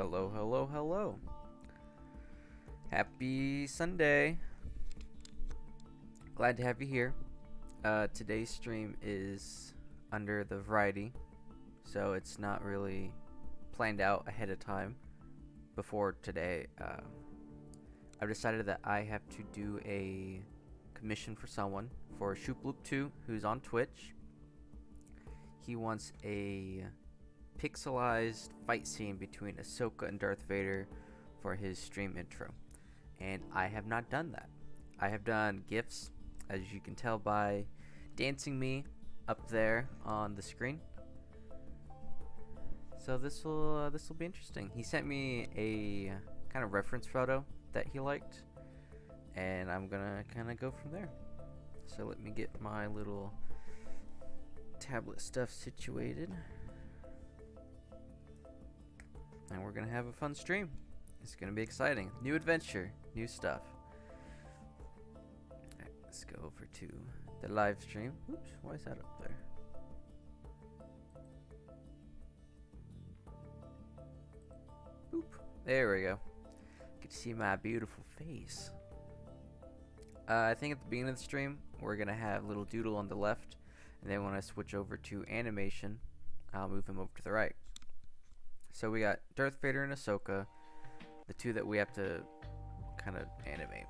Hello, hello, hello. Happy Sunday. Glad to have you here. Today's stream is under the variety, so it's not really planned out ahead of time before today. I've decided that I have to do a commission for someone, for Shooploop2, who's on Twitch. He wants a pixelized fight scene between Ahsoka and Darth Vader for his stream intro. And I have not done that. I have done GIFs, as you can tell by dancing me up there on the screen. So this will be interesting. He sent me a kind of reference photo that he liked, and I'm gonna kind of go from there. So let me get my little tablet stuff situated, and we're gonna have a fun stream. It's gonna be exciting. New adventure, new stuff. Alright, let's go over to the live stream. Oops, why is that up there? Boop. There we go. You can see my beautiful face. I think at the beginning of the stream, we're gonna have little Doodle on the left, and then when I switch over to animation, I'll move him over to the right. So we got Darth Vader and Ahsoka, the two that we have to kind of animate.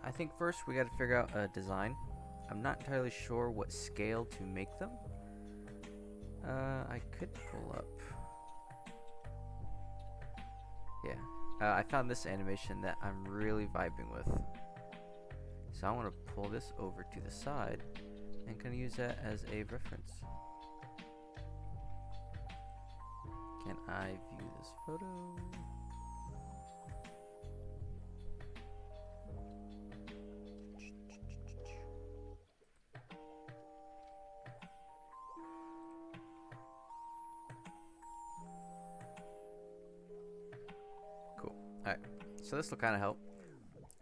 I think first we got to figure out a design. I'm not entirely sure what scale to make them. I could pull up. Yeah, I found this animation that I'm really vibing with. So I want to pull this over to the side and kind of use that as a reference. Can I view this photo? Cool. Alright, so this will kind of help.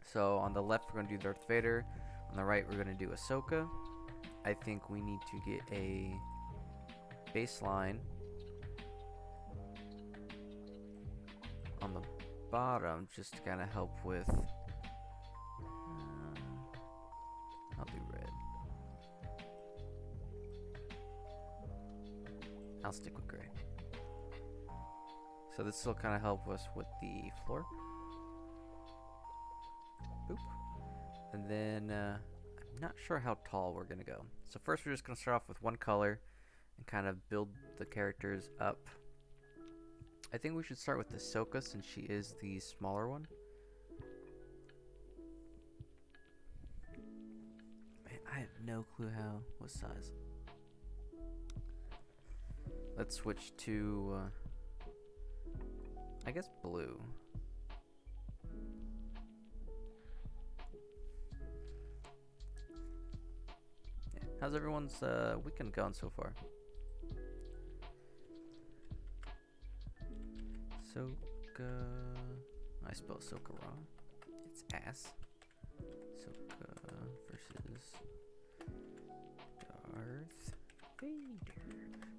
So on the left we're going to do Darth Vader. On the right we're going to do Ahsoka. I think we need to get a baseline on the bottom just to kind of help with I'll do red. I'll stick with gray. So this will kind of help us with the floor. Boop. And then I'm not sure how tall we're gonna go. So first we're just gonna start off with one color and kind of build the characters up. I think we should start with Ahsoka since she is the smaller one. Man, I have no clue what size. Let's switch to, I guess blue. Yeah. How's everyone's weekend going so far? Ahsoka. I spelled Ahsoka wrong. It's ass. Ahsoka versus Darth Vader.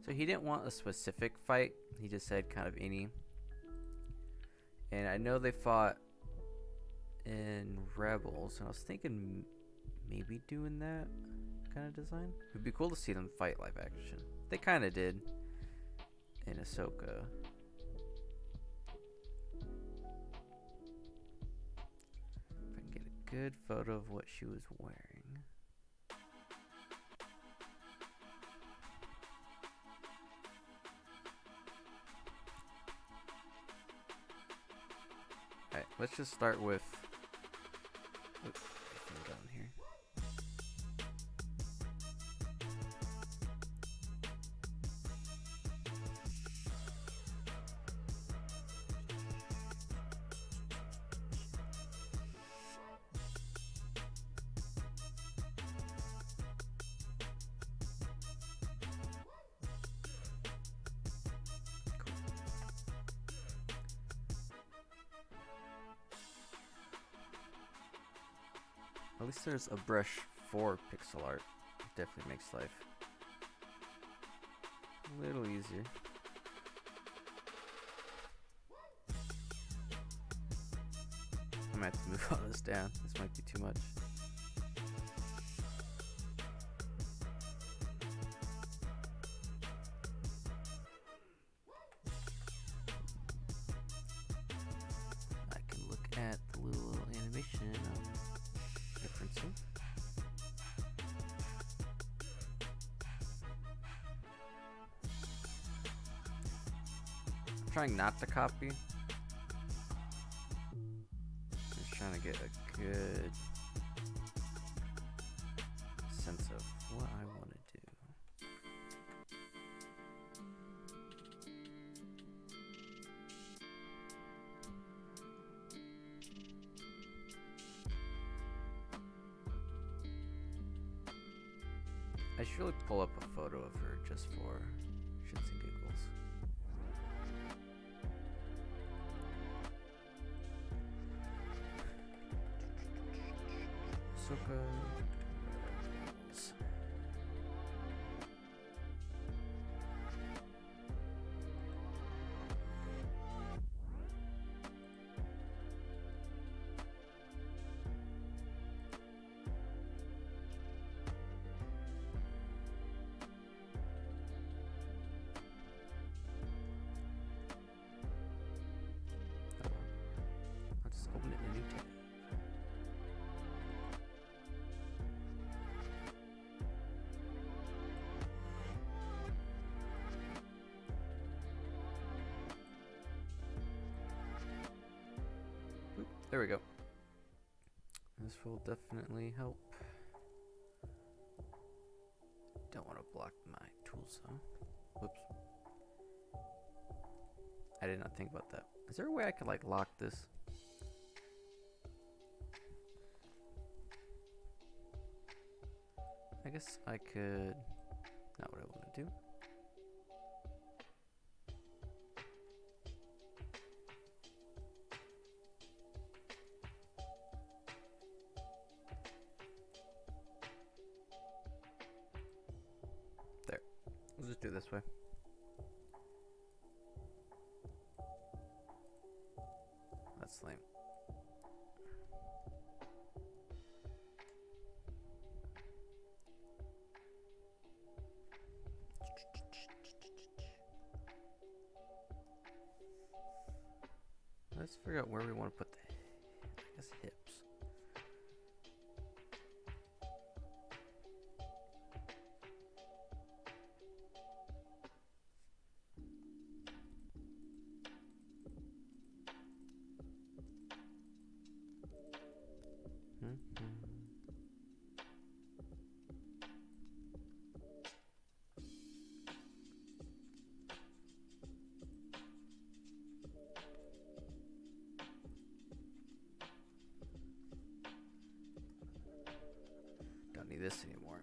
So he didn't want a specific fight. He just said kind of any. And I know they fought in Rebels, and I was thinking maybe doing that kind of design. It'd be cool to see them fight live action. They kind of did in Ahsoka. Good photo of what she was wearing. Alright, let's just start with oops, down here. At least there's a brush for pixel art. It definitely makes life a little easier. I might have to move all this down. This might be too much. I can look at the little animation differencing. I'm trying not to copy. Just trying to get a good sense of what I want to do. I should really pull up a photo of her just for shits and giggles. Ahsoka. I'll just open it in a new tab. Oop, there we go. This will definitely help. Don't want to block my tools though. Whoops. I did not think about that. Is there a way I could like lock this? I guess I could. Not what I want to do. There. We'll just do it this way. That's lame. Let's figure out where we want to put the, I guess, hips. Don't need this anymore.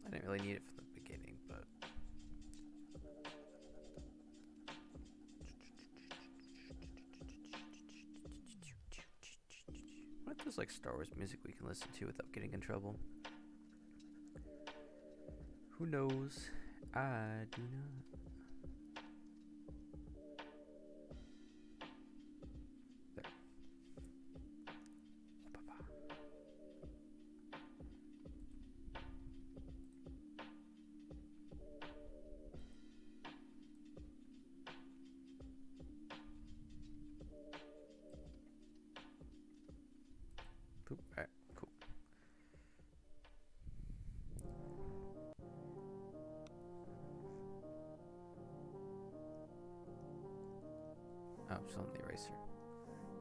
I didn't really need it from the beginning, but what if there's like Star Wars music we can listen to without getting in trouble? Who knows? I do not. There. Ba-ba. Poop. Alright, cool. Oh, I'm still on the eraser.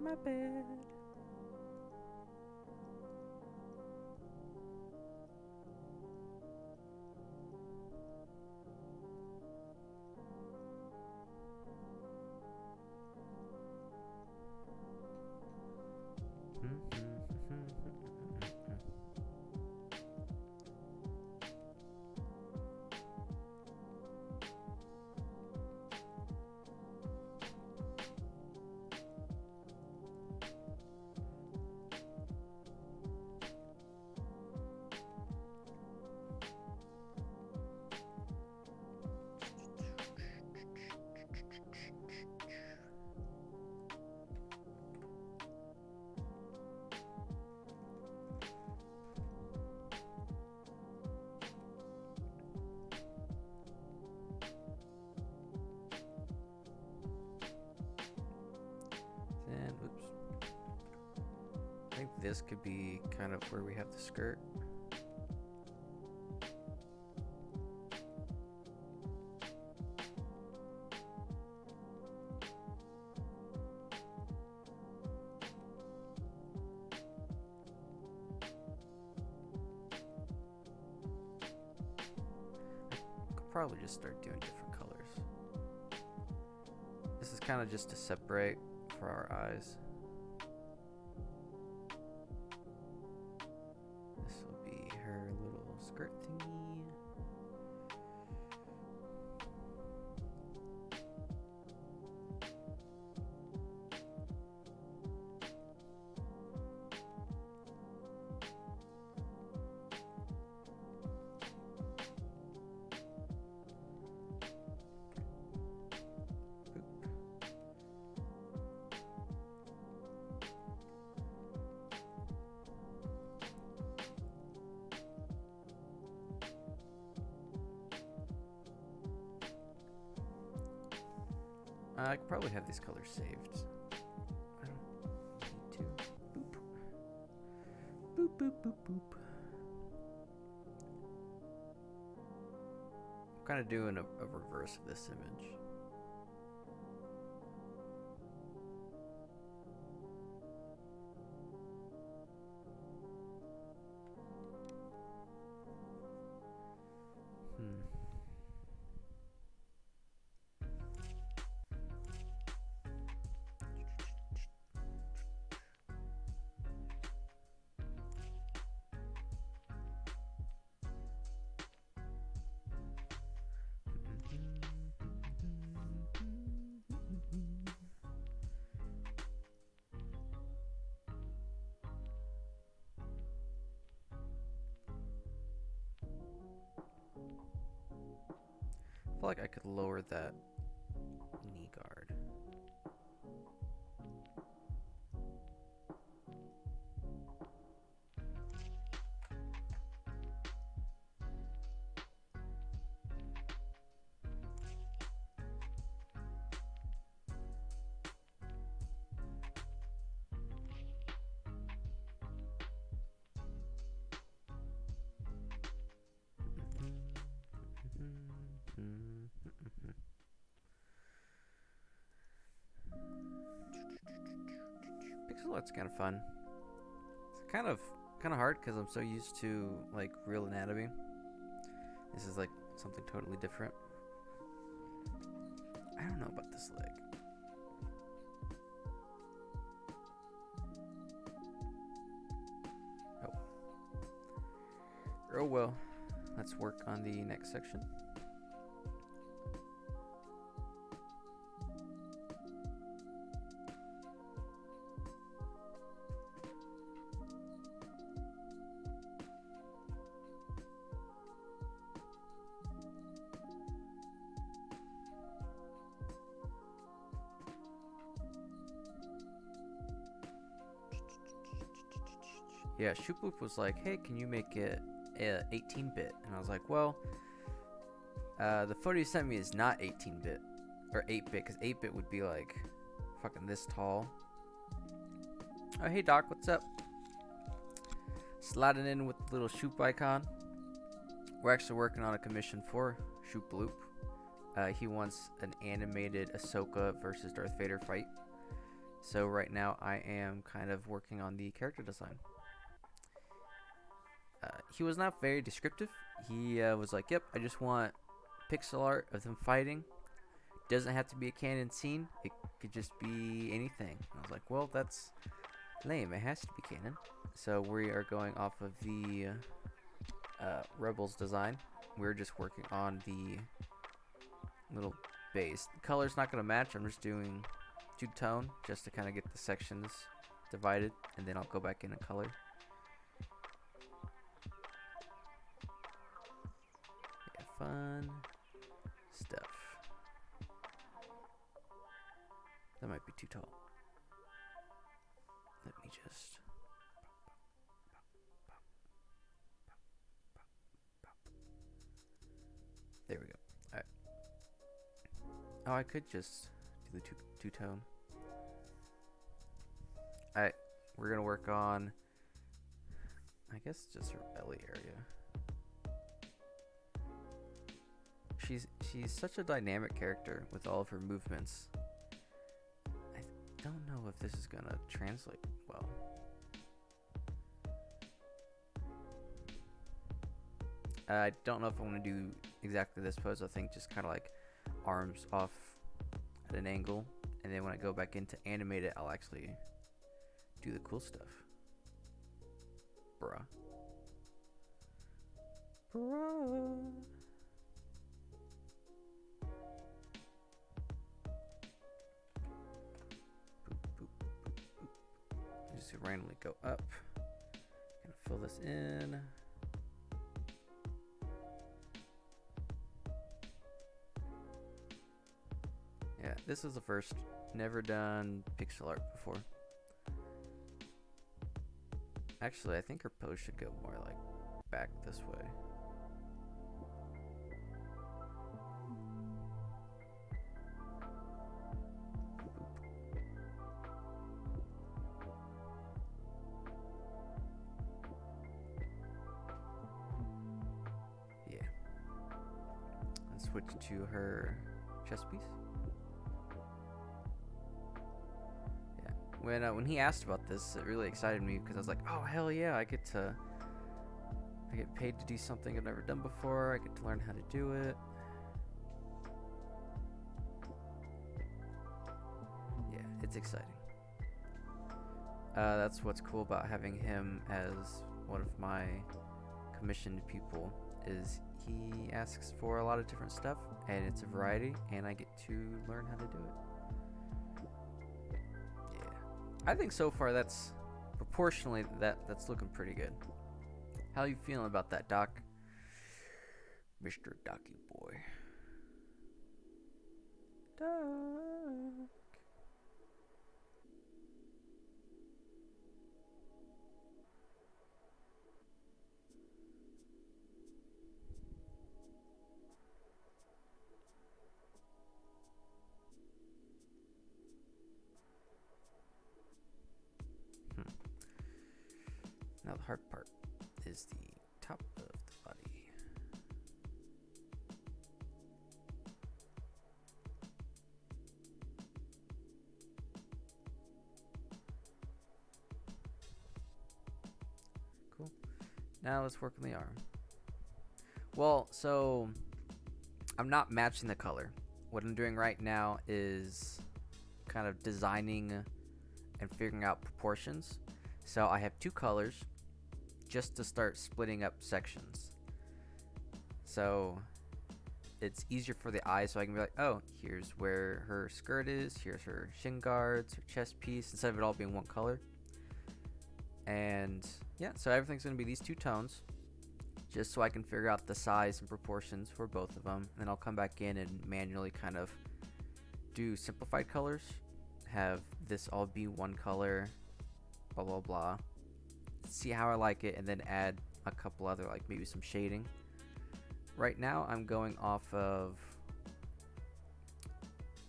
My bad. this could be kind of where we have the skirt. Probably just start doing different colors. This is kind of just to separate for our eyes. This will be her little skirt thingy. I could probably have these colors saved. I don't need to. Boop. Boop, boop, boop, boop. I'm kind of doing a reverse of this image. I feel like I could lower that knee guard. Pixel art's kind of fun. It's kind of hard because I'm so used to like real anatomy. This is like something totally different. I don't know about this leg. Oh well. Let's work on the next section. Yeah, Shooploop was like, hey, can you make it 18-bit? And I was like, well, the photo you sent me is not 18-bit, or 8-bit, because 8-bit would be like fucking this tall. Oh, hey Doc, what's up? Sliding in with the little Shoop icon. We're actually working on a commission for Shooploop. He wants an animated Ahsoka versus Darth Vader fight. So right now I am kind of working on the character design. He was not very descriptive. He was like, yep, I just want pixel art of them fighting. Doesn't have to be a canon scene. It could just be anything. And I was like, well, that's lame. It has to be canon. So we are going off of the Rebels design. We're just working on the little base. The color's not going to match. I'm just doing two-tone just to kind of get the sections divided. And then I'll go back in and color. Fun stuff. That might be too tall. Let me just. There we go. Alright. Oh, I could just do the two-tone. Alright. We're going to work on I guess just her belly area. She's such a dynamic character with all of her movements. I don't know if this is gonna translate well. I don't know if I want to do exactly this pose. I think just kind of like arms off at an angle, and then when I go back in to animate it, I'll actually do the cool stuff. Bruh. Bruh. Just randomly go up. Gonna fill this in. Yeah, this is the first. Never done pixel art before. Actually, I think her pose should go more like back this way. Yeah. And switch to her chest piece. When he asked about this, it really excited me because I was like, oh hell yeah, I get paid to do something I've never done before. I get to learn how to do it. Yeah, it's exciting. That's what's cool about having him as one of my commissioned people, is he asks for a lot of different stuff and it's a variety, and I get to learn how to do it. I think so far that's proportionally that's looking pretty good. How are you feeling about that, Doc? Mr. Docky boy. Doc. Now the hard part is the top of the body. Cool. Now let's work on the arm. Well, so I'm not matching the color. What I'm doing right now is kind of designing and figuring out proportions. So I have two colors just to start splitting up sections. So it's easier for the eye, so I can be like, oh, here's where her skirt is, here's her shin guards, her chest piece, instead of it all being one color. And yeah, so everything's going to be these two tones, just so I can figure out the size and proportions for both of them. And then I'll come back in and manually kind of do simplified colors, have this all be one color, blah blah blah, see how I like it, and then add a couple other, like maybe some shading. Right now I'm going off of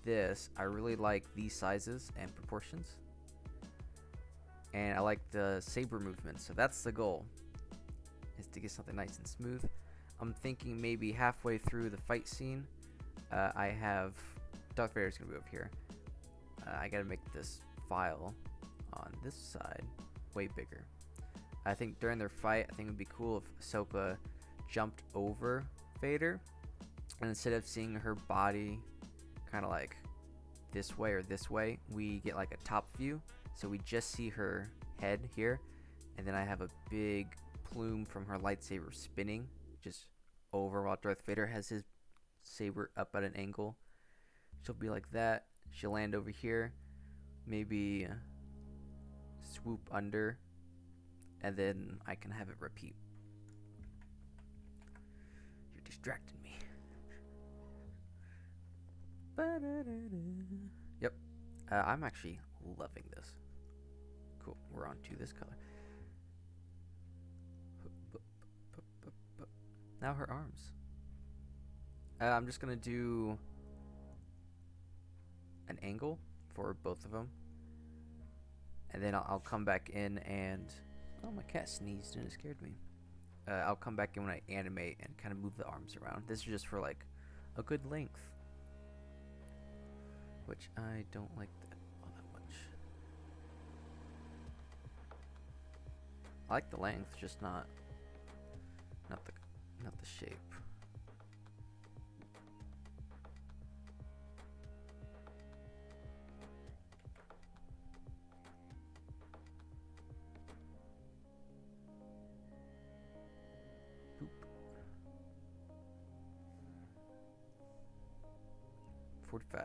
this. I really like these sizes and proportions, and I like the saber movement, so that's the goal, is to get something nice and smooth. I'm thinking maybe halfway through the fight scene, I have Darth Vader's gonna be up here. I gotta make this file on this side way bigger. I think during their fight, I think it would be cool if Ahsoka jumped over Vader, and instead of seeing her body kind of like this way or this way, we get like a top view, so we just see her head here, and then I have a big plume from her lightsaber spinning just over while Darth Vader has his saber up at an angle. She'll be like that. She'll land over here, maybe swoop under, and then I can have it repeat. You're distracting me. Yep. I'm actually loving this. Cool. We're on to this color. Now her arms. I'm just going to do an angle for both of them. And then I'll come back in and Oh, my cat sneezed and it scared me. I'll come back in when I animate and kind of move the arms around. This is just for like a good length, which I don't like that all that much. I like the length, just not the shape. Boop. 45.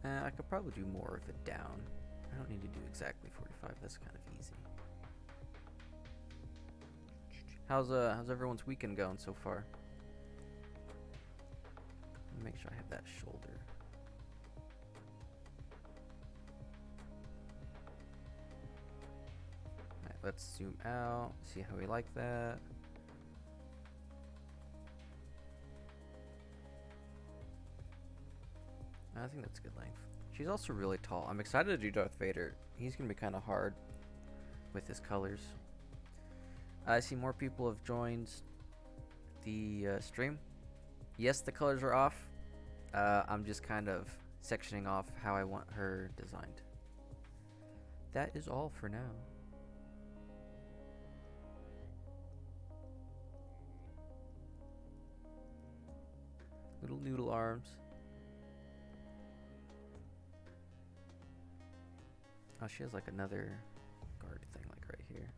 I could probably do more of it down. I don't need to do exactly 45. That's kind of easy. How's everyone's weekend going so far? Let me make sure I have that shoulder. Alright, let's zoom out, see how we like that. I think that's a good length. She's also really tall. I'm excited to do Darth Vader. He's gonna be kind of hard with his colors. I see more people have joined the stream. Yes, the colors are off. I'm just kind of sectioning off how I want her designed. That is all for now. Little noodle arms. Oh, she has like another guard thing like right here.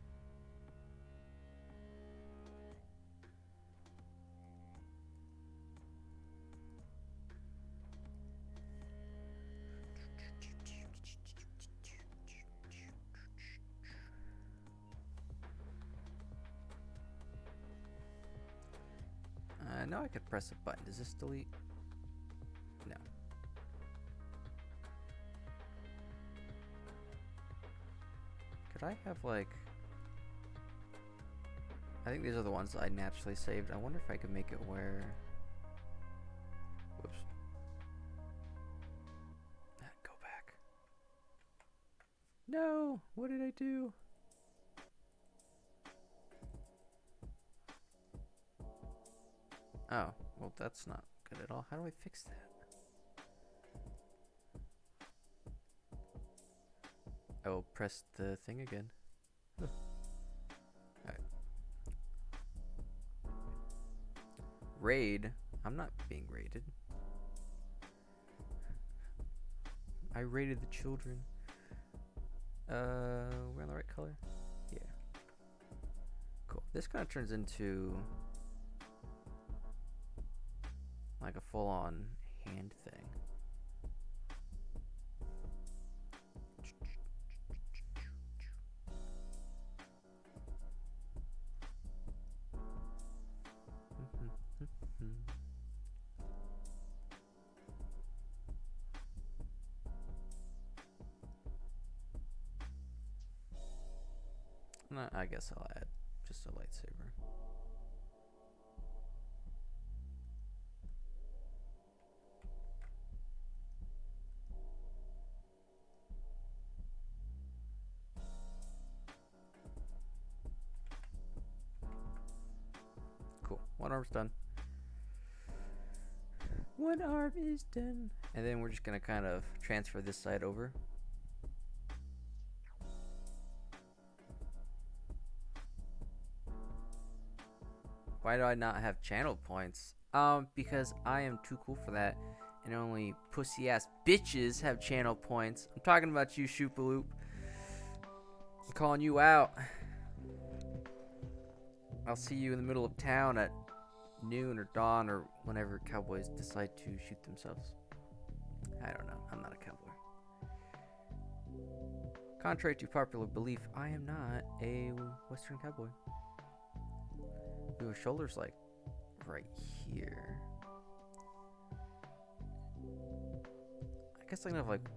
Now I could press a button. Does this delete? No. Could I have like... I think these are the ones that I naturally saved. I wonder if I could make it where... Whoops. Go back. No! What did I do? Oh, well that's not good at all. How do I fix that? Oh, press the thing again. Alright. Raid? I'm not being raided. I raided the children. We're on the right color? Yeah. Cool. This kind of turns into like a full-on hand thing. I guess I'll add just a lightsaber. Cool. One arm's done. One arm is done. And then we're just gonna kind of transfer this side over. Why do I not have channel points? Because I am too cool for that, and only pussy ass bitches have channel points. I'm talking about you, Shoopaloop. I'm calling you out. I'll see you in the middle of town at noon or dawn or whenever cowboys decide to shoot themselves. I don't know. I'm not a cowboy. Contrary to popular belief, I am not a Western cowboy. Ooh, shoulders like right here. I guess I can have like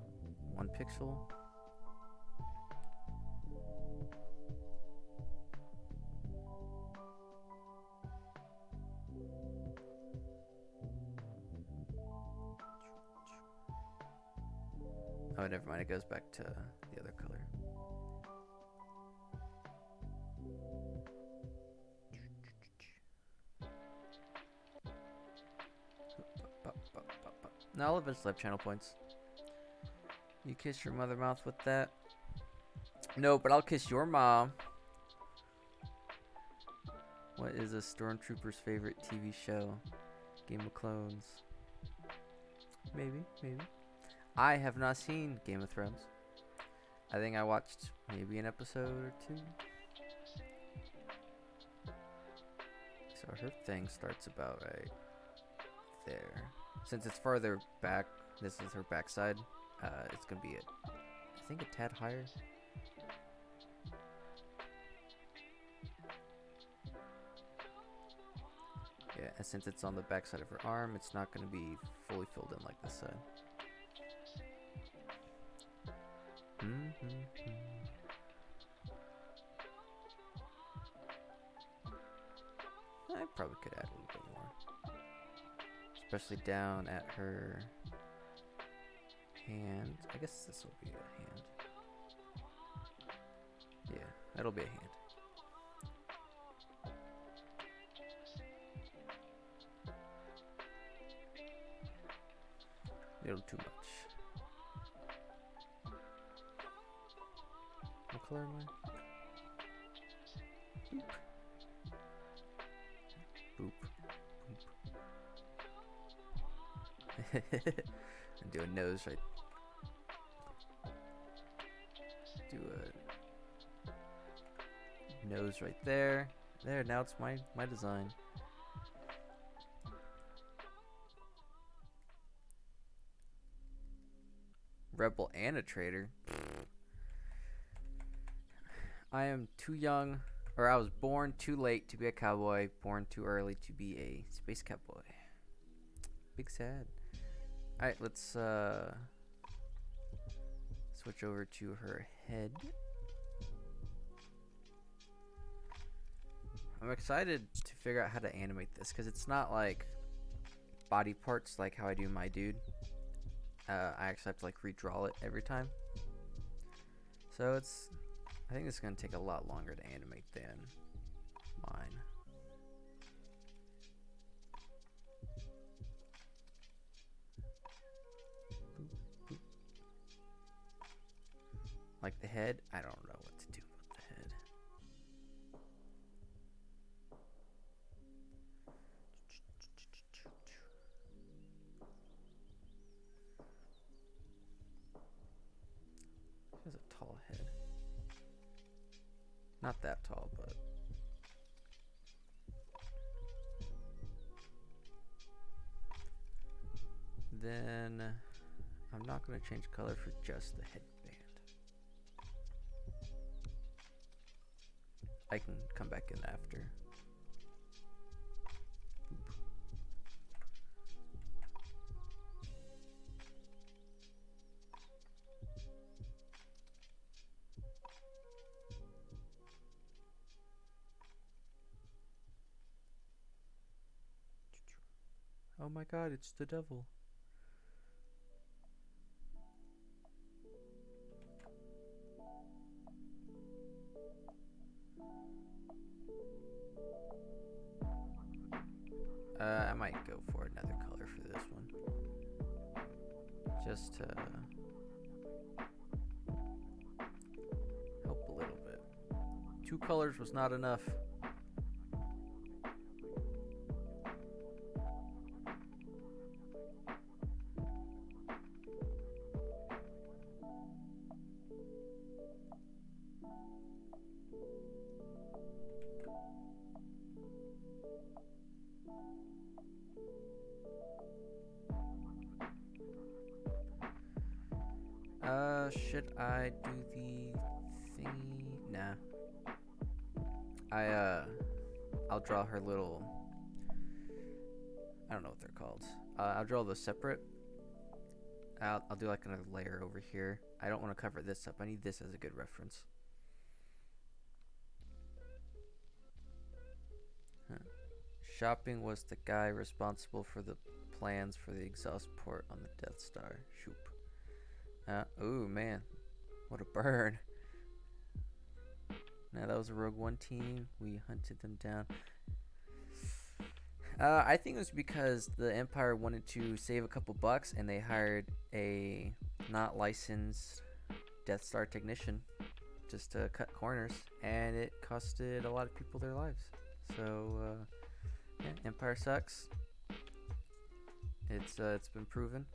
1 pixel. Oh, never mind. It goes back to the other color. No, I'll eventually have channel points. You kiss your mother mouth with that? No, but I'll kiss your mom. What is a stormtrooper's favorite TV show? Game of Clones. Maybe. I have not seen Game of Thrones. I think I watched maybe an episode or two. So her thing starts about right there. Since it's farther back, this is her backside. It's gonna be I think a tad higher. Yeah, and since it's on the backside of her arm, it's not gonna be fully filled in like this side. I probably could add a little bit more. Especially down at her hand. I guess this will be a hand. Yeah, that'll be a hand. A little too much. What color am I? Boop. Boop. And do a nose right. Do a nose right there. There, now it's my design. Rebel and a traitor. I am too young, or I was born too late to be a cowboy, born too early to be a space cowboy. Big sad. Alright, let's switch over to her head. I'm excited to figure out how to animate this, because it's not like body parts like how I do my dude. I actually have to like redraw it every time. So I think it's going to take a lot longer to animate than mine. Boop, boop. Like the head, I don't know what to do with the head. She has a tall head. Not that tall, but then I'm not going to change color for just the headband. I can come back in after. Boop. Oh my god, it's the devil. I might go for another color for this one. Just to help a little bit. 2 colors was not enough. Should I do the thingy? Nah. I'll draw her little, I don't know what they're called. I'll draw those separate. I'll do like another layer over here. I don't want to cover this up. I need this as a good reference. Shopping was the guy responsible for the plans for the exhaust port on the Death Star. Shoop. Ooh, man. What a burn. Now, that was a Rogue One team. We hunted them down. I think it was because the Empire wanted to save a couple bucks and they hired a not licensed Death Star technician just to cut corners, and it costed a lot of people their lives. So, yeah, Empire sucks. It's been proven.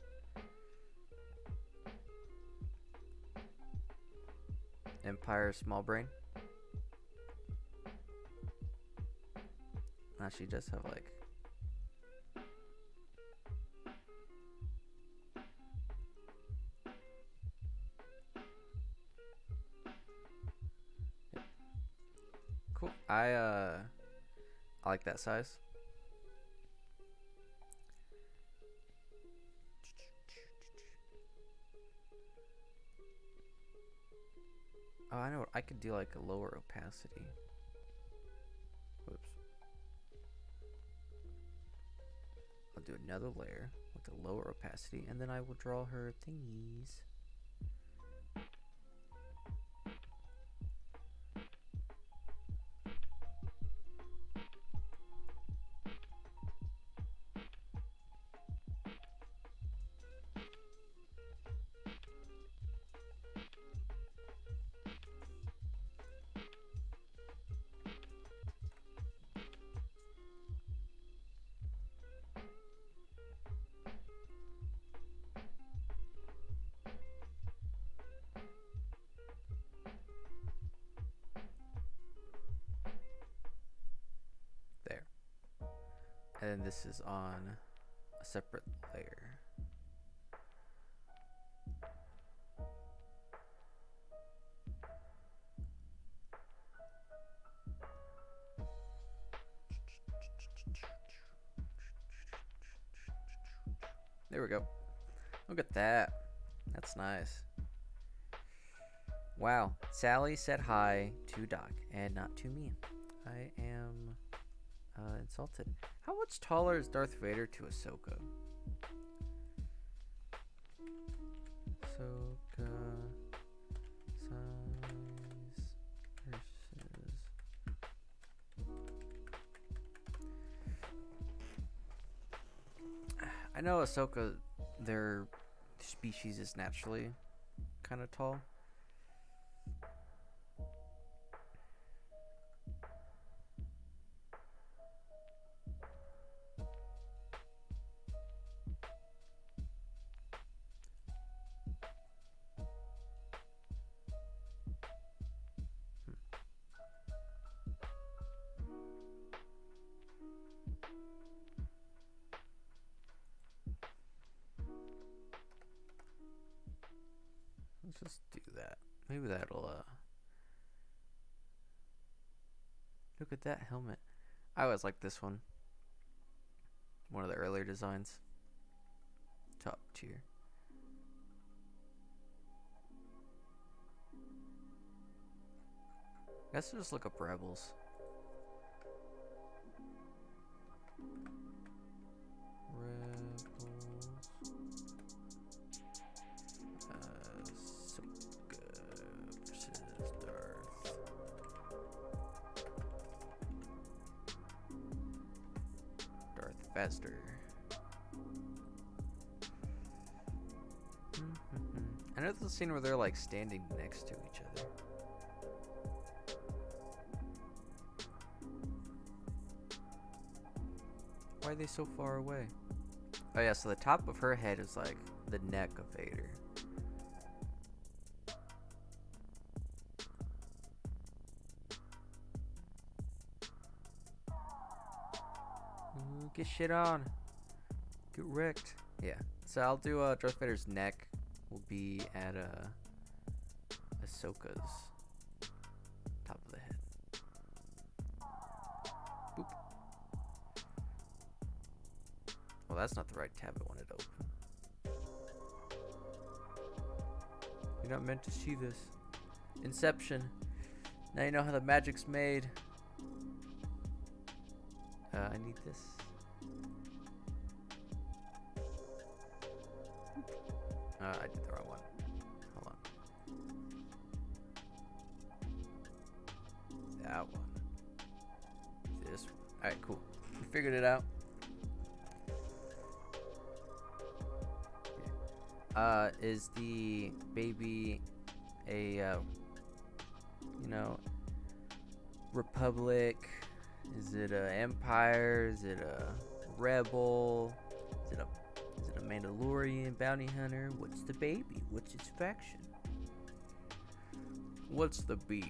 Empire small brain. She does have like. Cool. I like that size. Oh, I know. I could do like a lower opacity. Whoops. I'll do another layer with a lower opacity, and then I will draw her thingies. There. And then this is on a separate layer. There we go. Look at that. That's nice. Wow. Sally said hi to Doc and not to me. I am insulted. How much taller is Darth Vader to Ahsoka? Ahsoka size versus. I know Ahsoka, their species is naturally kind of tall. Let's just do that. Maybe that'll look at that helmet. I always like this one. One of the earlier designs. Top tier. I guess I'll just look up Rebels. Faster. I know there's a scene where they're like standing next to each other. Why are they so far away? Oh yeah, so the top of her head is like the neck of Vader. Ooh, get shit on. Get wrecked. Yeah. So I'll do Darth Vader's neck will be at Ahsoka's top of the head. Boop. Well, that's not the right tab I wanted to open. You're not meant to see this. Inception. Now you know how the magic's made. I need this. I did the wrong one. Alright, cool. We figured it out. Is the baby a, you know, republic? Is it a empire? Is it a rebel? Is it a Mandalorian bounty hunter? What's the baby? What's its faction? What's the beef?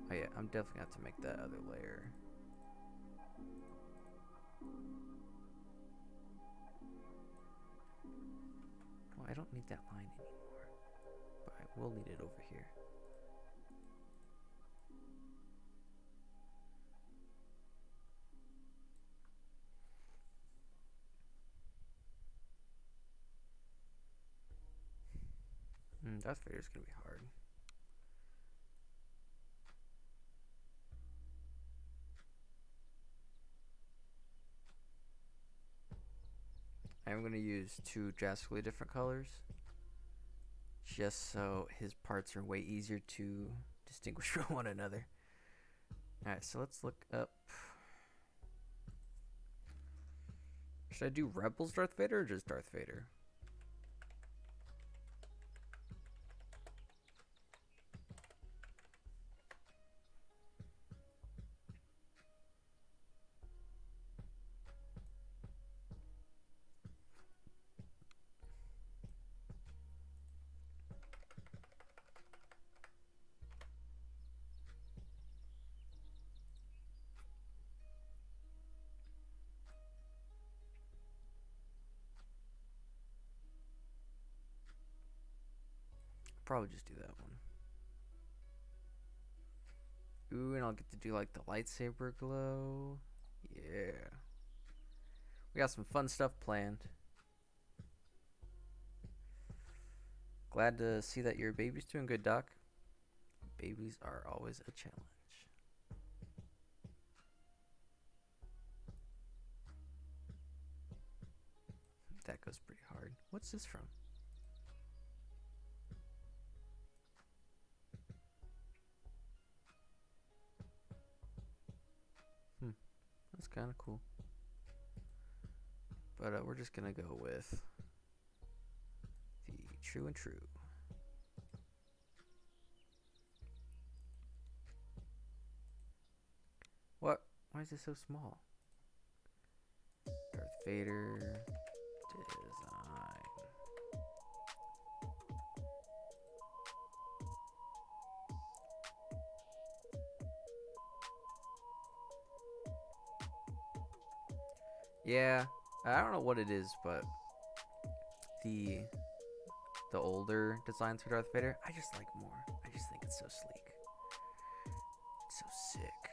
Oh yeah, I'm definitely gonna have to make that other layer. Oh, I don't need that line anymore, but I will need it over here. Darth Vader's gonna be hard. I'm gonna use two drastically different colors, just so his parts are way easier to distinguish from one another. Alright, so let's look up. Should I do Rebels Darth Vader or just Darth Vader? Probably just do that one. Ooh, and I'll get to do like the lightsaber glow. Yeah. We got some fun stuff planned. Glad to see that your baby's doing good, Doc. Babies are always a challenge. That goes pretty hard. What's this from? That's kind of cool. But we're just gonna go with the true and true. What? Why is it so small? Darth Vader design. Yeah, I don't know what it is, but the older designs for Darth Vader, I just like more. I just think it's so sleek. It's so sick.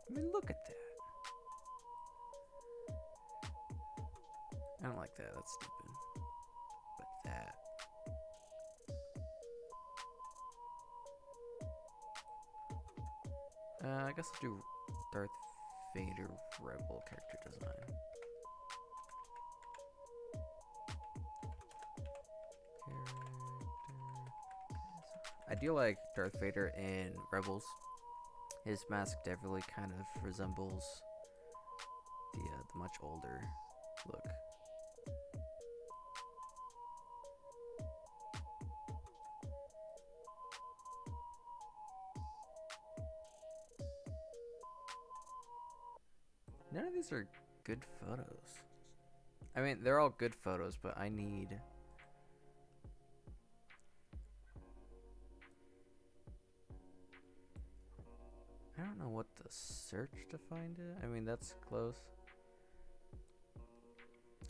I mean, look at that. I don't like that. That's stupid. But that. I guess I'll do Darth Vader Rebel character design. I do like Darth Vader in Rebels. His mask definitely kind of resembles the much older look. None of these are good photos. I mean, they're all good photos, but I need... I don't know what to search to find it. I mean, that's close.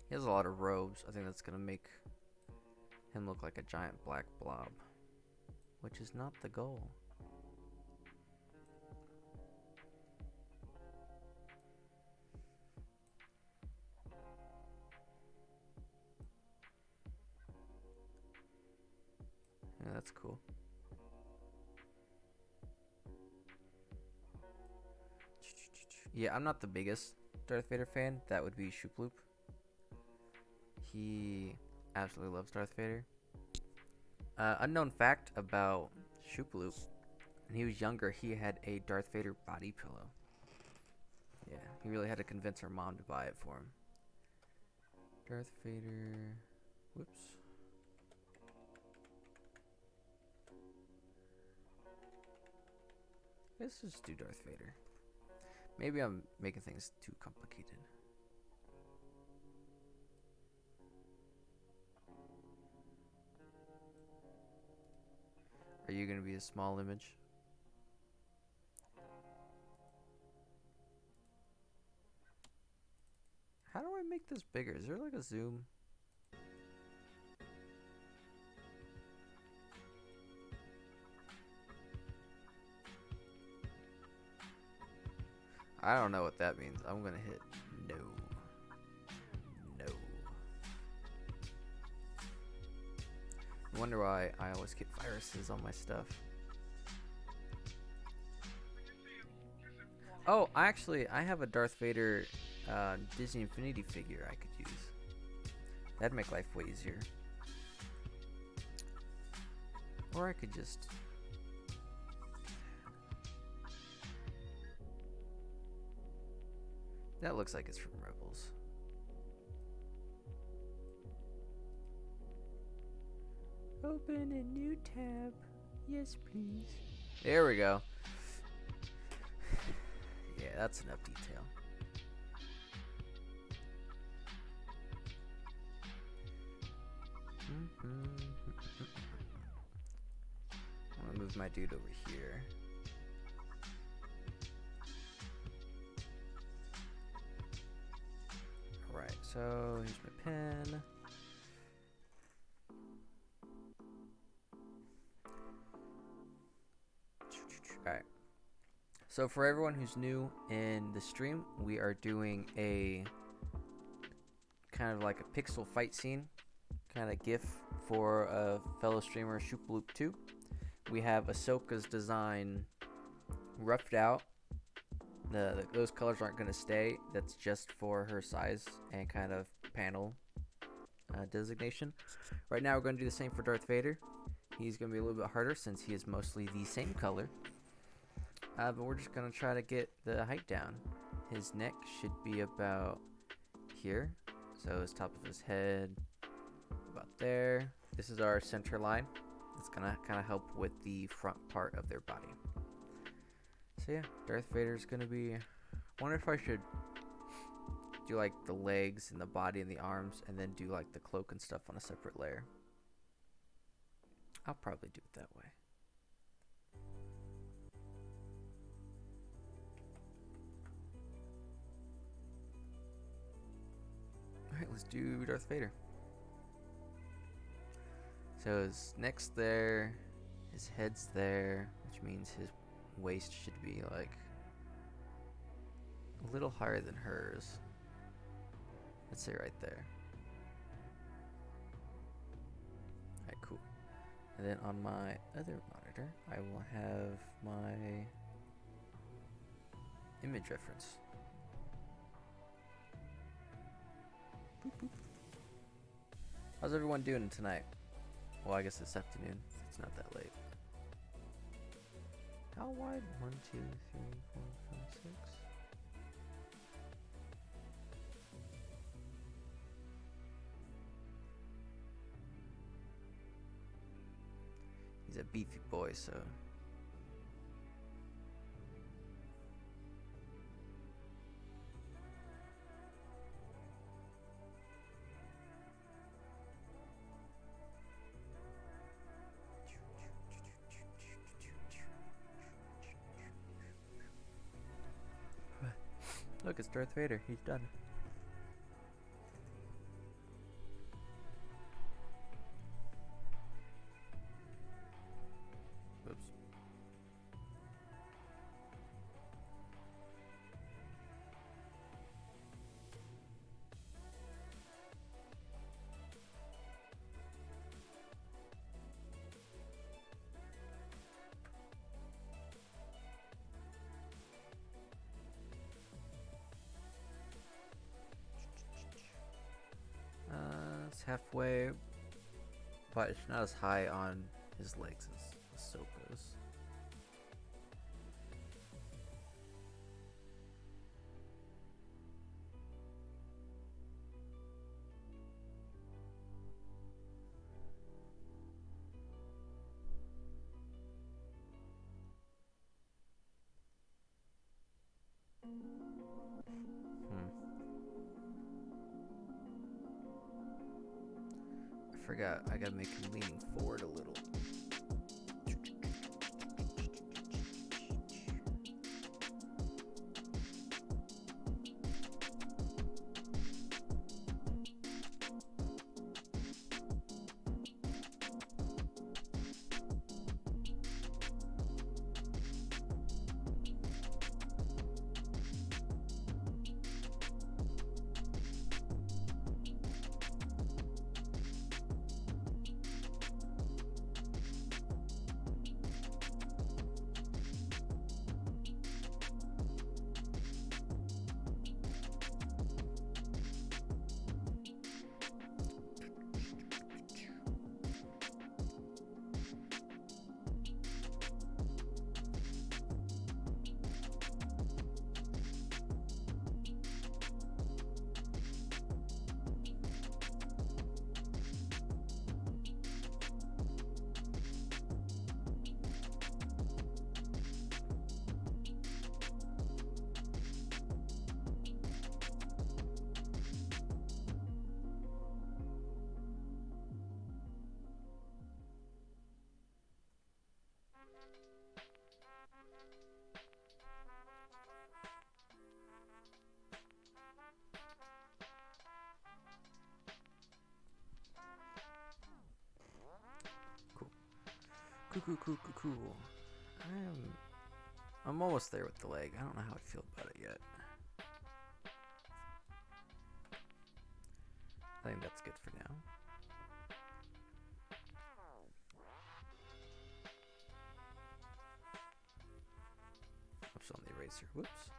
He has a lot of robes. I think that's gonna make him look like a giant black blob, which is not the goal. Yeah, that's cool. Yeah, I'm not the biggest Darth Vader fan. That would be Shooploop. He absolutely loves Darth Vader. Unknown fact about Shoopaloop. When he was younger, he had a Darth Vader body pillow. Yeah, he really had to convince her mom to buy it for him. Darth Vader. Whoops. Let's just do Darth Vader. Maybe I'm making things too complicated. Are you gonna be a small image? How do I make this bigger? Is there like a zoom? I don't know what that means. I'm gonna hit no. No. I wonder why I always get viruses on my stuff. Oh, actually, I have a Darth Vader Disney Infinity figure I could use. That'd make life way easier. Or I could just... That looks like it's from Rebels. Open a new tab. Yes, please. There we go. Yeah, that's enough detail. I'm gonna move my dude over here. Alright, so here's my pen. Alright. So for everyone who's new in the stream, we are doing a kind of like a pixel fight scene kind of gif for a fellow streamer, Shoopaloop 2. We have Ahsoka's design roughed out. Those colors aren't going to stay. That's just for her size and kind of panel designation. Right now we're going to do the same for Darth Vader. He's going to be a little bit harder since he is mostly the same color. But we're just going to try to get the height down. His neck should be about here. So his top of his head, about there. This is our center line. It's going to kind of help with the front part of their body. So yeah, Darth Vader's going to be... I wonder if I should do like the legs and the body and the arms and then do like the cloak and stuff on a separate layer. I'll probably do it that way. Alright, let's do Darth Vader. So his neck's there, his head's there, which means his waist should be like a little higher than hers. Let's say right there. Alright, cool. And then on my other monitor, I will have my image reference. Boop, boop. How's everyone doing tonight? Well, I guess this afternoon. It's not that late. How wide? 1, 2, 3, 4, 5, 6. He's a beefy boy, so. Look, it's Darth Vader. He's done. Oops. It's halfway. but it's not as high on his legs as Ahsoka's. I forgot. I gotta make him leaning forward a little. Cool. I'm almost there with the leg. I don't know how I feel about it yet. I think that's good for now. Oops, on the eraser. Whoops.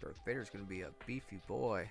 Darth Vader's gonna be a beefy boy.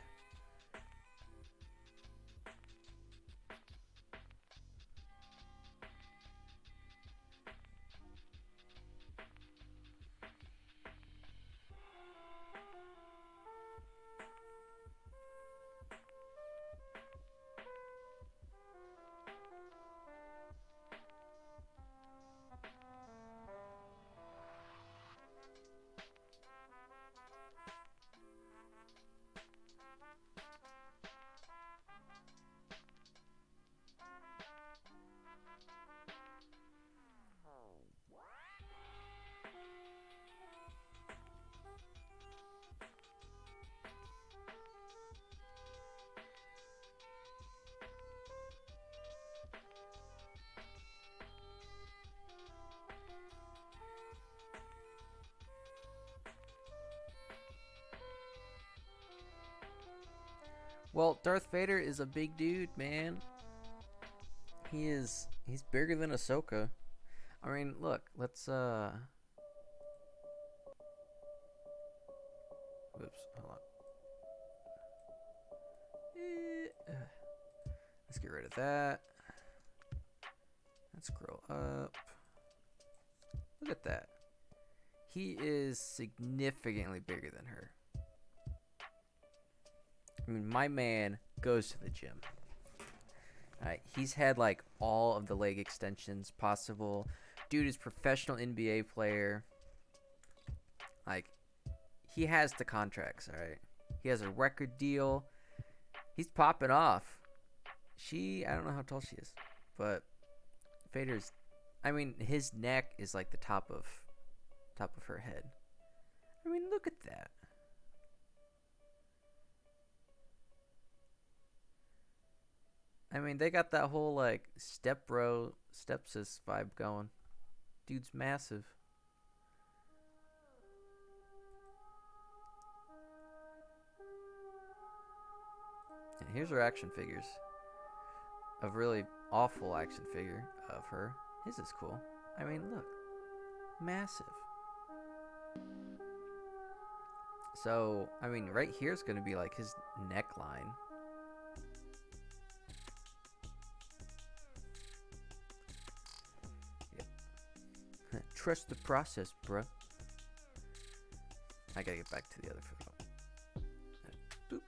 Well, Darth Vader is a big dude, man. He's bigger than Ahsoka. I mean, look, let's Oops, hold on. Let's get rid of that. Let's scroll up. Look at that. He is significantly bigger than her. I mean, my man goes to the gym. He's had like all of the leg extensions possible. Dude is professional NBA player. Like, he has the contracts, all right? He has a record deal. He's popping off. I don't know how tall she is, but Vader's, I mean, his neck is like the top of her head. I mean, look at that. I mean, they got that whole like stepsis vibe going. Dude's massive. And here's her action figures. A really awful action figure of her. His is cool. I mean, look. Massive. So, I mean, right here is going to be like his neckline. Yeah. Trust the process, bruh. I gotta get back to the other photo. Boop.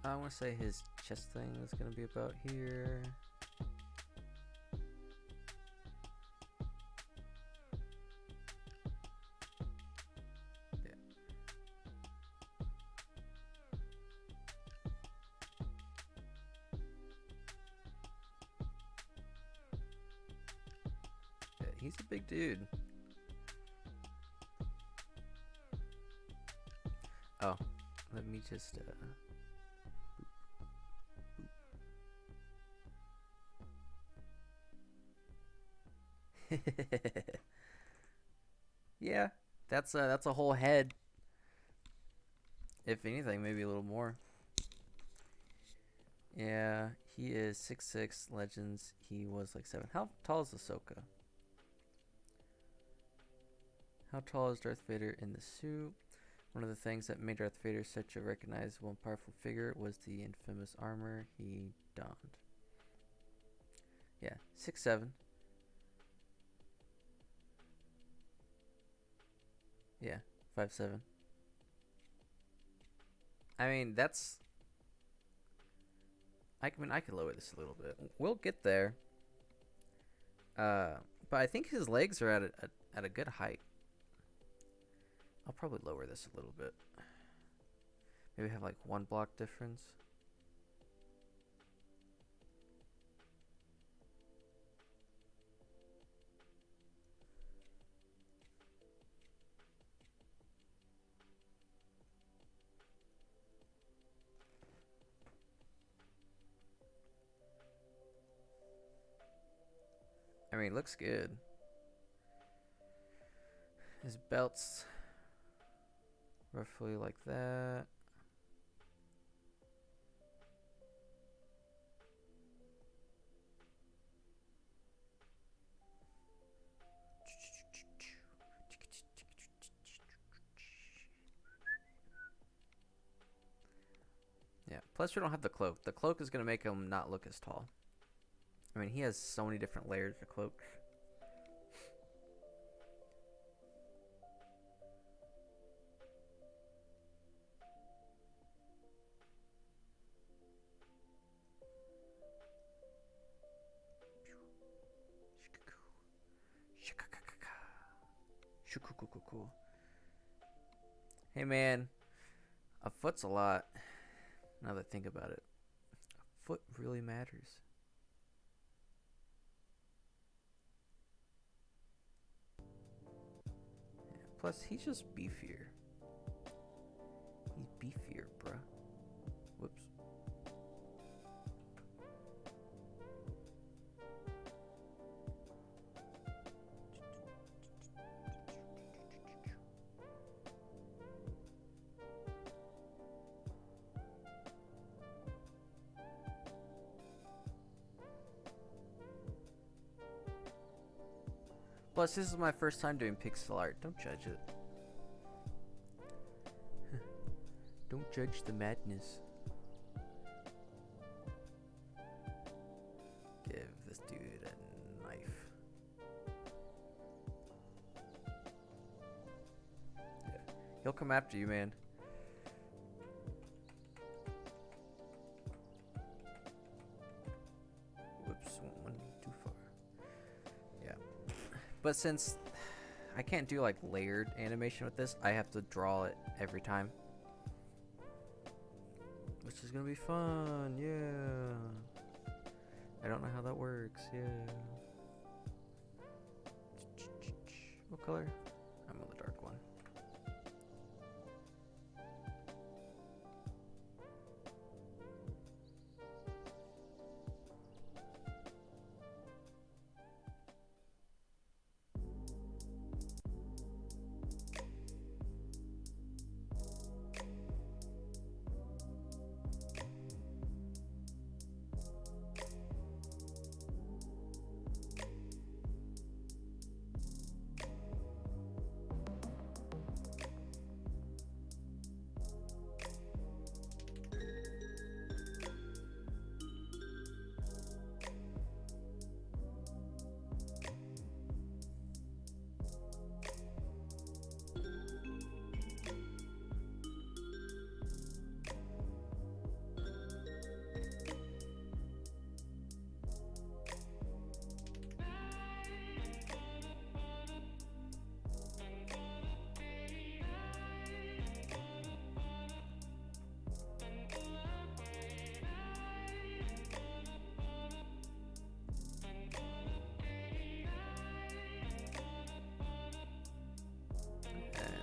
I want to say his chest thing is going to be about here. Yeah. Yeah, he's a big dude. Oh, let me just yeah, that's a whole head. If anything, maybe a little more. Yeah, he is 6'6", Legends. He was like 7. How tall is Ahsoka? How tall is Darth Vader in the suit? One of the things that made Darth Vader such a recognizable and powerful figure was the infamous armor he donned. Yeah, 6'7". Yeah, 5'7". I mean, that's... I mean, I could lower this a little bit. We'll get there. But I think his legs are at a good height. I'll probably lower this a little bit. Maybe have like 1 block difference. I mean, it looks good. His belt's roughly like that. Yeah, plus we don't have the cloak. The cloak is going to make him not look as tall. I mean, he has so many different layers of cloaks. Hey man, a foot's a lot. Now that I think about it, a foot really matters. Yeah, plus, he's just beefier. He's beefier, bruh. Whoops. Plus, this is my first time doing pixel art. Don't judge it. Don't judge the madness. Give this dude a knife. Yeah. He'll come after you, man. Whoops, went too far. Yeah. But since I can't do like layered animation with this, I have to draw it every time. Which is gonna be fun, yeah. I don't know how that works, yeah. What color? I'm on the dark one.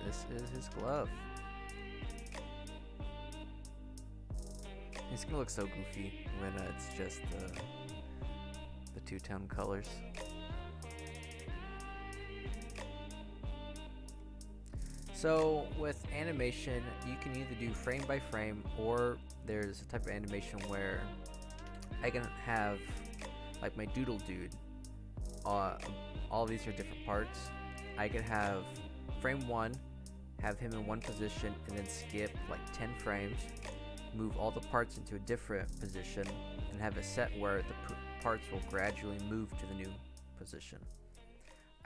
This is his glove. He's gonna look so goofy when it's just the two-tone colors. So with animation, you can either do frame by frame, or there's a type of animation where I can have like my doodle dude. All these are different parts. I could have frame 1, have him in one position, and then skip like 10 frames, move all the parts into a different position, and have it set where the parts will gradually move to the new position.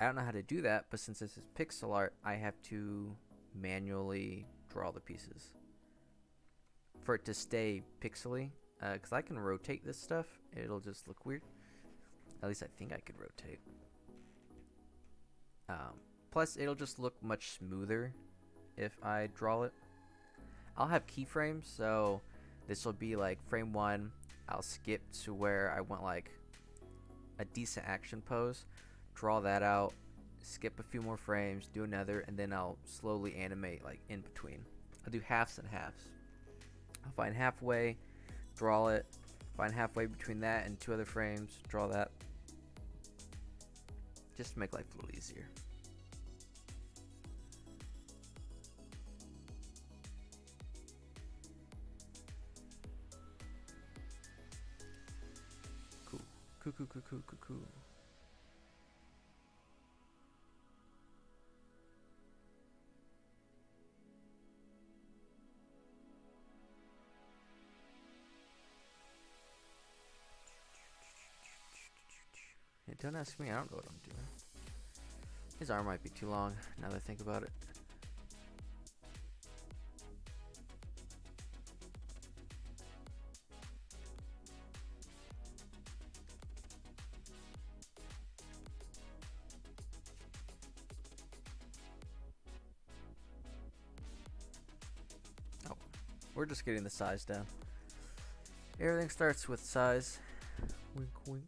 I don't know how to do that, but since this is pixel art, I have to manually draw the pieces for it to stay pixely, because I can rotate this stuff. It'll just look weird. At least I think I could rotate. Plus, it'll just look much smoother if I draw it. I'll have keyframes, so this will be like frame 1. I'll skip to where I want like a decent action pose, draw that out, skip a few more frames, do another, and then I'll slowly animate like in between. I'll do halves and halves. I'll find halfway, draw it, find halfway between that and 2 other frames, draw that. Just to make life a little easier. Cool. Yeah, don't ask me, I don't know what I'm doing. His arm might be too long, now that I think about it. Oh, we're just getting the size down. Everything starts with size. Wink, wink.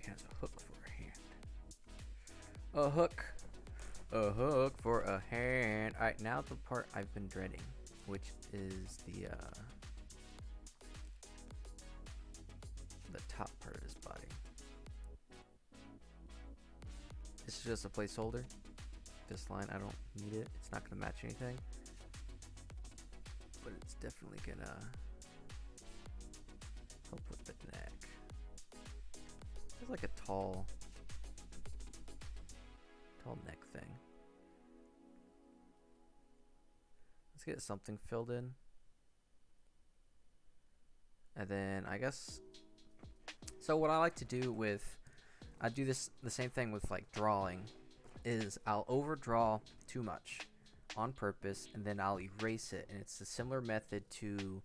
has a hook for a hand. A hook. A hook for a hand. Alright, now the part I've been dreading, which is the top part of his body. This is just a placeholder. This line, I don't need it. It's not gonna match anything. But it's definitely gonna help with the neck. It's like a tall neck thing. Let's get something filled in. And then I guess, so what I like to do with, I do this the same thing with like drawing, is I'll overdraw too much on purpose and then I'll erase it. And it's a similar method to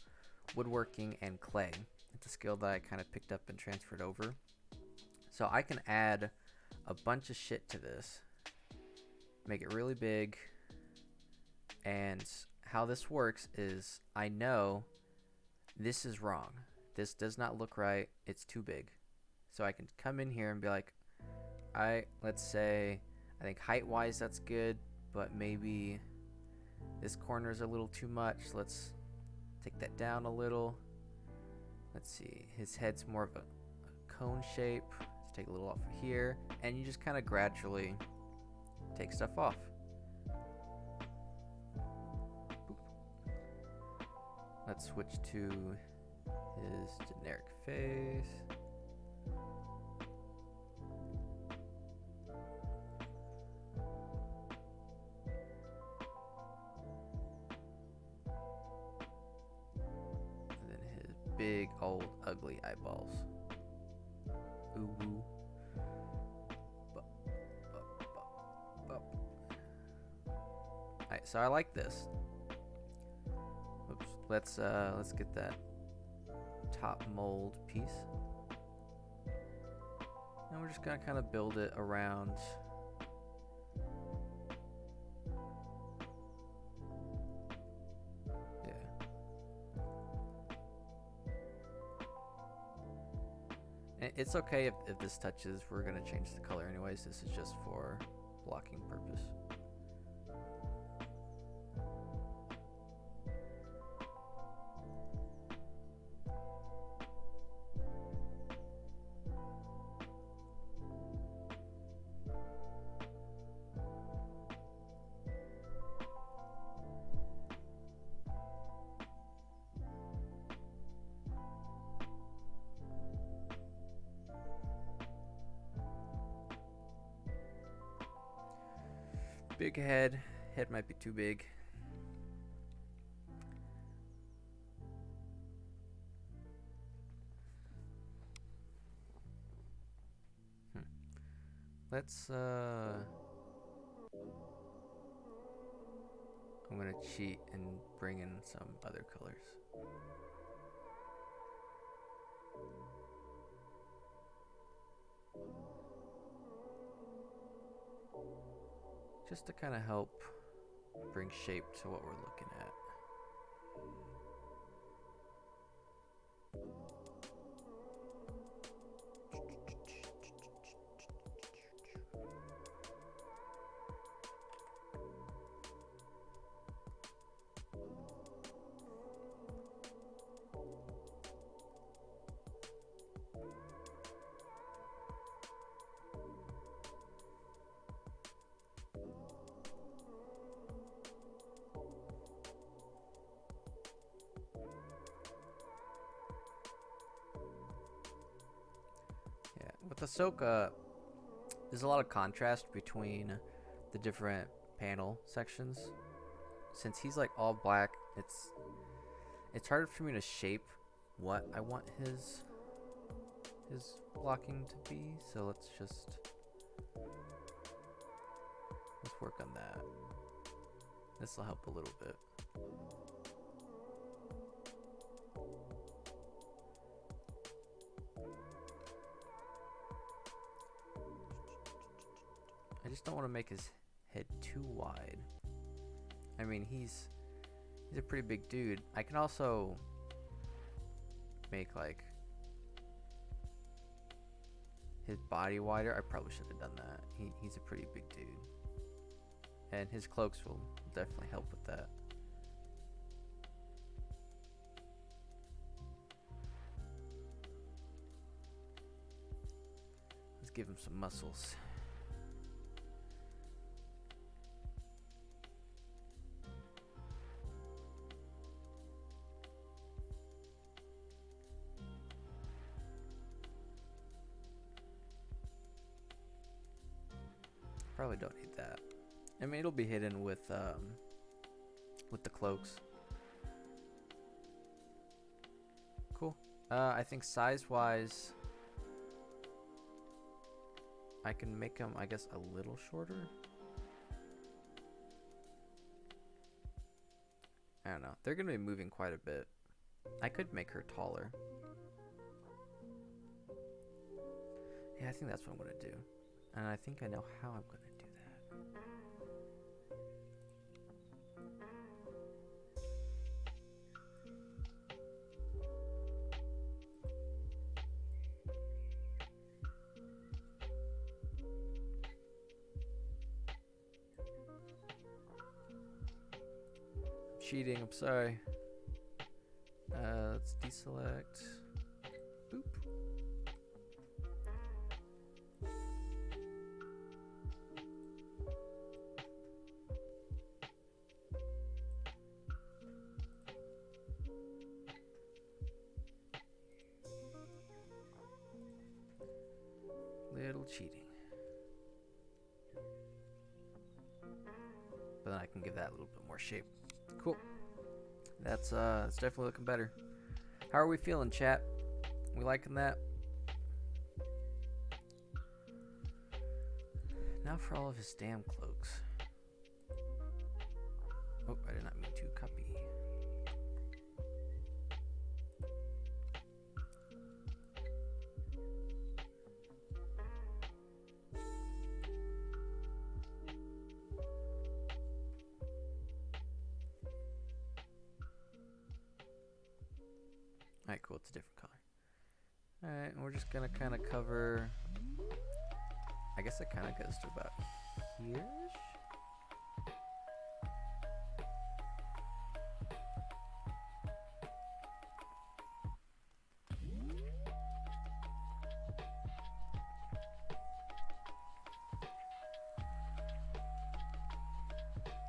woodworking and clay. It's a skill that I kind of picked up and transferred over. So I can add a bunch of shit to this, make it really big, and how this works is I know this is wrong. This does not look right. It's too big. So I can come in here and be like, let's say, I think height-wise that's good, but maybe this corner is a little too much. Let's take that down a little. Let's see, his head's more of a cone shape. Let's take a little off of here, and you just kind of gradually take stuff off. Boop. Let's switch to his generic face. And then his big old ugly eyeballs. Ooh. Alright, so I like this. Oops. Let's get that top mold piece. And we're just gonna kind of build it around it's okay if this touches. We're gonna change the color anyways. This is just for blocking purpose. Big head. Head might be too big. Let's I'm gonna cheat and bring in some other colors. Just to kind of help bring shape to what we're looking at. With Ahsoka, there's a lot of contrast between the different panel sections. Since he's like all black, it's harder for me to shape what I want his blocking to be. So let's work on that. This will help a little bit. I just don't want to make his head too wide. I mean, he's a pretty big dude. I can also make like his body wider. I probably should have done that. He's a pretty big dude. And his cloaks will definitely help with that. Let's give him some muscles. Probably don't need that. I mean, it'll be hidden with the cloaks. Cool. I think size-wise, I can make him, I guess, a little shorter. I don't know. They're gonna be moving quite a bit. I could make her taller. Yeah, I think that's what I'm gonna do. And I think I know how I'm gonna do that. I'm cheating, I'm sorry. Let's deselect. Boop. Little cheating. But then I can give that a little bit more shape. Cool. That's definitely looking better. How are we feeling, chat? We liking that? Now for all of his damn cloaks. Oh, I did not mean to copy. Alright, cool, it's a different color. Alright, and we're just gonna kind of cover, I guess it kind of goes to about here-ish?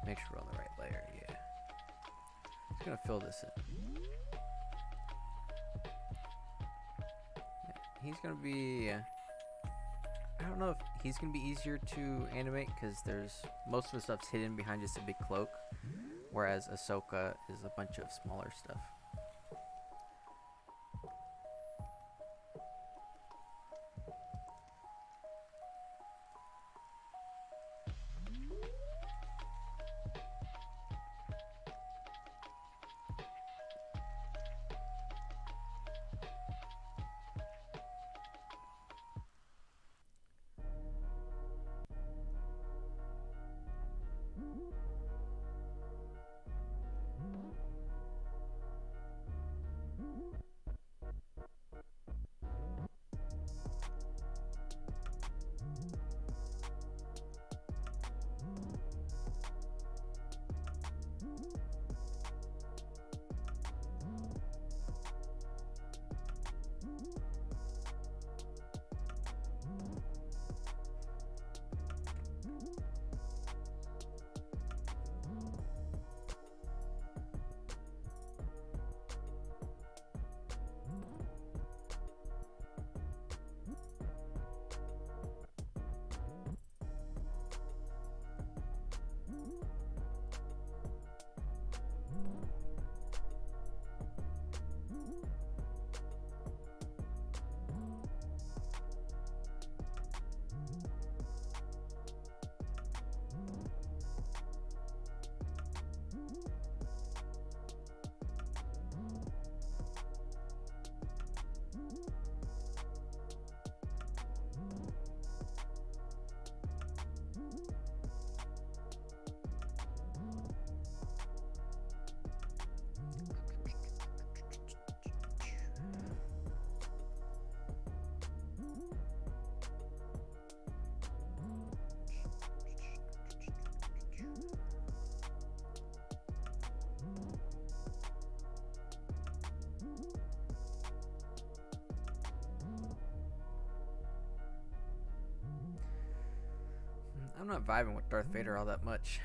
Make sure we're on the right layer, yeah. Just gonna fill this in. He's gonna be, I don't know if he's gonna be easier to animate because there's most of the stuff's hidden behind just a big cloak, whereas Ahsoka is a bunch of smaller stuff. I'm not vibing with Darth Vader all that much.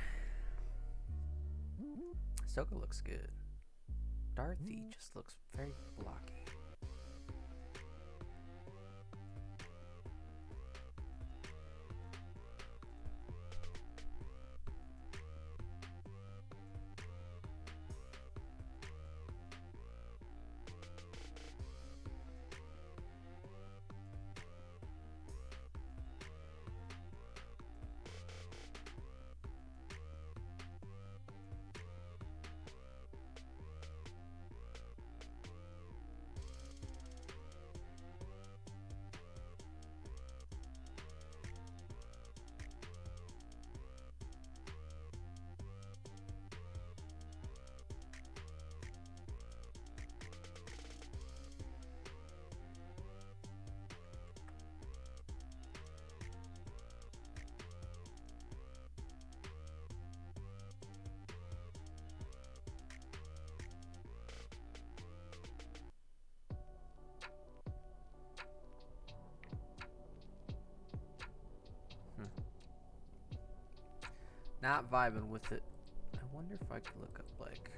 Ahsoka looks good. Darthy just looks very blocky. Not vibing with it. I wonder if I could look up like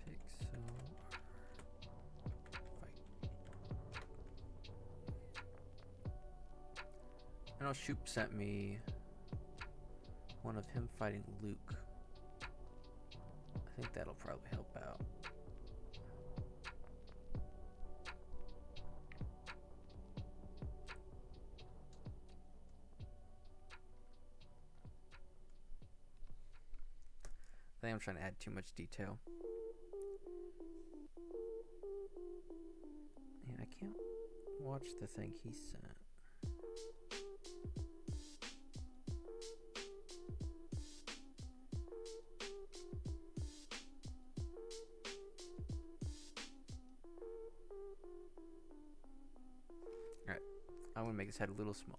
pixel fight. I know Shoop sent me one of him fighting Luke. I think that'll probably help out. I think I'm trying to add too much detail. Yeah, I can't watch the thing he sent. Alright, I'm gonna make his head a little smaller.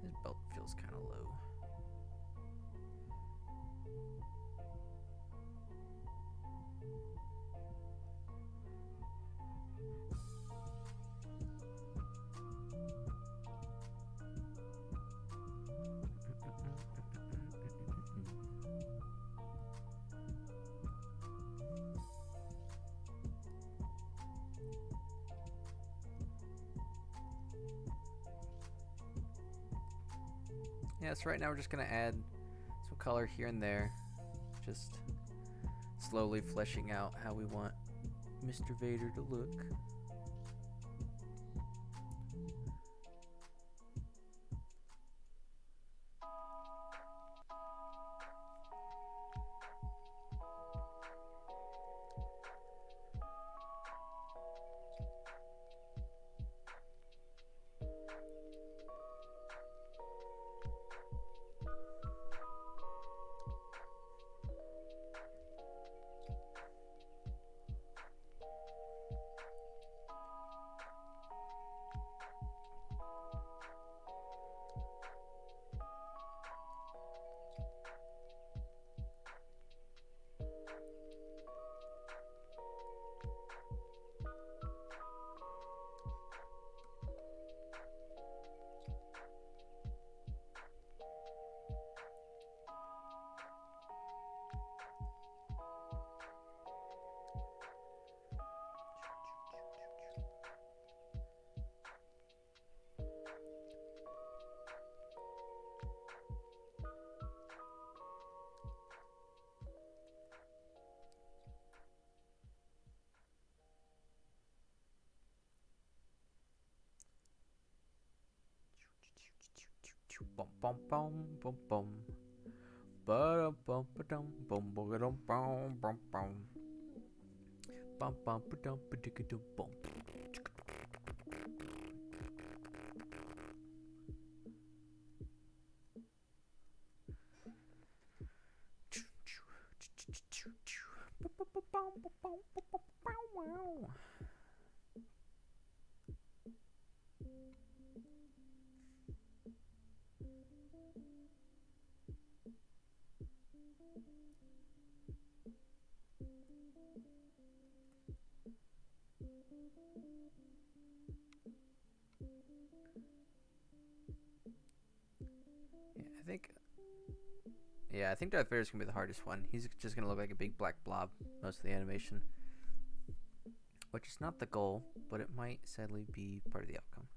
His belt feels kind of low. Yeah, so right now we're just gonna add some color here and there, just slowly fleshing out how we want Mr. Vader to look. Bum bum bum bum bum. Ba bum ba dum bum ba dum bum bum bum. Bum bum ba dum ba dum bum. I think Darth Vader's gonna be the hardest one. He's just gonna look like a big black blob most of the animation, which is not the goal, but it might sadly be part of the outcome.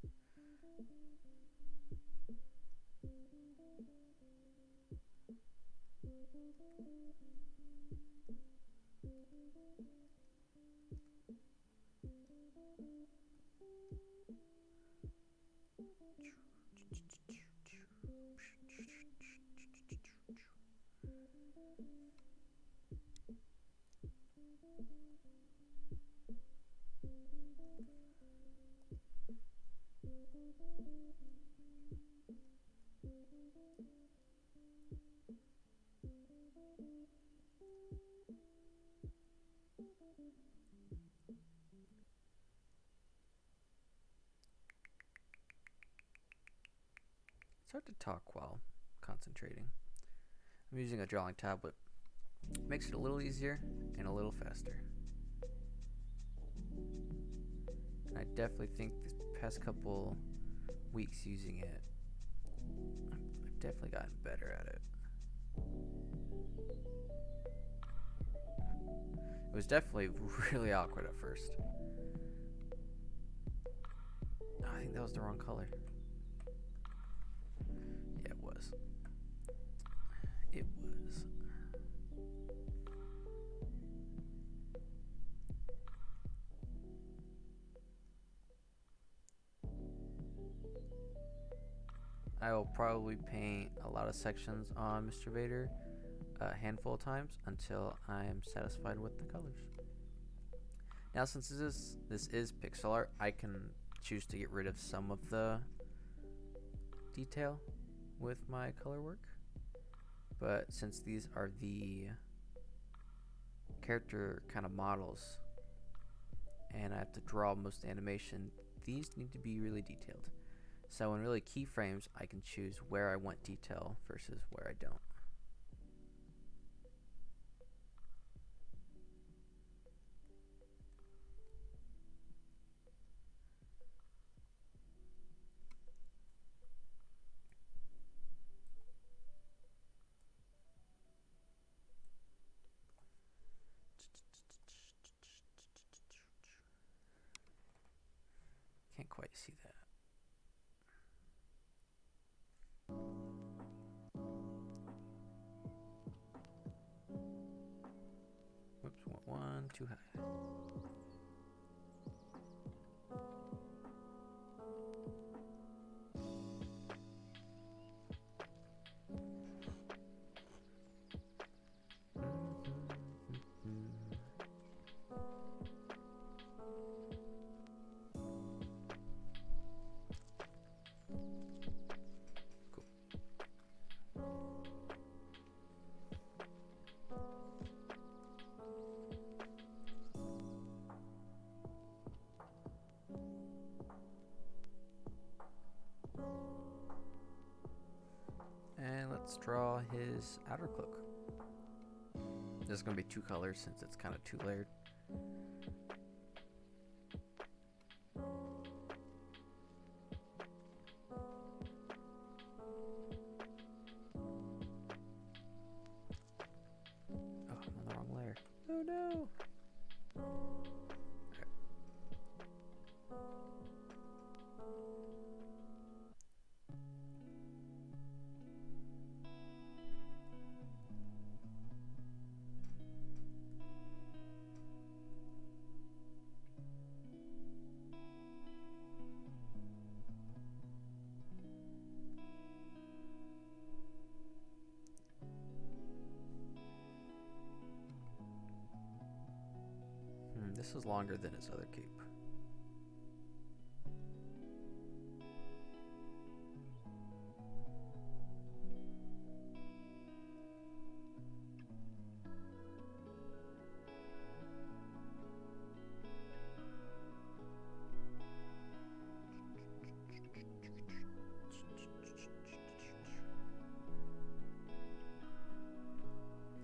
It's hard to talk while concentrating. I'm using a drawing tablet. Makes it a little easier and a little faster. And I definitely think this past couple weeks using it, I've definitely gotten better at it. It was definitely really awkward at first. Oh, I think that was the wrong color. Yeah, it was. It was. I will probably paint a lot of sections on Mr. Vader a handful of times until I am satisfied with the colors. Now, since this is pixel art, I can choose to get rid of some of the detail with my color work. But since these are the character kind of models and I have to draw most animation, these need to be really detailed. So in really keyframes, I can choose where I want detail versus where I don't. Can't quite see that. Whoops, went one too high. And let's draw his outer cloak. There's going to be two colors since it's kind of two layered. Oh, I'm on the wrong layer. Oh no! This is longer than his other cape.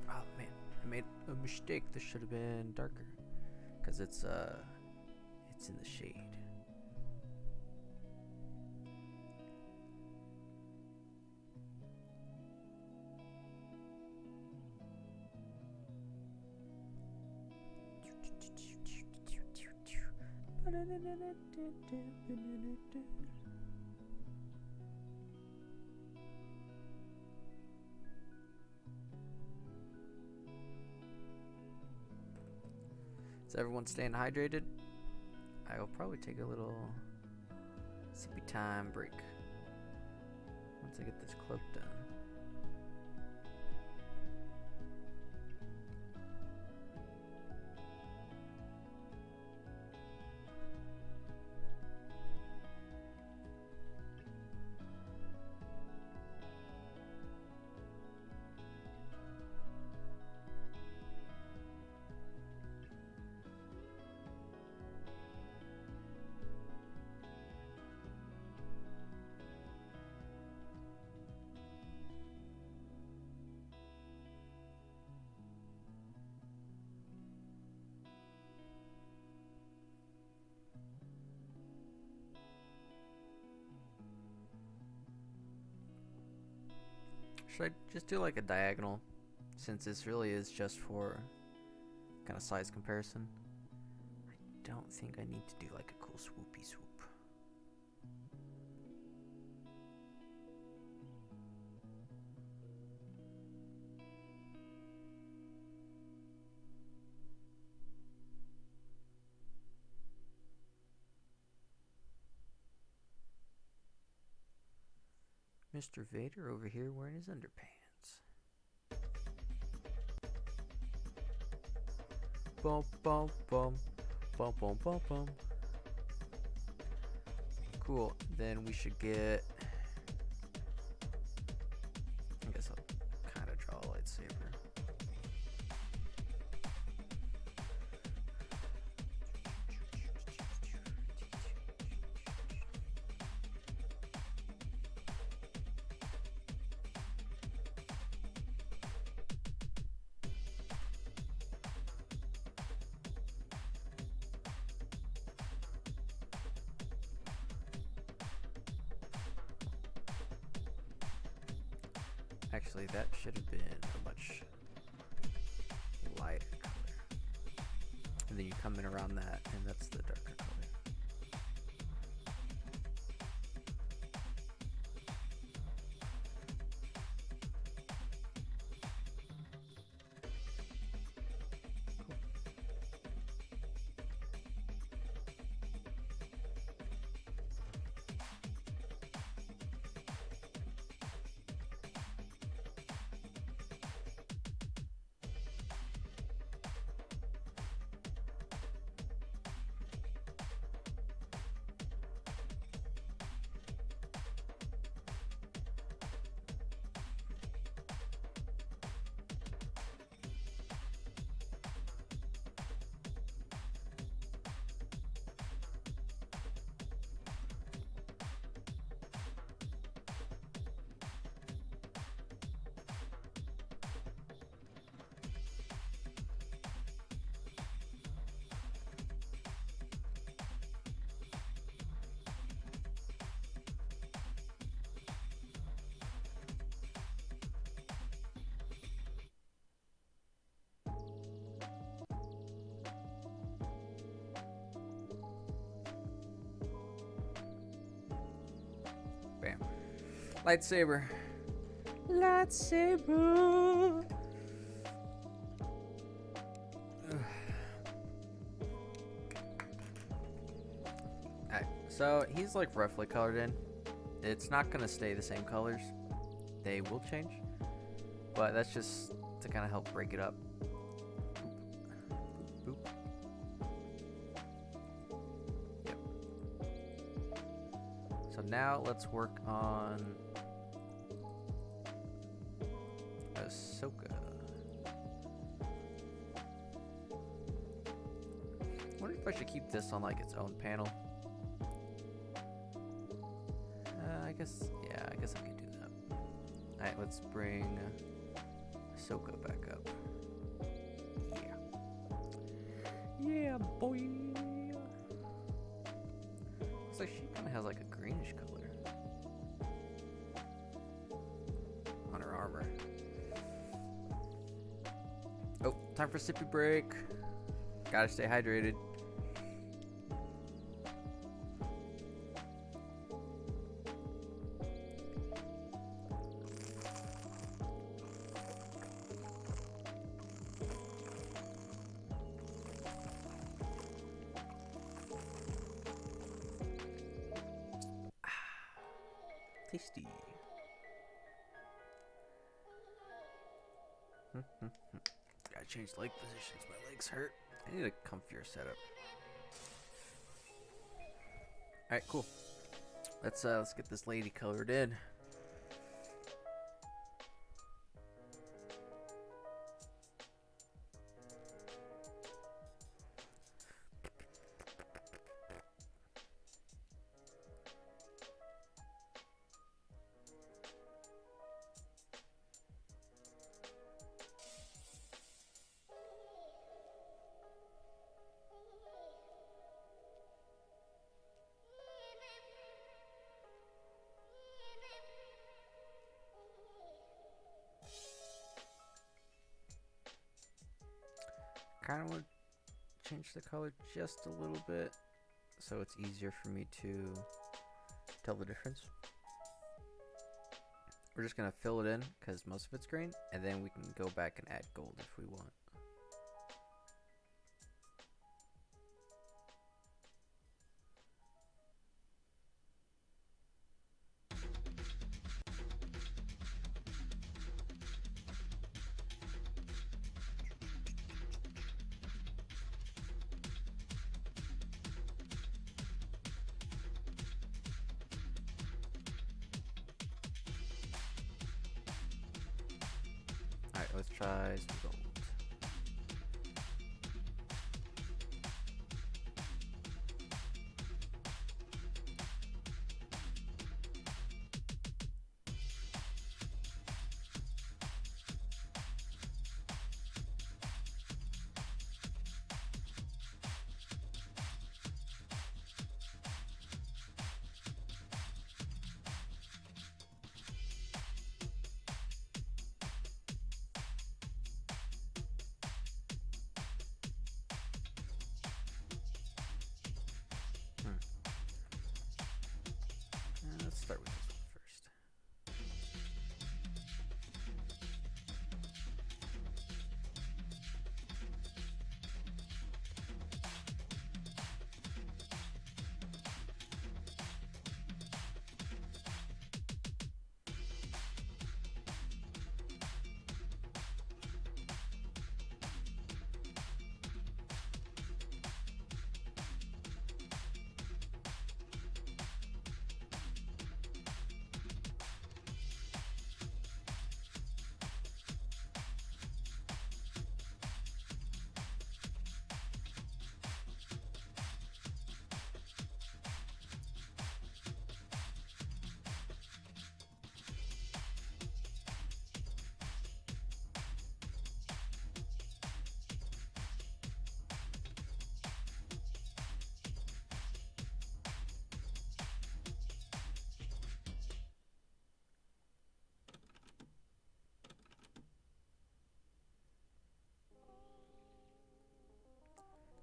Oh man, I made a mistake. This should have been darker, because it's in the shade. Is everyone staying hydrated? I will probably take a little sippy time break once I get this cloak done. Should I just do like a diagonal, since this really is just for kind of size comparison? I don't think I need to do like a cool swoopy swoop. Mr. Vader over here wearing his underpants. Bum bum bum bum bum bum bum. Cool. Then we should get. I guess I'll kind of draw a lightsaber. Actually, that should have been a much lighter color. And then you come in around that, and that's the darker color. Bam. Lightsaber. Lightsaber. Alright, so he's like roughly colored in. It's not gonna stay the same colors. They will change. But that's just to kind of help break it up. Boop. Boop. So now let's work on Ahsoka. I wonder if I should keep this on like its own panel. I guess I can do that. Alright, let's bring Ahsoka back up. Yeah, boy. Looks like she kind of has like a greenish color on her armor. Oh, time for sippy break. Gotta stay hydrated. Tasty. Gotta change leg positions. My legs hurt. I need a comfier setup. All right, cool. Let's get this lady colored in. Kind of want to change the color just a little bit so it's easier for me to tell the difference. We're just going to fill it in because most of it's green, and then we can go back and add gold if we want. Alright, let's try some gold. Let's start with this one first.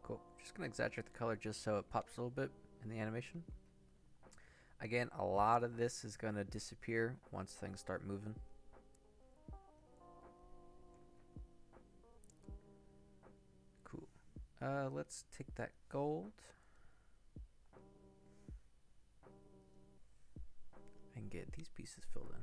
Cool. Just gonna exaggerate the color just so it pops a little bit in the animation. Again, a lot of this is gonna disappear once things start moving. Cool. Let's take that gold and get these pieces filled in.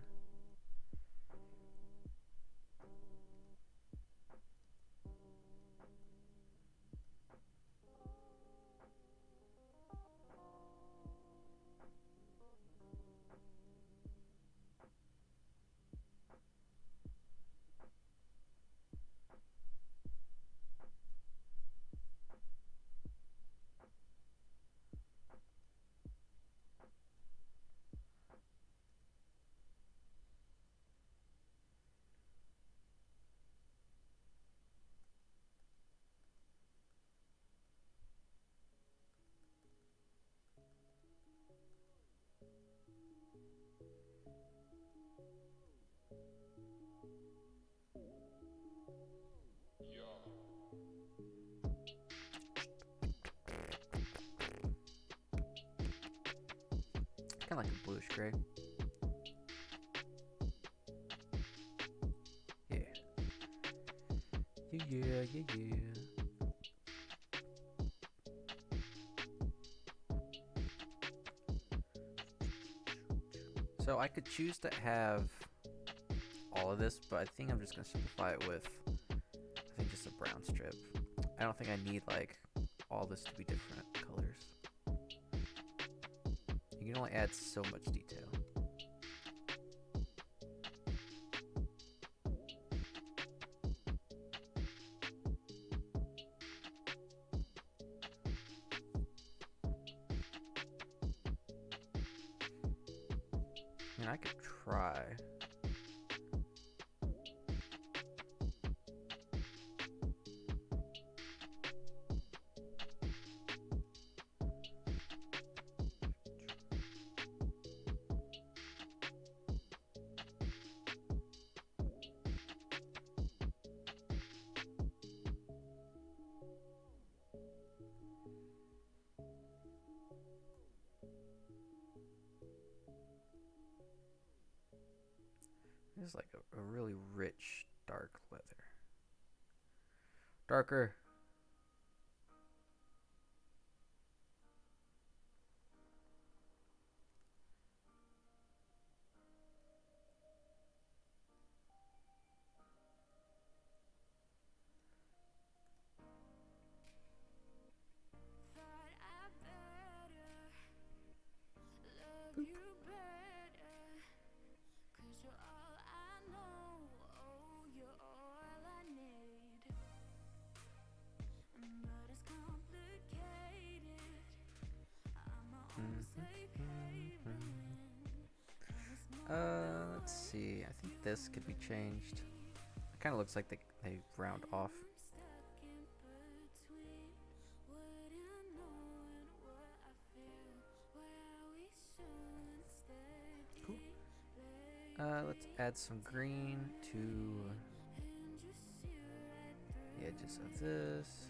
kind of like a bluish gray. Yeah. Yeah. So I could choose to have all of this, but I think I'm just gonna simplify it with, I think, just a brown strip. I don't think I need like all this to be different colors. You can only add so much detail. I mean, I could try. This is like a really rich, dark leather. Darker. Boop. Let's see. I think this could be changed. It kind of looks like they round off. Cool. Let's add some green to the edges of this.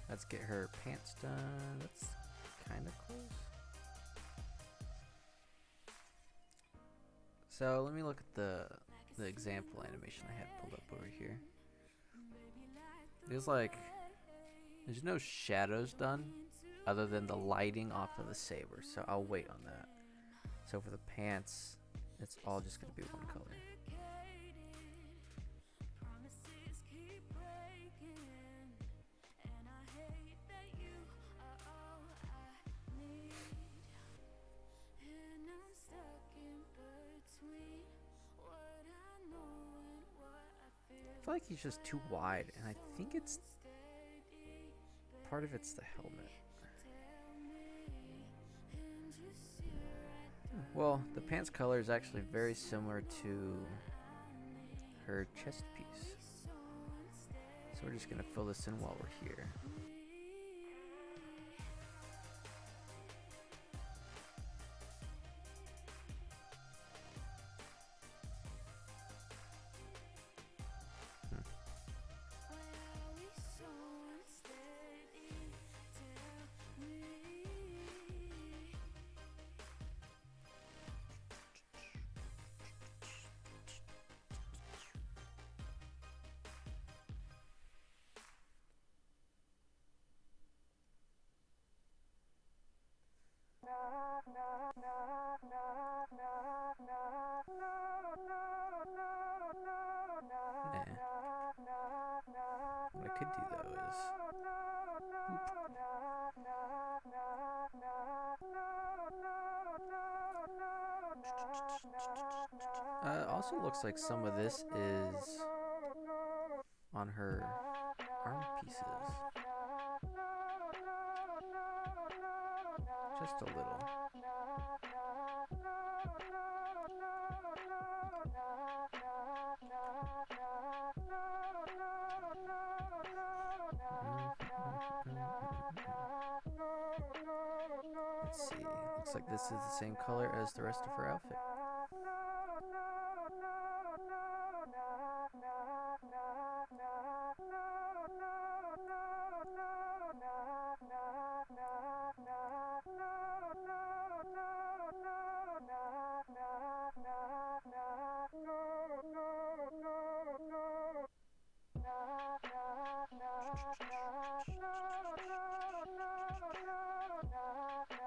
Let's get her pants done. That's kind of close. So let me look at the example animation I had pulled up over here. There's no shadows done other than the lighting off of the saber, so I'll wait on that. So for the pants, it's all just going to be one color. I feel like he's just too wide, and I think it's part of it's the helmet. Well, the pants color is actually very similar to her chest piece. So we're just gonna fill this in while we're here. What I could do though is also looks like some of this is on her arm pieces. Just a little. Let's Looks like this is the same color as the rest of her outfit.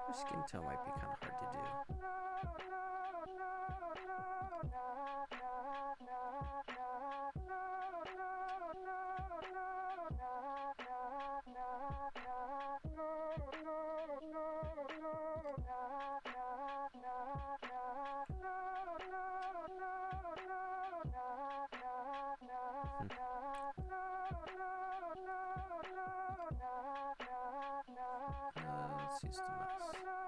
Her skin tone might be kind of hard to do. Let's use the mouse for this.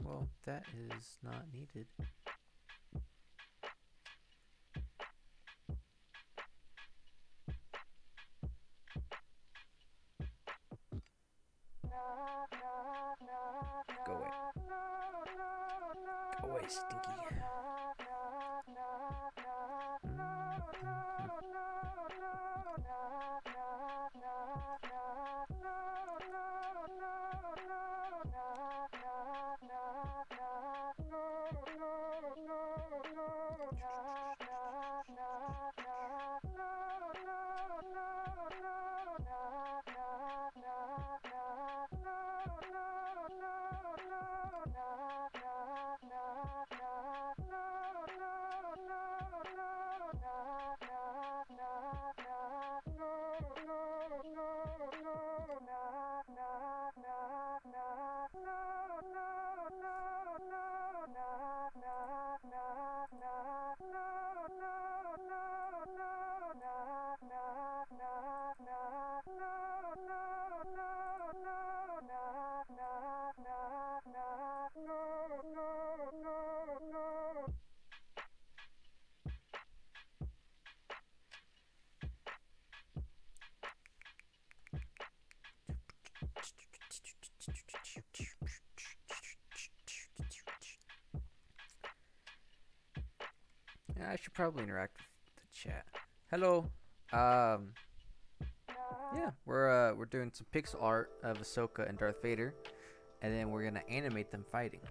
Well, that is not needed. Go away. Go away, stinky. Yeah, I should probably interact with the chat. Hello. Yeah, we're doing some pixel art of Ahsoka and Darth Vader, and then we're gonna animate them fighting.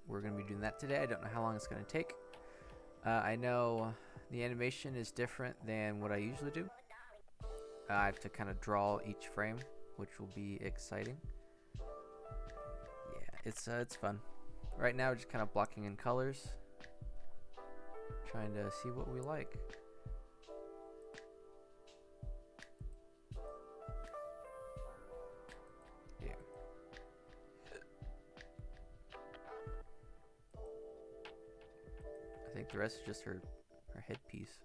We're gonna be doing that today. I don't know how long it's gonna take. I know the animation is different than what I usually do. I have to kind of draw each frame, which will be exciting. Yeah, it's fun. Right now, just kind of blocking in colors, trying to see what we like. Yeah. I think the rest is just her headpiece.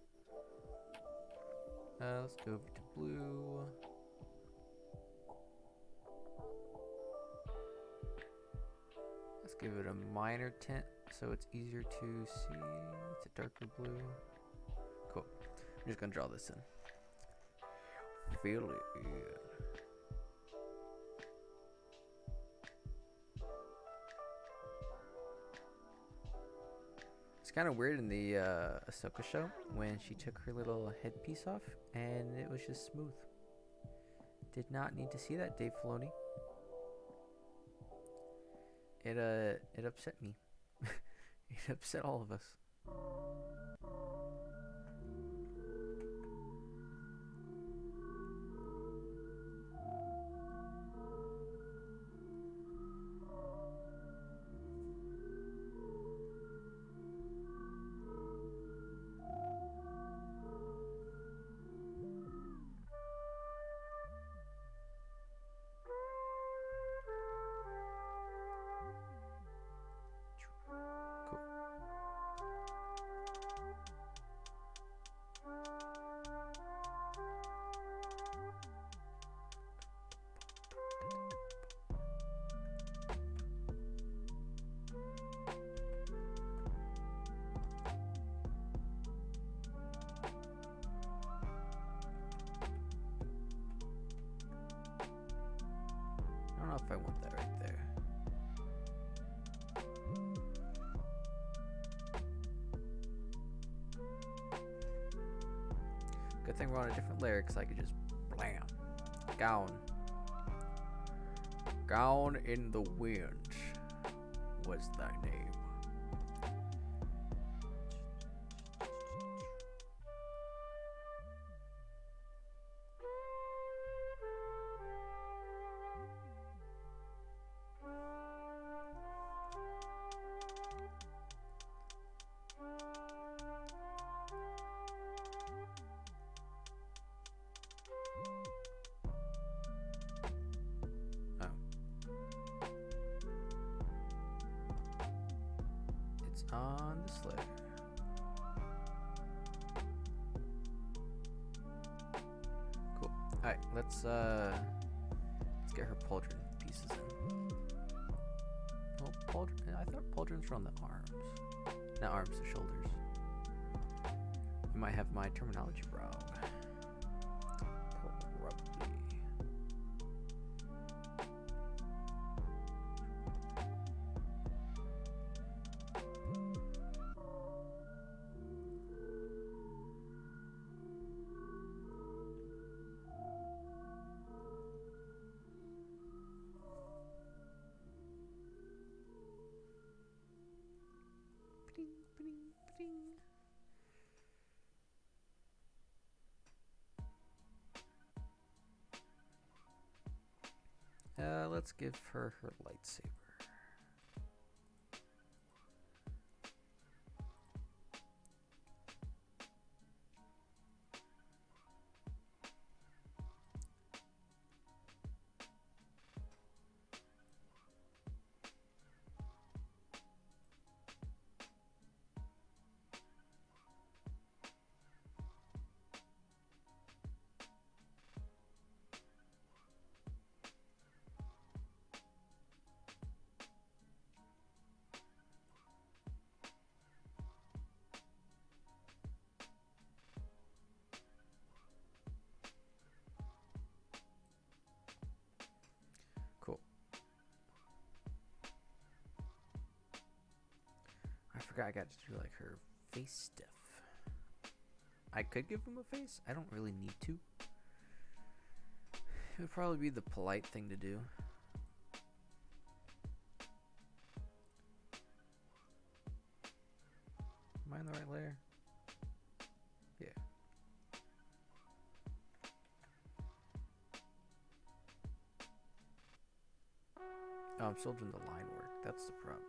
Let's go over to blue. Let's give it a minor tint so it's easier to see. It's a darker blue. Cool. I'm just gonna draw this in. Feel it. Yeah. It's kind of weird in the Ahsoka show when she took her little headpiece off and it was just smooth. Did not need to see that, Dave Filoni. It upset me. It upset all of us. Good thing we're on a different layer, because I could just blam. Gone. Gone in the wind was thy name. On this layer. Cool. Alright, let's get her pauldron pieces in. Oh, pauldron. I thought pauldrons were on the arms. Not arms, the shoulders. You might have my terminology wrong. Probably. Let's give her her lightsaber. I got to do like her face stuff. I could give him a face. I don't really need to. It would probably be the polite thing to do. Am I in the right layer? Yeah. Oh, I'm still doing the line work. That's the problem.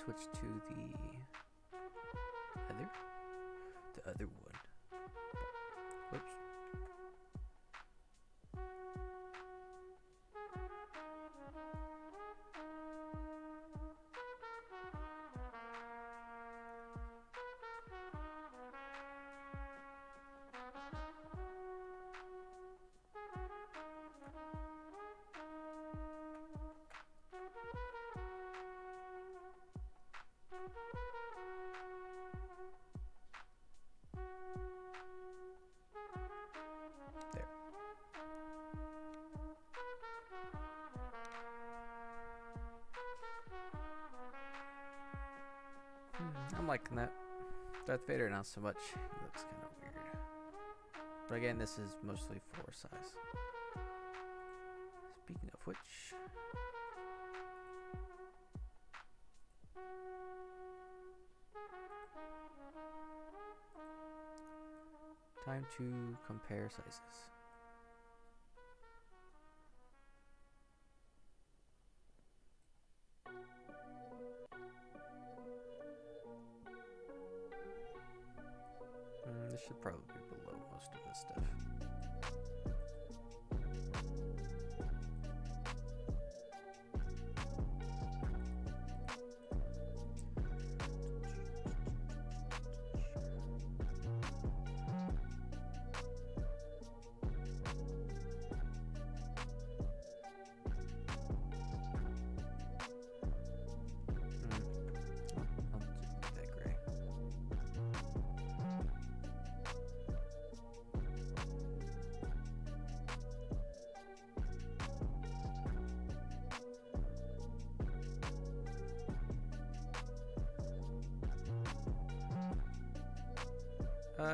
Switch to the other one. Whoops. I'm liking that. Darth Vader, not so much. He looks kind of weird. But again, this is mostly floor size. Speaking of which... time to compare sizes. should probably be below most of this stuff. I'll do that gray.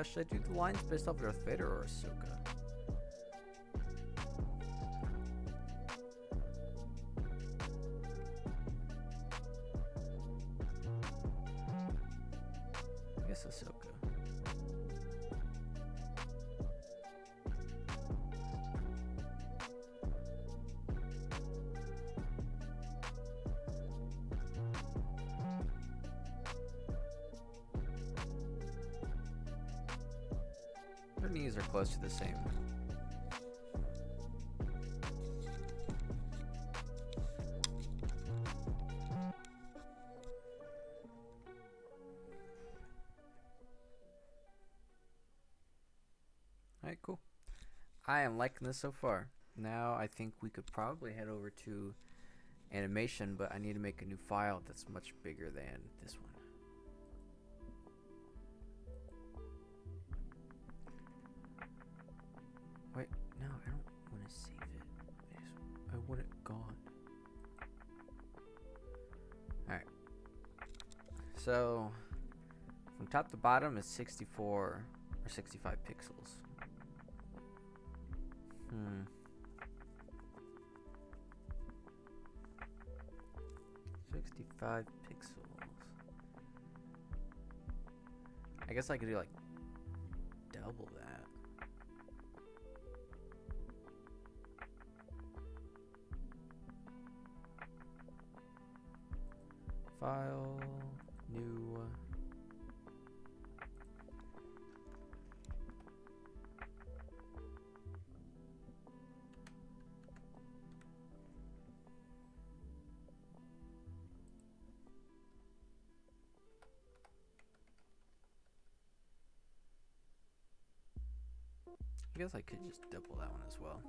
Should I do the lines based off of Darth Vader or Ahsoka? I guess Ahsoka. Their knees are close to the same. Alright, cool. I am liking this so far. Now I think we could probably head over to animation, but I need to make a new file that's much bigger than this one. Wait, no, I don't want to save it. I want it gone. Alright. So, from top to bottom is 64 or 65 pixels. 65 pixels. I guess I could do like double that. File, new. I guess I could just double that one as well.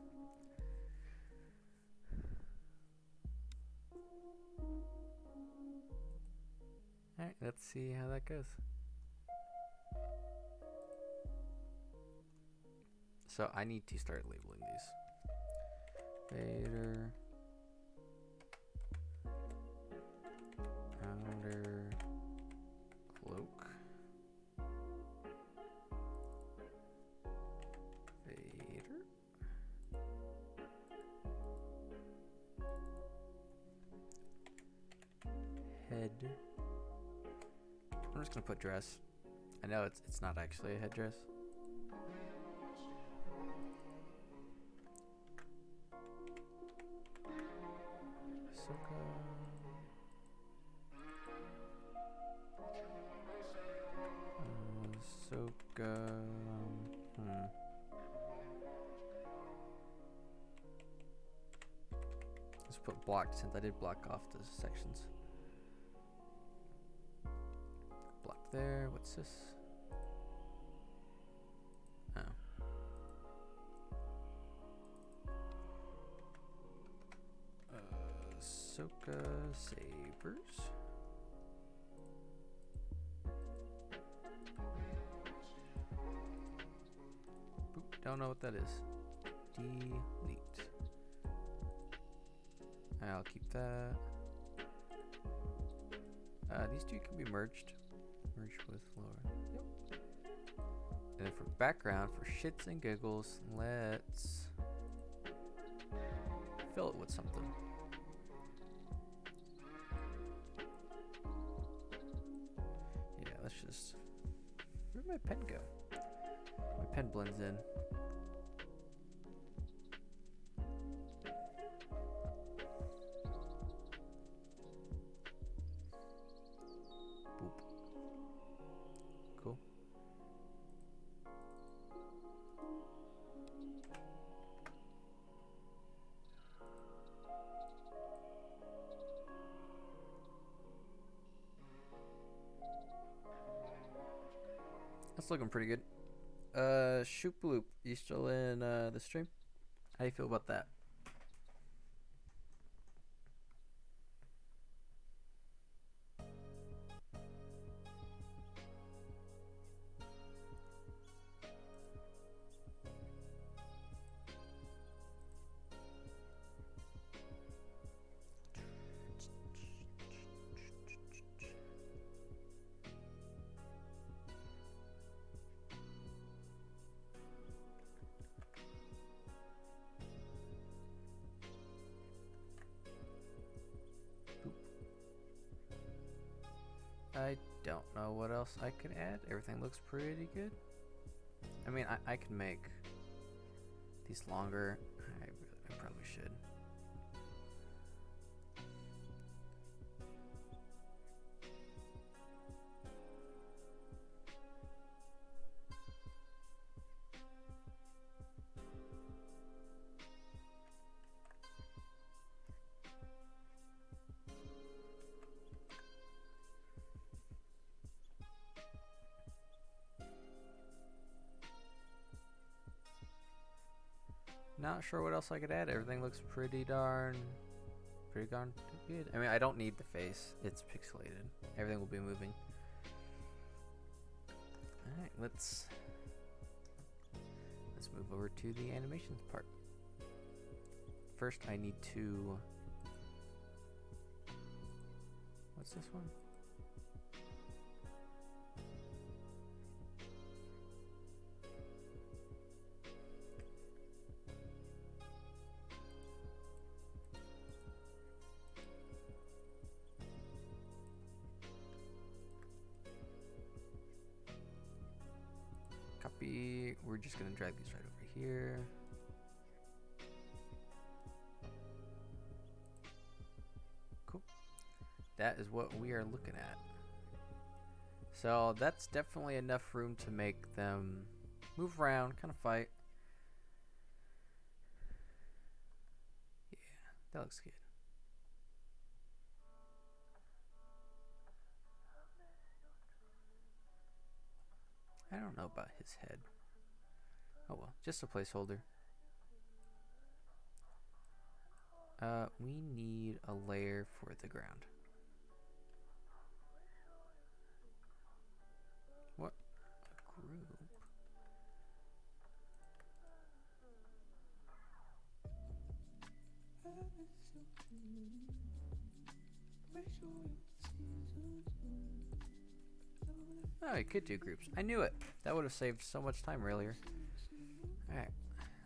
Alright, let's see how that goes. So I need to start labeling these. Vader. Outer cloak. Vader. Head. I'm just gonna put dress. I know it's not actually a headdress. Ahsoka. Ahsoka. Let's put blocked since I did block off the sections. Block there. What's this? Oh. Ahsoka sabers. Boop, don't know what that is. Delete. I'll keep that. These two can be merged. Merge with Laura. Yep. And then for background, for shits and giggles, let's fill it with something. Yeah, let's just. Where'd my pen go? My pen blends in. Boop. Cool. That's looking pretty good. Shoop Bloop, you still in the stream? How do you feel about that? I don't know what else I could add. Everything looks pretty good. I mean, I can make these longer. I probably should. Not sure what else I could add. Everything looks pretty darn good. I mean, I don't need the face. It's pixelated. Everything will be moving. Alright, let's move over to the animations part. First, I need to... What's this one? Copy. We're just gonna drag these right over here. Cool. That is what we are looking at. So that's definitely enough room to make them move around, kind of fight. Yeah, that looks good. I don't know about his head. Oh well, just a placeholder. We need a layer for the ground. What? A group? Oh, you could do groups. I knew it. That would have saved so much time earlier. Alright,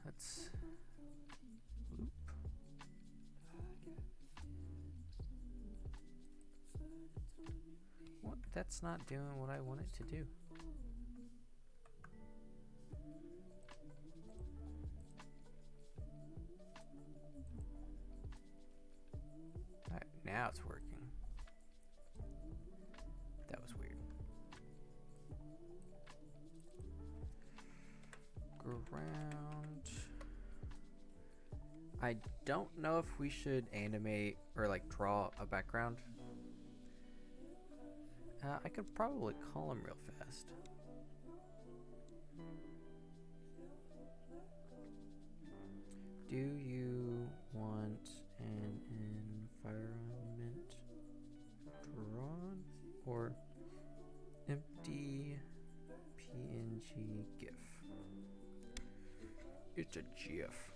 let's loop. What? That's not doing what I want it to do. Alright, now it's working. That was weird. Around. I don't know if we should animate or like draw a background. I could probably call him real fast. Do you want an environment drawn or empty PNG GIF? It's a GIF.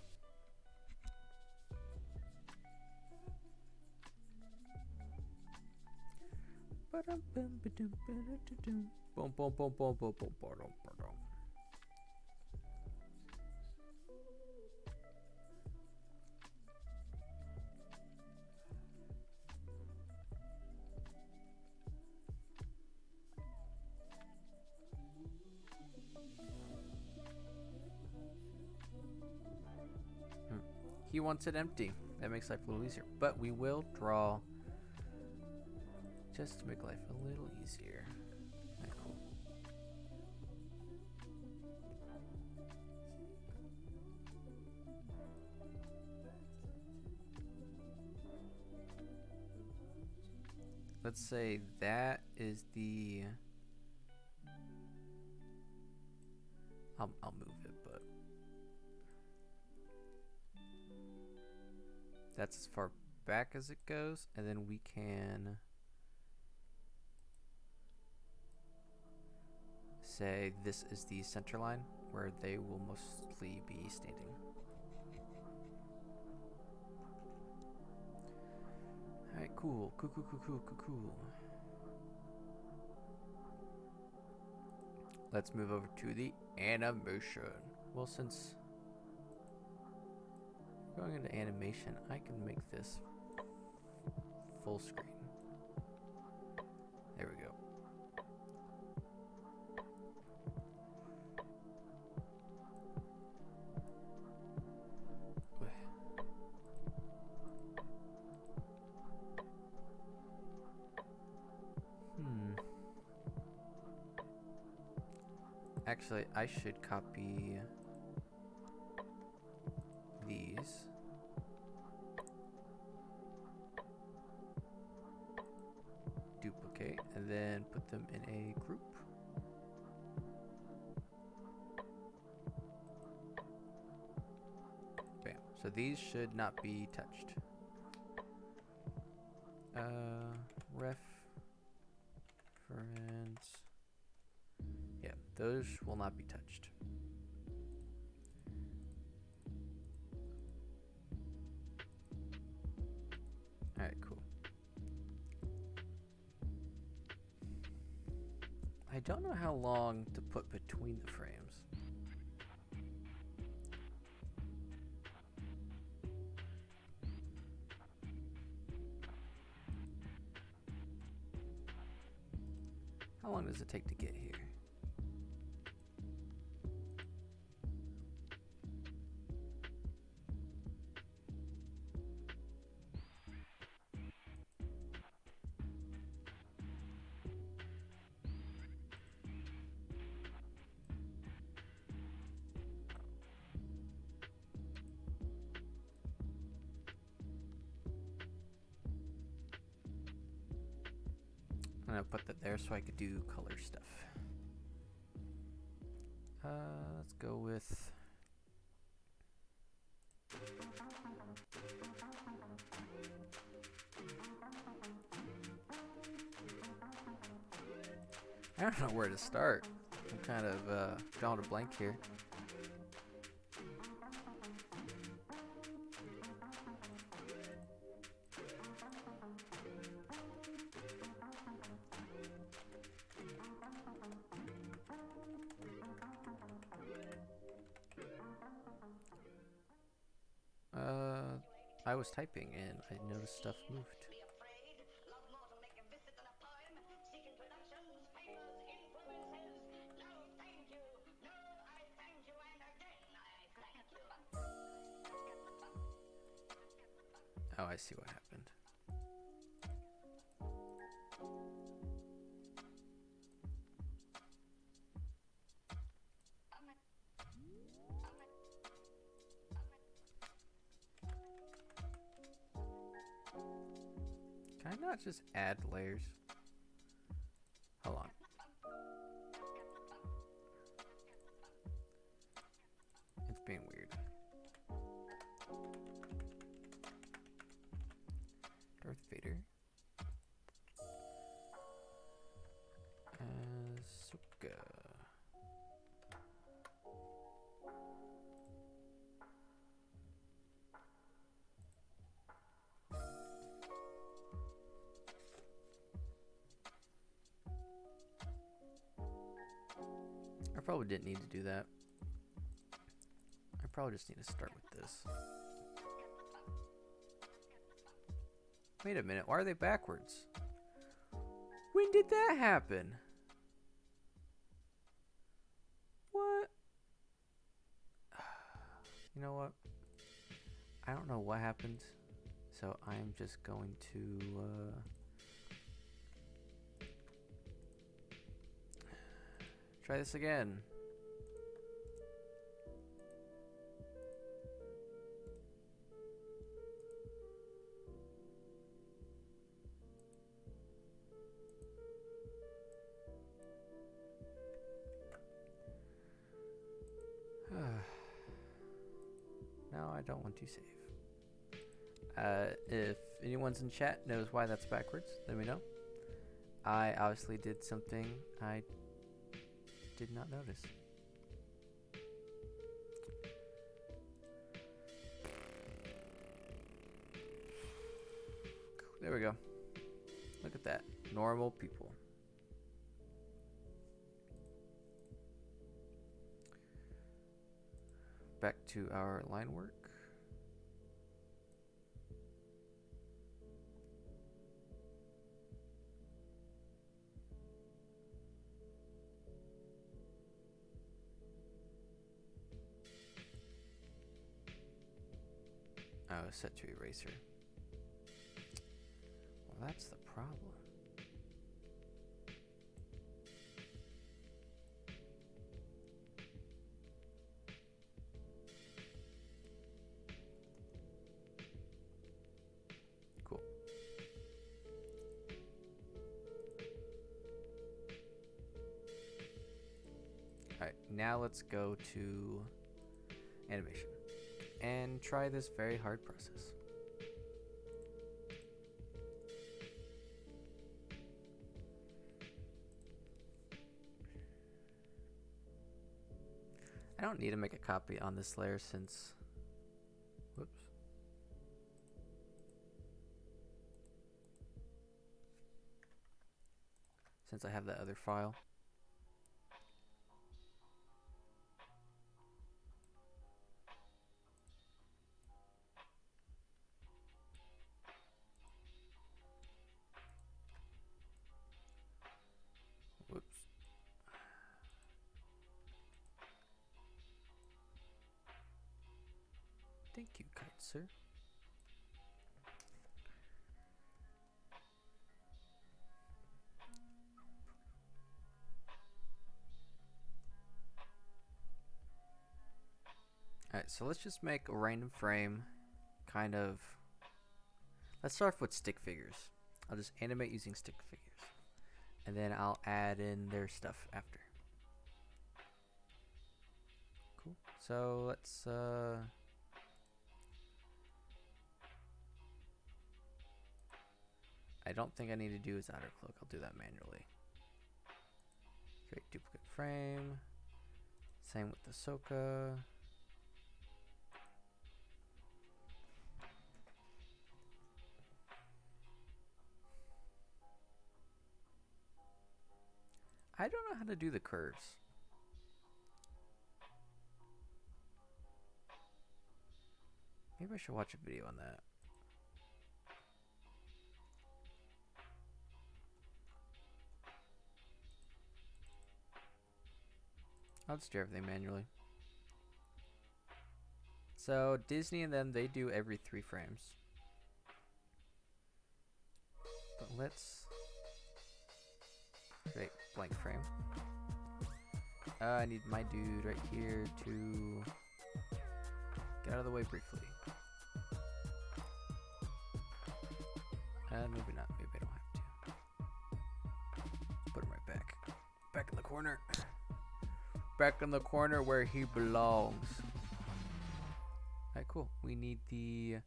He wants it empty. That makes life a little easier. But we will draw just to make life a little easier. Alright, cool. Let's say that is the I'll move it, but that's as far back as it goes, and then we can say this is the center line where they will mostly be standing. Alright, cool. Cool. Let's move over to the animation. Well, since we're going into animation, I can make this full screen. There we go. Actually, I should copy these. Duplicate, and then put them in a group. Bam. So these should not be touched. Reference. Yeah, those will not be touched. Alright, cool. I don't know how long to put between the frames. How long does it take to get here? I'm gonna put that there so I could do color stuff. Let's go with I don't know where to start. I'm kind of drawing a blank here. I was typing and I noticed stuff moved. Oh, I see what happened. Can I not just add layers? Hold on. It's being weird. Darth Vader. Ahsoka. I probably didn't need to do that. I probably just need to start with this. Wait a minute, why are they backwards? When did that happen? What? You know what? I don't know what happened, so I'm just going to try this again. I don't want to save. If anyone's in chat knows why that's backwards, let me know. I obviously did something I did not notice. There we go. Look at that. Normal people. Back to our line work. Oh, set to eraser. Well, that's the problem. Cool. Alright, now let's go to animation and try this very hard process. I don't need to make a copy on this layer since, whoops. Since I have that other file. Whoops. Thank you, kind sir. Alright, so let's just make a random frame, kind of. Let's start off with stick figures. I'll just animate using stick figures. And then I'll add in their stuff after. Cool. So let's I don't think I need to do his outer cloak. I'll do that manually. Create duplicate frame. Same with the Ahsoka. I don't know how to do the curves. Maybe I should watch a video on that. I'll just do everything manually. So Disney and them, they do every 3 frames. But let's create blank frame. I need my dude right here to get out of the way briefly. Maybe not. Maybe I don't have to. Put him right back. Back in the corner. Back in the corner where he belongs. Alright, cool. We need the...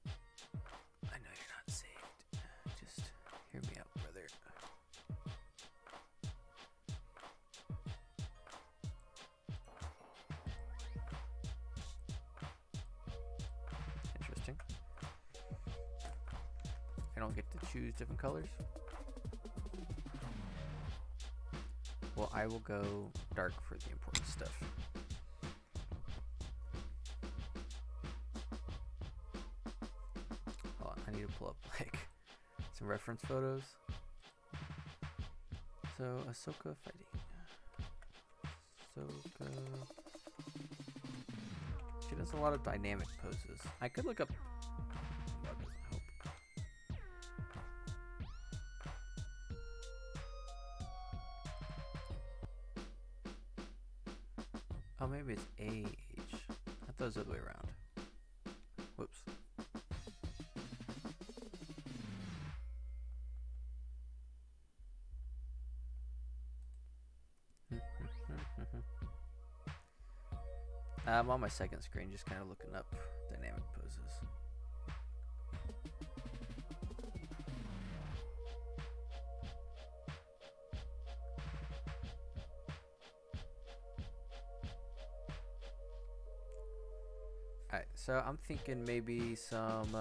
I know you're not saved. Just hear me out, brother. Interesting. I don't get to choose different colors. Well, I will go dark for the important stuff. Hold on, I need to pull up like some reference photos. So Ahsoka fighting. Ahsoka. She does a lot of dynamic poses. I could look up. Oh, maybe it's age. I thought it was the other way around. Whoops. I'm on my second screen, just kind of looking up dynamic poses. Alright, so I'm thinking maybe some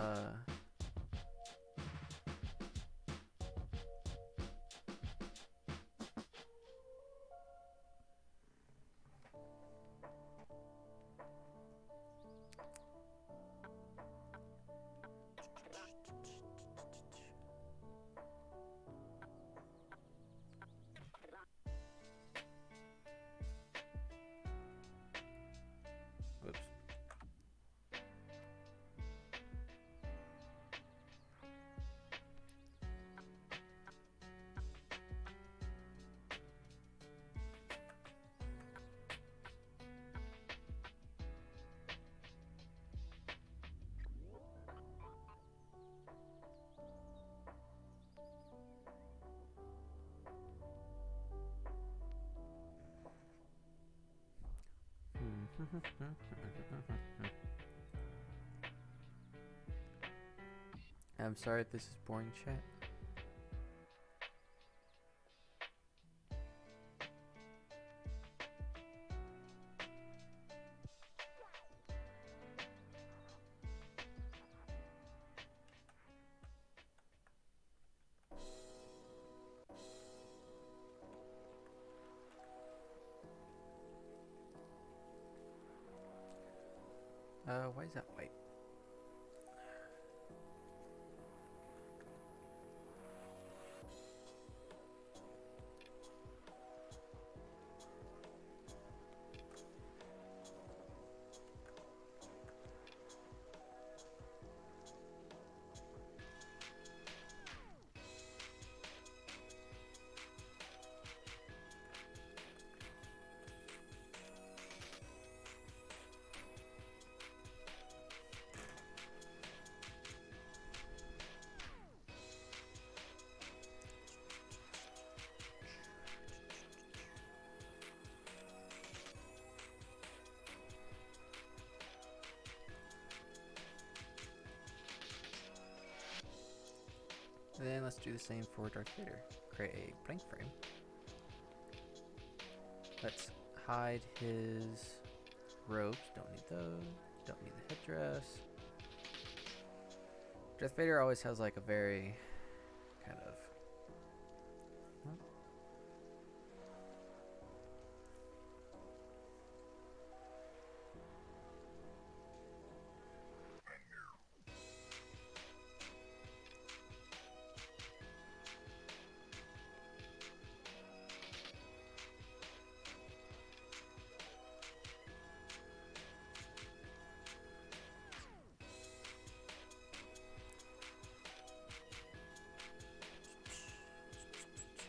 whoops. I'm sorry if this is boring, chat. Why is that white? Then let's do the same for Darth Vader. Create a blank frame. Let's hide his robes. Don't need those. Don't need the headdress. Darth Vader always has like a very kind of...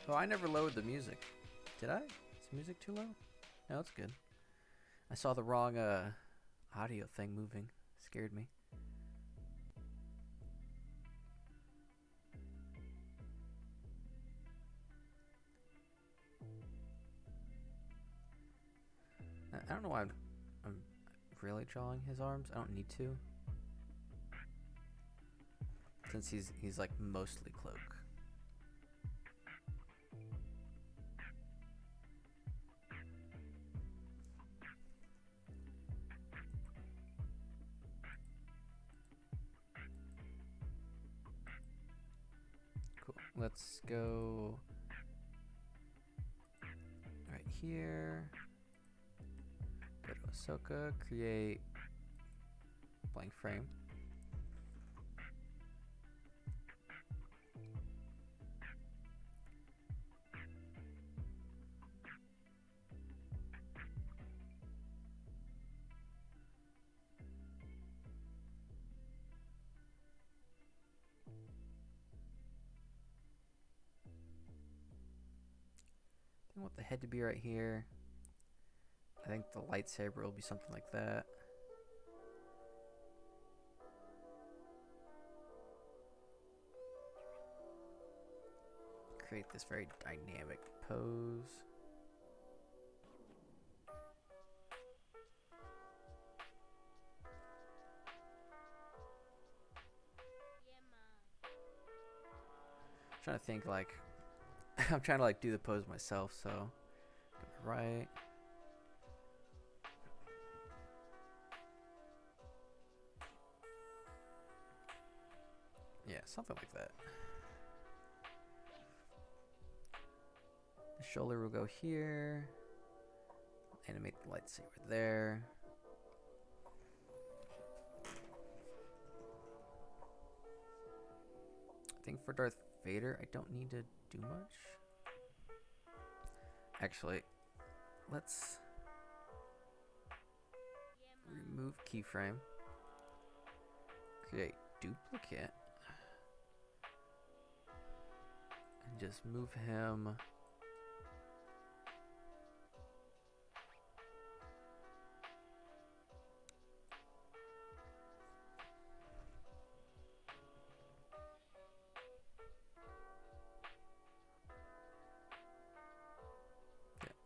Oh, I never lowered the music. Did I? Is the music too low? No, it's good. I saw the wrong audio thing moving. Scared me. I don't know why I'm really drawing his arms. I don't need to. Since he's like mostly cloak. Cool. Let's go right here. Go to Ahsoka, create blank frame. I want the head to be right here. I think the lightsaber will be something like that. Create this very dynamic pose. trying to think like I'm trying to like do the pose myself, so right. Yeah, something like that. The shoulder will go here. Animate the lightsaber there. I think for Darth Vader, I don't need to do much. Actually, let's remove keyframe. Create duplicate. And just move him.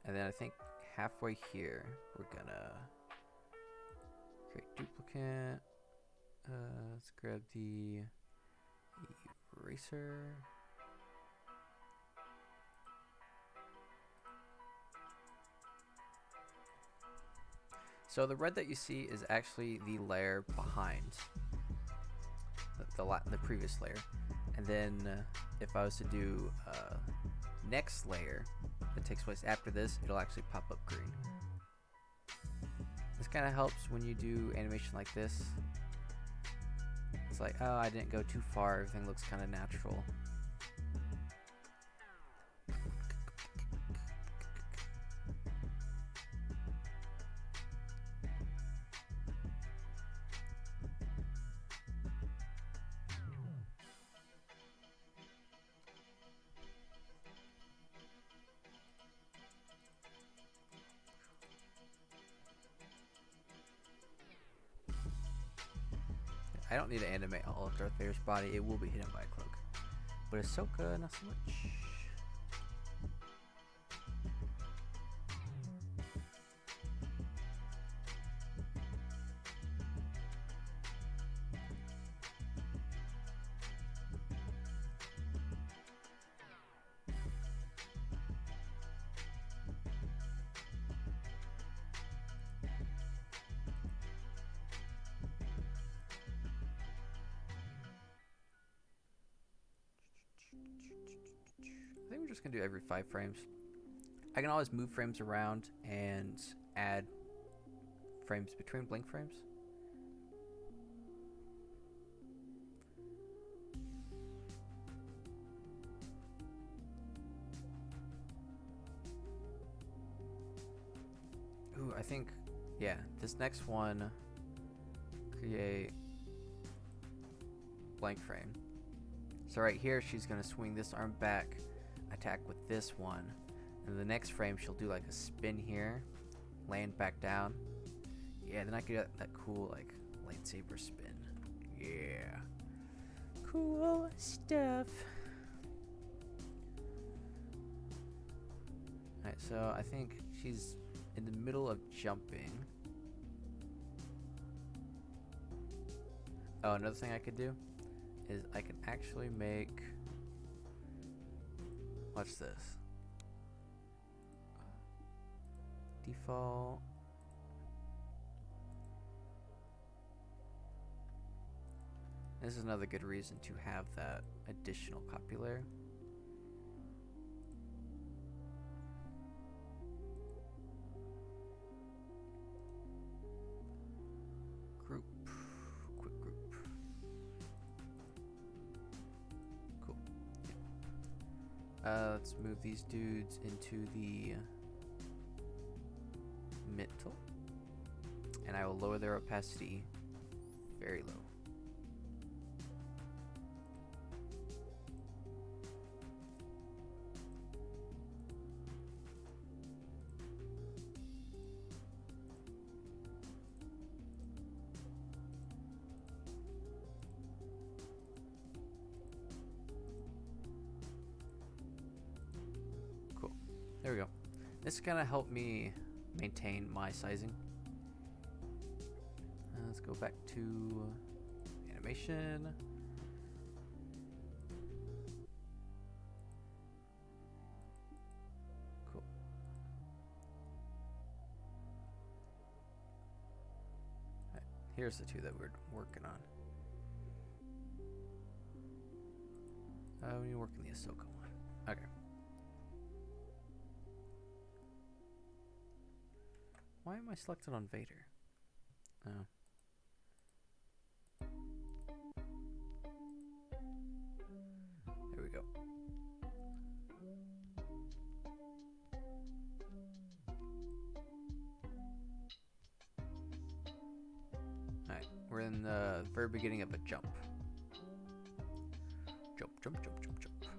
And then I think halfway here, we're gonna create duplicate. Let's grab the eraser. So the red that you see is actually the layer behind the previous layer. And then if I was to do next layer that takes place after this, it'll actually pop up green. This kind of helps when you do animation like this. It's like, oh, I didn't go too far, everything looks kind of natural. I don't need to animate all of Darth Vader's body, it will be hidden by a cloak. But Ahsoka, not so much. I think we're just gonna do every 5 frames. I can always move frames around and add frames between blink frames. Ooh, I think, yeah, this next one, create blank frame. So right here, she's gonna swing this arm back, attack with this one, and the next frame she'll do like a spin here, land back down. Yeah, then I could get that cool like lightsaber spin. Yeah, cool stuff. Alright, so I think she's in the middle of jumping. Oh, another thing I could do is I can actually make, watch this, default, this is another good reason to have that additional copy layer. Group, quick group. Cool. Let's move these dudes into the middle, and I will lower their opacity very low. There we go. This is gonna help me maintain my sizing. Let's go back to animation. Here's the two that we're working on. We need to work on the Ahsoka one. Okay. Why am I selected on Vader? Oh. There we go. Alright, we're in the very beginning of a jump. Jump, jump, jump, jump, jump.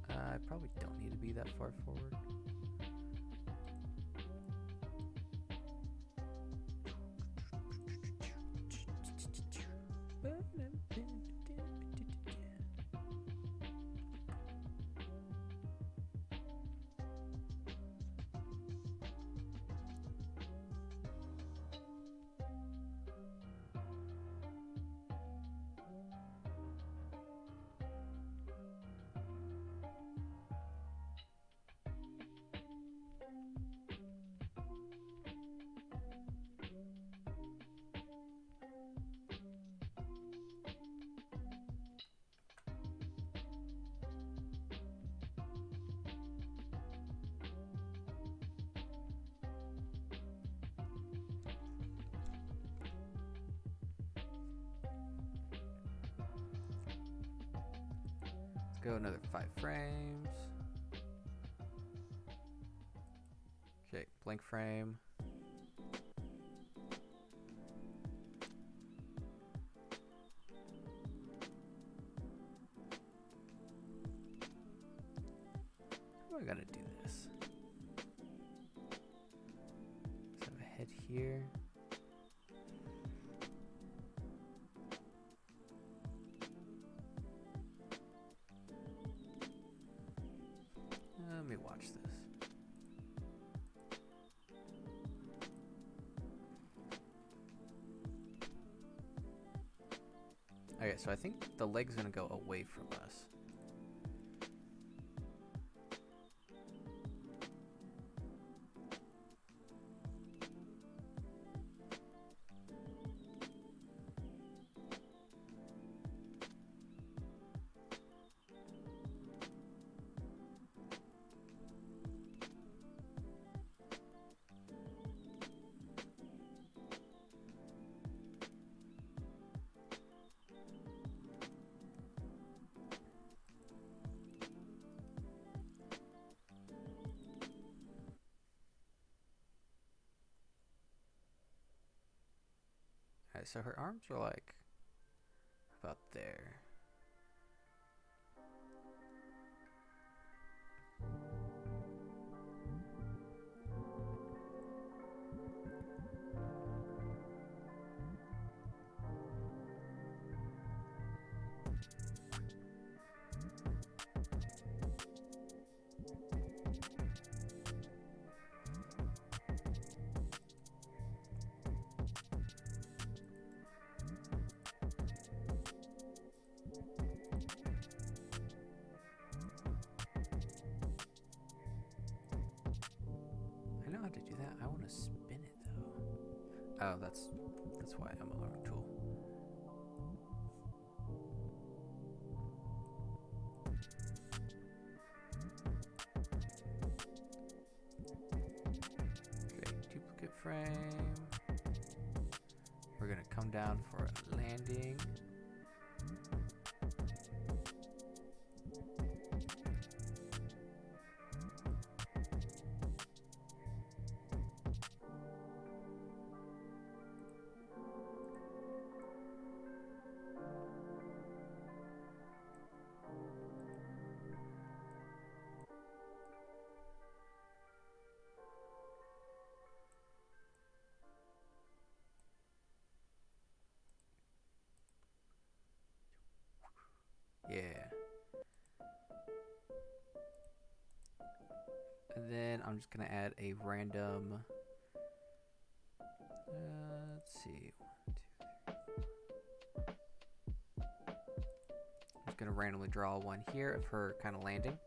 I probably don't need to be that far forward. Go another 5 frames. Okay, blank frame. How am I gonna do this? Let's have a head here. Let me watch this. Okay, so I think the leg's gonna go away from us. Alright, so her arms are like about there. I know how to do that. I want to spin it though. Oh, that's why I'm a learning tool. Okay, duplicate frame. We're gonna come down for a landing. Yeah. And then I'm just gonna add a random. Let's see. 1, 2, 3, 4. I'm just gonna randomly draw one here of her kind of landing.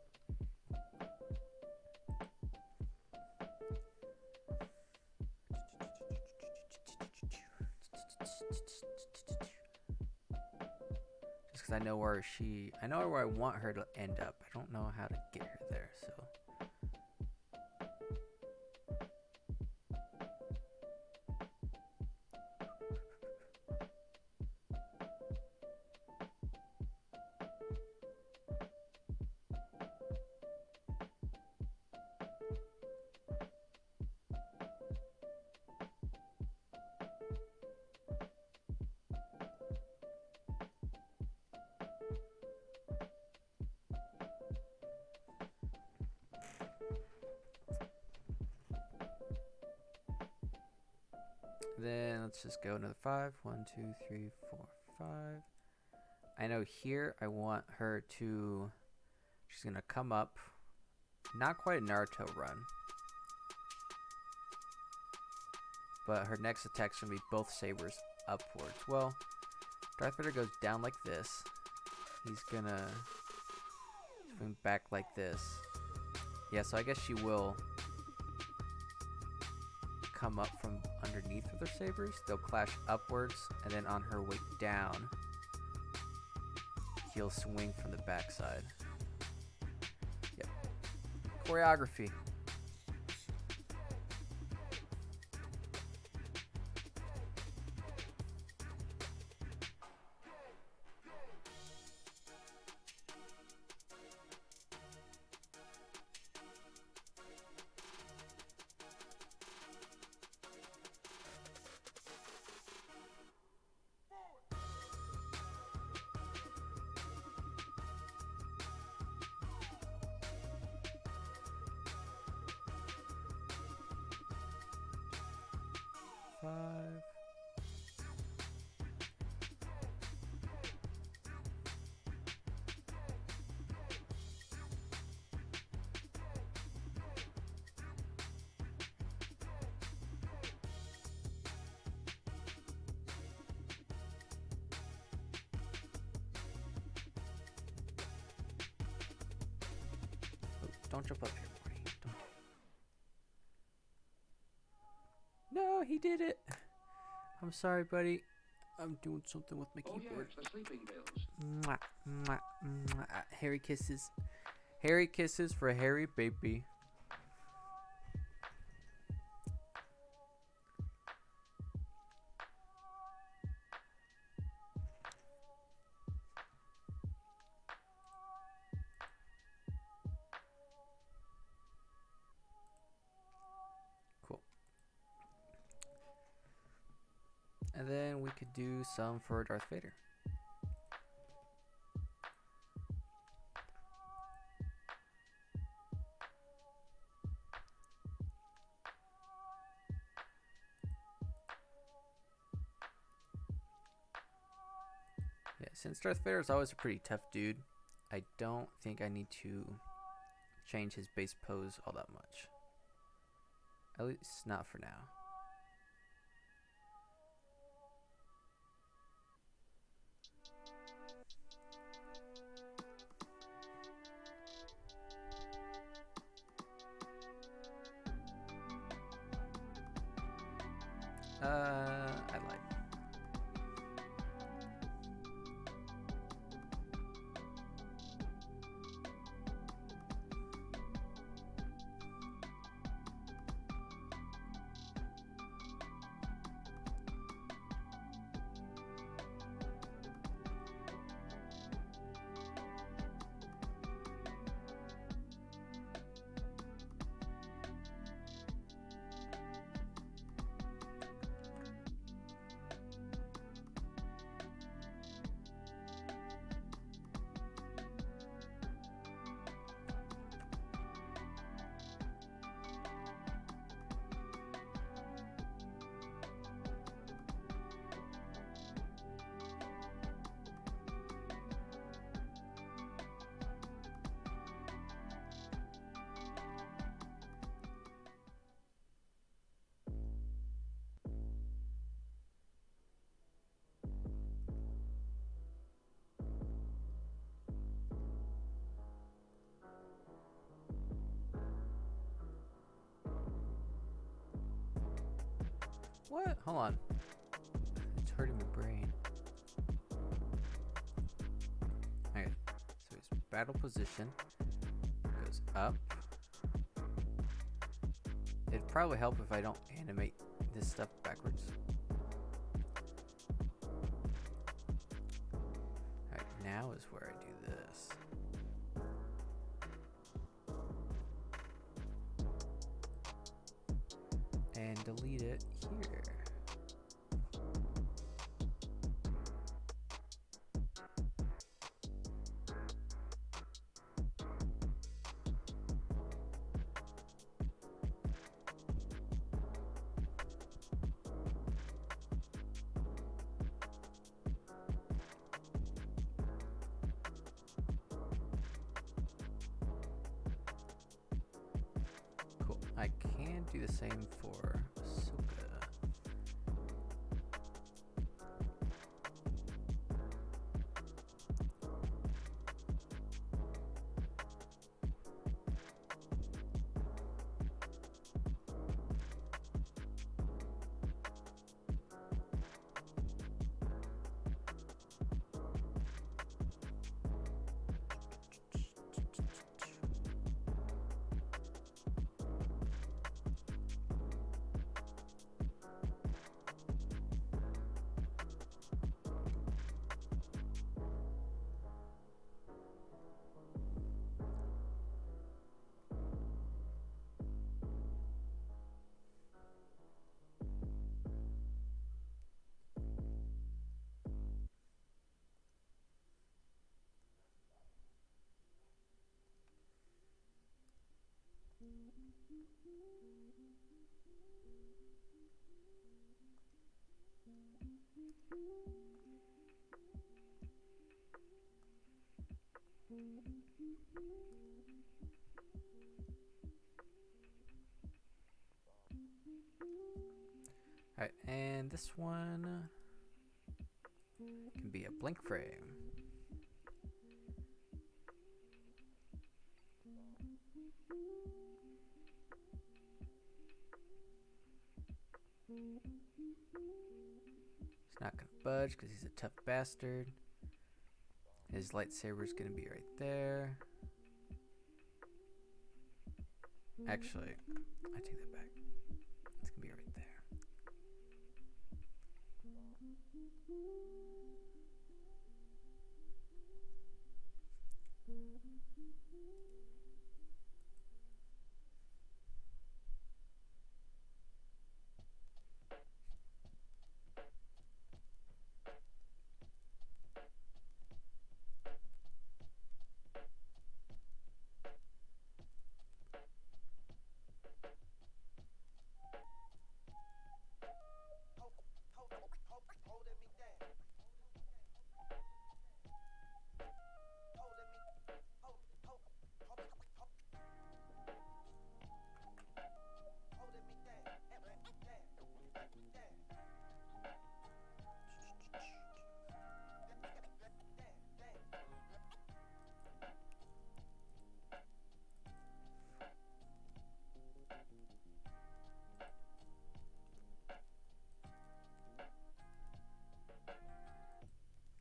Just because I know where I know where I want her to end up. I don't know how to get her there, so. Then let's just go another 5. 1, 2, 3, 4, 5. I know here I want her to. She's gonna come up. Not quite a Naruto run. But her next attack's gonna be both sabers upwards. Well, Darth Vader goes down like this. He's gonna swing back like this. Yeah, so I guess she will come up from underneath with her sabers. They'll clash upwards, and then on her way down, he'll swing from the backside. Yep. Choreography. Five. Oh, don't jump up here, Morty. Don't. No, he did it. I'm sorry, buddy. I'm doing something with my keyboard. Yes, the sleeping pills. Mwah, mwah, mwah. Harry kisses. Harry kisses for Harry baby. Cool. And then we could do some for Darth Vader. Yeah, since Darth Vader is always a pretty tough dude, I don't think I need to change his base pose all that much. At least not for now. I lied. What? Hold on. It's hurting my brain. battle position. Goes up. It'd probably help if I don't animate this stuff backwards. Alright, now is where I do this. And delete it here. Cool. I can do the same for Ahsoka. Alright, and this one can be a blank frame. He's not gonna budge because he's a tough bastard. His lightsaber's gonna be right there. Actually, I take that back. It's gonna be right there.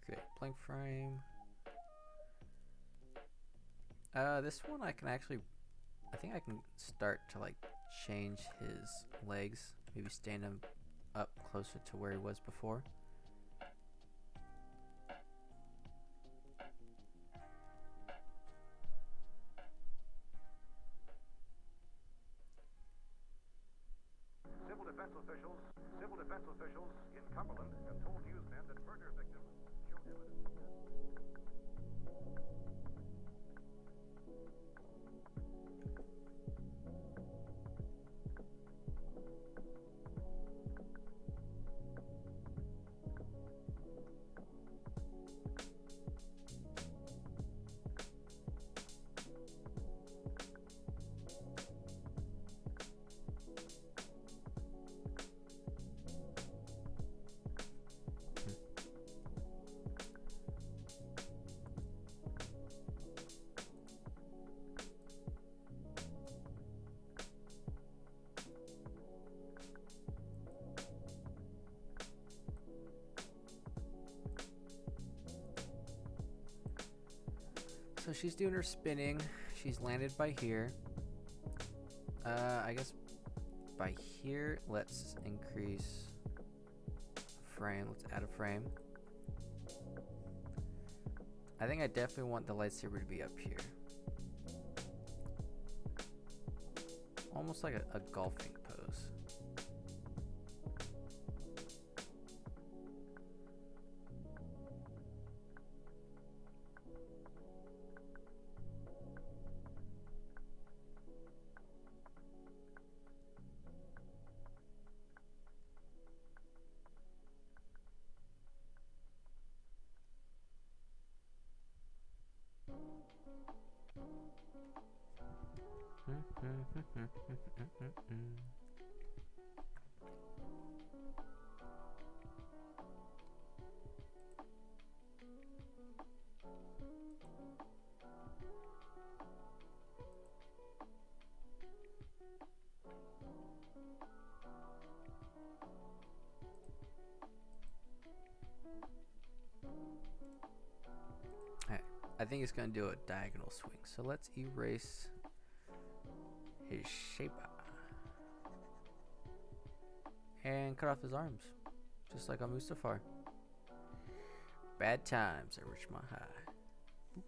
Create blank frame. This one I can actually, I think I can start to like change his legs. Maybe stand him up closer to where he was before. Civil defense officials in Cumberland have told newsmen that murder victims showed evidence. so she's doing her spinning. She's landed by here. I guess by here, let's increase frame. Let's add a frame. I think I definitely want the lightsaber to be up here. Almost like a golfing pose. I think it's going to do a diagonal swing. So let's erase his shape and cut off his arms, just like on Mustafar. Bad times at Richmond High. Boop.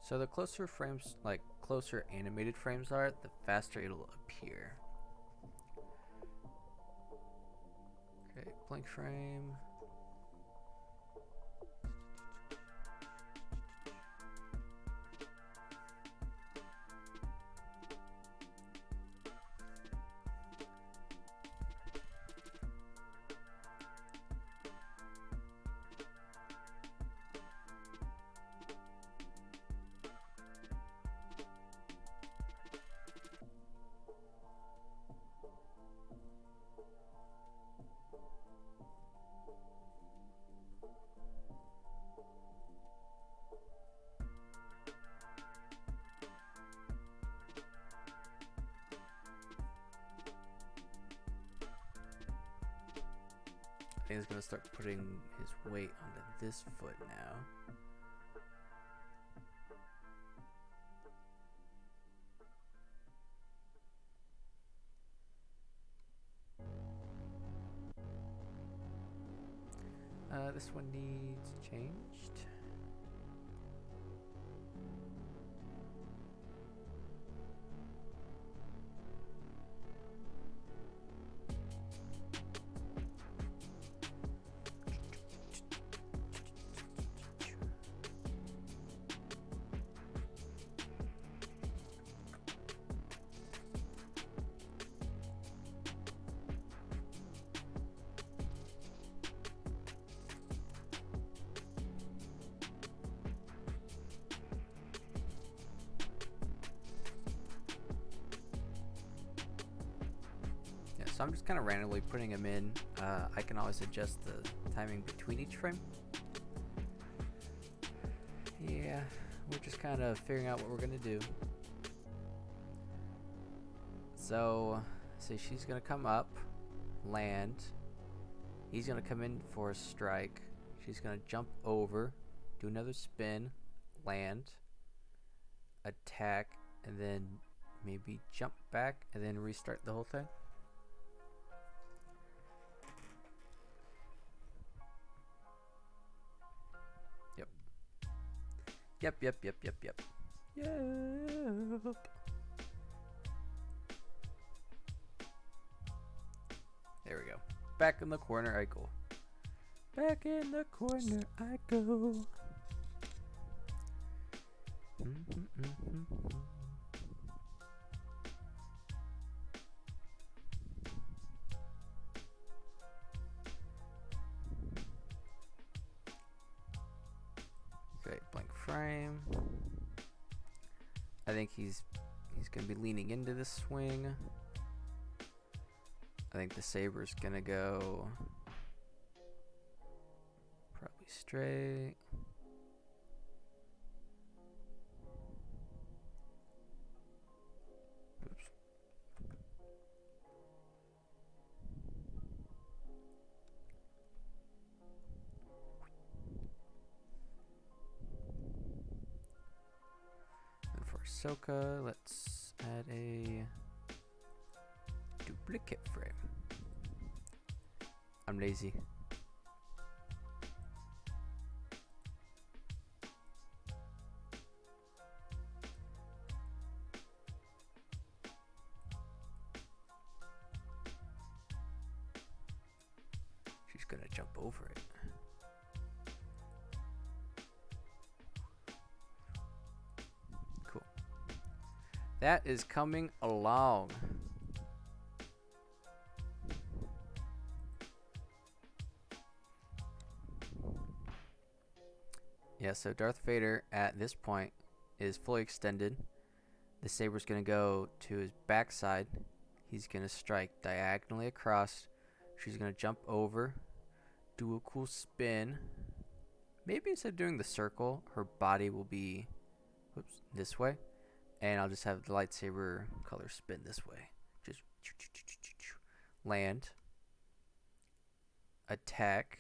So the closer frames, like closer animated frames are, the faster it'll appear. Okay, blank frame. I think he's gonna start putting his weight onto this foot now. This one needs changed. So I'm just kind of randomly putting them in. I can always adjust the timing between each frame. Yeah, we're just kind of figuring out what we're gonna do. So, say she's gonna come up, land. He's gonna come in for a strike. She's gonna jump over, do another spin, land, attack, and then maybe jump back and then restart the whole thing. Yep. Yep. There we go. Back in the corner I go. Back in the corner I go. Okay, blank frame. I think he's gonna be leaning into the swing. I think the saber's gonna go probably straight. Oops. And for Ahsoka, let's add a duplicate frame. I'm lazy. She's gonna jump over it. Cool. That is coming along. Yeah, so Darth Vader at this point is fully extended. The saber's going to go to his backside. He's going to strike diagonally across. She's going to jump over, do a cool spin. Maybe instead of doing the circle, her body will be this way. And I'll just have the lightsaber color spin this way. Just land. Attack.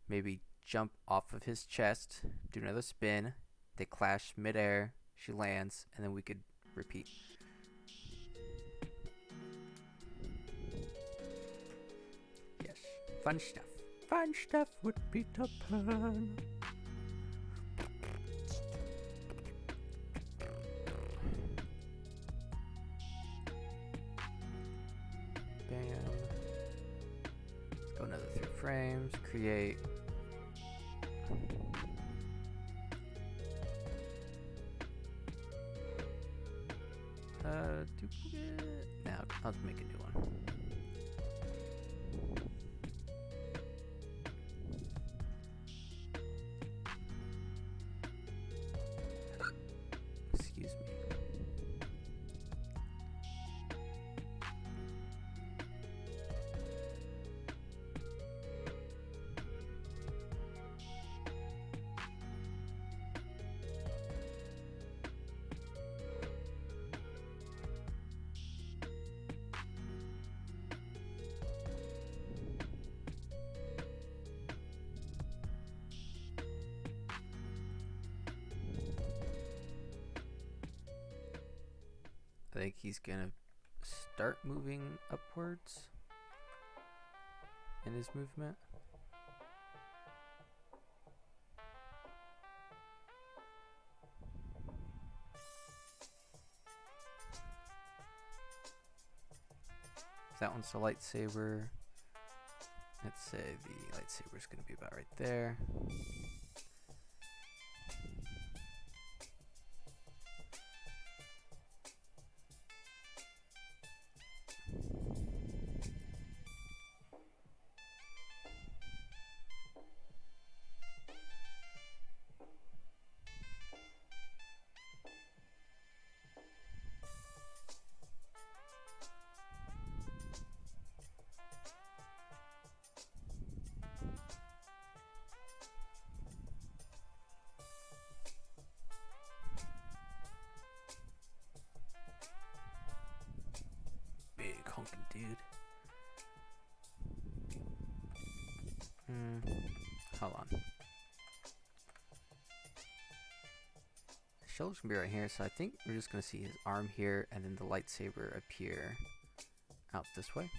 Maybe jump off of his chest, do another spin, they clash midair, she lands, and then we could repeat. Yes, fun stuff. Fun stuff with Peter Pan. Bam. Let's go another 3 frames, create. Duplicate. Now I'll make a new one. Excuse me. I think he's gonna start moving upwards in his movement. That one's the lightsaber. Let's say the lightsaber is gonna be about right there. Dude. Hold on. The shoulder's gonna be right here, so I think we're just gonna see his arm here and then the lightsaber appear out this way.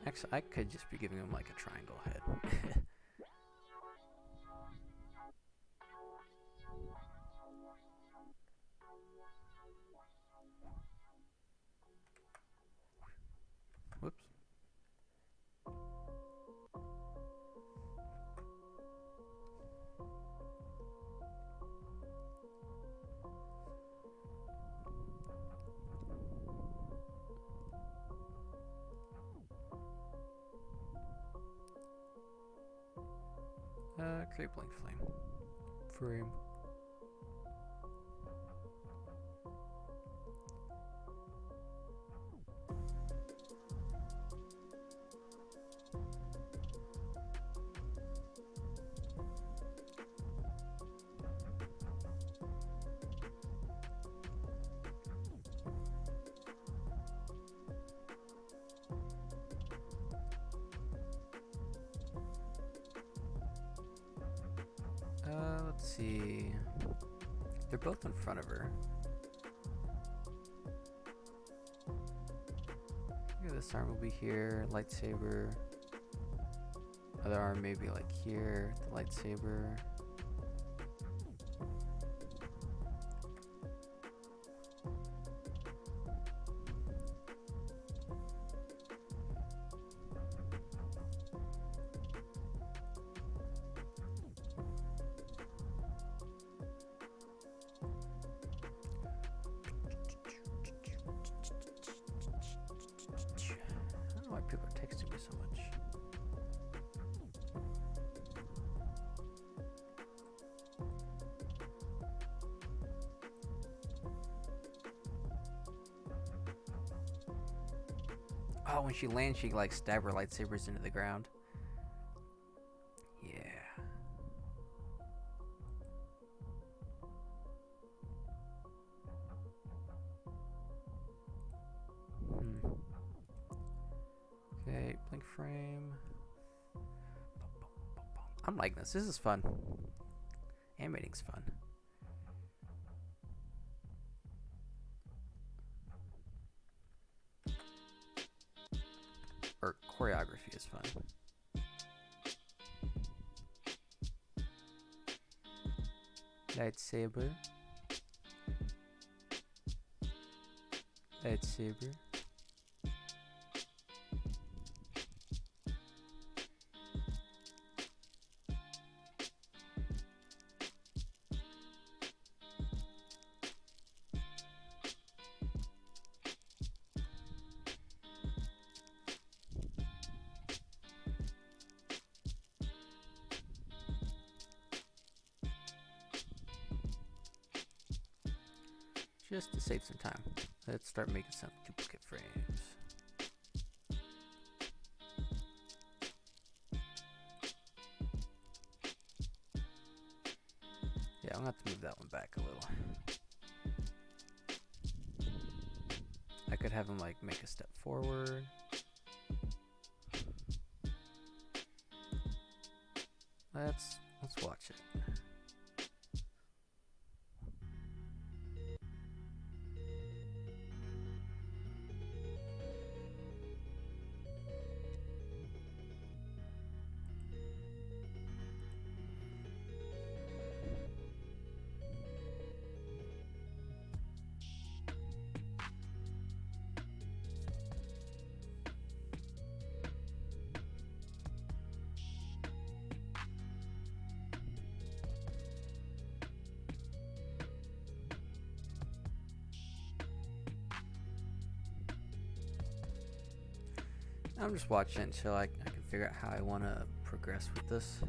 Actually, I could just be giving him like a triangle head. Whoops. Create blank flame. Frame. Let's see. They're both in front of her. Yeah, this arm will be here, lightsaber. Other arm maybe like here, the lightsaber. I don't know why people are texting me so much. Oh, when she lands, she like stab her lightsabers into the ground. Yeah. Okay, blink frame. I'm liking this. This is fun. Animating's fun. Or choreography is fun. Lightsaber. Lightsaber. Just to save some time, let's start making some duplicate frames. Yeah, I'm gonna have to move that one back a little. I could have him like make a step forward. Let's watch it. I'm just watching until I can figure out how I want to progress with this.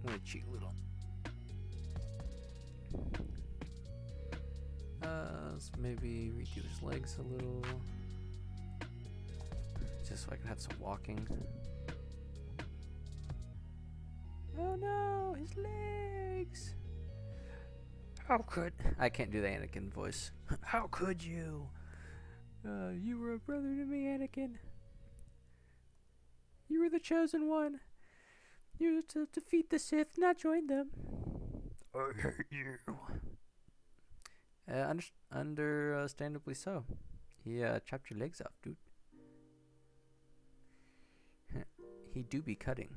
I'm gonna cheat a little. Let's maybe redo his legs a little. Just so I can have some walking. Oh no, his legs! How could... I can't do the Anakin voice. How could you? You were a brother to me, Anakin. You were the chosen one. You were to defeat the Sith, not join them. I hate you. Understandably so. He chopped your legs off, dude. He do be cutting.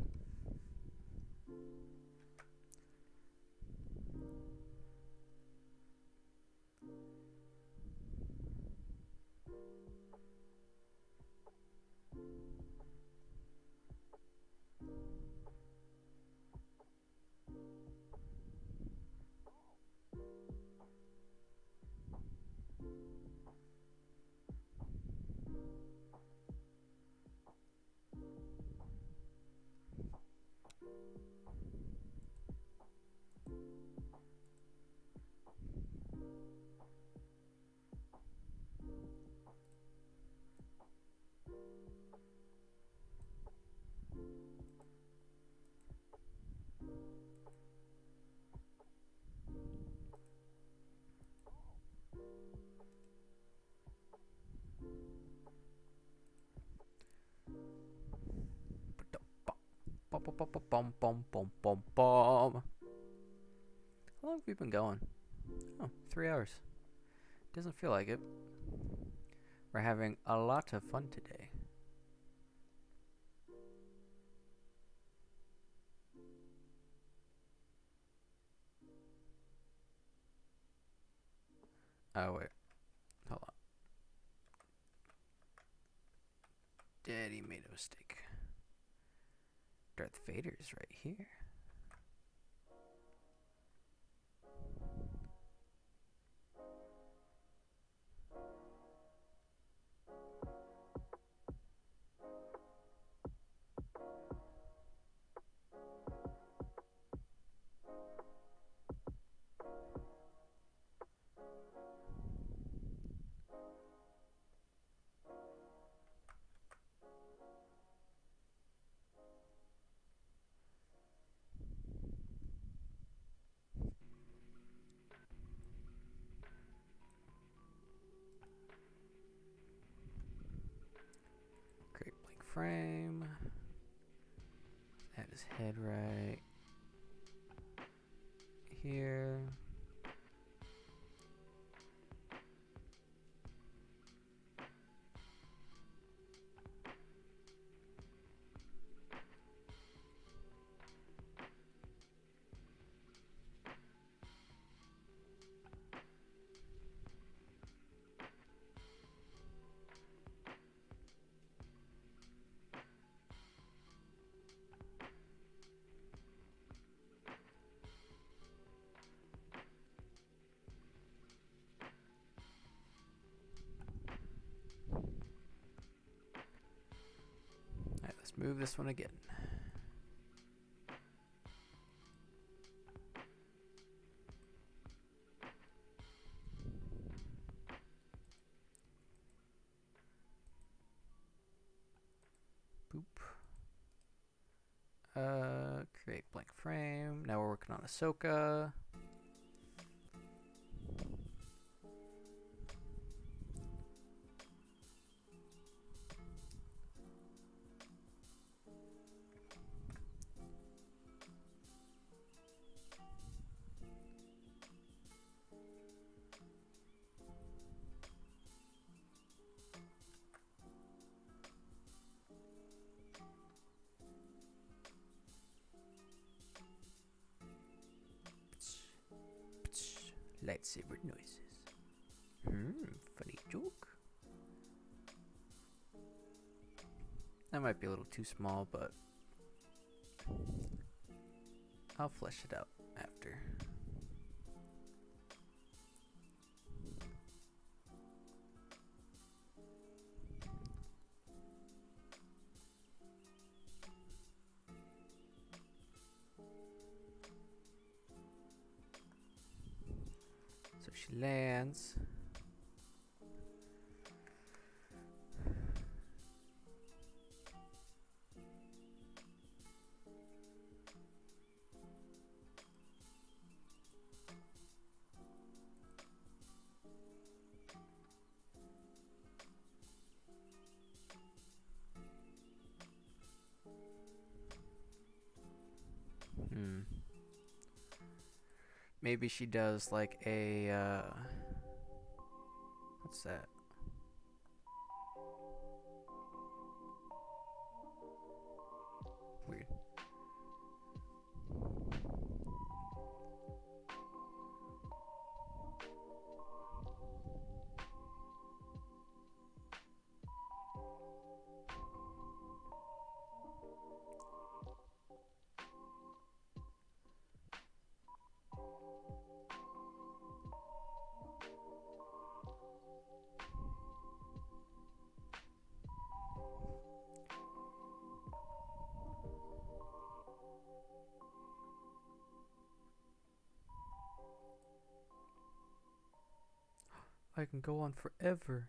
Bum bum bum bum bum. How long have we been going? Oh, 3 hours. Doesn't feel like it. We're having a lot of fun today. Oh wait, hold on. Daddy made a mistake. Darth Vader's right here. Great blank frame. Have his head right here. Alright, let's move this one again. Boop. Create blank frame. Now we're working on Ahsoka. Lightsaber noises. Funny joke. That might be a little too small, but I'll flesh it out after. So she lands. Hmm. Maybe she does like a what's that? Weird. I can go on forever.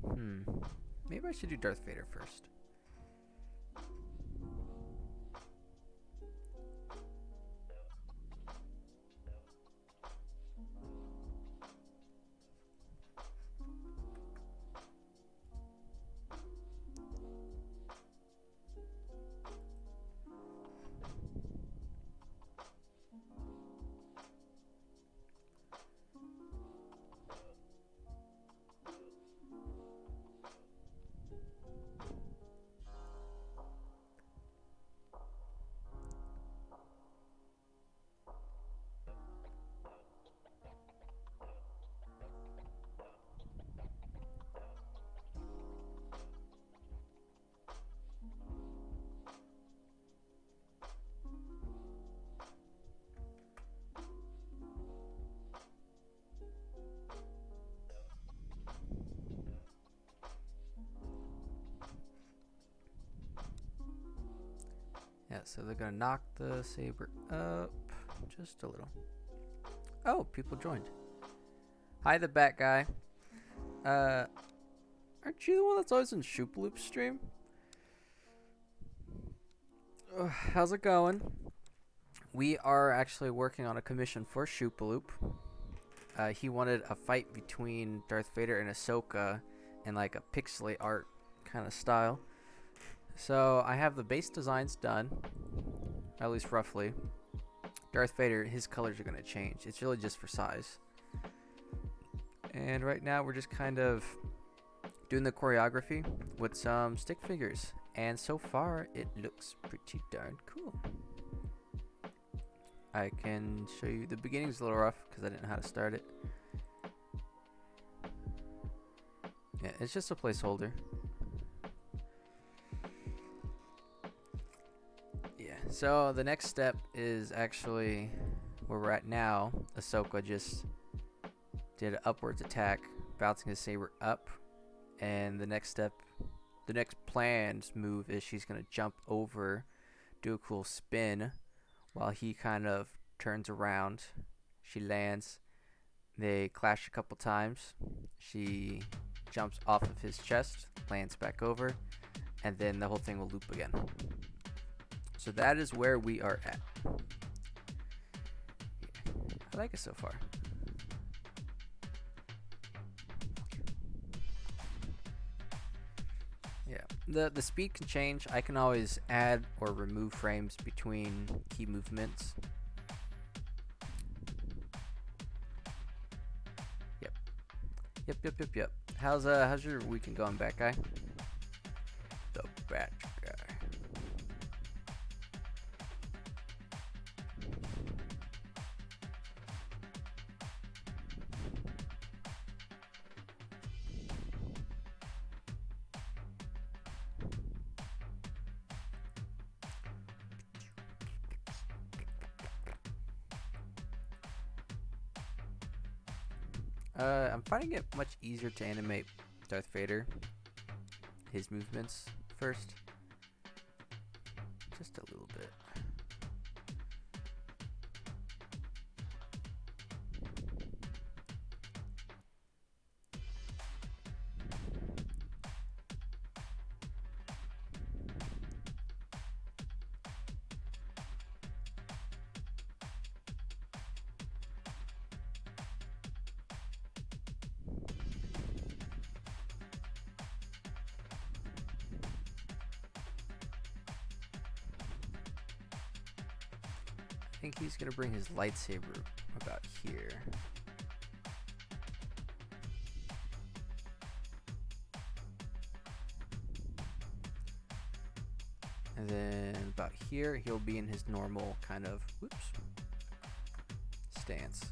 Hmm. Maybe I should do Darth Vader first. Yeah, so they're gonna knock the saber up just a little. Oh, people joined. Hi, the Bat Guy. Aren't you the one that's always in Shoopaloop's stream? How's it going? We are actually working on a commission for Shoopaloop. He wanted a fight between Darth Vader and Ahsoka in like a pixely art kind of style. So I have the base designs done, at least roughly. Darth Vader, his colors are going to change. It's really just for size. And right now we're just kind of doing the choreography with some stick figures. And so far it looks pretty darn cool. I can show you, the beginning's a little rough because I didn't know how to start it. Yeah, it's just a placeholder. Yeah, so the next step is actually where we're at now. Ahsoka just did an upwards attack, bouncing his saber up. And the next step, the next planned move is she's going to jump over, do a cool spin, while he kind of turns around. She lands. They clash a couple times. She jumps off of his chest, lands back over, and then the whole thing will loop again. So that is where we are at. I like it so far. Yeah, the speed can change. I can always add or remove frames between key movements. Yep. How's your weekend going, Bat Guy? The Bat Guy. I'm finding it much easier to animate Darth Vader, his movements first. Just a little bit. I think he's gonna bring his lightsaber about here. And then about here, he'll be in his normal kind of, whoops, stance.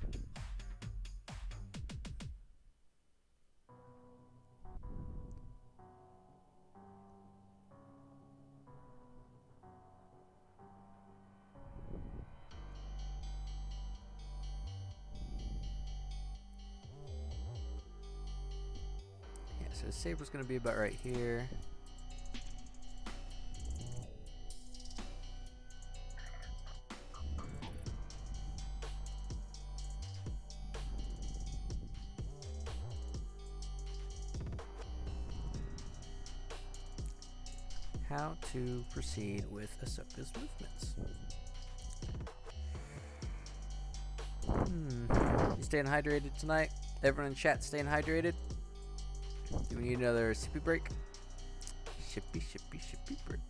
Yeah, so his saber's gonna be about right here. How to proceed with Ahsoka's movements. You staying hydrated tonight? Everyone in chat staying hydrated? Do we need another sippy break? Shippy break. Ship break.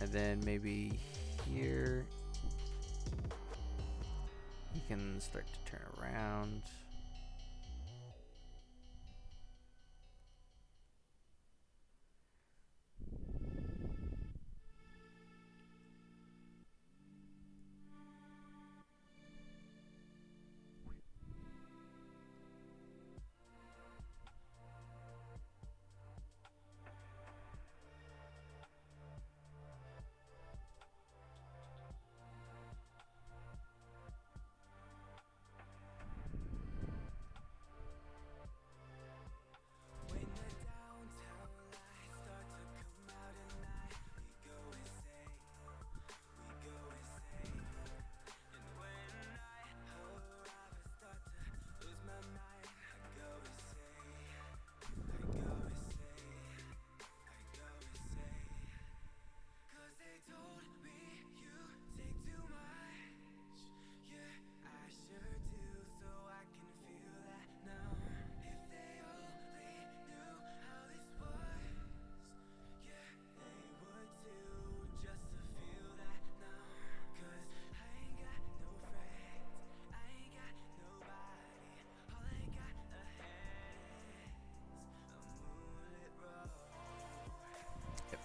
And then maybe here he can start to turn around.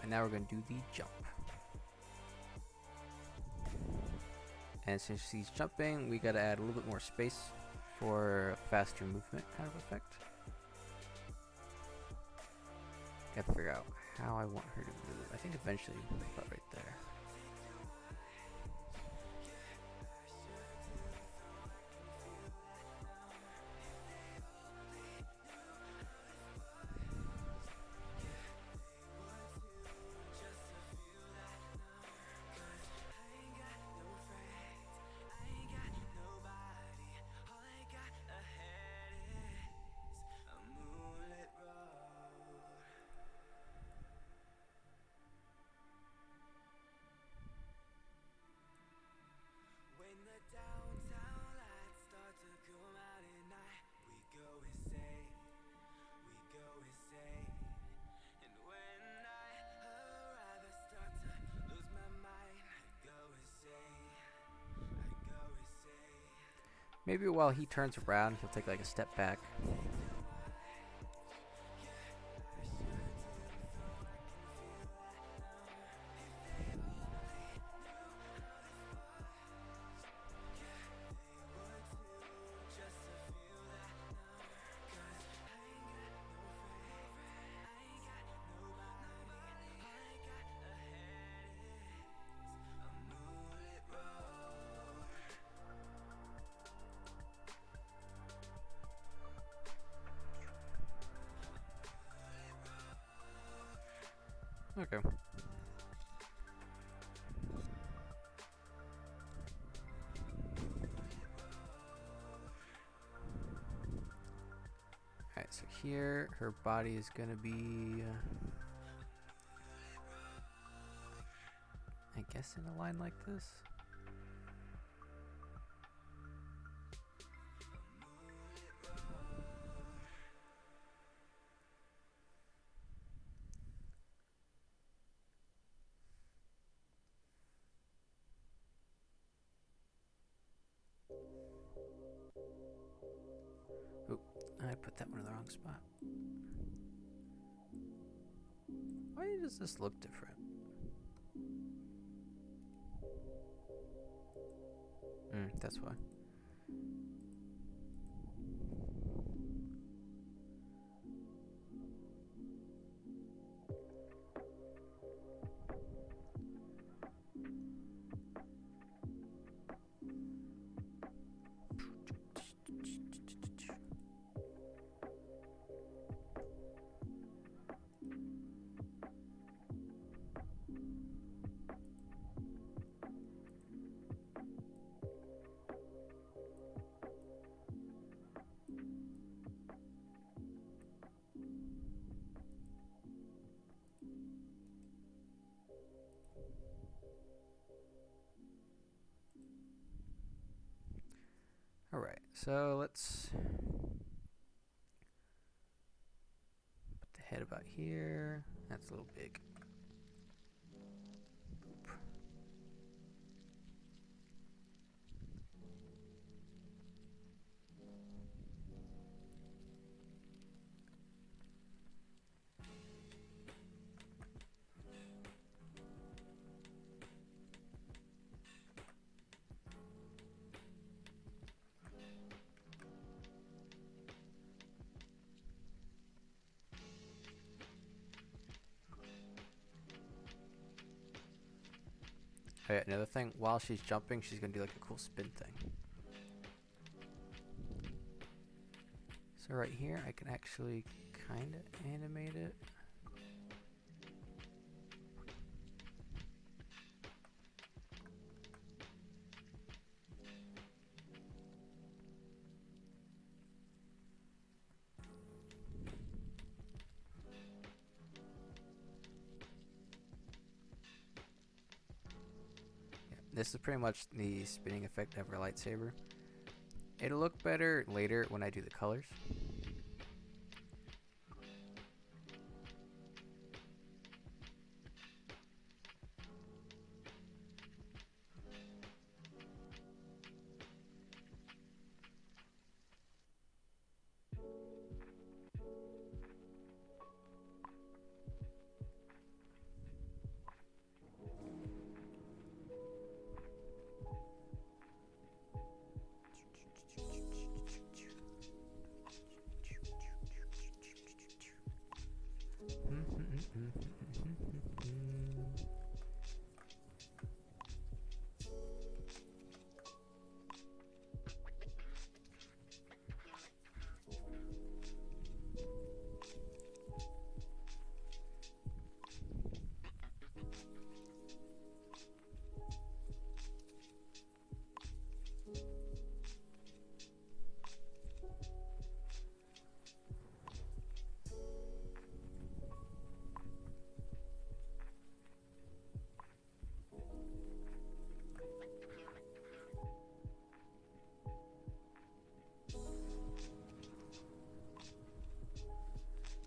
And now we're going to do the jump. And since he's jumping, we got to add a little bit more space for a faster movement kind of effect. Got to figure out how I want her to move. I think eventually about right there. Maybe while he turns around, he'll take like a step back. Okay. Alright, so here her body is gonna be, I guess, in a line like this. that one in the wrong spot. Why does this look different? That's why. All right, so let's put the head about here. That's a little big. Oh yeah, another thing, while she's jumping, she's gonna do like a cool spin thing. So right here, I can actually kind of animate it. This is pretty much the spinning effect of her lightsaber. It'll look better later when I do the colors.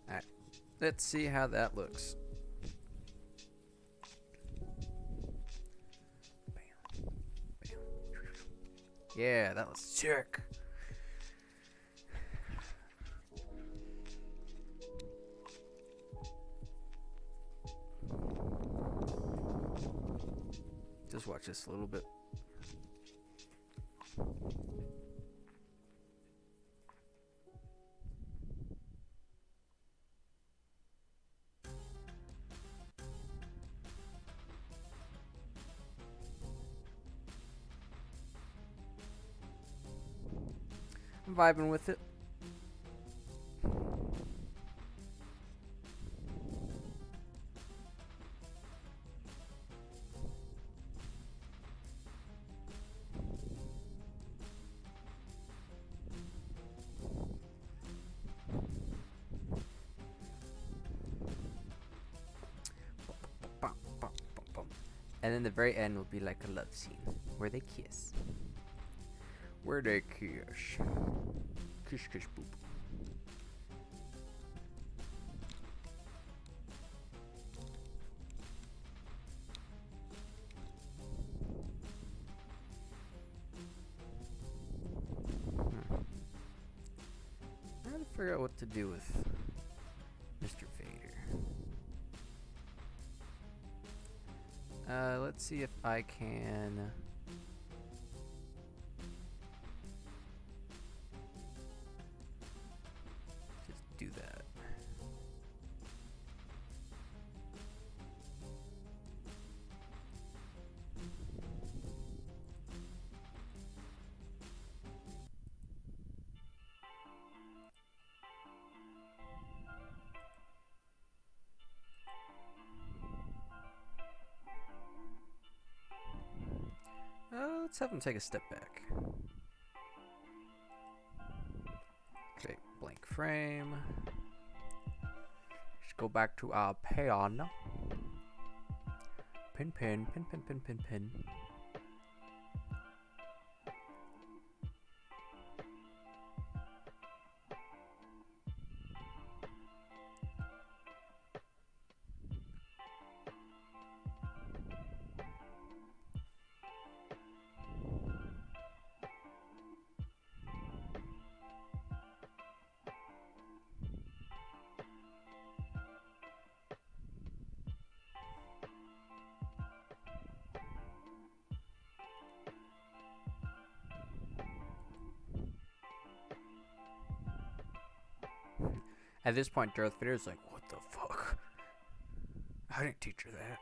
Alright, let's see how that looks. Bam. Bam. Yeah, that was sick. Just watch this a little bit. I'm vibing with it. And then the very end will be like a love scene where they kiss. Where they kiss. Kiss, kiss, boop. How the figure out what to do with Mr. Vader. Let's see if I can just do that. Let's have him take a step back. Create blank frame. Just go back to our pen. Pin. At this point, Darth Vader's like, what the fuck? I didn't teach her that.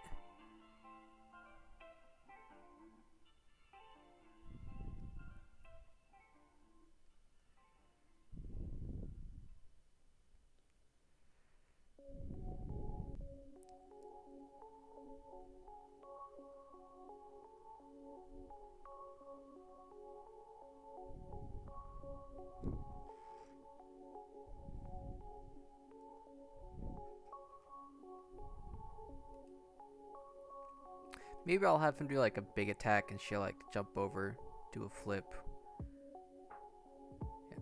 Maybe I'll have him do like a big attack and she'll like jump over, do a flip. Yeah.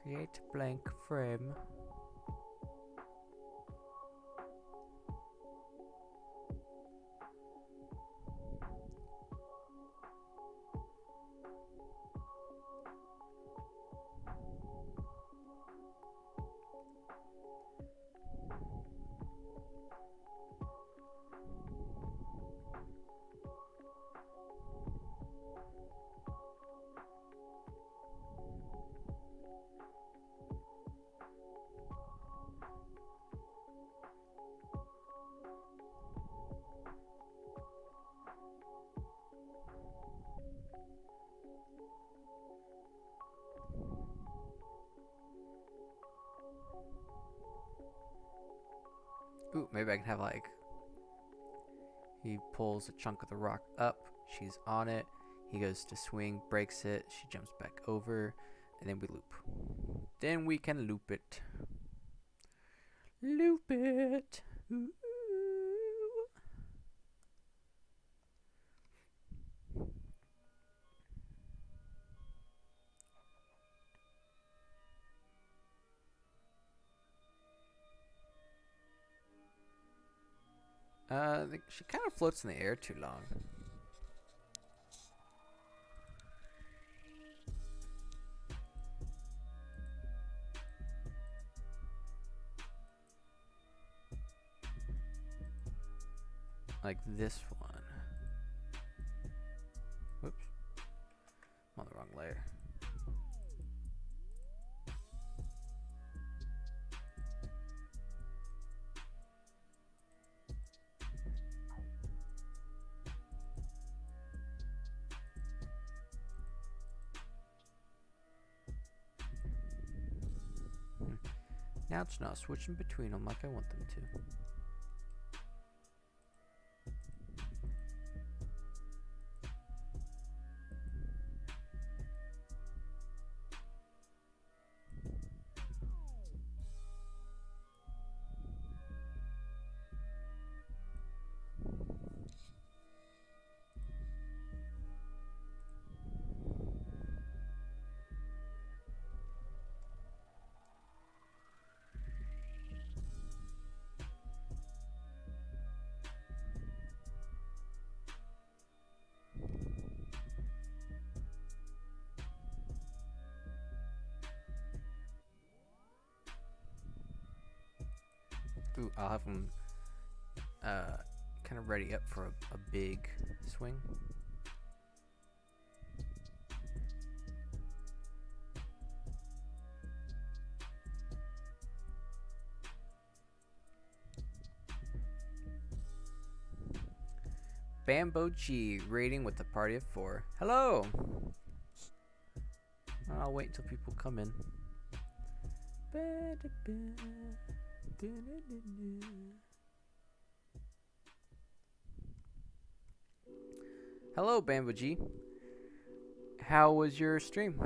Create blank frame. Ooh, maybe I can have like, he pulls a chunk of the rock up, she's on it, he goes to swing, breaks it, she jumps back over, and then we loop. Then we can loop it. Loop it. Ooh. She kind of floats in the air too long. Like this one. Whoops. I'm on the wrong layer. Now it's not switching between them like I want them to. I'll have them kind of ready up for a big swing. Bambo G rating with a party of 4. Hello! I'll wait until people come in. Hello, Bambo G. How was your stream?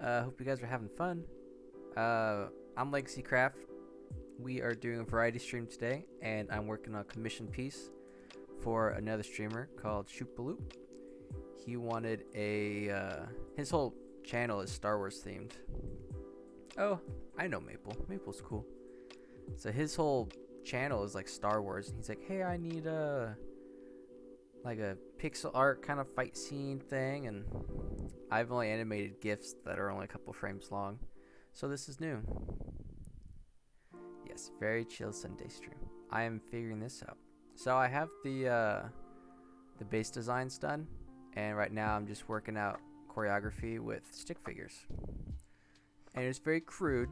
Hope you guys are having fun. I'm Legacy Craft. We are doing a variety stream today, and I'm working on a commission piece for another streamer called Shoopaloop. He wanted his whole channel is Star Wars themed. Oh, I know Maple. Maple's cool. So his whole channel is like Star Wars, and he's like, hey, I need like a pixel art kind of fight scene thing, and I've only animated GIFs that are only a couple frames long, so this is new. Yes, very chill Sunday stream. I am figuring this out. So I have the base designs done, and right now I'm just working out choreography with stick figures. And it's very crude,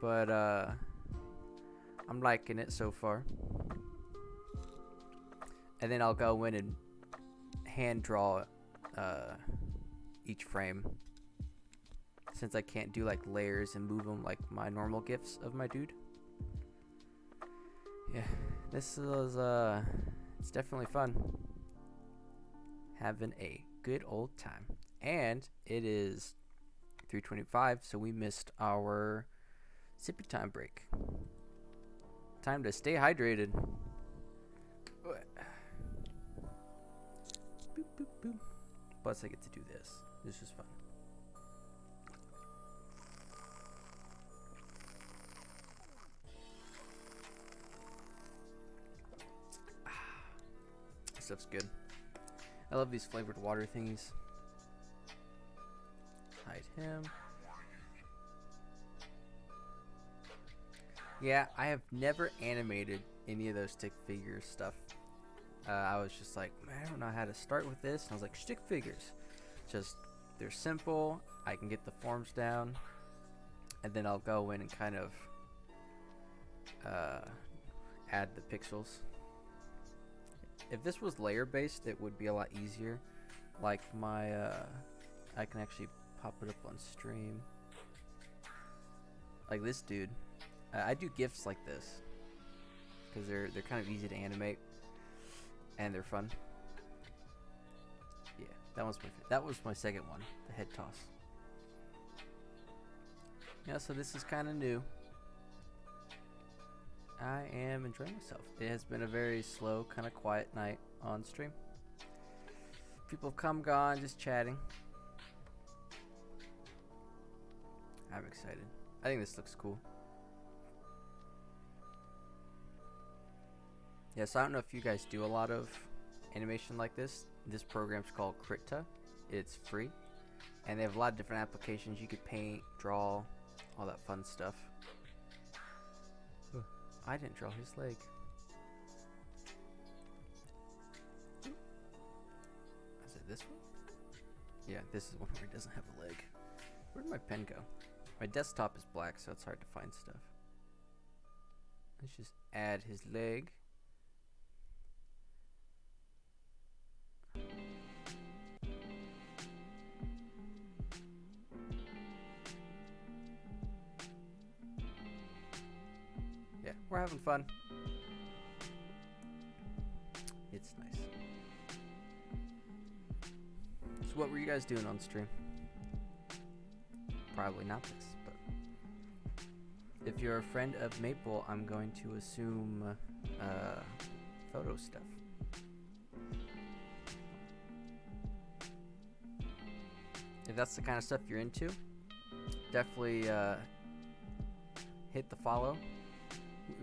but I'm liking it so far. And then I'll go in and hand draw each frame, since I can't do like layers and move them like my normal GIFs of my dude. Yeah, this is it's definitely fun. Having a good old time. And it is 3:25, so we missed our sippy time break. Time to stay hydrated. Boop, boop, boop. Plus I get to do this. This is fun. This stuff's good. I love these flavored water thingies. Hide him. Yeah, I have never animated any of those stick figure stuff. I was just like, man, I don't know how to start with this. And I was like, stick figures. Just, they're simple. I can get the forms down. And then I'll go in and kind of add the pixels. If this was layer based, it would be a lot easier. Like my, I can actually pop it up on stream. Like this dude. I do GIFs like this because they're kind of easy to animate and they're fun. Yeah, that was my second one, the head toss. Yeah, so this is kind of new. I am enjoying myself. It has been a very slow, kind of quiet night on stream. People have come, gone, just chatting. I'm excited. I think this looks cool. Yeah, so I don't know if you guys do a lot of animation like this. This program's called Krita. It's free. And they have a lot of different applications. You could paint, draw, all that fun stuff. I didn't draw his leg. Is it this one? Yeah, this is one where he doesn't have a leg. Where did my pen go? My desktop is black, so it's hard to find stuff. Let's just add his leg. Yeah, we're having fun. It's nice. So what were you guys doing on stream? Probably not this, but if you're a friend of Maple, I'm going to assume photo stuff. If that's the kind of stuff you're into, definitely hit the follow.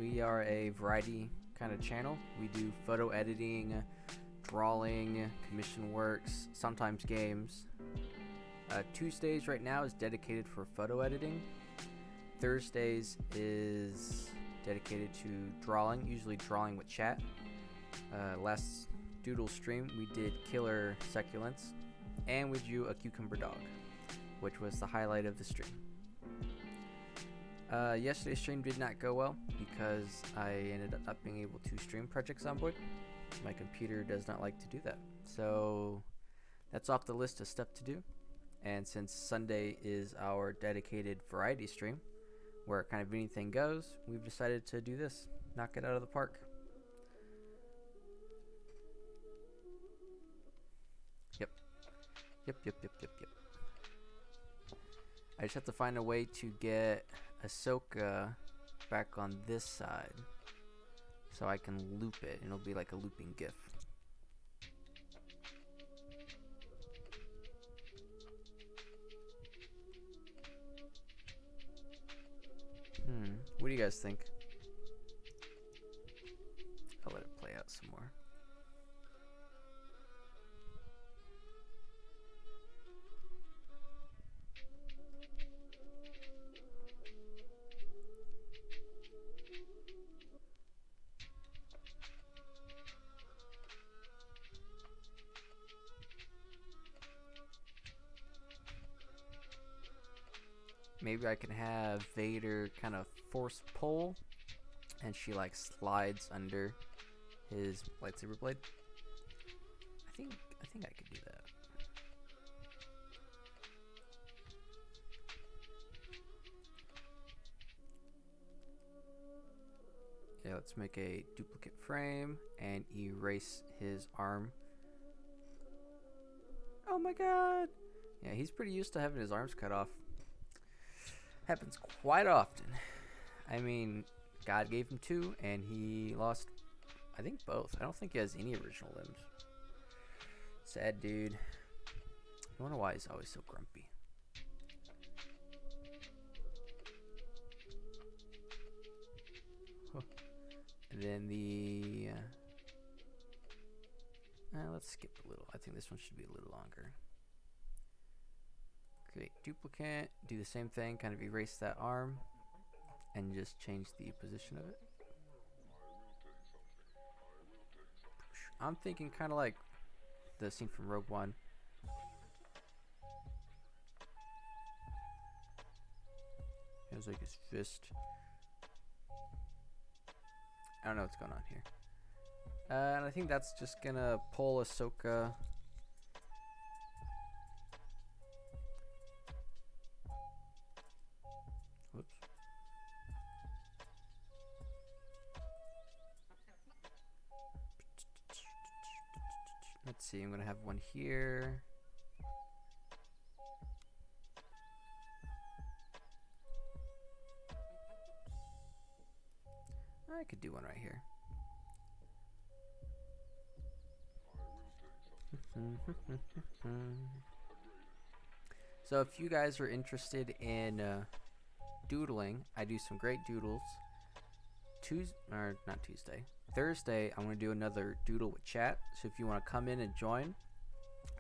We are a variety kind of channel. We do photo editing, drawing, commission works, sometimes games. Tuesdays right now is dedicated for photo editing, Thursdays is dedicated to drawing, usually drawing with chat. Last doodle stream we did killer succulents, and we drew a cucumber dog, which was the highlight of the stream. Yesterday's stream did not go well because I ended up not being able to stream Project Zomboid. My computer does not like to do that. So that's off the list of stuff to do. And since Sunday is our dedicated variety stream, where kind of anything goes, we've decided to do this. Knock it out of the park. Yep. I just have to find a way to get Ahsoka back on this side so I can loop it, and it'll be like a looping GIF. What do you guys think? I'll let it play out some more. Maybe I can have Vader kind of force pull, and she like slides under his lightsaber blade. I think I could do that. Yeah, let's make a duplicate frame and erase his arm. Oh my god! Yeah, he's pretty used to having his arms cut off. Happens quite often. I mean, God gave him 2, and he lost, I think, both. I don't think he has any original limbs. Sad dude. I wonder why he's always so grumpy. Huh. And then the... let's skip a little. I think this one should be a little longer. Create duplicate, do the same thing, kind of erase that arm, and just change the position of it. I'm thinking kind of like the scene from Rogue One. He has like his fist. I don't know what's going on here. And I think that's just gonna pull Ahsoka. Whoops. Let's see, I'm gonna have one here. I could do one right here. So if you guys are interested in doodling, I do some great doodles. Thursday, I'm going to do another doodle with chat. So if you want to come in and join,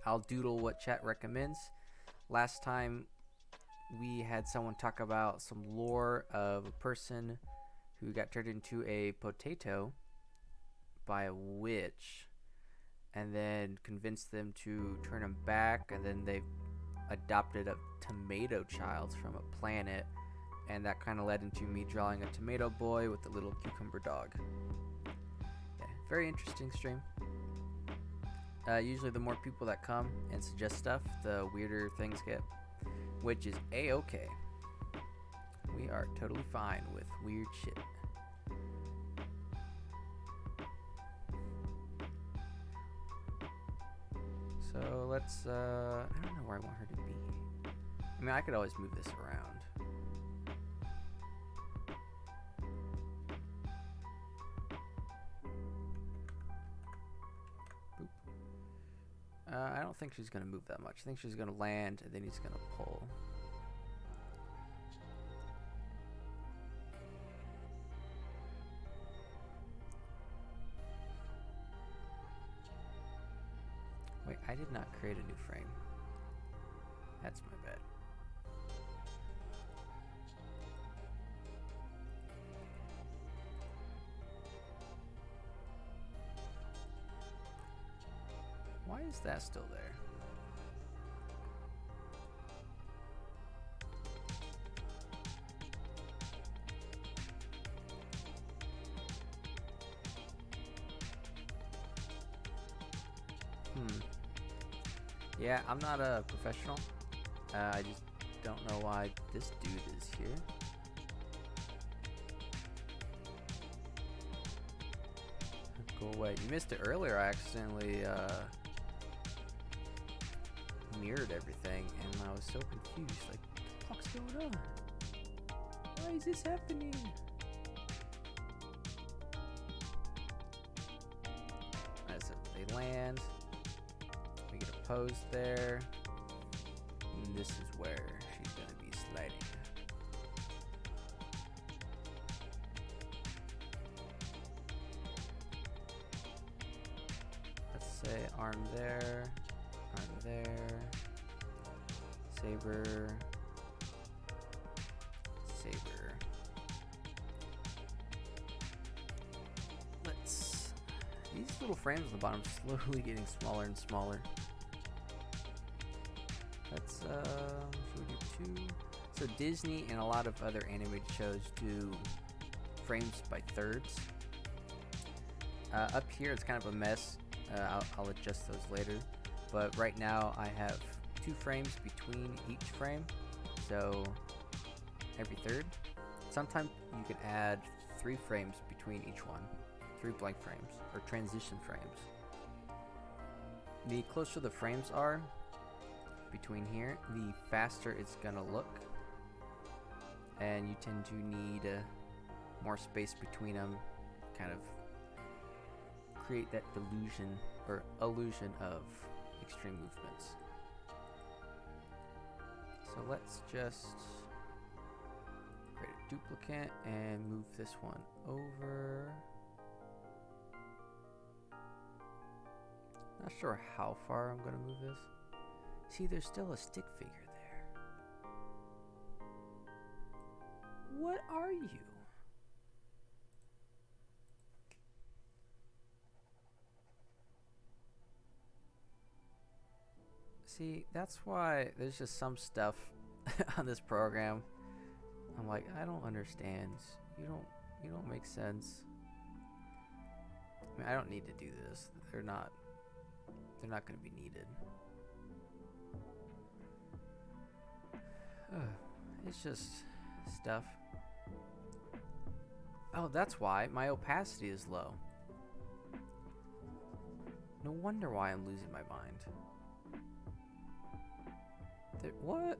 I'll doodle what chat recommends. Last time we had someone talk about some lore of a person who got turned into a potato by a witch, and then convinced them to turn him back, and then they adopted a tomato child from a planet, and that kind of led into me drawing a tomato boy with a little cucumber dog. Yeah, very interesting stream. Usually the more people that come and suggest stuff, the weirder things get, which is a-okay. We are totally fine with weird shit. So let's, I don't know where I want her to be. I mean, I could always move this around. Boop. I don't think she's going to move that much. I think she's going to land, and then he's going to pull. Wait, I did not create a new frame. That's my bad. is that still there? Yeah, I'm not a professional. I just don't know why this dude is here. Go away. You missed it earlier. I accidentally mirrored everything, and I was so confused. Like, what the fuck's going on? Why is this happening? Alright, so they land. We get a pose there. And this is where she's gonna be sliding. Let's say arm there, saber, saber. These little frames on the bottom are slowly getting smaller and smaller. Let's should we do 2? So Disney and a lot of other animated shows do frames by thirds. Up here it's kind of a mess. I'll adjust those later. But right now I have 2 frames between each frame, so every third. Sometimes you can add 3 frames between each one, 3 blank frames, or transition frames. The closer the frames are between here, the faster it's gonna look, and you tend to need more space between them, kind of create that delusion or illusion of extreme movements. So let's just create a duplicate and move this one over. Not sure how far I'm gonna move this. See, there's still a stick figure there. What are you? See, that's why there's just some stuff on this program. I'm like, I don't understand. You don't make sense. I mean, I don't need to do this. They're not going to be needed. It's just stuff. Oh, that's why my opacity is low. No wonder why I'm losing my mind. What?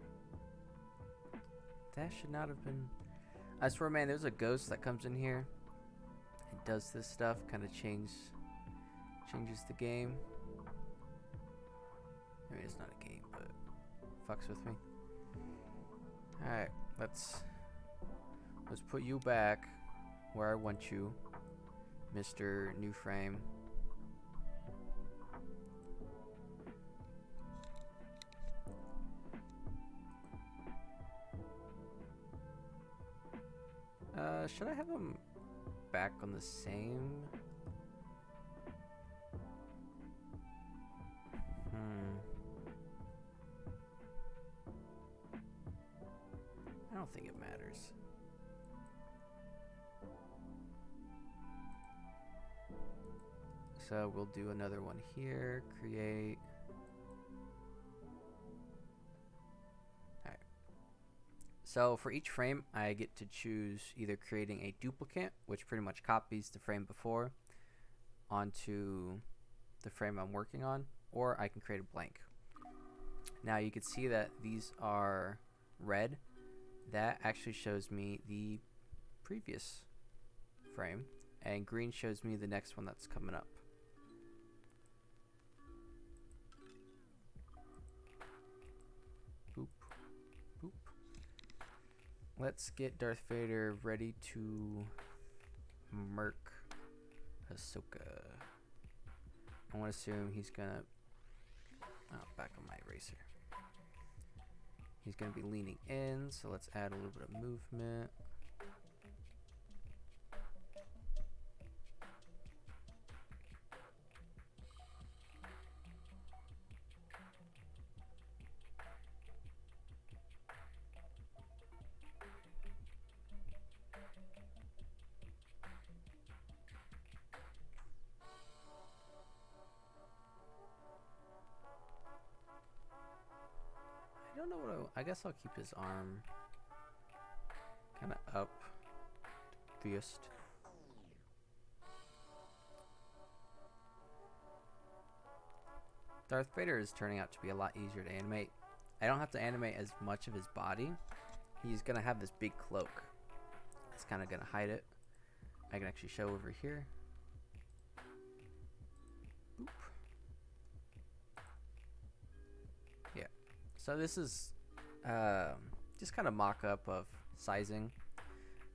That should not have been... I swear, man, there's a ghost that comes in here and does this stuff, kind of changes the game. I mean, it's not a game, but fucks with me. Alright, let's put you back where I want you, Mr. New Frame. Should I have him back on the same? I don't think it matters. So we'll do another one here, create. Alright. So for each frame, I get to choose either creating a duplicate, which pretty much copies the frame before onto the frame I'm working on, or I can create a blank. Now you can see that these are red. That actually shows me the previous frame, and green shows me the next one that's coming up. Boop, boop. Let's get Darth Vader ready to murk Ahsoka. I want to assume he's gonna... Oh, back on my eraser. He's going to be leaning in, so let's add a little bit of movement. I guess I'll keep his arm kind of up. Theist. Darth Vader is turning out to be a lot easier to animate. I don't have to animate as much of his body. He's gonna have this big cloak. It's kind of gonna hide it. I can actually show over here. Boop. Yeah. So this is just kind of mock-up of sizing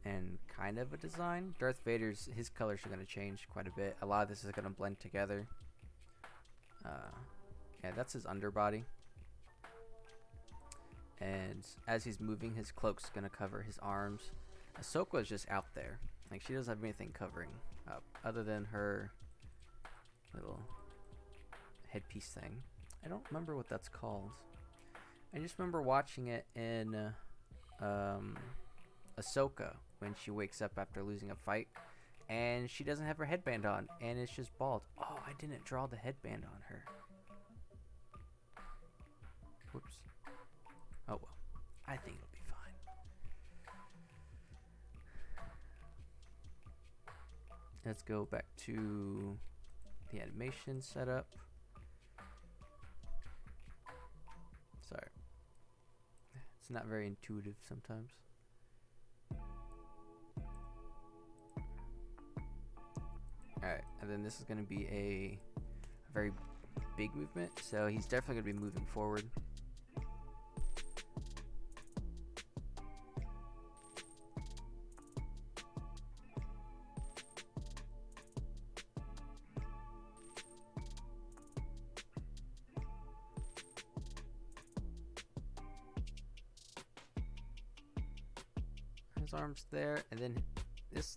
and kind of a design. Darth Vader's, his colors are going to change quite a bit. A lot of this is going to blend together. Yeah, that's his underbody. And as he's moving, his cloak's going to cover his arms. Ahsoka is just out there. Like, she doesn't have anything covering up other than her little headpiece thing. I don't remember what that's called. I just remember watching it in Ahsoka when she wakes up after losing a fight, and she doesn't have her headband on, and it's just bald. Oh, I didn't draw the headband on her. Whoops. Oh well. I think it'll be fine. Let's go back to the animation setup. Sorry. It's not very intuitive sometimes. Alright, and then this is going to be a very big movement, so he's definitely going to be moving forward. His arms there, and then this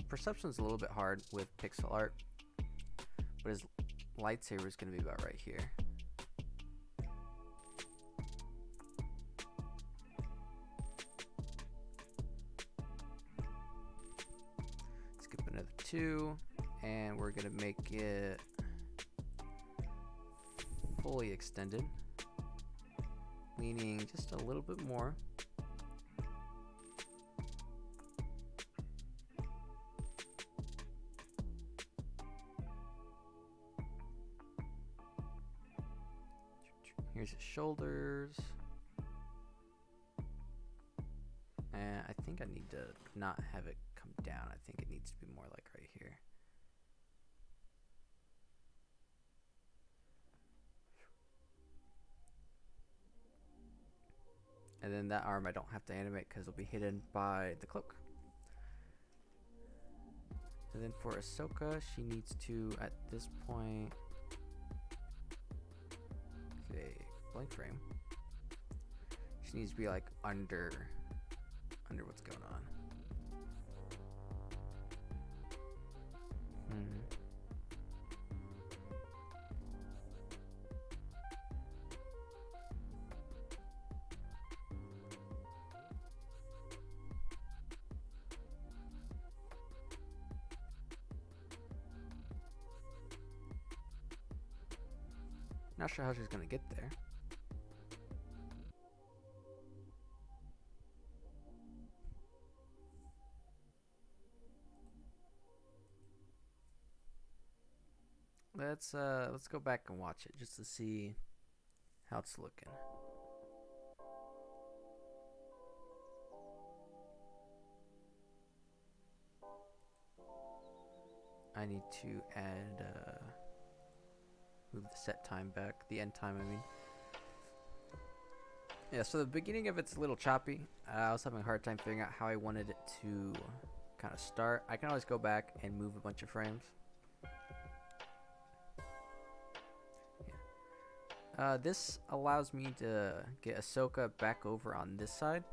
perception's a little bit hard with pixel art, but his lightsaber is going to be about right here. Skip another 2, and we're going to make it fully extended, leaning just a little bit more. Here's his shoulders. And I think I need to not have it come down. I think it needs to be more like right here. And then that arm I don't have to animate because it'll be hidden by the cloak. And then for Ahsoka, she needs to, at this point, blank frame. She needs to be like under what's going on. Not sure how she's gonna get there. Let's go back and watch it just to see how it's looking. I need to add move the set time back, the end time I mean. Yeah, so the beginning of it's a little choppy. I was having a hard time figuring out how I wanted it to kind of start. I can always go back and move a bunch of frames. This allows me to get Ahsoka back over on this side,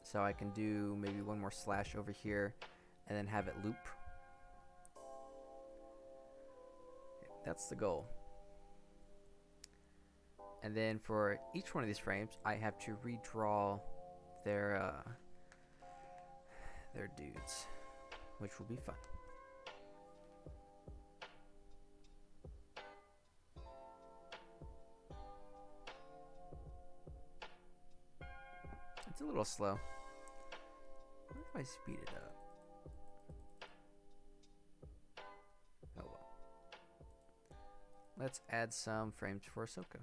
so I can do maybe one more slash over here and then have it loop. That's the goal. And then for each one of these frames, I have to redraw their dudes, which will be fun. It's a little slow. What if I speed it up? Oh well. Let's add some frames for Ahsoka.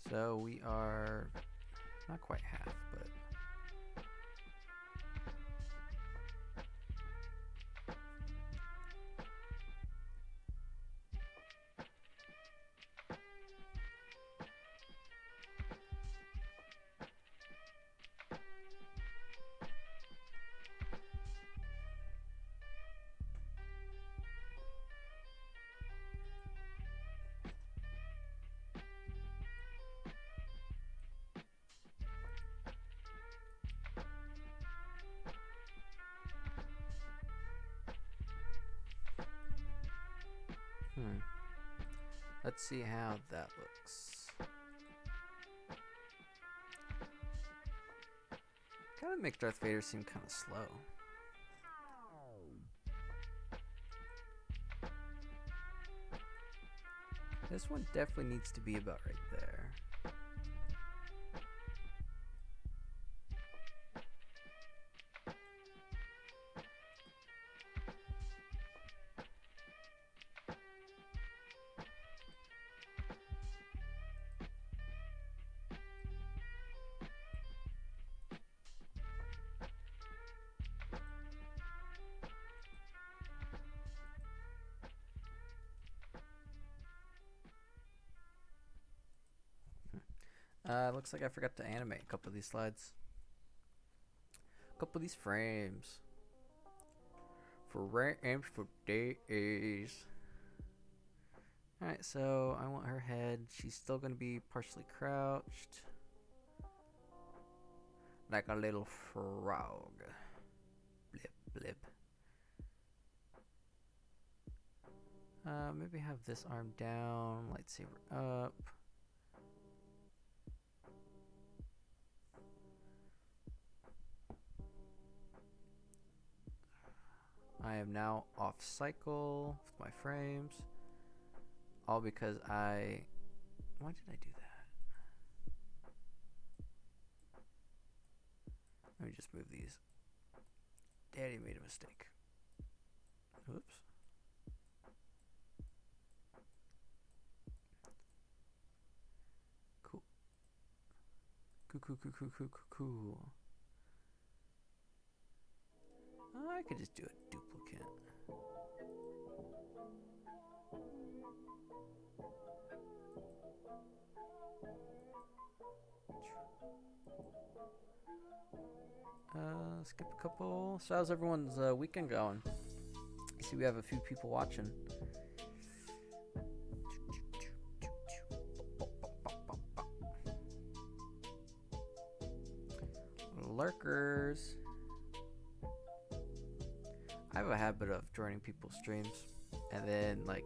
So we are not quite half, but let's see how that looks. Kind of make Darth Vader seem kind of slow. This one definitely needs to be about right there. Looks like I forgot to animate a couple of these slides. A couple of these frames. Frames for days. Alright, so I want her head. She's still going to be partially crouched. Like a little frog. Blip, blip. Maybe have this arm down, lightsaber up. I am now off cycle with my frames. All because why did I do that? Let me just move these. Daddy made a mistake. Oops. Cool. Cool. I could just do a duplicate. Skip a couple. So how's everyone's weekend going? I see we have a few people watching. Lurkers. I have a habit of joining people's streams and then like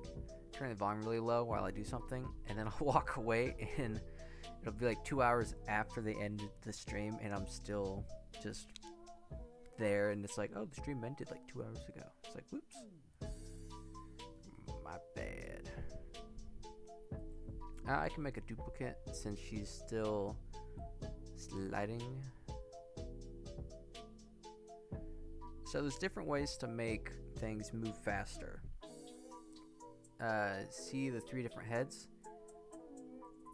turning the volume really low while I do something, and then I'll walk away and it'll be like 2 hours after they ended the stream and I'm still just there, and it's like, oh, the stream ended like 2 hours ago. It's like, whoops, my bad. I can make a duplicate since she's still sliding. So there's different ways to make things move faster. See the 3 different heads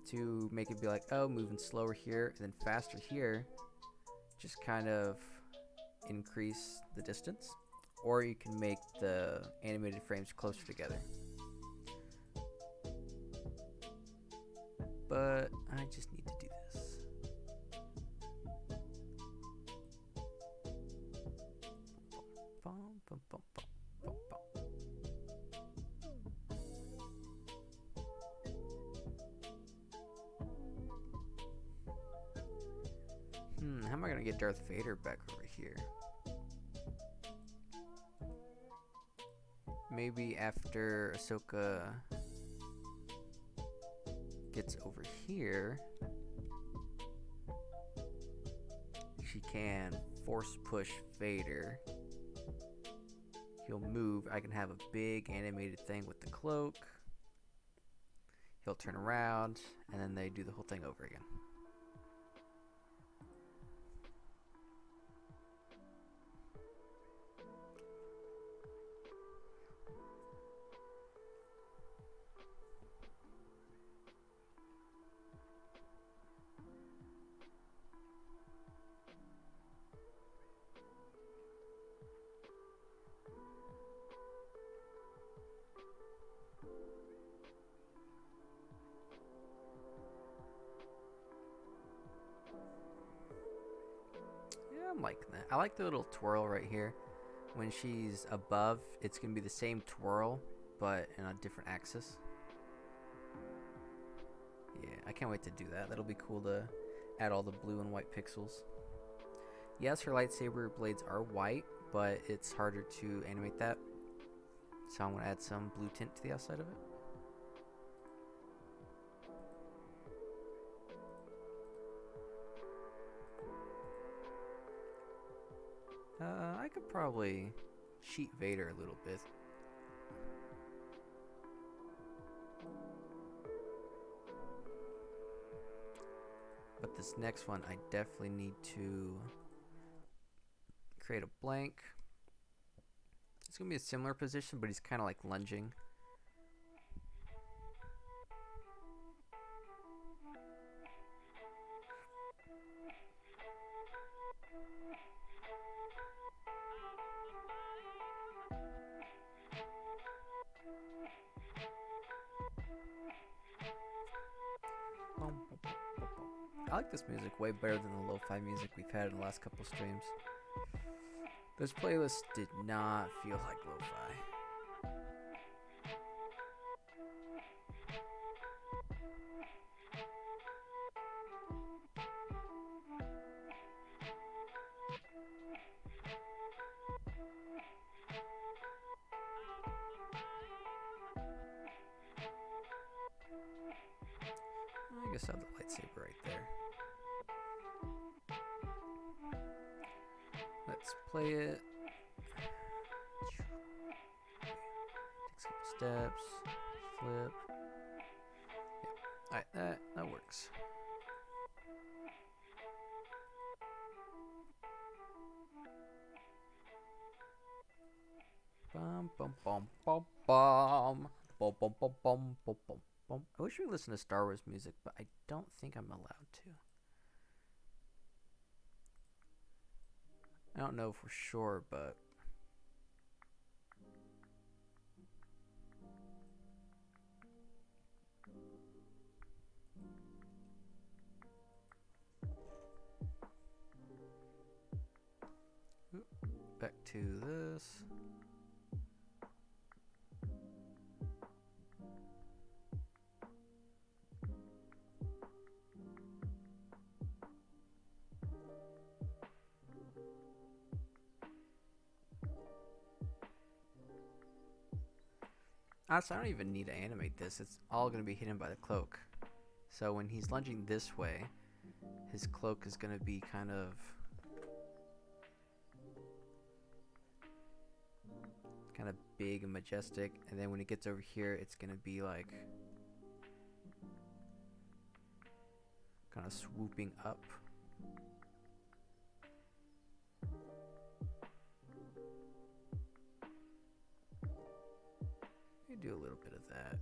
to make it be like, oh, moving slower here and then faster here. Just kind of increase the distance. Or you can make the animated frames closer together. But I just need to do this. How am I gonna get Darth Vader back over here? Maybe after Ahsoka gets over here, she can force push Vader, he'll move. I can have a big animated thing with the cloak. He'll turn around, and then they do the whole thing over again. I'm liking that. I like the little twirl right here. When she's above, it's going to be the same twirl, but in a different axis. Yeah, I can't wait to do that. That'll be cool to add all the blue and white pixels. Yes, her lightsaber blades are white, but it's harder to animate that. So I'm going to add some blue tint to the outside of it. I could probably cheat Vader a little bit. But this next one, I definitely need to create a blank. It's going to be a similar position, but he's kind of like lunging. I like this music way better than the lo-fi music we've had in the last couple streams. This playlist did not feel like lo-fi. I guess I'll have the lightsaber right there. Let's play it. Take some steps. Flip. Yep. Alright, that works. Bum bum bum bum bum bum bum bum bum bum bum bum. I wish we could listen to Star Wars music, but I don't think I'm allowed to. I don't know for sure, but back to this. Honestly, I don't even need to animate this. It's all going to be hidden by the cloak. So when he's lunging this way, his cloak is going to be kind of big and majestic. And then when it gets over here, it's going to be like kind of swooping up. Do a little bit of that.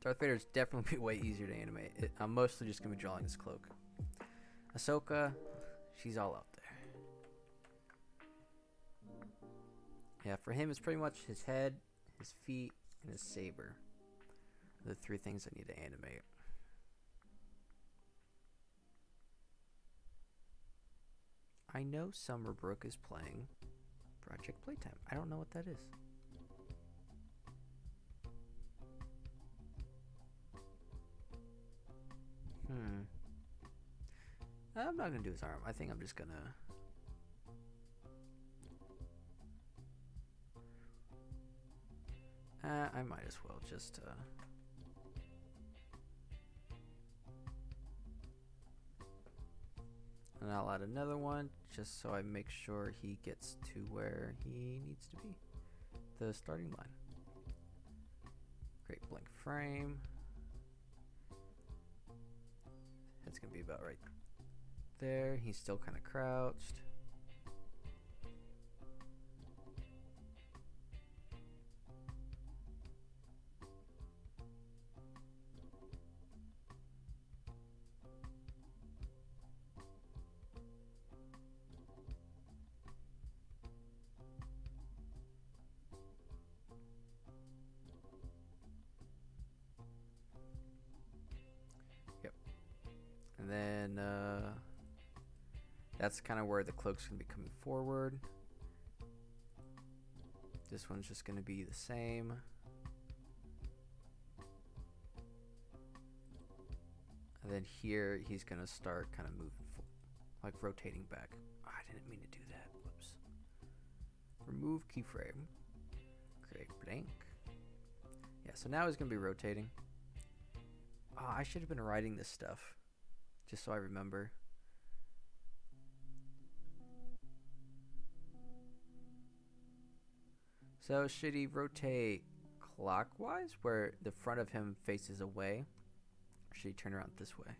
Darth Vader is definitely way easier to animate. I'm mostly just gonna be drawing his cloak. Ahsoka, she's all out there. Yeah, for him it's pretty much his head, his feet, and his saber. The three things I need to animate. I know Summerbrook is playing Project Playtime. I don't know what that is. I'm not gonna do his arm. I think I'm just gonna I might as well just And I'll add another one just so I make sure he gets to where he needs to be, the starting line. Create blank frame. That's gonna be about right there. He's still kind of crouched. And then that's kind of where the cloak's going to be coming forward. This one's just going to be the same. And then here he's going to start kind of moving like rotating back. Oh, I didn't mean to do that. Whoops. Remove keyframe. Create blank. Yeah, so now he's going to be rotating. Oh, I should have been writing this stuff just so I remember. So should he rotate clockwise where the front of him faces away? Or should he turn around this way?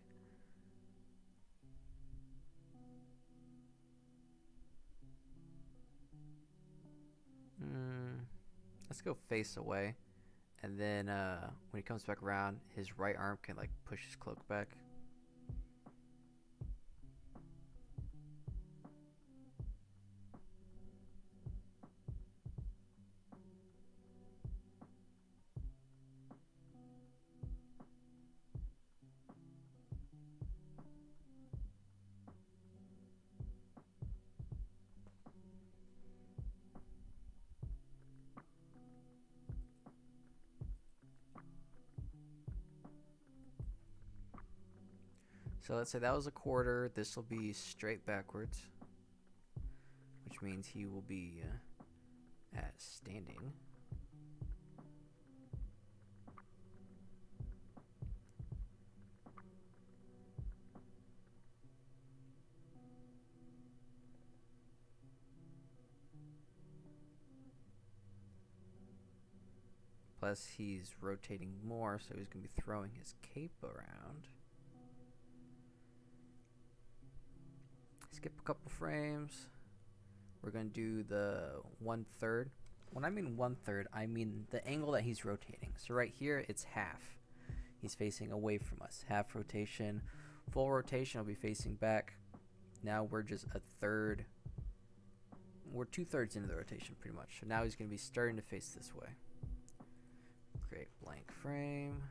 Let's go face away. And then when he comes back around, his right arm can like push his cloak back. So let's say that was a quarter. This will be straight backwards, which means he will be at standing. Plus he's rotating more, so he's going to be throwing his cape around. Skip a couple frames. We're going to do the 1/3. When I mean 1/3, I mean the angle that he's rotating. So right here, it's half. He's facing away from us. Half rotation. Full rotation will be facing back. Now we're just a third. We're 2/3 into the rotation pretty much. So now he's going to be starting to face this way. Create blank frame.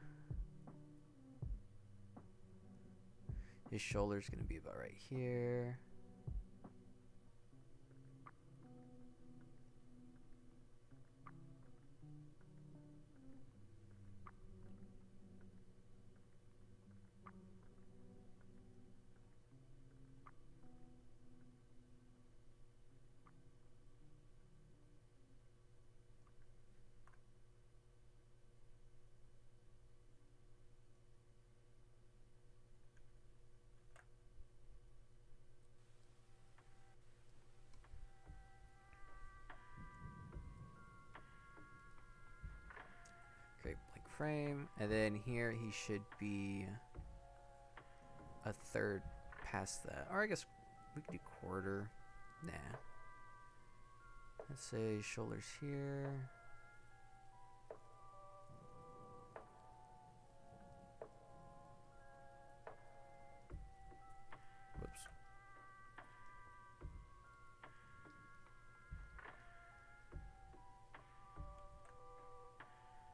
His shoulder's going to be about right here. Create blank frame, and then here he should be a third past that, or I guess we could do quarter. Nah. Let's say shoulders here. Whoops.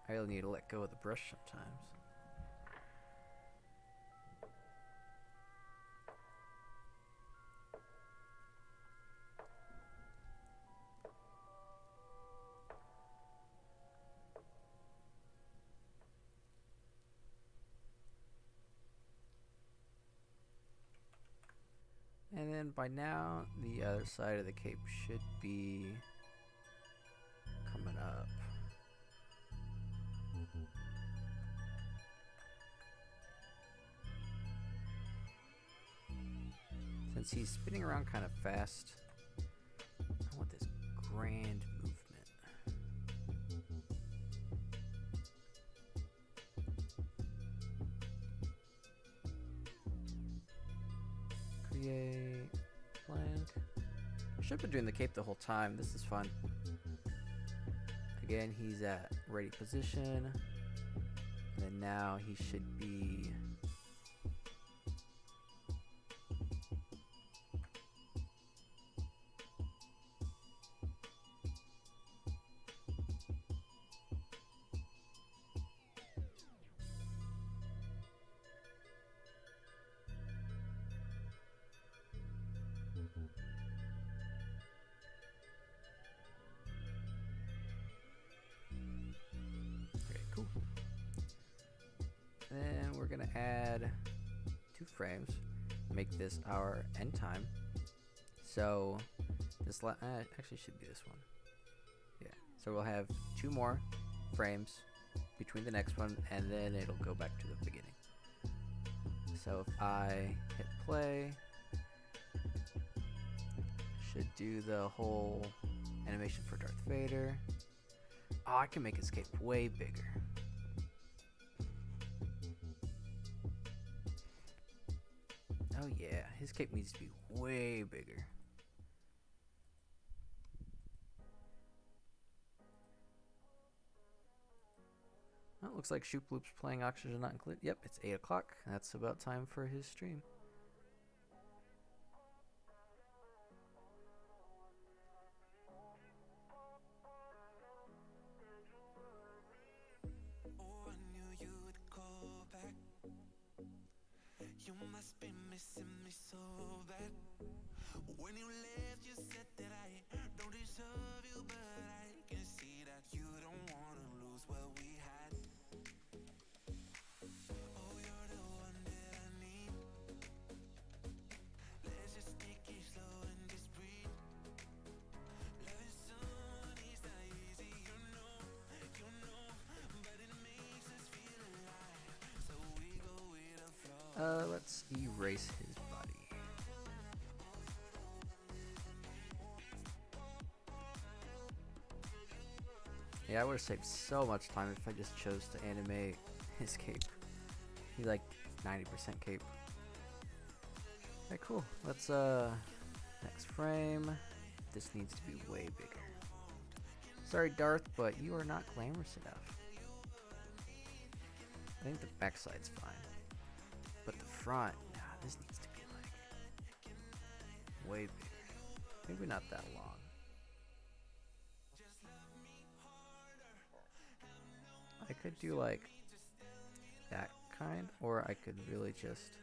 I really need to let go of the brush sometimes. And then by now, the other side of the cape should be coming up. Since he's spinning around kind of fast, I want this grand movement. Create blank. I should have been doing the cape the whole time. This is fun. Again, he's at ready position. And then now he should be cool. Then we're gonna add 2 frames, make this our end time. So this actually should be this one. Yeah. So we'll have 2 more frames between the next one, and then it'll go back to the beginning. So if I hit play, should do the whole animation for Darth Vader. Oh, I can make his cape way bigger. Oh yeah, his cape needs to be way bigger. Well, it looks like Shoop Loop's playing Oxygen Not Included. Yep, it's 8 o'clock. That's about time for his stream. You must be missing me so bad. When you left, you said that I don't deserve you, but I can see that you don't wanna lose what we had. Oh, you're the one that I need. Let's just take it slow and just breathe. Loving someone is not easy, you know, but it makes us feel alive. So we go with the flow. Let's erase his body. Yeah, I would have saved so much time if I just chose to animate his cape. He's like 90% cape. Okay, cool. Let's next frame. This needs to be way bigger. Sorry, Darth, but you are not glamorous enough. I think the backside's fine. But the front, nah, this needs to be like way bigger. Maybe not that long. I could do like that kind, or I could really just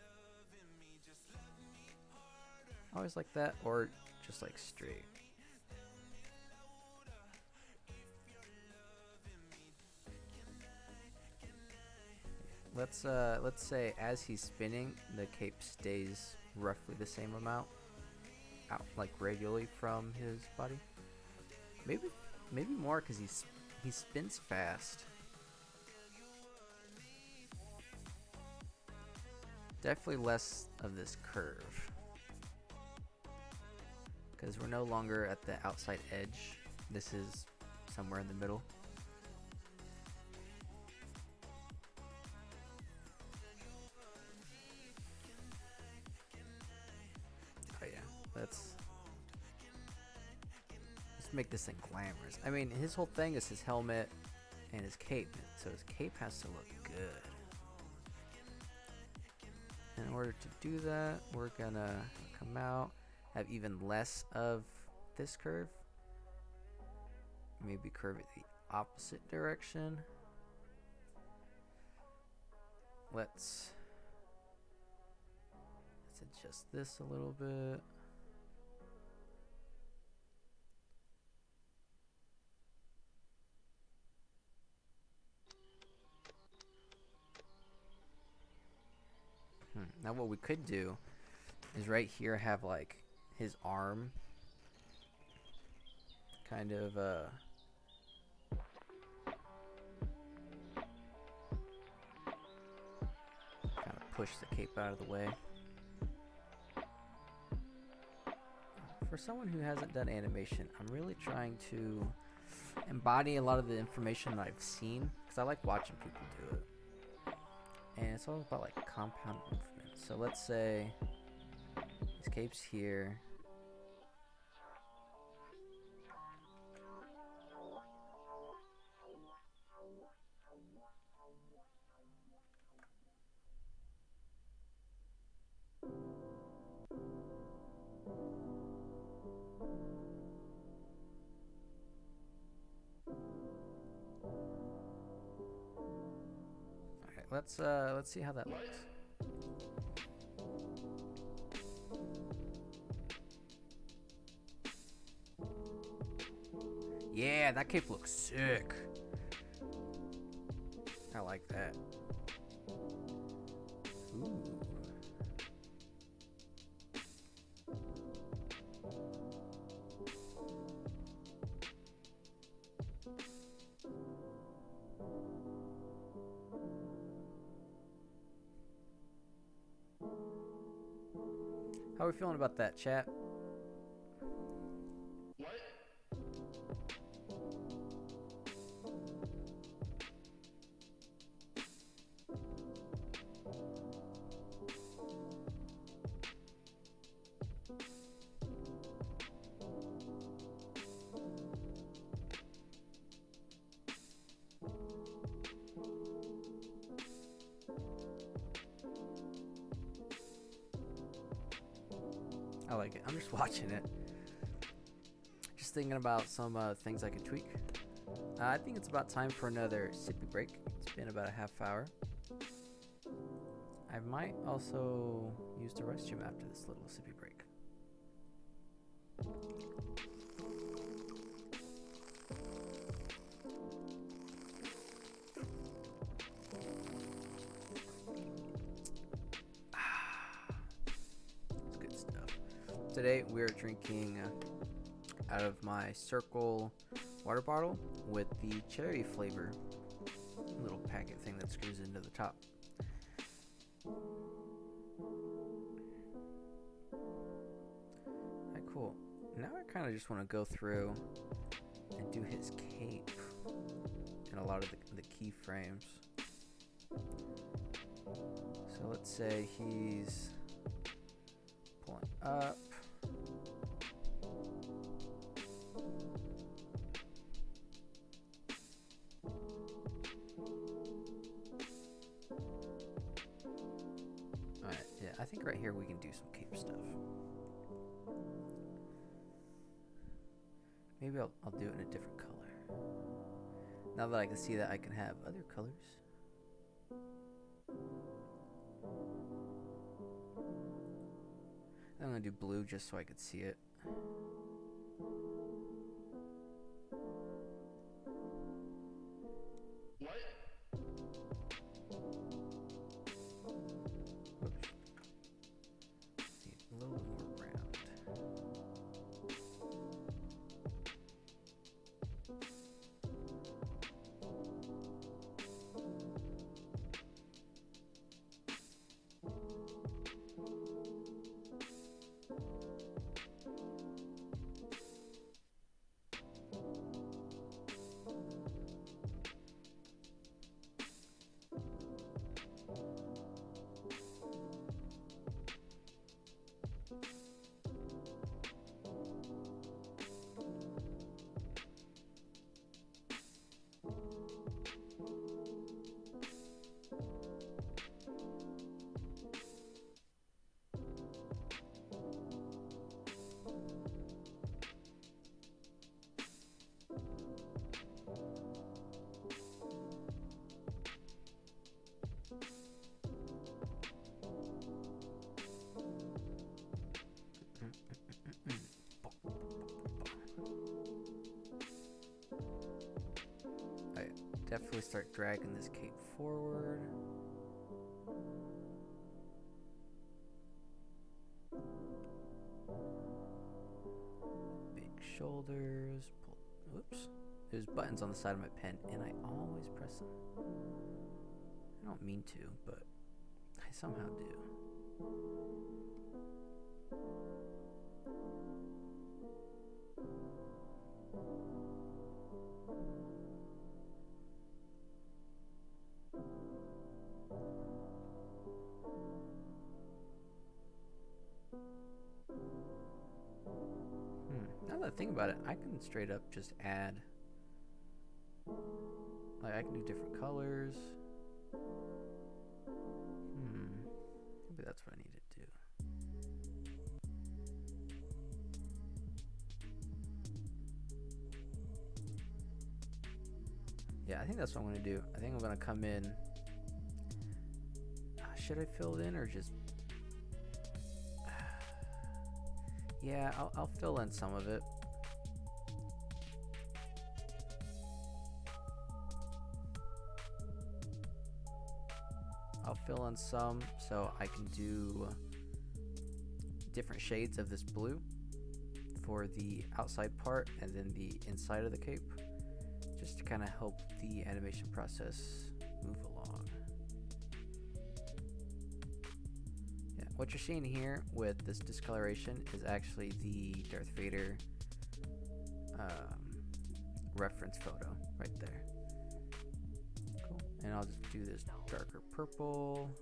always like that, or just like straight. Let's say as he's spinning, the cape stays roughly the same amount out, like radially from his body. Maybe more, because he spins fast. Definitely less of this curve, because we're no longer at the outside edge. This is somewhere in the middle. Oh yeah, let's make this thing glamorous. I mean, his whole thing is his helmet and his cape, so his cape has to look good. In order to do that, we're gonna come out, have even less of this curve. Maybe curve it the opposite direction. Let's adjust this a little bit. Now what we could do is right here have like his arm kind of push the cape out of the way. someone who hasn't done animation, I'm really trying to embody a lot of the information that I've seen because I like watching people do it. And it's all about like compound movement. So let's say this cape's here. Let's see how that looks. Yeah, that cape looks sick. I like that. Ooh. How are we feeling about that, chat? I like it. I'm just watching it. Just thinking about some things I could tweak. I think it's about time for another sippy break. It's been about a half hour. I might also use the restroom after this little sippy break. It's good stuff. Today we're drinking out of my Circle water bottle with the cherry flavor little packet thing that screws into the top. Alright, cool. Now I kind of just want to go through and do his cape and a lot of the key frames. So let's say he's pulling up. Alright, yeah, I think right here we can do some cape stuff. Maybe I'll do it in a different color. Now that I can see that I can have other colors. I'm gonna do blue just so I could see it. Whoops. See, a little more round. Definitely start dragging this cape forward. Big shoulders. Pull. Whoops. There's buttons on the side of my pen, and I always press them. I don't mean to, but I somehow do. that I think about it, I can straight up just add. Like, I can do different colors. Maybe that's what I need to do. Yeah, I think that's what I'm going to do. I think I'm going to come in. Should I fill it in or just... Yeah, I'll fill in some of it. I'll fill in some so I can do different shades of this blue for the outside part and then the inside of the cape, just to kind of help the animation process move along. Yeah, what you're seeing here with this discoloration is actually the Darth Vader reference photo right there. Cool. And I'll just do this darker purple.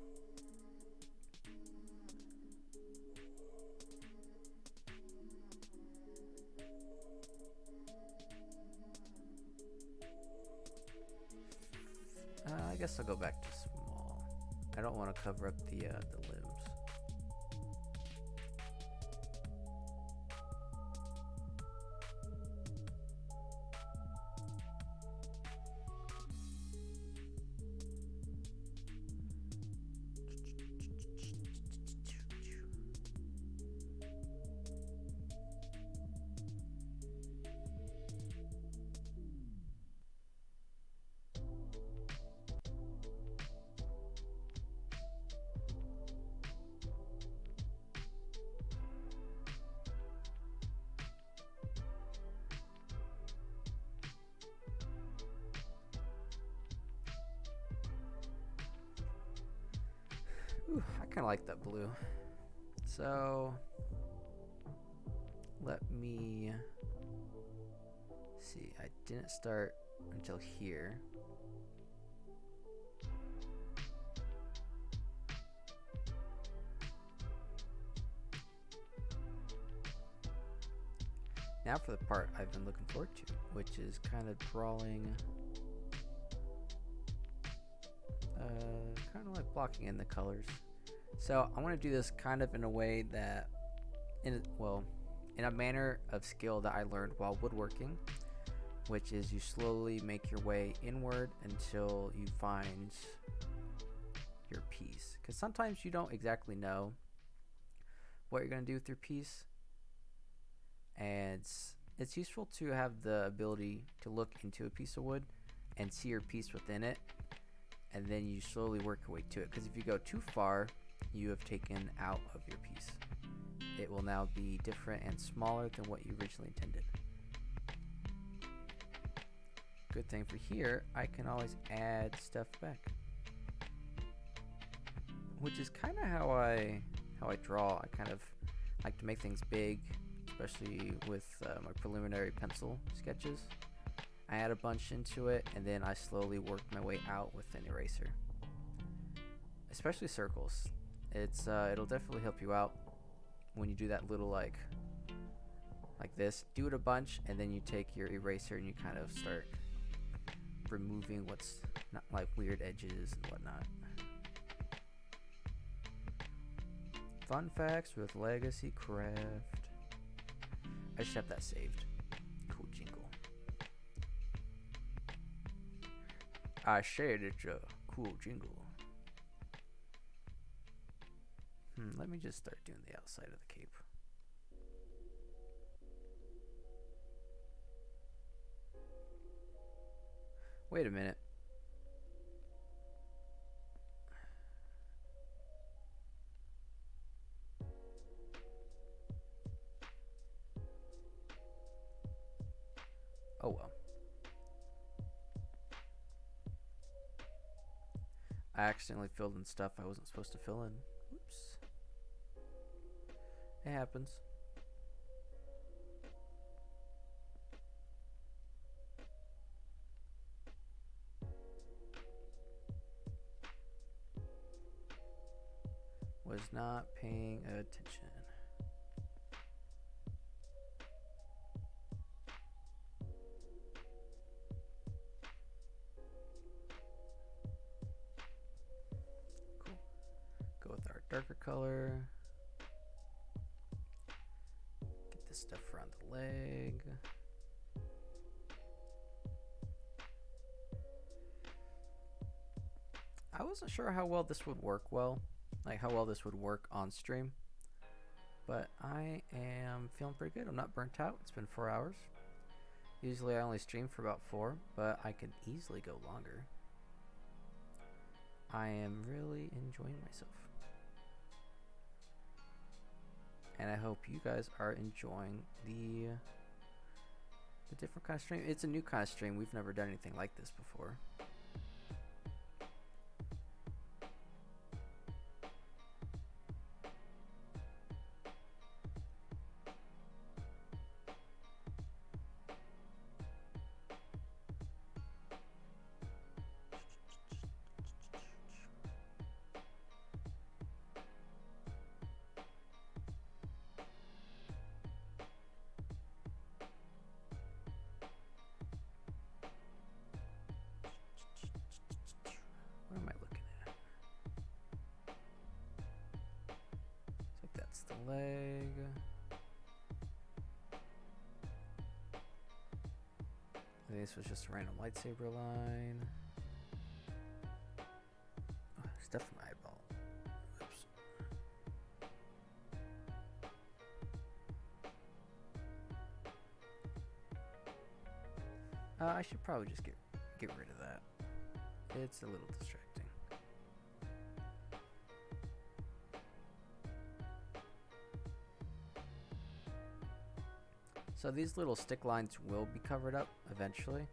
I guess I'll go back to small. I don't want to cover up the limbs. Ooh, I kind of like that blue. So let me see. I didn't start until here. Now for the part I've been looking forward to, which is kind of drawing, kind of like blocking in the colors. So I want to do this kind of in a way that, in a manner of skill that I learned while woodworking, which is you slowly make your way inward until you find your piece. Because sometimes you don't exactly know what you're going to do with your piece. And it's useful to have the ability to look into a piece of wood and see your piece within it, and then you slowly work your way to it. Because if you go too far, you have taken out of your piece. It will now be different and smaller than what you originally intended. Good thing for here, I can always add stuff back, which is kind of how I draw. I kind of like to make things big, especially with my preliminary pencil sketches. I add a bunch into it, and then I slowly work my way out with an eraser. Especially circles. It'll definitely help you out when you do that little like this. Do it a bunch, and then you take your eraser and you kind of start removing what's not, like weird edges and whatnot. Fun facts with Legacy Craft. I should have that saved. Cool jingle. I said it's a cool jingle. Let me just start doing the outside of the cape. Wait a minute. Oh well. I accidentally filled in stuff I wasn't supposed to fill in. Oops. It happens. Was not paying attention. darker color. Get this stuff around the leg. I wasn't sure how well this would work like how well this would work on stream, but I am feeling pretty good. I'm not burnt out. It's been 4 hours. Usually I only stream for about 4, but I could easily go longer. I am really enjoying myself. And I hope you guys are enjoying the different kind of stream. It's a new kind of stream. We've never done anything like this before. What am I looking at? Looks like that's the leg. I think this was just a random lightsaber line. Oh, stuff in my eyeball. Oops. I should probably just get rid of that. It's a little distracting. So these little stick lines will be covered up eventually.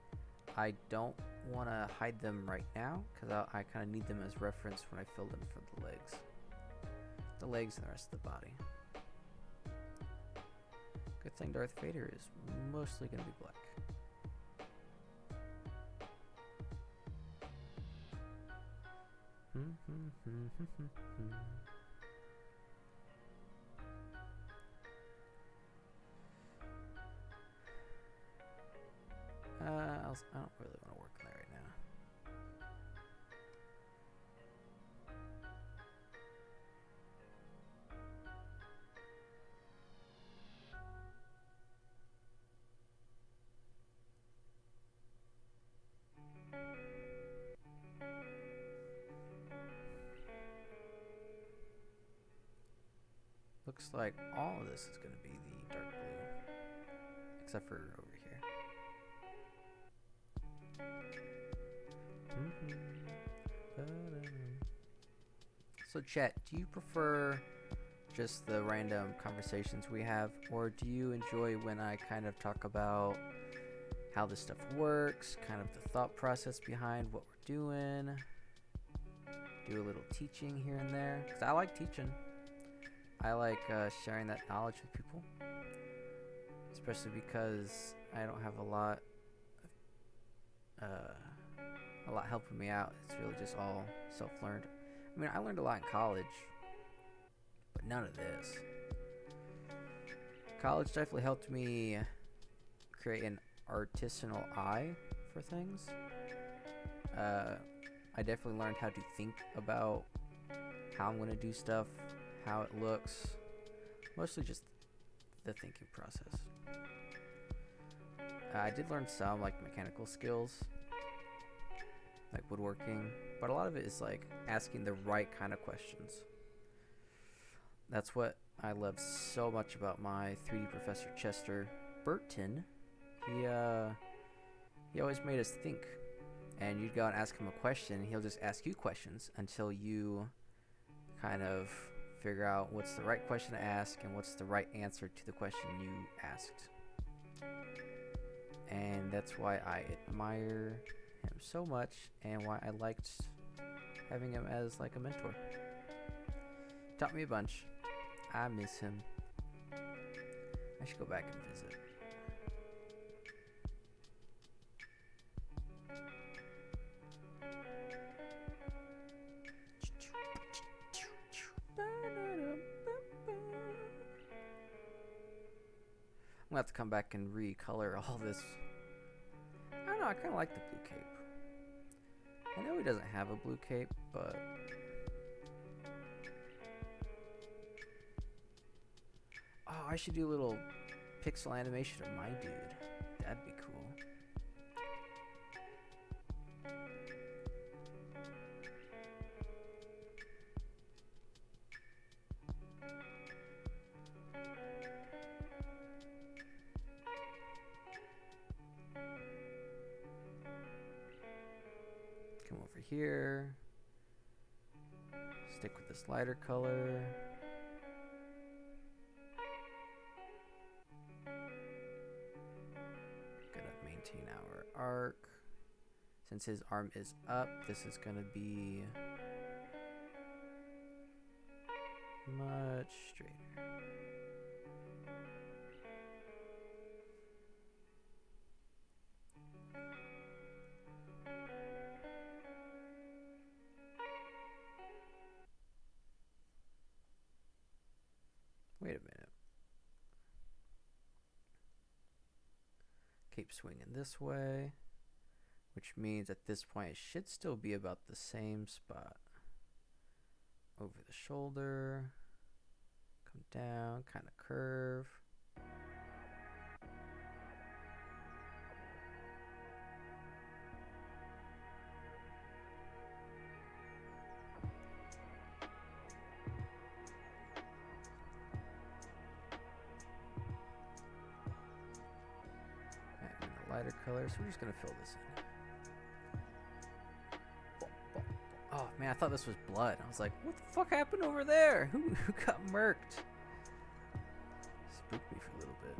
I don't want to hide them right now because I kind of need them as reference when I fill in for the legs. The legs and the rest of the body. Good thing Darth Vader is mostly going to be black. I don't really want to work on that right now. Looks like all of this is going to be the dark blue, except for over here. So chat, do you prefer just the random conversations we have, or do you enjoy when I kind of talk about how this stuff works, kind of the thought process behind what we're doing, do a little teaching here and there? Because I like teaching. I like sharing that knowledge with people, especially because I don't have a lot helping me out. It's really just all self-learned. I mean, I learned a lot in college, but none of this. College definitely helped me create an artisanal eye for things. I definitely learned how to think about how I'm going to do stuff, how it looks, mostly just the thinking process. I did learn some like mechanical skills, like woodworking, but a lot of it is like asking the right kind of questions. That's what I love so much about my 3D professor Chester Burton. He always made us think, and you'd go and ask him a question, and he'll just ask you questions until you kind of figure out what's the right question to ask and what's the right answer to the question you asked. And that's why I admire him so much, and why I liked having him as like a mentor. Taught me a bunch. I miss him. I should go back and visit. I'm gonna have to come back and recolor all this. I don't know, I kind of like the blue cape. I know he doesn't have a blue cape, but Oh, I should do a little pixel animation of my dude. That'd be cool. Come over here. Stick with this lighter color. Gonna maintain our arc. Since his arm is up, this is gonna be much straighter. Wait a minute. Keep swinging this way, which means at this point it should still be about the same spot. Over the shoulder, come down, kind of curve. Lighter color, so we're just gonna fill this in. Oh man, I thought this was blood. I was like, what the fuck happened over there? Who got murked? Spooked me for a little bit.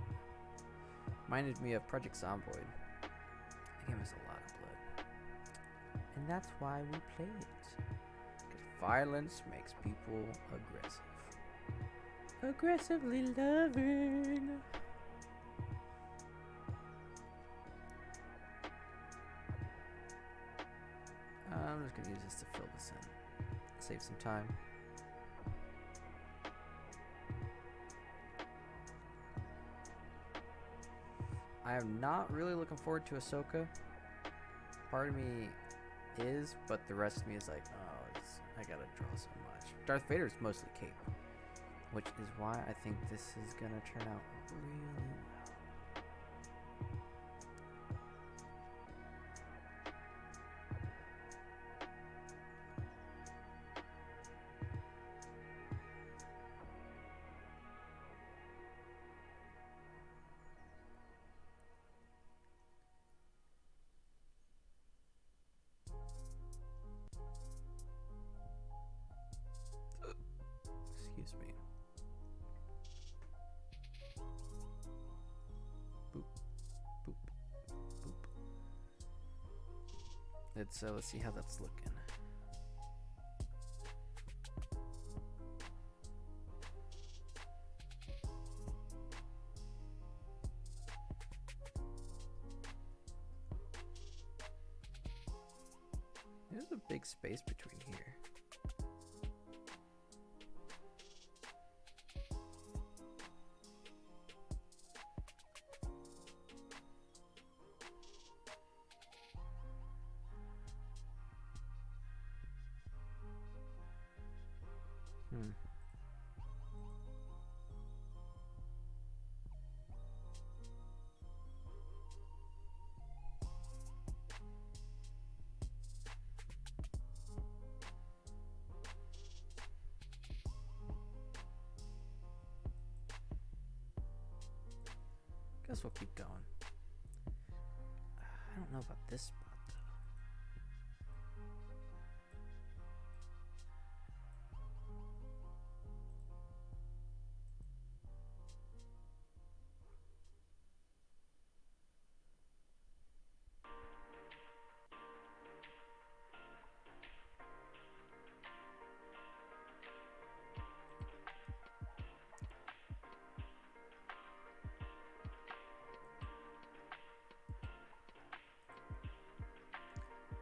Reminded me of Project Zomboid. The game has a lot of blood. And that's why we play it. Because violence makes people aggressive. Aggressively loving. I'm just going to use this to fill this in. Save some time. I am not really looking forward to Ahsoka. Part of me is, but the rest of me is like, oh, I gotta draw so much. Darth Vader is mostly cape, which is why I think this is gonna turn out really well. Excuse me. Boop, boop, boop. Let's see how that's looking. There's a big space between here. Guess we'll keep going. I don't know about this spot though.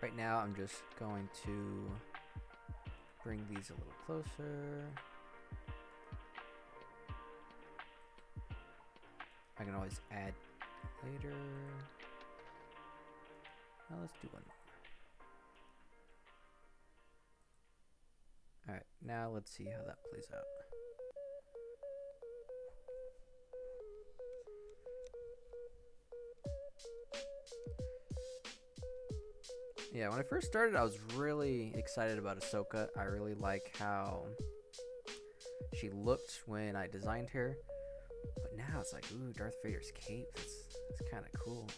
Right now, I'm just going to bring these a little closer. I can always add later. Now let's do one more. Alright, now let's see how that plays out. Yeah, when I first started, I was really excited about Ahsoka. I really like how she looked when I designed her. But now it's like, ooh, Darth Vader's cape. That's kind of cool.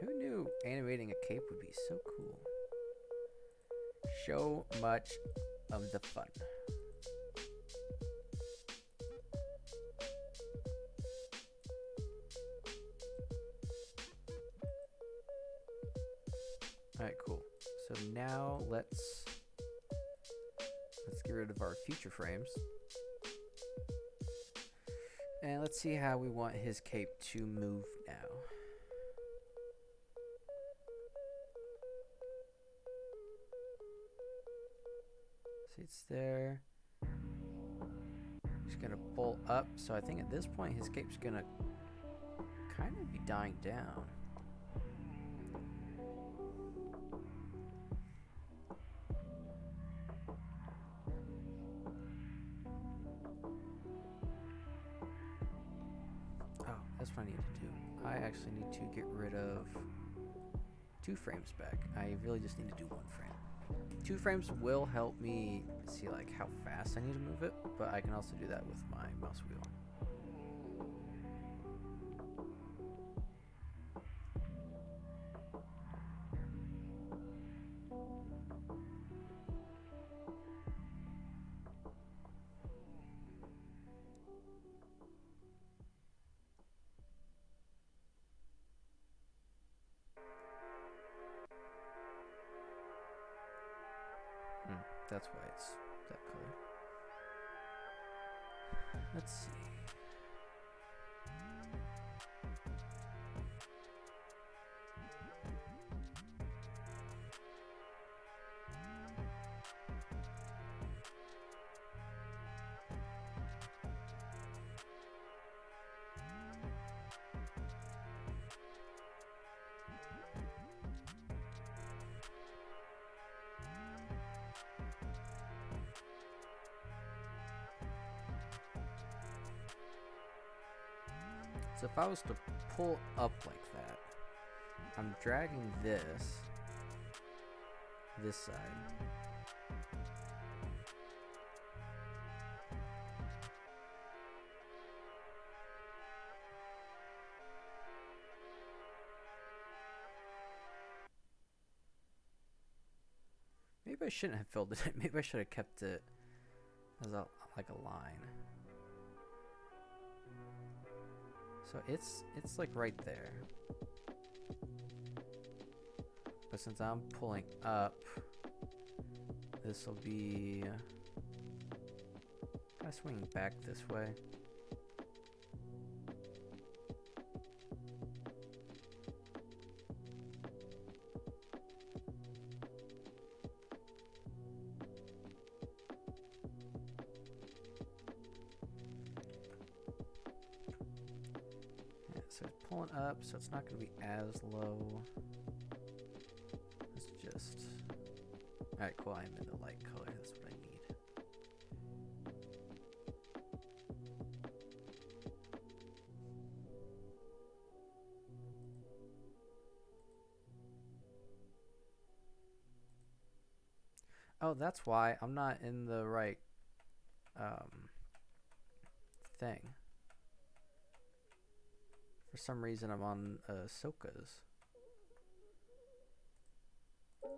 Who knew animating a cape would be so cool? So much of the fun. Alright, cool. So now let's get rid of our future frames. And let's see how we want his cape to move now. See, it's there. He's gonna pull up, so I think at this point his cape's gonna kind of be dying down. Oh, that's what I need to do. I actually need to get rid of 2 frames back. I really just need to do 1 frame. 2 frames will help me see like how fast I need to move it, but I can also do that with my mouse wheel. That's why it's that color. Let's see. So if I was to pull up like that, I'm dragging this side. Maybe I shouldn't have filled it in. Maybe I should have kept it as like a line. So it's like right there. But since I'm pulling up, this will be kind of swinging back this way. So it's pulling up, so it's not going to be as low. Let's just... Alright, cool, I'm in the light color, that's what I need. Oh, that's why I'm not in the right thing. For some reason, I'm on Ahsoka's. I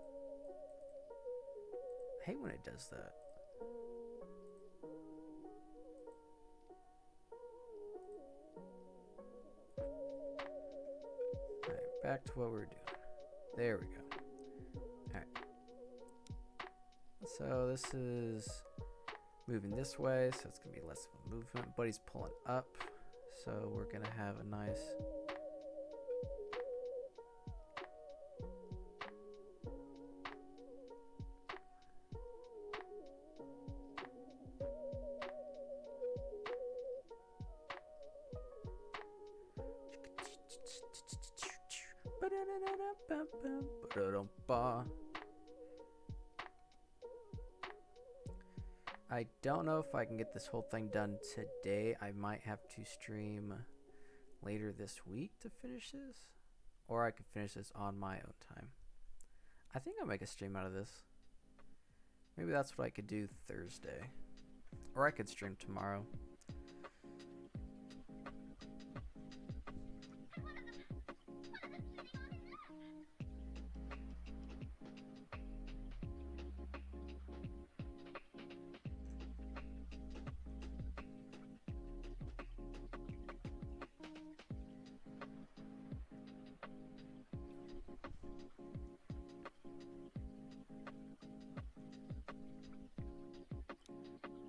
hate when it does that. Alright, back to what we were doing. There we go. Alright. So this is moving this way, so it's going to be less of a movement, but he's pulling up. So we're gonna have a nice I don't know if I can get this whole thing done today. I might have to stream later this week to finish this, or I could finish this on my own time. I think I'll make a stream out of this. Maybe that's what I could do Thursday, or I could stream tomorrow.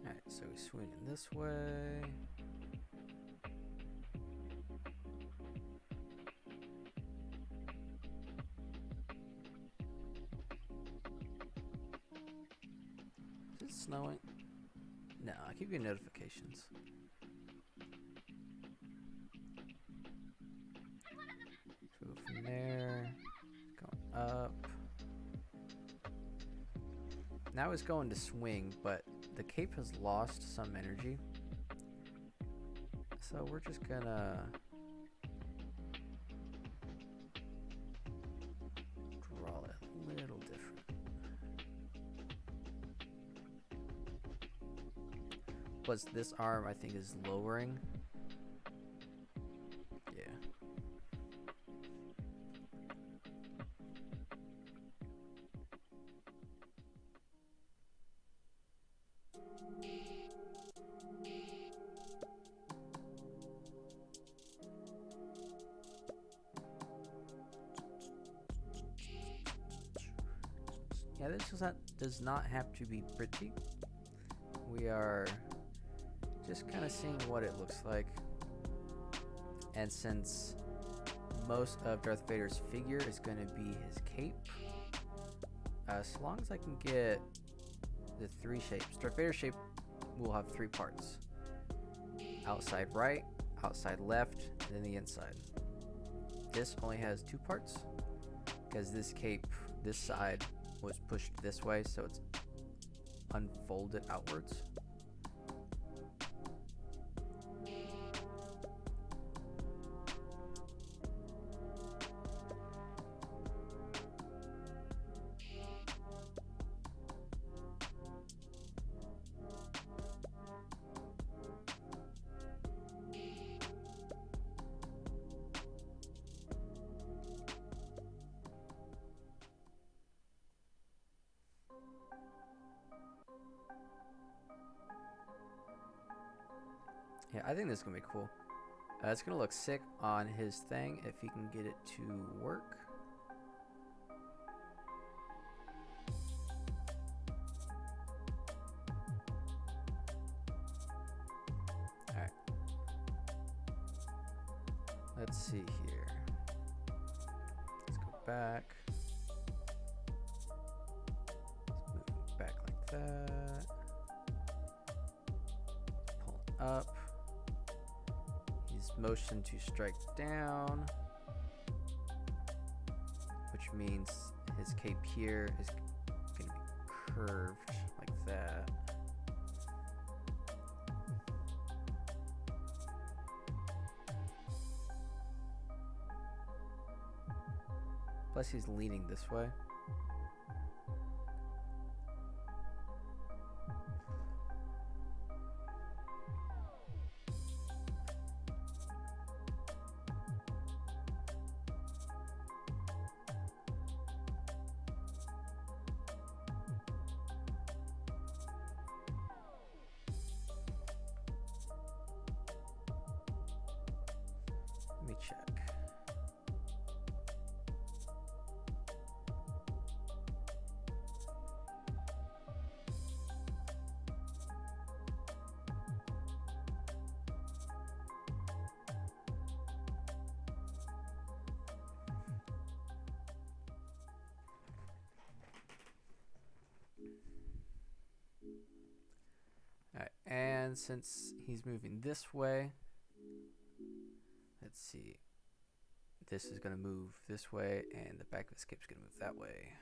Alright, so we swing in this way. Is it snowing? No, I keep getting notifications. So from there, going up. Now it's going to swing, but the cape has lost some energy. So we're just gonna draw it a little different. Plus this arm I think is lowering. Yeah. Yeah, this does not have to be pretty. We are just kind of seeing what it looks like. And since most of Darth Vader's figure is going to be his cape, as long as I can get the 3 shapes. Darth Vader's shape will have 3 parts. Outside right, outside left, and then the inside. This only has 2 parts because this cape, this side, was pushed this way, so it's unfolded outwards. Yeah, I think this is gonna be cool. It's gonna look sick on his thing if he can get it to work. Alright. Let's see here. Let's go back. Let's move it back like that. Pull it up. Motion to strike down, which means his cape here is going to be curved like that. Plus he's leaning this way. Let me check. Alright, and since he's moving this way, let's see. This is going to move this way, and the back of the cape is going to move that way.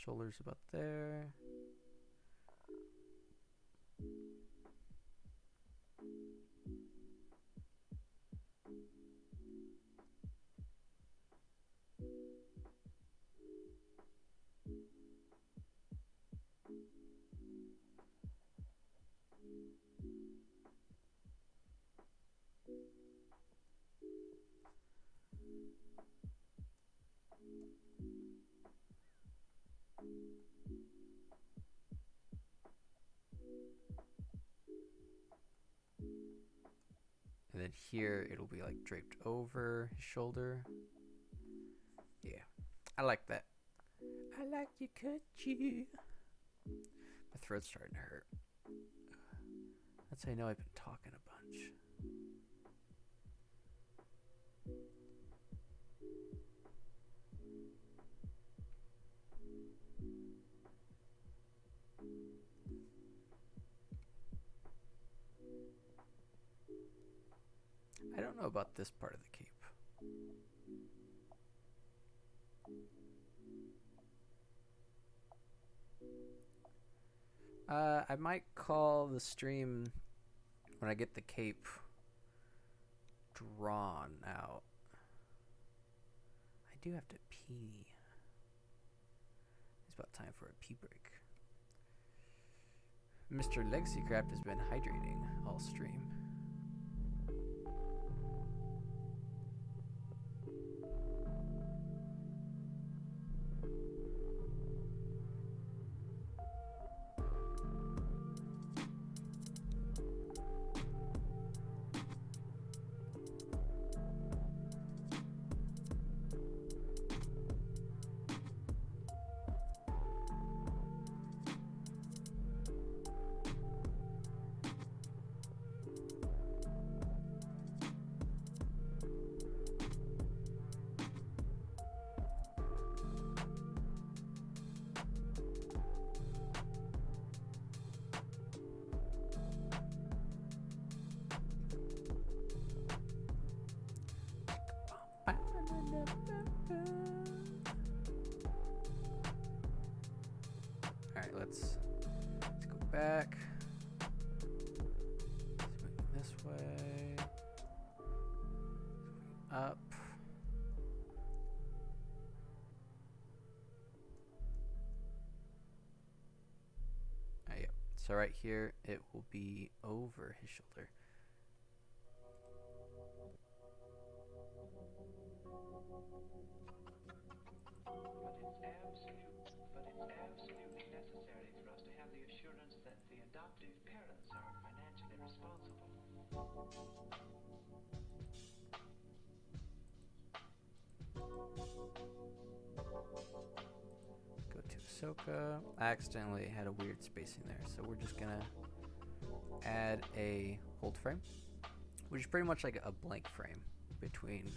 Shoulders about there. And then here it'll be like draped over his shoulder. Yeah, I like that. I like you, cut you. My throat's starting to hurt. That's how I know I've been talking a bunch. I don't know about this part of the cape. I might call the stream when I get the cape drawn out. I do have to pee. It's about time for a pee break. Mr. Legacycraft has been hydrating all stream. Alright, let's go back. Swing this way. Swing up. Yep. So right here, it will be over his shoulder. But it's absolutely necessary for us to have the assurance that the adoptive parents are financially responsible. Go to Ahsoka. I accidentally had a weird spacing there, so we're just gonna add a hold frame, which is pretty much like a blank frame between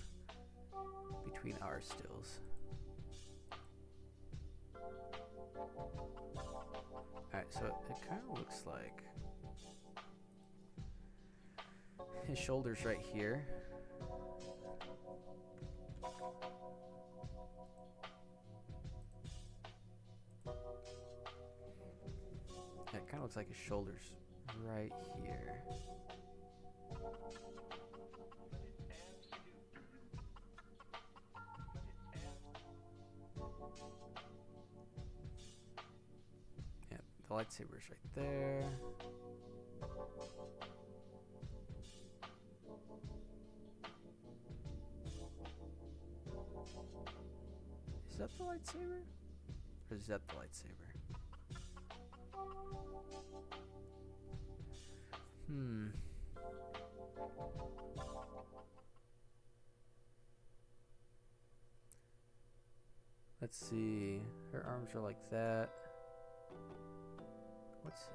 our stills. Alright, so it kind of looks like his shoulder's right here. Yeah, it kind of looks like his shoulder's right here. Yeah, the lightsaber's right there. Is that the lightsaber? Or is that the lightsaber? Let's see. Her arms are like that. What's this?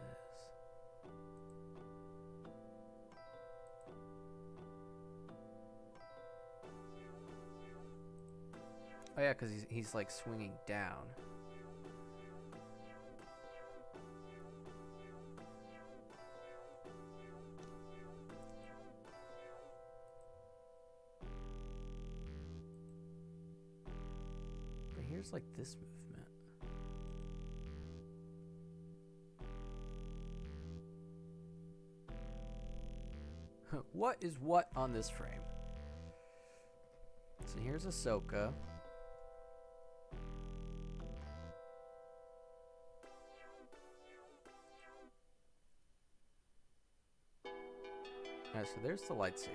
Oh yeah, because he's like swinging down. But here's like this movement. What is what on this frame? So here's Ahsoka. Alright, so there's the lightsaber.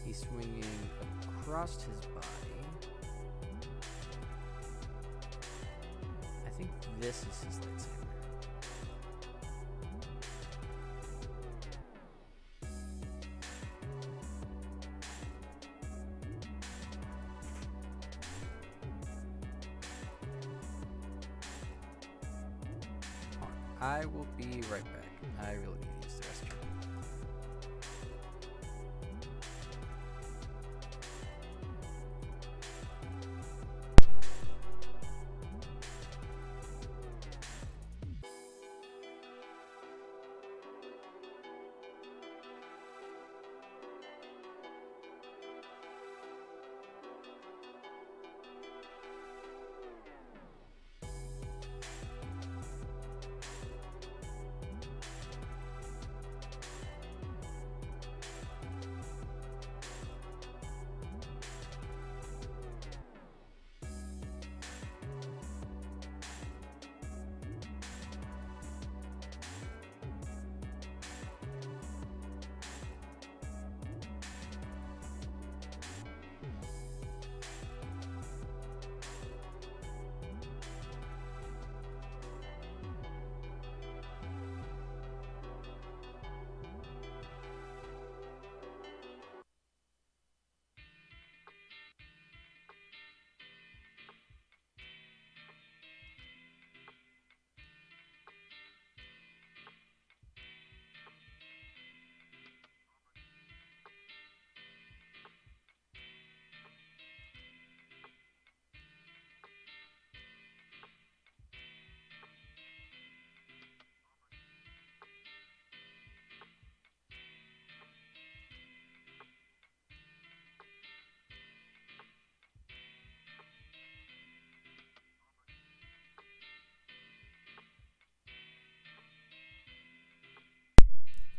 He's swinging across his body. I think this is his lightsaber. I will be right back. I really need to use the restroom.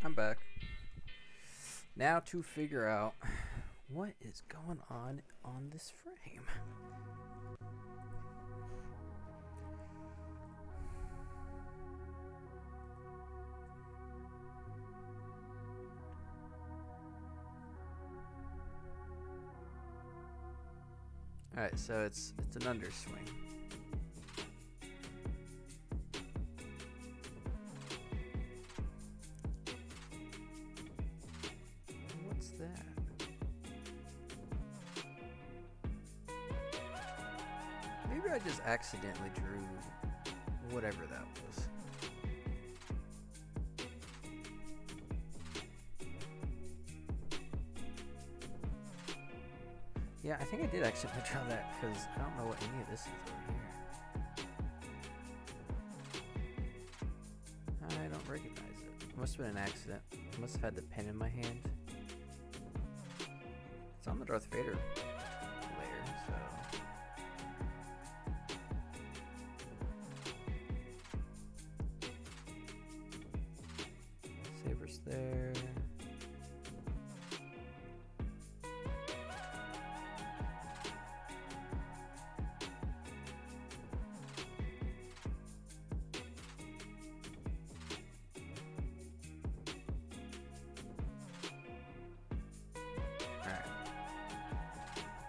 I'm back. Now to figure out what is going on this frame. Alright, so it's an underswing. What's that? Maybe I just accidentally drew whatever that was. Yeah, I think I did accidentally draw that because I don't know what any of this is over here. I don't recognize it. It must have been an accident. I must have had the pen in my hand. It's on the Darth Vader layer, so... Saber's there. Alright.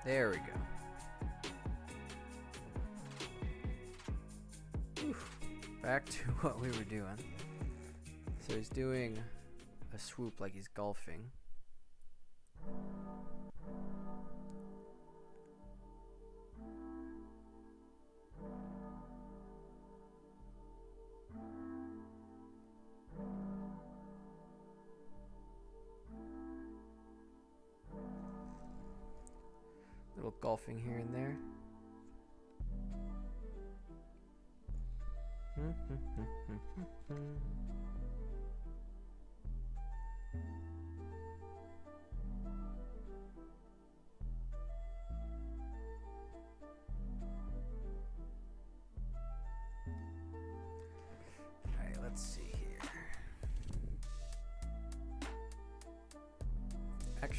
There we go. Oof. Back to what we were doing. So he's doing a swoop like he's golfing. Little golfing here and there.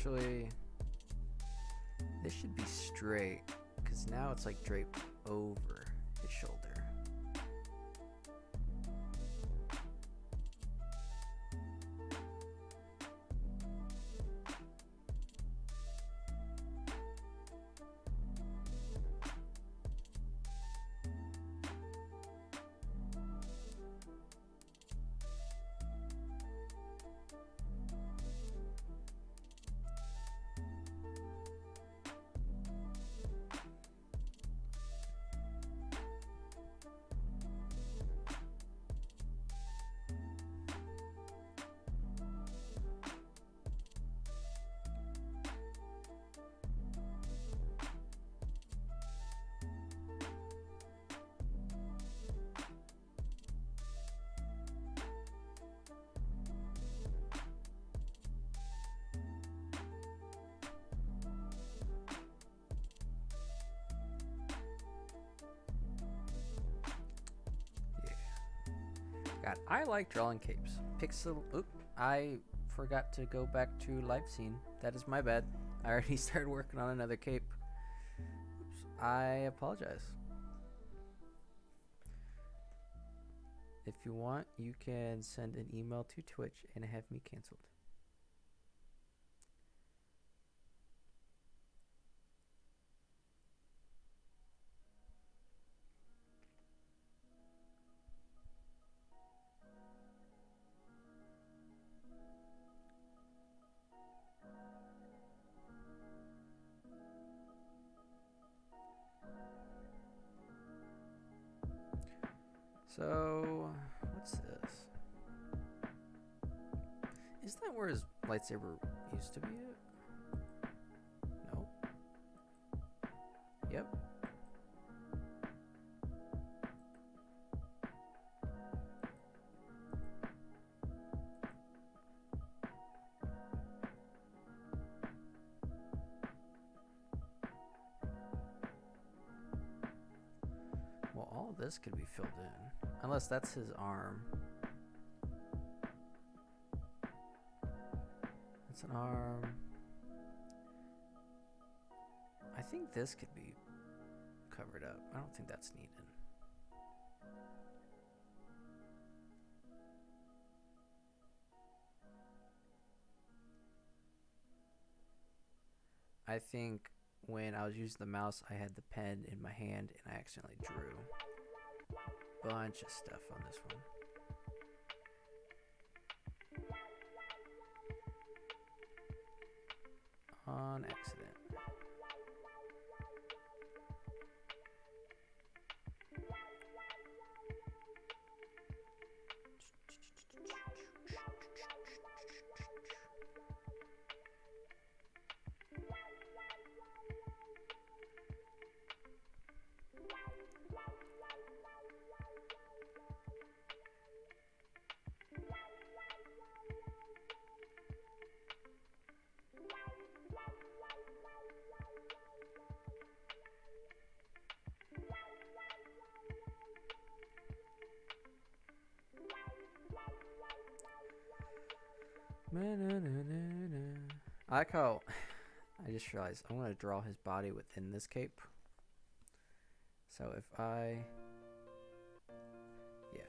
Actually, this should be straight, because now it's like draped over his shoulder. God, I like drawing capes. Pixel. Oop, I forgot to go back to live scene. That is my bad. I already started working on another cape. Oops, I apologize. If you want, you can send an email to Twitch and have me canceled. So, what's this? Is that where his lightsaber used to be at? No. Yep. Well, all this could be filled in. Unless that's his arm. It's an arm. I think this could be covered up. I don't think that's needed. I think when I was using the mouse, I had the pen in my hand and I accidentally drew a bunch of stuff on this one. On accident. I like how I just realized I'm going to draw his body within this cape. So if I... Yeah.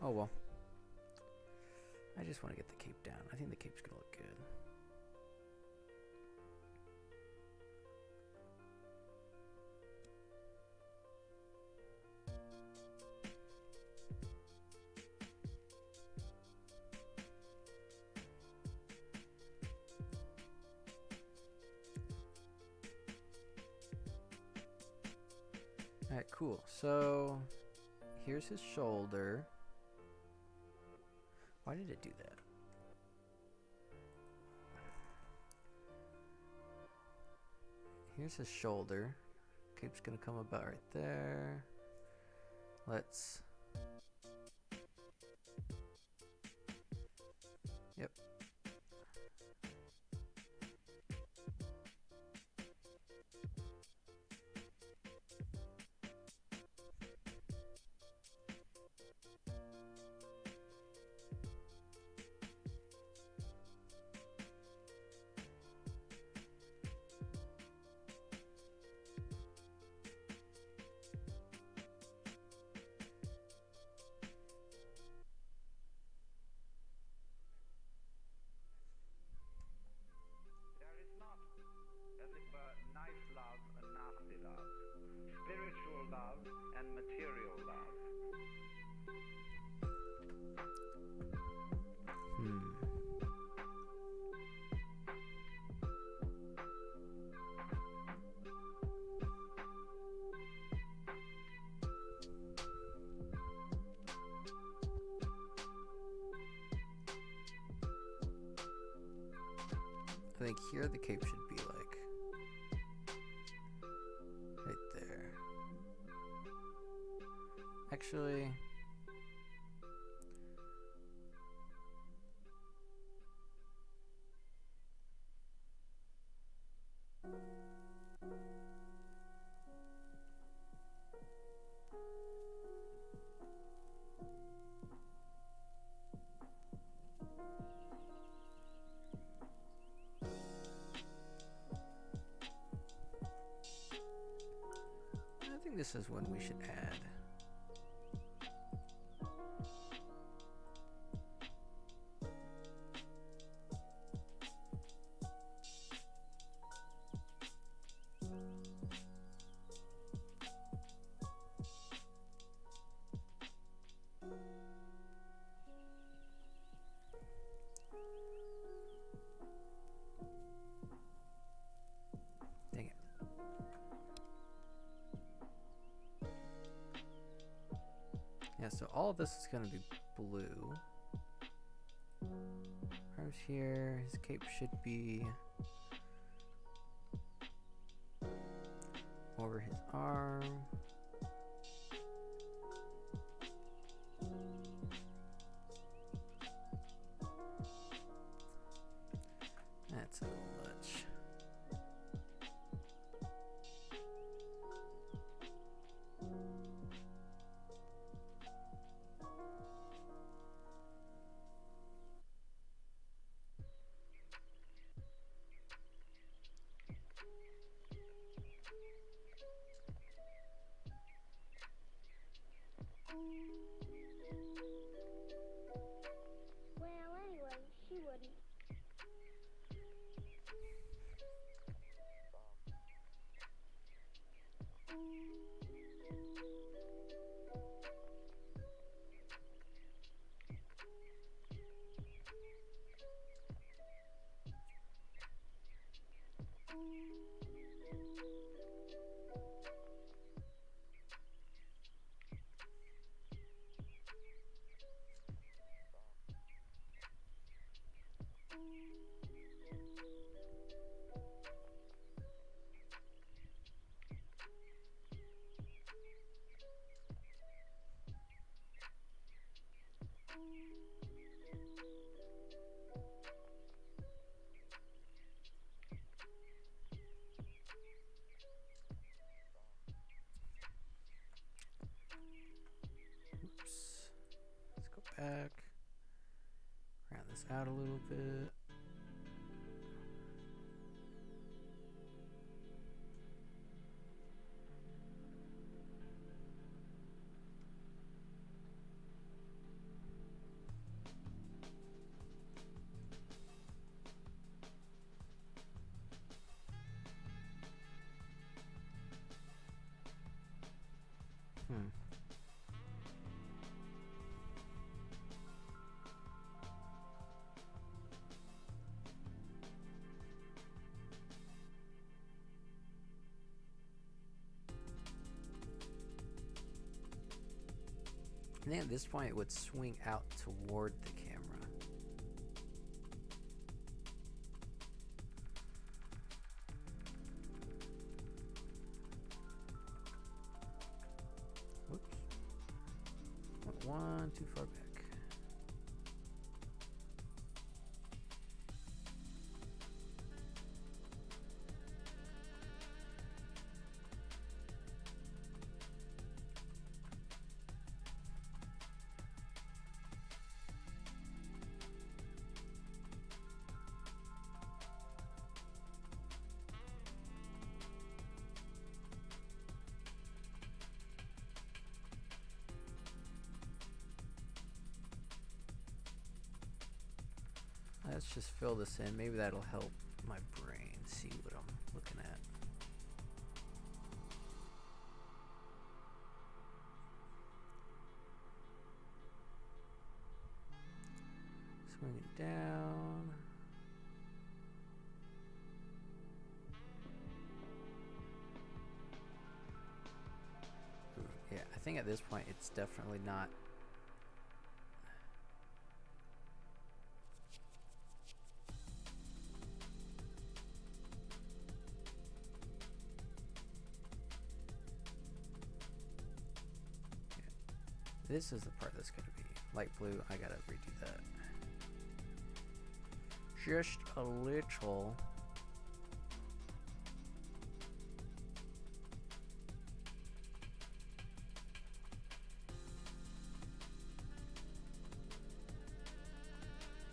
Oh well. I just want to get the cape down. I think the cape's going to look good. Alright, cool. So, here's his shoulder. Why did it do that? Here's his shoulder. Cape's gonna come about right there. Let's... Yep. love and material love. I think here the cape should be like right there. Actually, I think this is when we should add. Dang it. Yeah, so all of this is going to be blue. Arms here, his cape should be over his arm. That's a little much. Well, anyway, she wouldn't. Oops. Let's go back. Round this out a little bit. I think at this point it would swing out toward the camera. Whoops. Went one too far back. Let's just fill this in. Maybe that'll help my brain see what I'm looking at. Swing it down. Ooh, yeah, I think at this point it's definitely not. This is the part that's gonna be light blue. I gotta redo that. Just a little.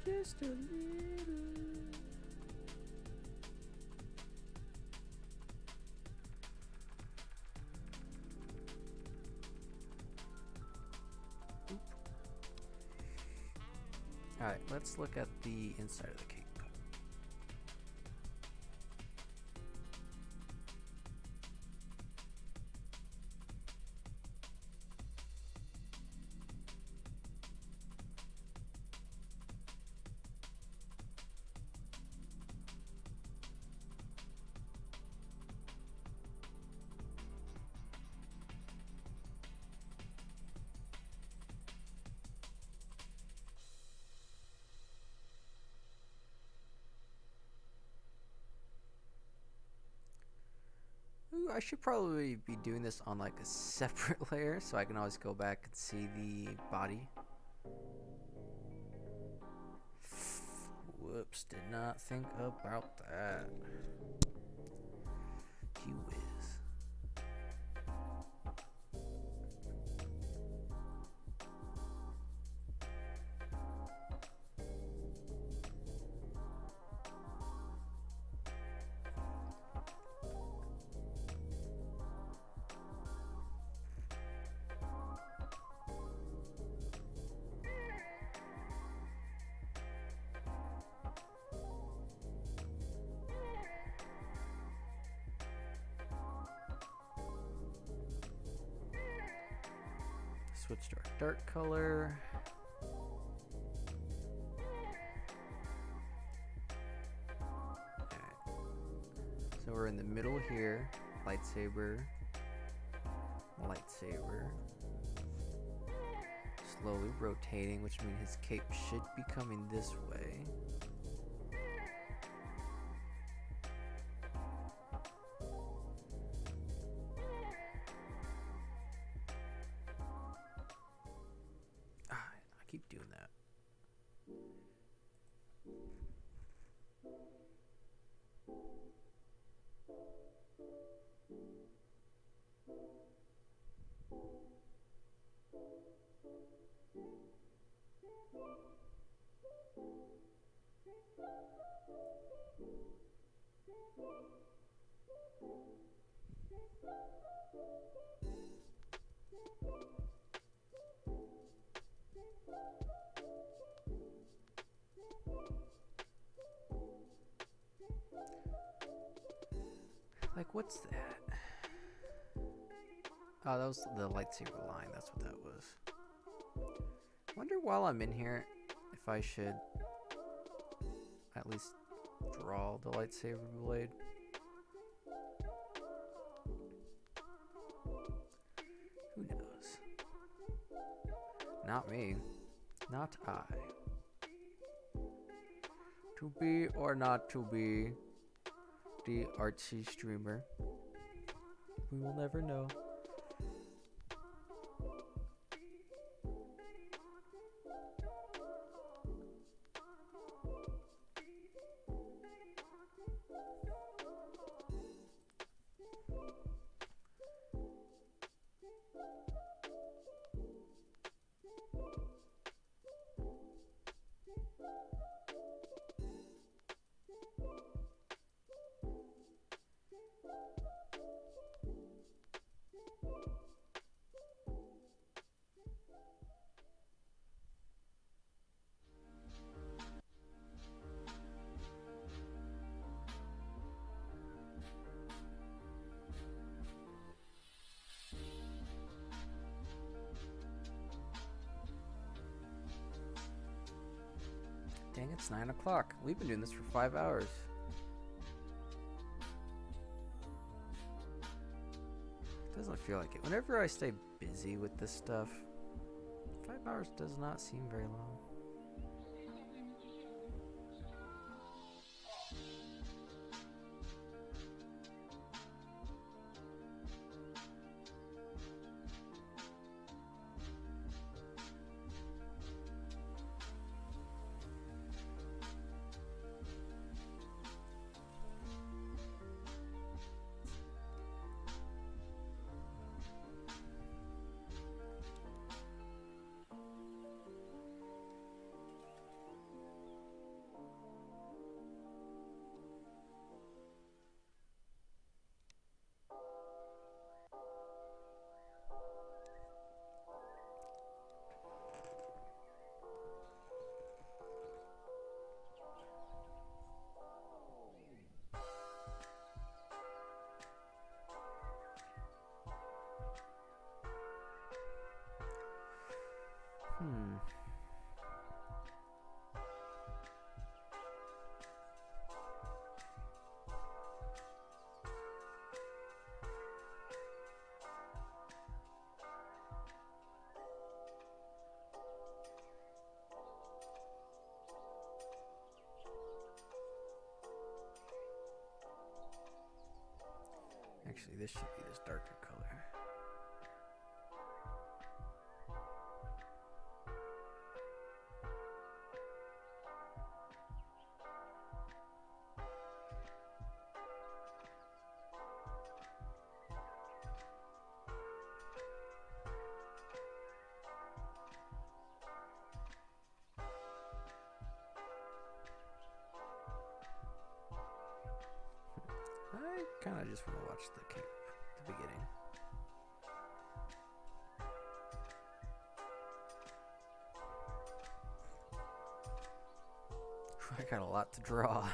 Just a little. Alright, let's look at the inside of the cape. Ooh, I should probably be doing this on like a separate layer so I can always go back and see the body. Whoops, did not think about that. Gee whiz. Switch to our dark color. Alright. So we're in the middle here. Lightsaber. Lightsaber. Slowly rotating, which means his cape should be coming this way. I keep doing that. Like, what's that? Oh, that was the lightsaber line. That's what that was. Wonder while I'm in here if I should at least draw the lightsaber blade. Who knows? Not me. Not I. To be or not to be the artsy streamer. We will never know. It's 9 o'clock. We've been doing this for 5 hours. Doesn't feel like it. Whenever I stay busy with this stuff, 5 hours does not seem very long. Hmm. Actually, this should be this darker color. I kind of just want to watch the beginning. I got a lot to draw.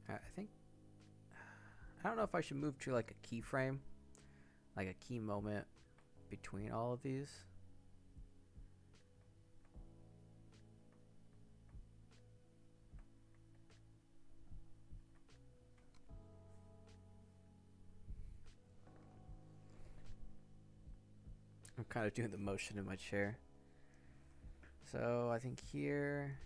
I think I don't know if I should move to like a keyframe, like a key moment between all of these. I'm kind of doing the motion in my chair. So I think here.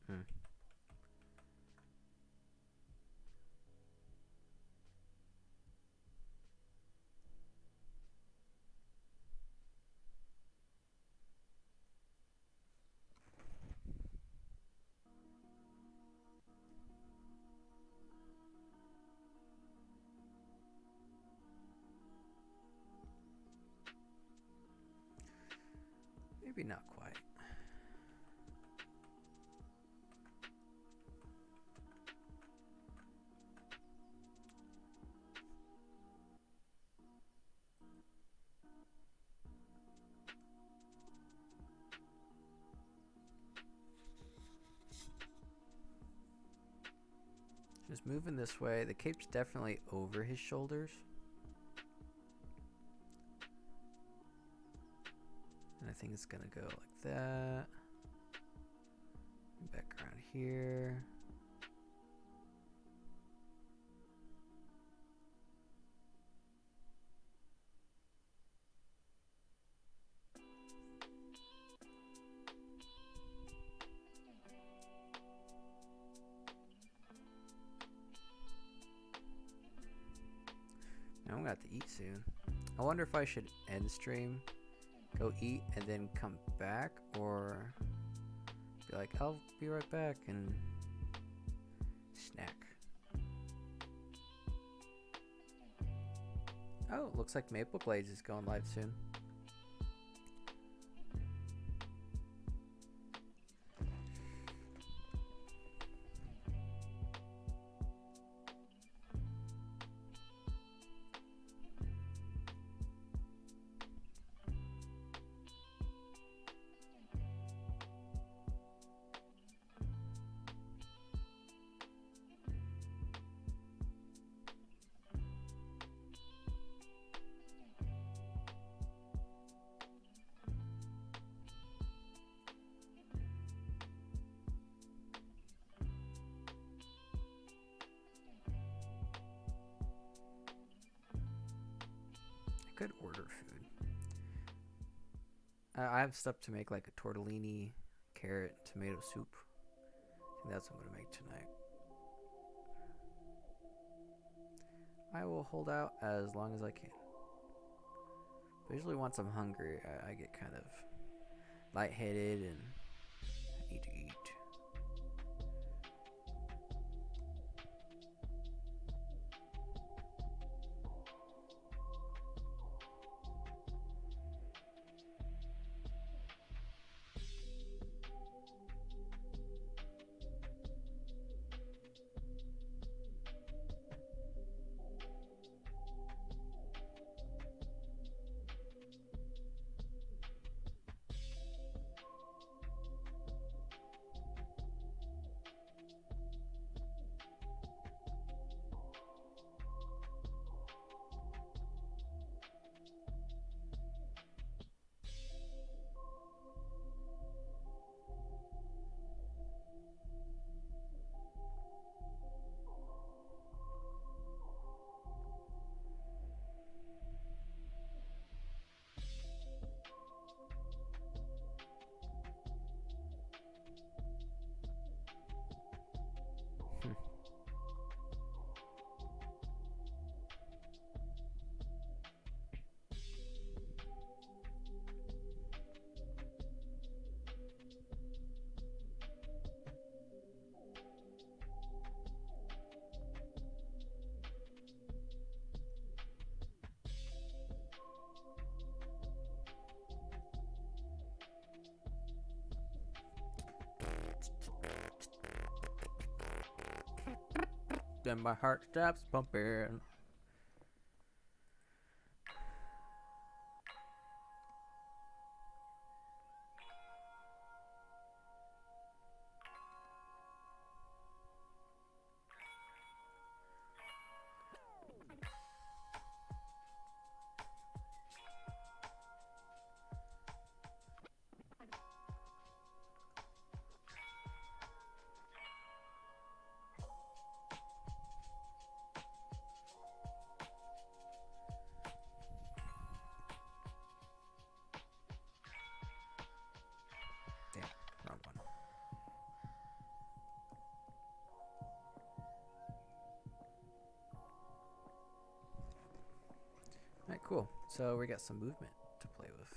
Hmm. Maybe not quite. Just moving this way. The cape's definitely over his shoulders. And I think it's gonna go like that. Back around here. Now I'm gonna have to eat soon. I wonder if I should end stream, go eat, and then come back, or be like, I'll be right back and snack. Oh, looks like Maple Glades is going live soon. Could order food. I have stuff to make, like a tortellini, carrot, tomato soup. I think that's what I'm gonna make tonight. I will hold out as long as I can. But usually once I'm hungry, I get kind of lightheaded and I need to eat. Then my heart stops pumping. Wrong one. Alright, cool. So we got some movement to play with.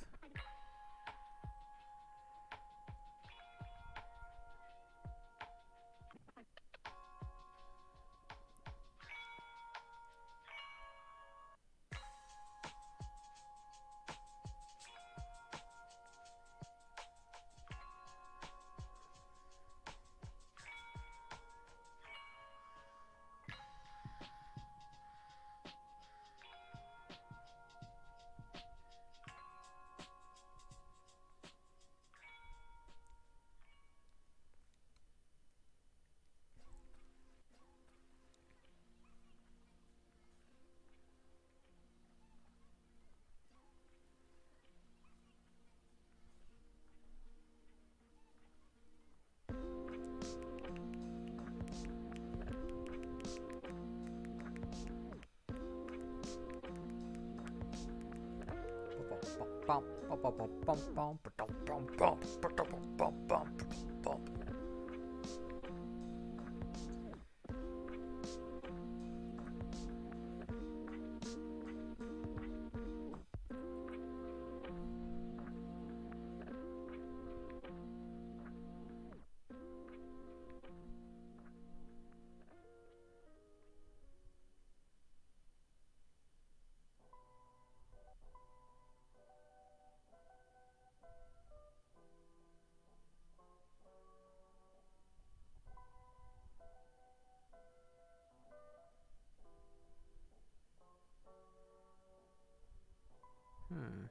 Wonder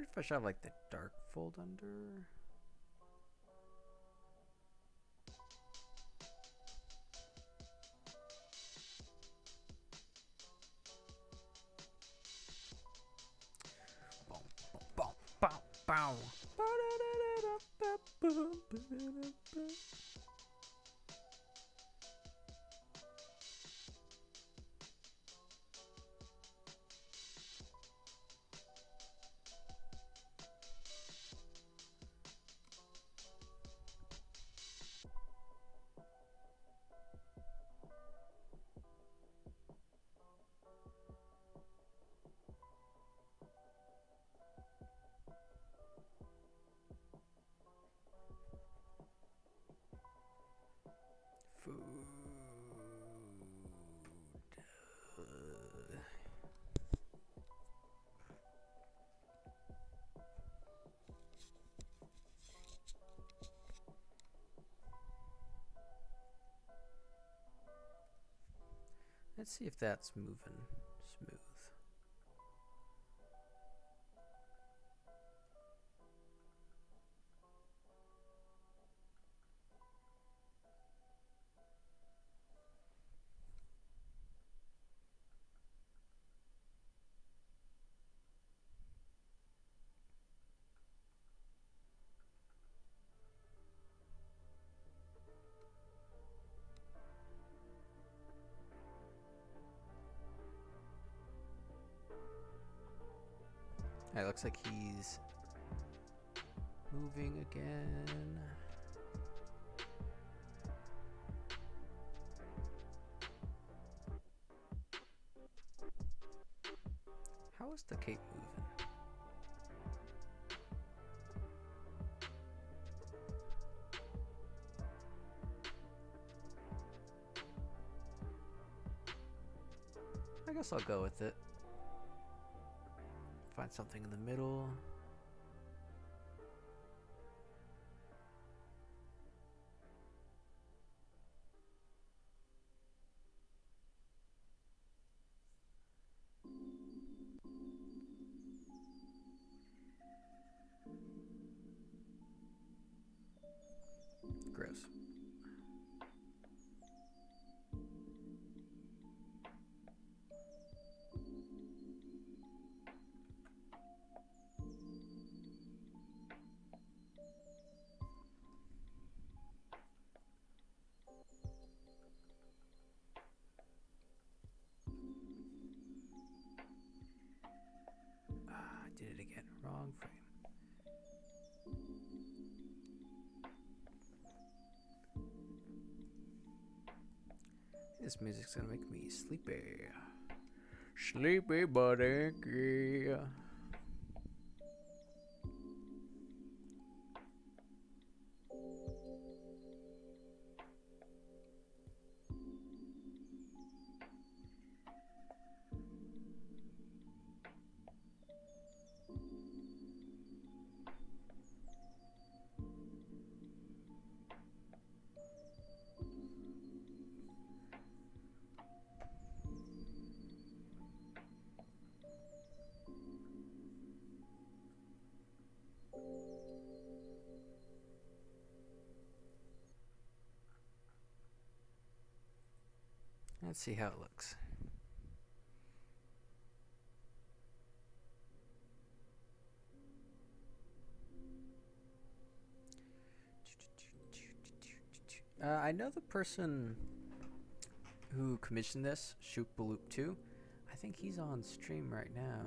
if I should have like the dark fold under. Boom, boom, boom, boom, boom. Food. Let's see if that's moving smooth. Alright, looks like he's moving again. How is the cape moving? I guess I'll go with it. Find something in the middle. Gross. I did it again. Wrong frame. This music's gonna make me sleepy. Sleepy but achy. Let's see how it looks. I know the person who commissioned this, Shoop Baloop 2. I think he's on stream right now.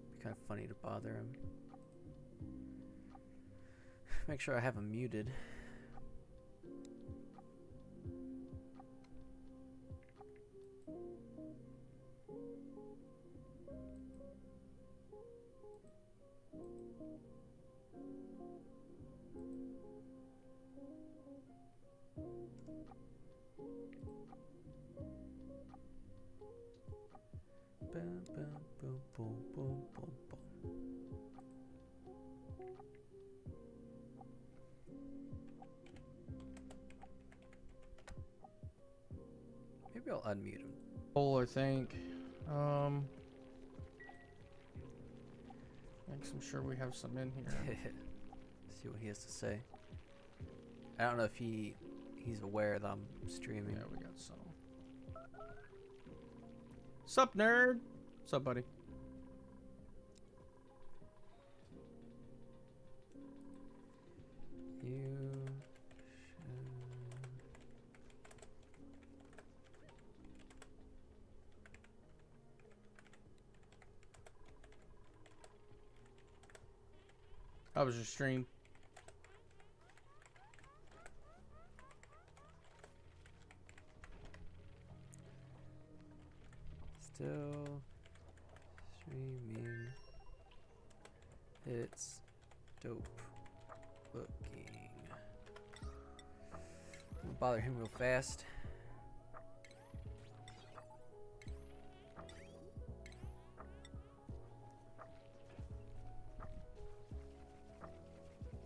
Be kind of funny to bother him. Make sure I have him muted. Boom, boom, boom, boom, boom, boom, boom. Maybe I'll unmute him. I think. I'm sure we have some in here. See what he has to say. I don't know if he's aware that I'm streaming. Yeah, we got some. Sup, nerd? Sup, buddy? You How was your stream? still streaming. It's dope looking. I'll bother him real fast.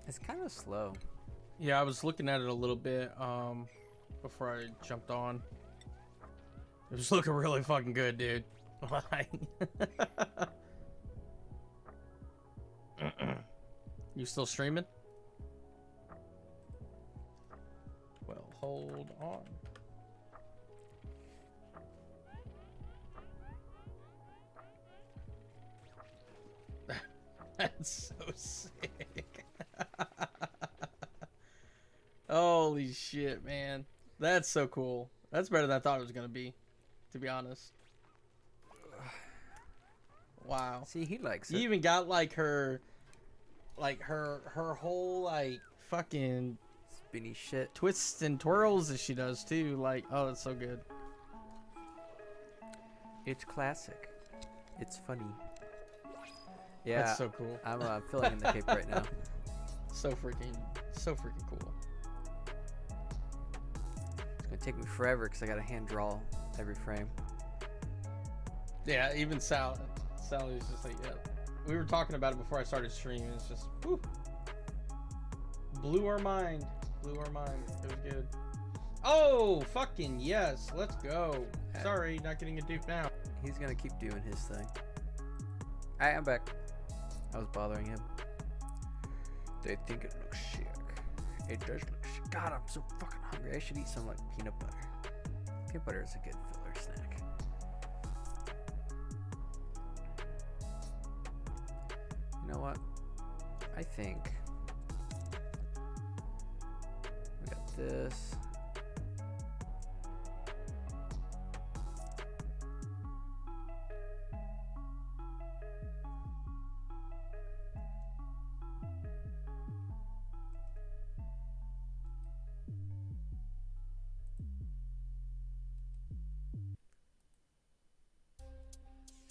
It's kind of slow. Yeah, I was looking at it a little bit before I jumped on. It was looking really fucking good, dude. Like, you still streaming? Well, hold on. That's so sick. Holy shit, man. That's so cool. That's better than I thought it was going to be, to be honest. Wow. See, he likes You it. even got like her whole like fucking Spinny shit. twists and twirls that she does too. Like, oh, that's so good. It's classic. It's funny. Yeah, That's so cool. I'm filling in the cape right now. So freaking cool. It's gonna take me forever because I gotta hand draw every frame. Yeah, even Sally's just like, yeah. We were talking about it before I started streaming. It's just, whew. Blew our mind. It was good. Oh, fucking yes. Let's go. Sorry, not getting a dupe now. He's gonna keep doing his thing. Alright, I'm back. I was bothering him. They think it looks sick. It does look sick. God, I'm so fucking hungry. I should eat some like peanut butter. Peanut butter is a good filler snack. You know what? I think we got this.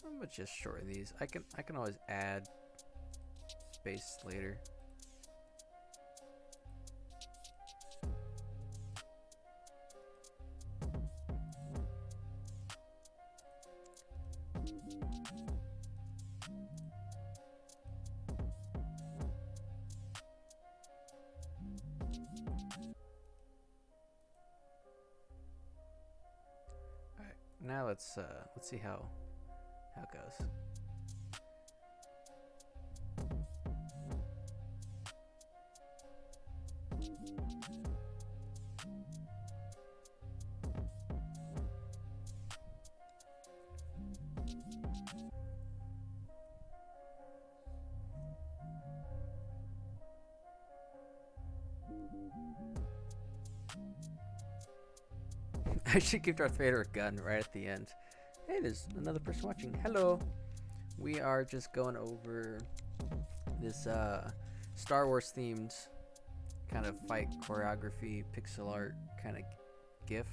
I'm gonna just shorten these. I can always add space later. All right, now let's see how it goes. I should give Darth Vader a gun right at the end. Hey, there's another person watching. Hello. We are just going over this Star Wars themed kind of fight choreography, pixel art kind of GIF.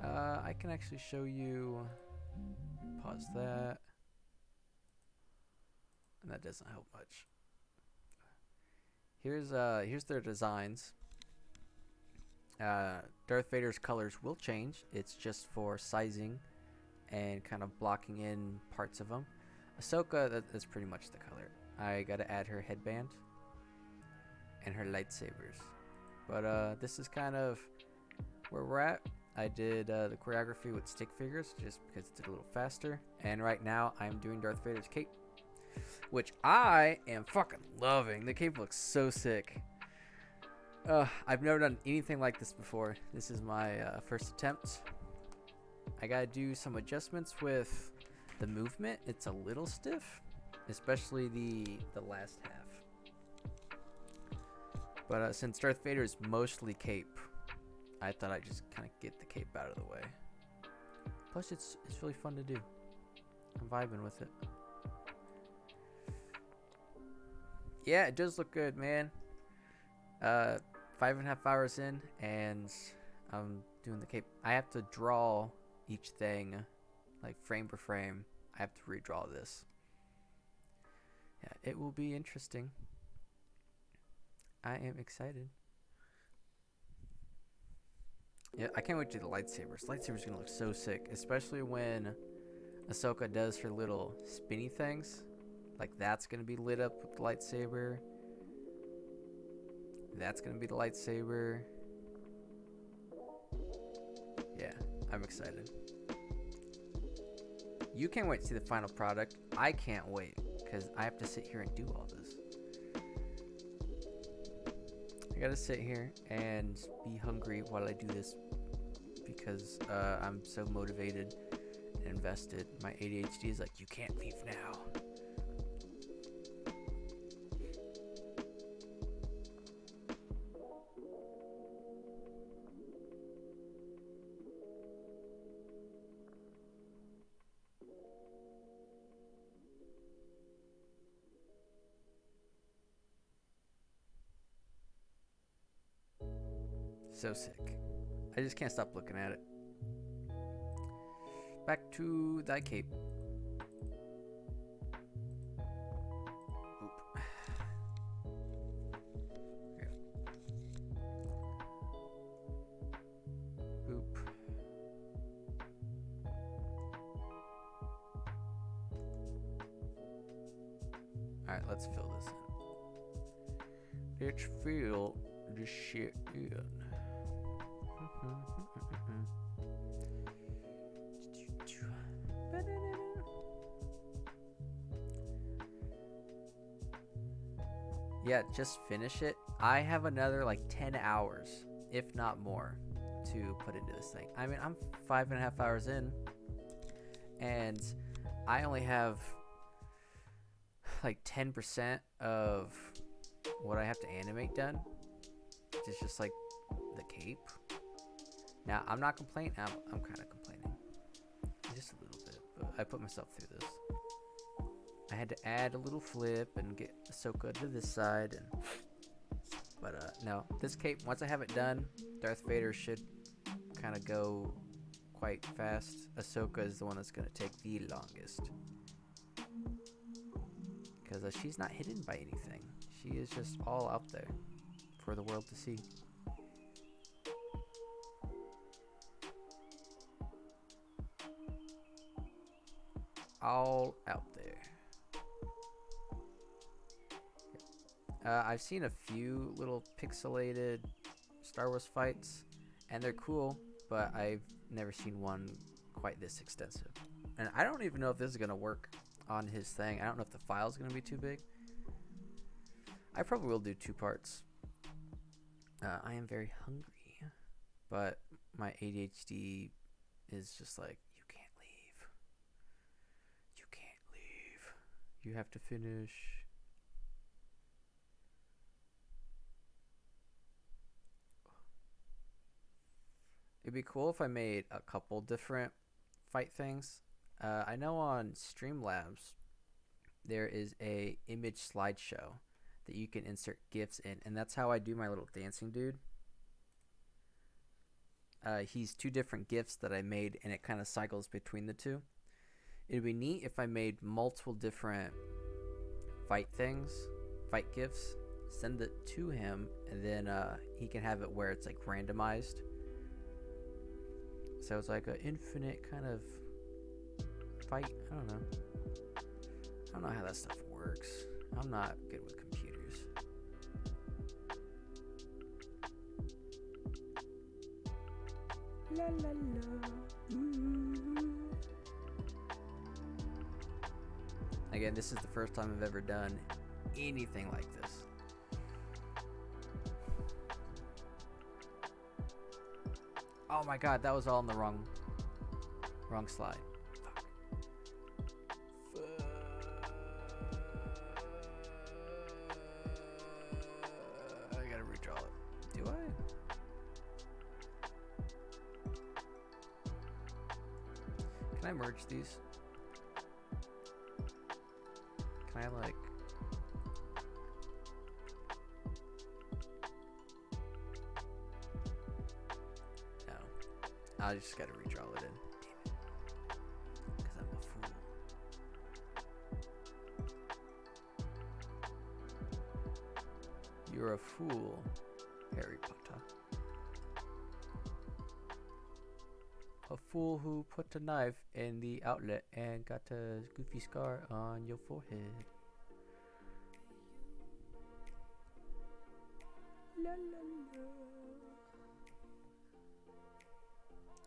I can actually show you. Pause that. And that doesn't help much. Here's their designs. Darth Vader's colors will change. It's just for sizing and kind of blocking in parts of them. Ahsoka, that's pretty much the color. I gotta add her headband and her lightsabers. But this is kind of where we're at. I did the choreography with stick figures just because it's a little faster. And right now I'm doing Darth Vader's cape, which I am fucking loving. The cape looks so sick. I've never done anything like this before. This is my first attempt. I gotta do some adjustments with the movement. It's a little stiff, especially the last half. But since Darth Vader is mostly cape, I thought I'd just kind of get the cape out of the way. Plus, it's really fun to do. I'm vibing with it. Yeah, it does look good, man. 5.5 hours in, and I'm doing the cape. I have to draw each thing, like frame per frame. I have to redraw this. Yeah, it will be interesting. I am excited. Yeah, I can't wait to do the lightsabers. Lightsabers gonna look so sick, especially when Ahsoka does her little spinny things. Like that's gonna be lit up with the lightsaber. That's gonna be the lightsaber. Yeah, I'm excited. You can't wait to see the final product. I can't wait because I have to sit here and do all this. I gotta sit here and be hungry while I do this because I'm so motivated and invested. My ADHD is like, you can't leave now. So sick. I just can't stop looking at it. Back to thy cape. Oop. Here. Oop. Alright, let's fill this in. Let's fill this shit in. Yeah, just finish it. I have another like 10 hours, if not more, to put into this thing. I mean, I'm 5.5 hours in, and I only have like 10% of what I have to animate done. It's just like the cape. Now, I'm not complaining. I'm kind of complaining. Just a little bit, but I put myself through this. I had to add a little flip and get Ahsoka to this side. But no, this cape, once I have it done, Darth Vader should kind of go quite fast. Ahsoka is the one that's going to take the longest. Because she's not hidden by anything. She is just all out there for the world to see. All out there. I've seen a few little pixelated Star Wars fights, and they're cool, but I've never seen one quite this extensive. And I don't even know if this is going to work on his thing. I don't know if the file's going to be too big. I probably will do 2 parts. I am very hungry, but my ADHD is just like, you can't leave. You can't leave. You have to finish. It'd be cool if I made a couple different fight things. I know on Streamlabs there is a image slideshow that you can insert GIFs in, and that's how I do my little dancing dude. He's 2 different GIFs that I made, and it kind of cycles between the 2. It'd be neat if I made multiple different fight things, fight GIFs, send it to him, and then he can have it where it's like randomized. So it's like an infinite kind of fight. I don't know. I don't know how that stuff works. I'm not good with computers. la la la. Ooh. Again, this is the first time I've ever done anything like this. Oh my god, that was all in the wrong slide. Fuck. I gotta redraw it. Do I? Can I merge these? Can I like... No. I just gotta redraw it in. Damn it. Because I'm a fool. You're a fool, Harry Potter. A fool who put a knife in the outlet and got a goofy scar on your forehead. La, la, la.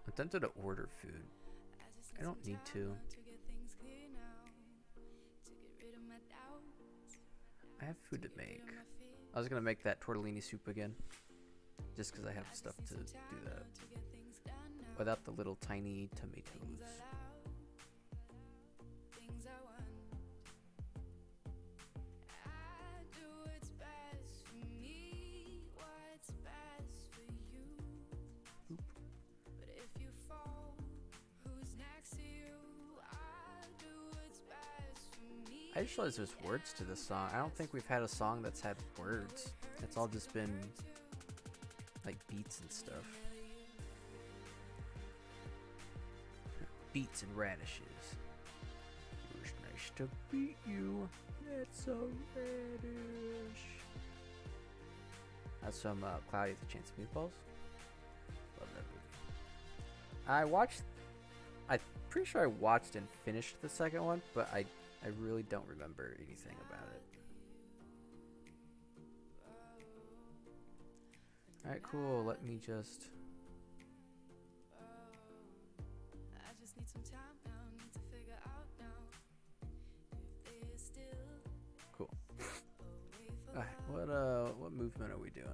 I'm tempted to order food. I don't need to. I have food to make. I was gonna make that tortellini soup again, just because I have stuff to do that. Without the little tiny tomatoes. I just realized there's words to this song. I don't think we've had a song that's had words. It's all just been like beats and stuff. Beets and radishes. It was nice to meet you. That's a radish. That's some Cloudy with a Chance of Meatballs. Love that movie. I'm pretty sure I watched and finished the second one, but I really don't remember anything about it. Alright, cool. Let me just... Cool. Alright, what movement are we doing?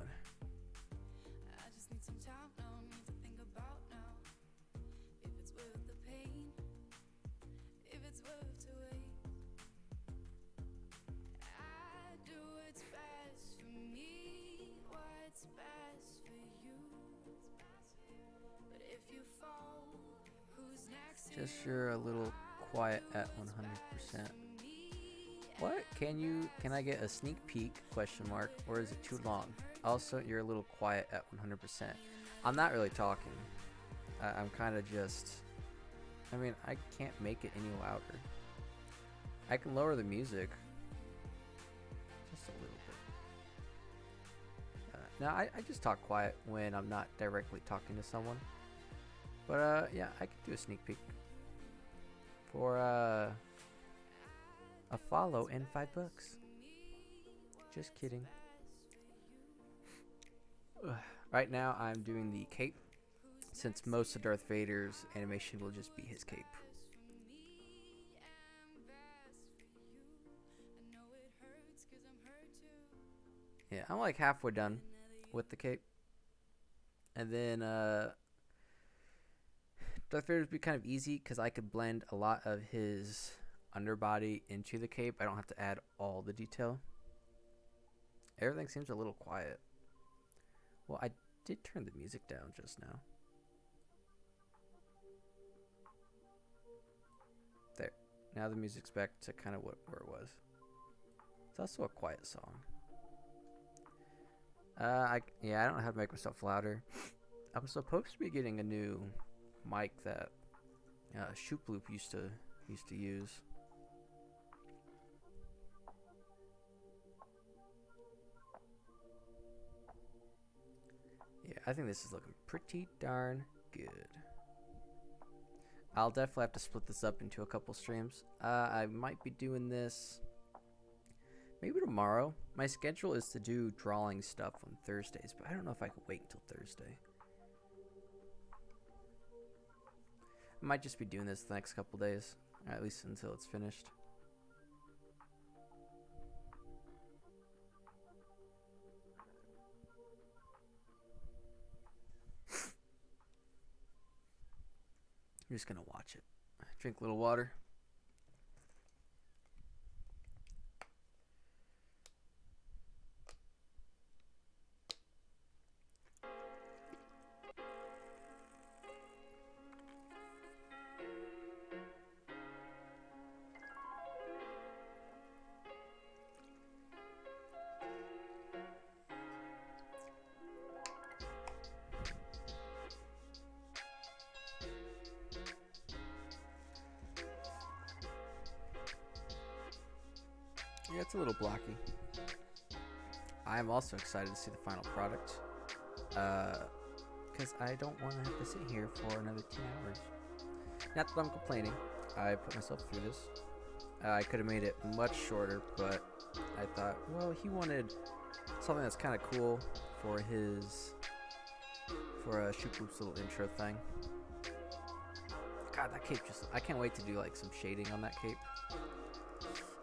Just you're a little quiet at 100%. What? Can I get a sneak peek, question mark, or is it too long? Also, you're a little quiet at 100%. I'm not really talking. I'm kind of just, I mean, I can't make it any louder. I can lower the music. Just a little bit. No, I just talk quiet when I'm not directly talking to someone. But yeah, I could do a sneak peek. For a follow and $5. Just kidding. Right now I'm doing the cape, since most of Darth Vader's animation will just be his cape. Yeah, I'm like halfway done with the cape. And then Darth Vader would be kind of easy because I could blend a lot of his underbody into the cape. I don't have to add all the detail. Everything seems a little quiet. Well, I did turn the music down just now. There. Now the music's back to kind of where it was. It's also a quiet song. I don't know how to make myself louder. I'm supposed to be getting a new mic that Shooploop used to use. Yeah, I think this is looking pretty darn good. I'll definitely have to split this up into a couple streams. I might be doing this maybe tomorrow. My schedule is to do drawing stuff on Thursdays, but I don't know if I can wait until Thursday. I might just be doing this the next couple days, or at least until it's finished. I'm just gonna watch it. Drink a little water. Yeah, it's a little blocky. I'm also excited to see the final product. Because I don't want to have to sit here for another 10 hours. Not that I'm complaining. I put myself through this. I could have made it much shorter, but I thought, well, he wanted something that's kind of cool for his, for a Shoop's little intro thing. God, that cape just, I can't wait to do like some shading on that cape.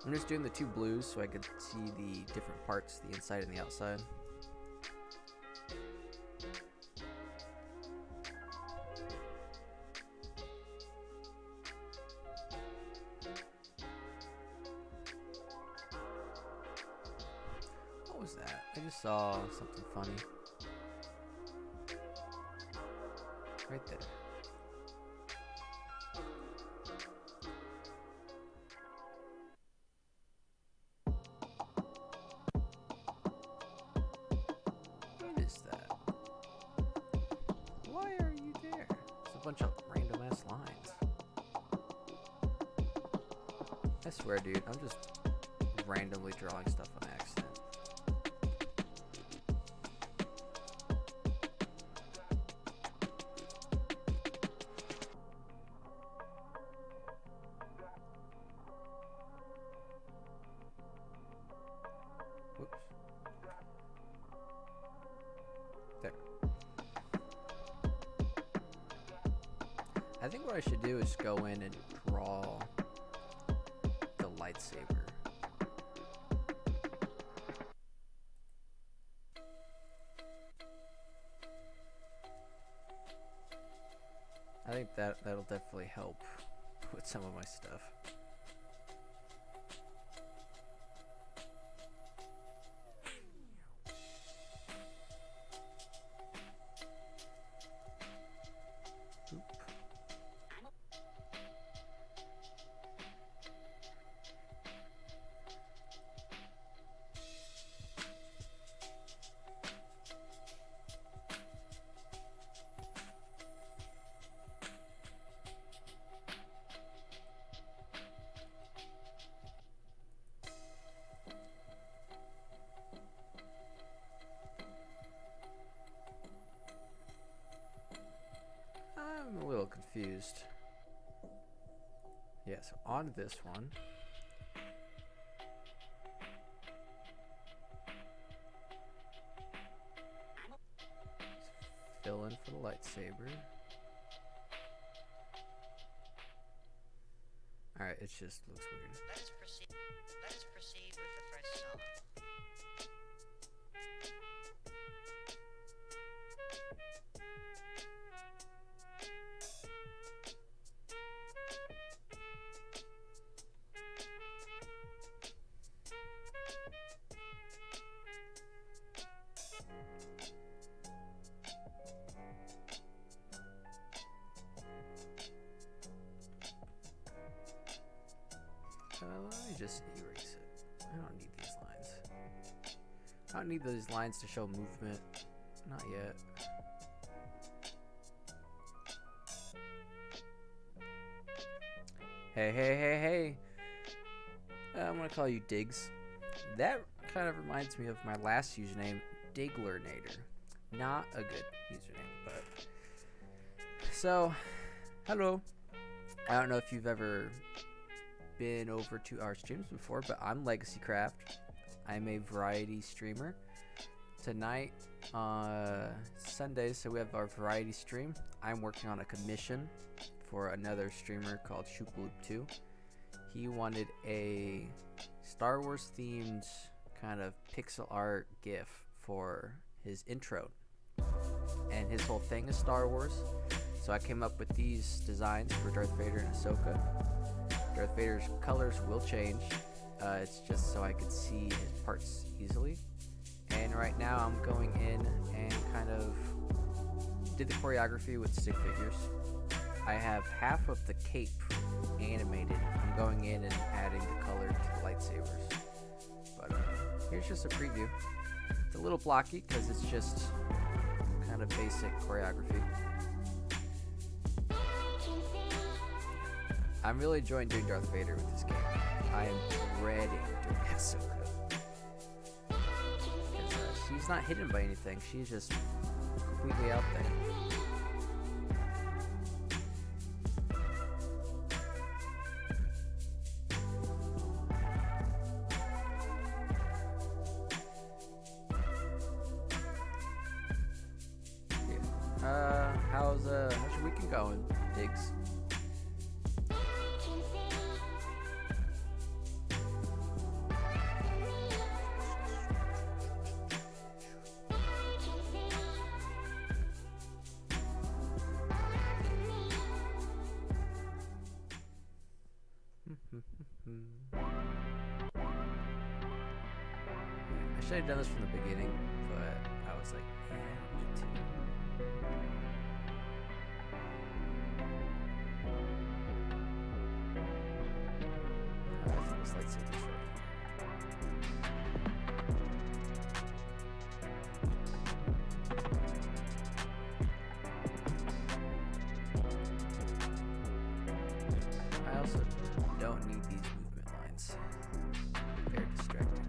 I'm just doing the two blues so I could see the different parts, the inside and the outside. What was that? I just saw something funny. Right there. What is that? Why are you there? It's a bunch of random ass lines. I swear, dude, I'm just randomly drawing stuff on accident. Whoops. There. I think what I should do is go in and draw the lightsaber. I think that'll definitely help with some of my stuff. Oop. I'm a little confused. Yeah, so on this one, fill in for the lightsaber. Alright, it just looks weird. Let's proceed with the first song. Let me just erase it. I don't need these lines. I don't need these lines to show movement. Not yet. Hey, hey, hey, hey. I'm gonna call you Diggs. That kind of reminds me of my last username, Diglernator. Not a good username, but... So, hello. I don't know if you've ever been over to our streams before, but I'm Legacy Craft. I'm a variety streamer. Tonight, Sundays, so we have our variety stream. I'm working on a commission for another streamer called Shooploop2. He wanted a Star Wars themed kind of pixel art GIF for his intro. And his whole thing is Star Wars. So I came up with these designs for Darth Vader and Ahsoka. Darth Vader's colors will change. It's just so I could see his parts easily. And right now I'm going in and kind of did the choreography with stick figures. I have half of the cape animated. I'm going in and adding the color to the lightsabers. But here's just a preview. It's a little blocky because it's just kind of basic choreography. I'm really enjoying doing Darth Vader with this game. I am dreading doing Ahsoka. Because she's not hidden by anything. She's just completely out there. How's your weekend going, Diggs? I should have done this from the beginning, but I was like, yeah, me too. I think this lightsaber's right. I also don't need these movement lines. They're distracting.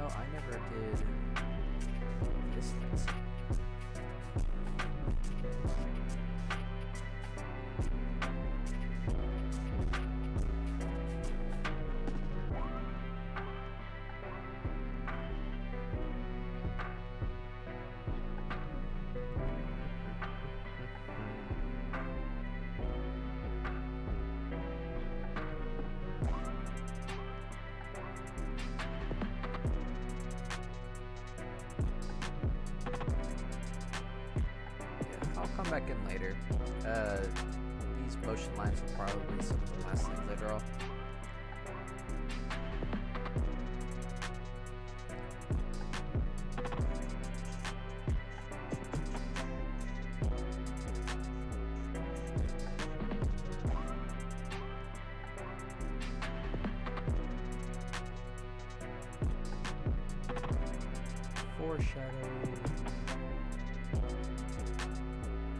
Oh, I never did this thing. I'll come back in later. These motion lines are probably some of the last things I draw. Foreshadowing.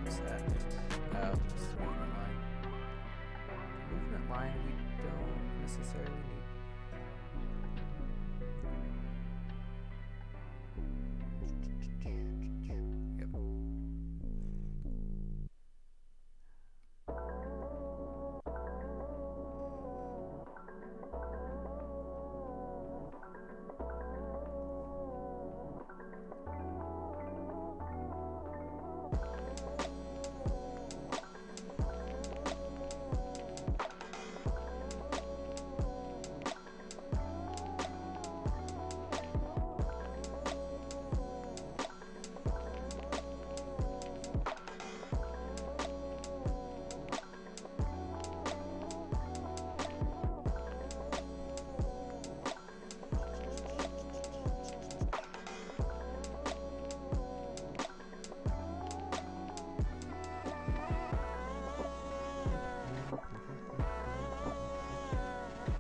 What's that? Oh, it's the movement line. Movement line we don't necessarily need. Yep.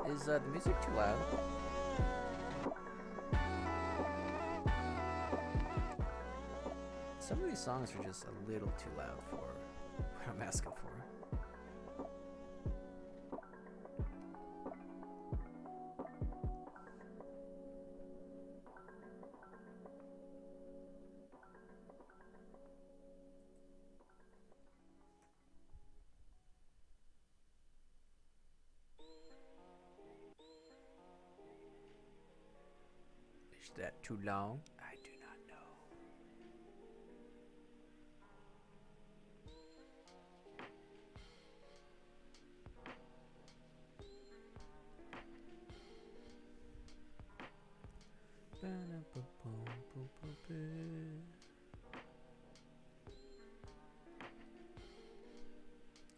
Is the music too loud? Some of these songs are just a little too loud for what I'm asking for. that too long? I do not know.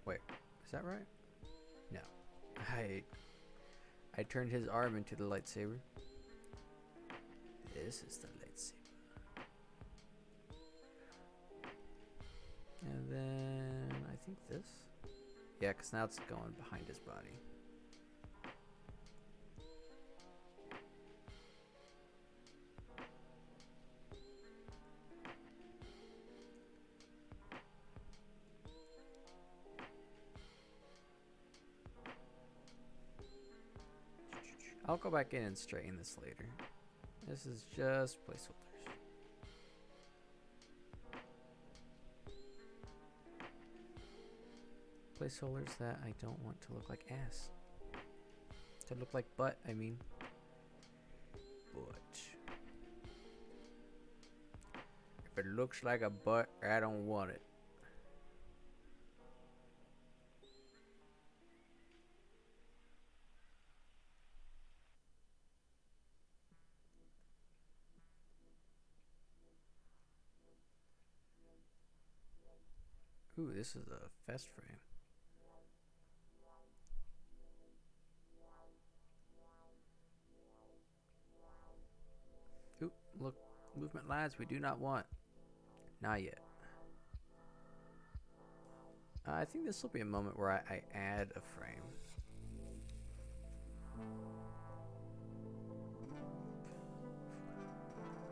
Wait, is that right? No. I turned his arm into the lightsaber. This is the lightsaber. And then I think this. Yeah, because now it's going behind his body. I'll go back in and straighten this later. This is just placeholders. Placeholders that I don't want to look like ass. To look like butt, I mean. Butt. If it looks like a butt, I don't want it. Ooh, this is a fast frame. Ooh, look, movement lines we do not want. Not yet. I think this will be a moment where I add a frame.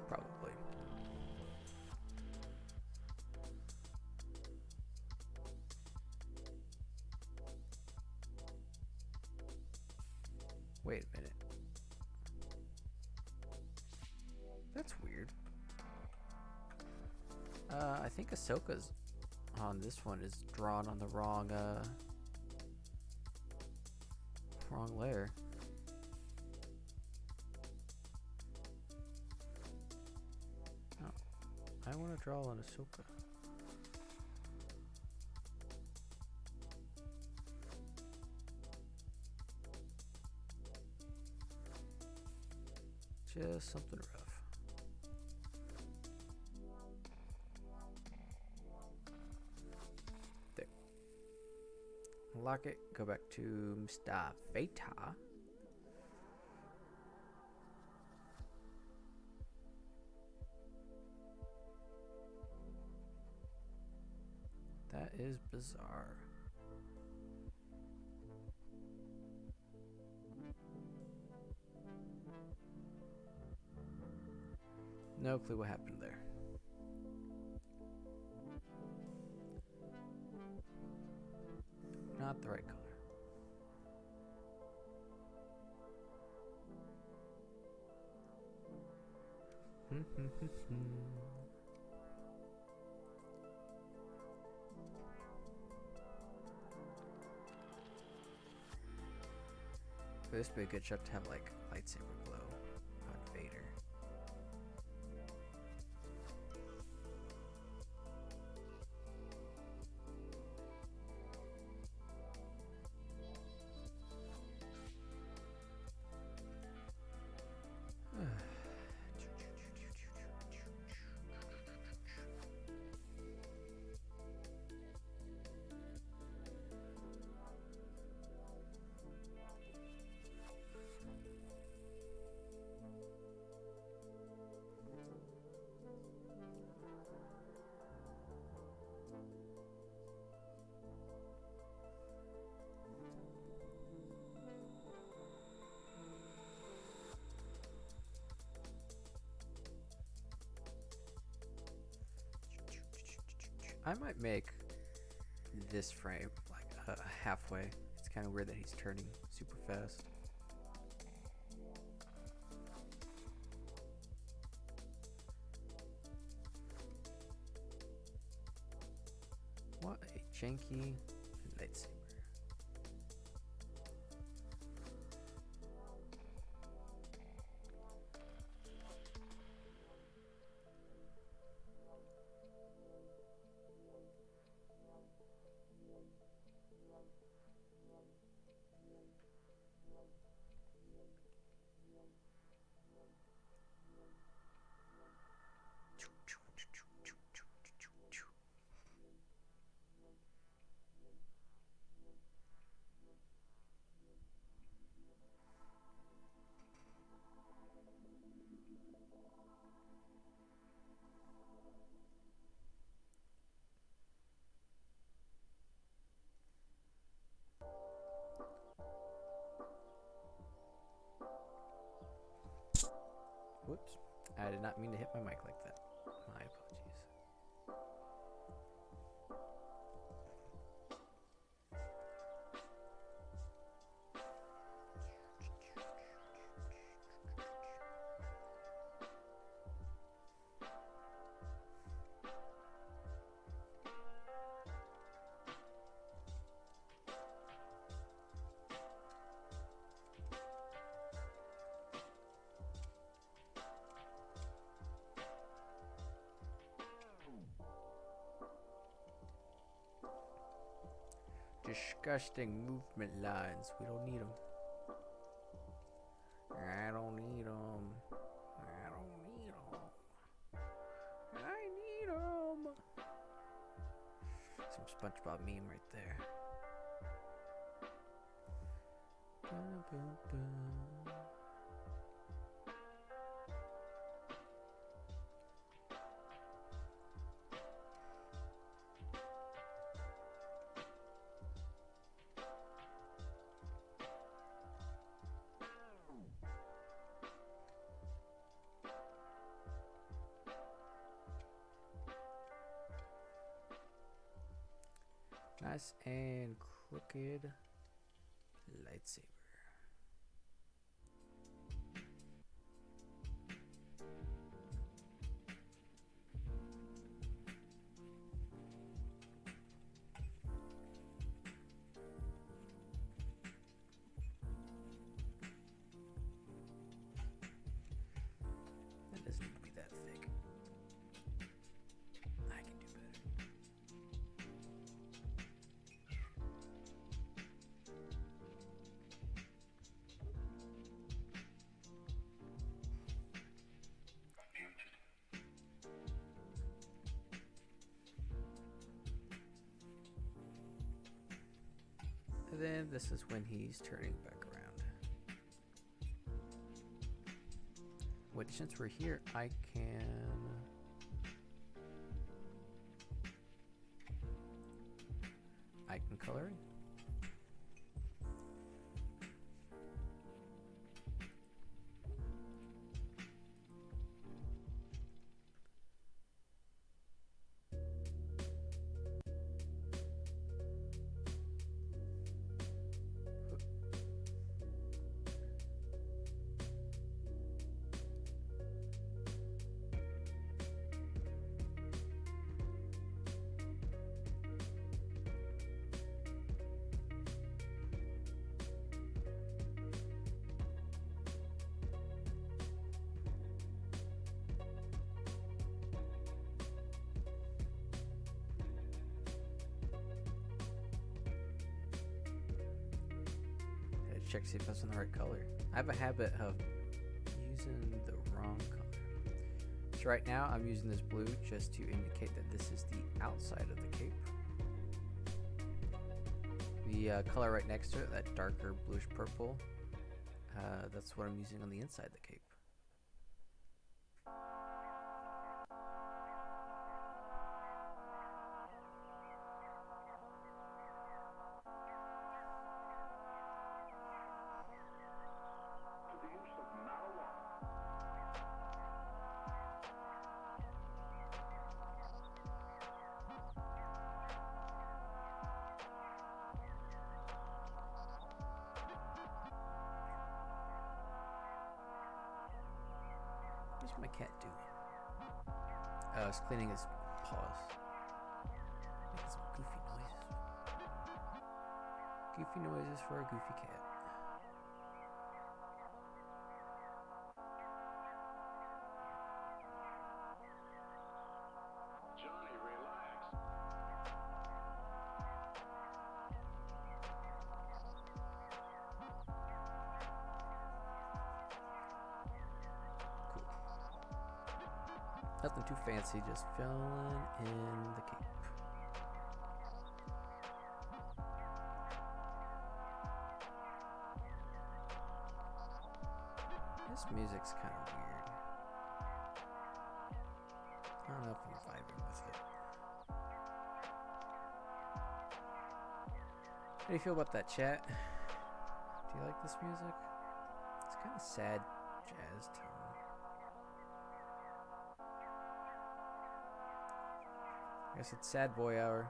Probably. Wait a minute. That's weird. I think Ahsoka's on this one is drawn on the wrong layer. Oh, I want to draw on Ahsoka. Just something rough. There. Lock it. Go back to Mr. Veta. That is bizarre. No clue what happened there. Not the right color. This would be a good shot to have like lightsaber glow on Vader. I might make this frame like halfway. It's kind of weird that he's turning super fast. What a janky lightsaber. Whoops. I did not mean to hit my mic like that. My apologies. Disgusting movement lines. We don't need them. I don't need them. I don't need them. I need them. Some SpongeBob meme right there. Ba-ba-ba. Nice and crooked lightsaber. That doesn't need to be that thick. I can do better. And then this is when he's turning back around. Which, since we're here, I can color it. Check see if that's in the right color. I have a habit of using the wrong color. So right now I'm using this blue just to indicate that this is the outside of the cape. The color right next to it, that darker bluish purple, that's what I'm using on the inside of the cape. What's my cat doing? Oh, it's cleaning his paws. Making some goofy noises. Goofy noises for a goofy cat. Johnny, relax. Nothing too fancy, just filling in the cape. This music's kind of weird. I don't know if I'm vibing with it. How do you feel about that, chat? Do you like this music? It's kind of sad jazz tone. I guess it's sad boy hour.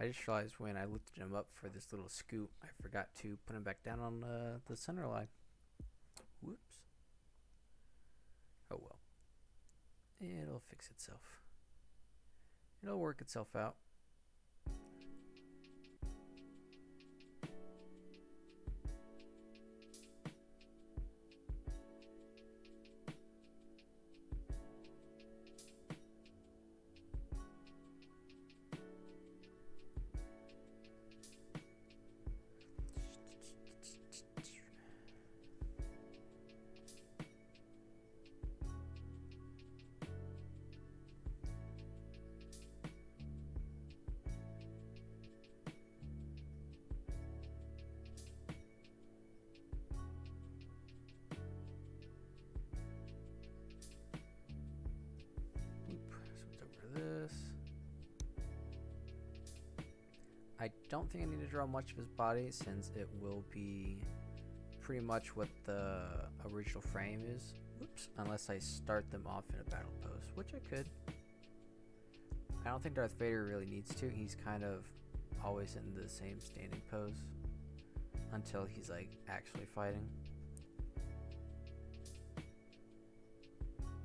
I just realized when I lifted him up for this little scoop, I forgot to put him back down on the center line. Whoops. Oh well. It'll fix itself. It'll work itself out. This. I don't think I need to draw much of his body since it will be pretty much what the original frame is. Whoops. Unless I start them off in a battle pose, which I could. I don't think Darth Vader really needs to. He's kind of always in the same standing pose until he's like actually fighting.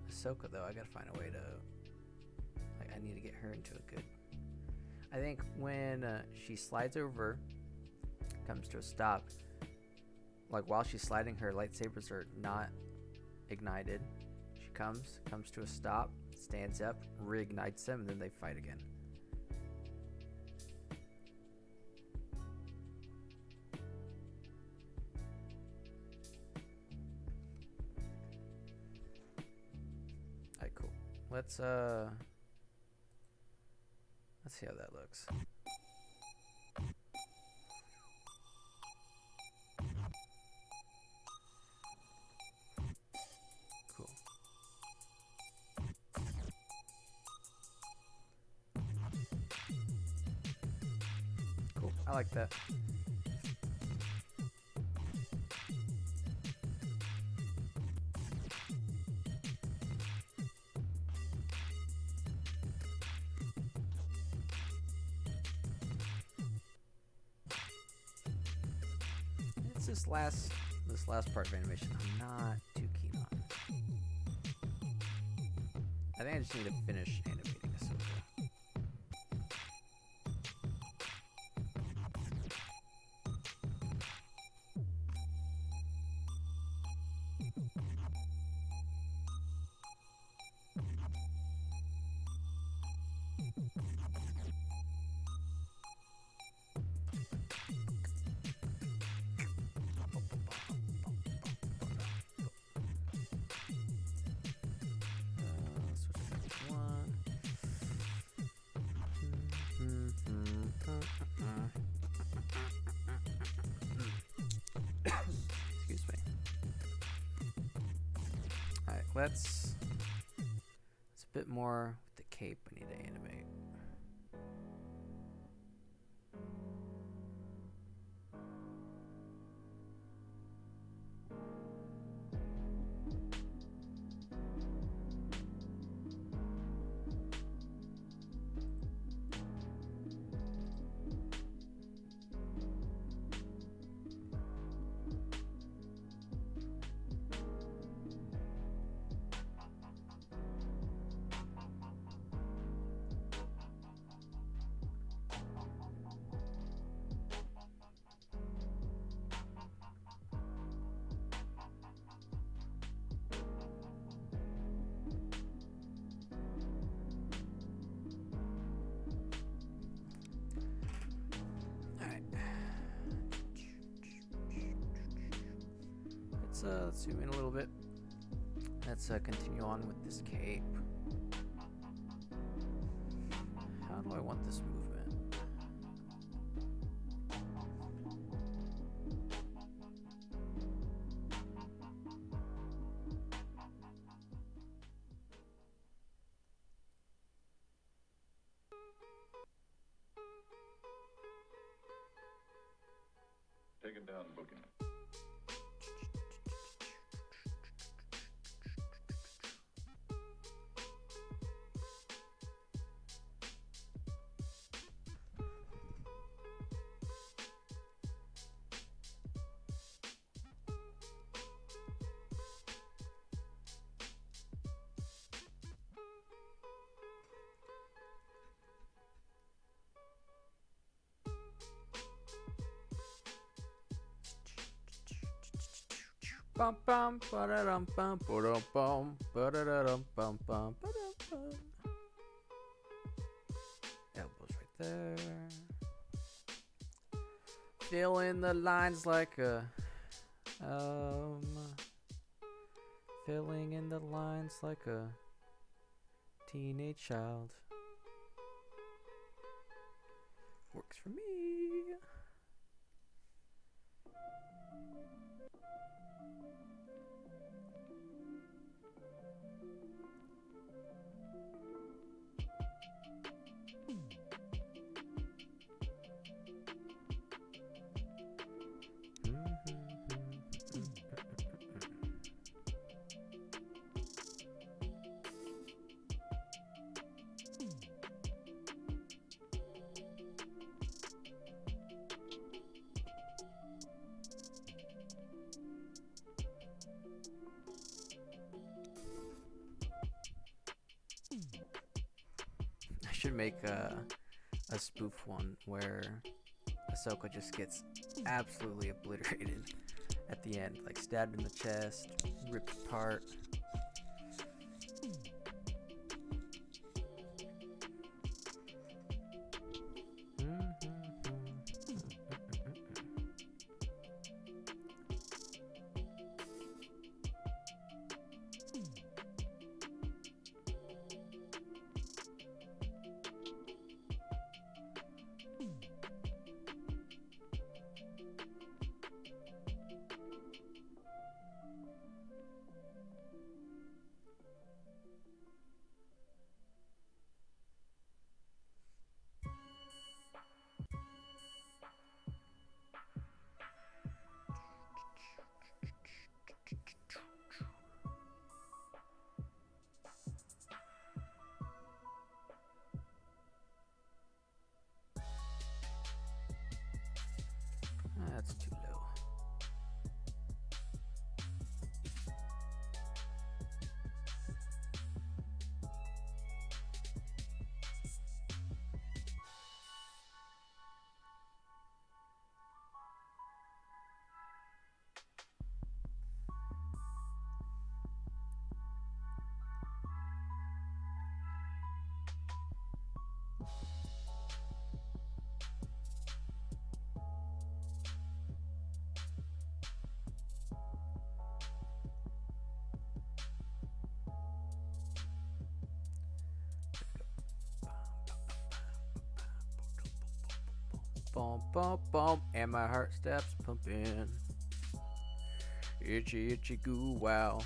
Ahsoka though, I gotta find a way to I need to get her into a good. I think when she slides over, comes to a stop, like while she's sliding, her lightsabers are not ignited. She comes to a stop, stands up, reignites them, and then they fight again. Alright, cool. Let's see how that looks. Cool. Cool. I like that. This last part of animation I'm not too keen on. I think I just need to finish animating Ahsoka. Excuse me. Alright, let's a bit more with the cape I need to animate. let's zoom in a little bit. Let's continue on with this cape. How do I want this movement? Take it down, booking. Bum bum ba-da-dum bum ba-dum bum ba-da-da-dum bum bum ba-dum bum. Elbows right there. Fill in the lines like a filling in the lines like a teenage child. Works for me. I should make a spoof one where Ahsoka just gets absolutely obliterated at the end, like stabbed in the chest, ripped apart. That's too low. Bum bum bum, and my heart stops pumping. Itchy itchy goo wow.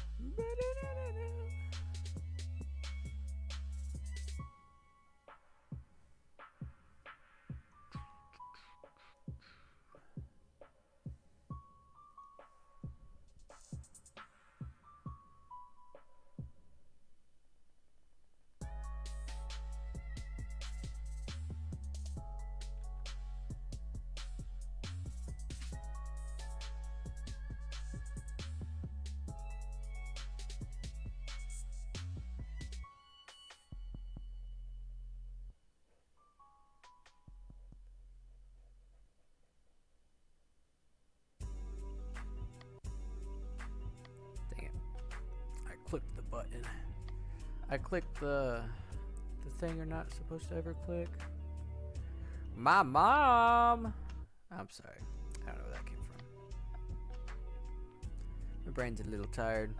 Dang it. I clicked the button. I clicked the thing you're not supposed to ever click. My mom! I'm sorry. I don't know where that came from. My brain's a little tired.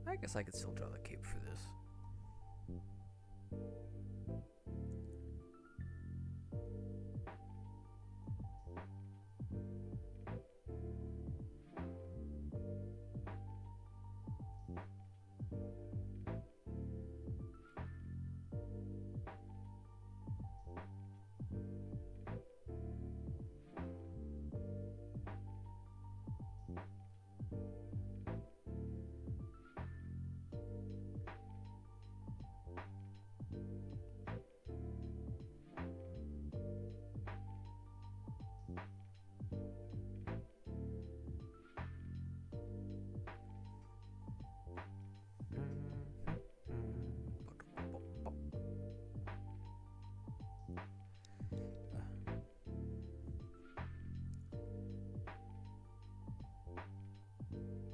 I guess I could still draw the cape for this.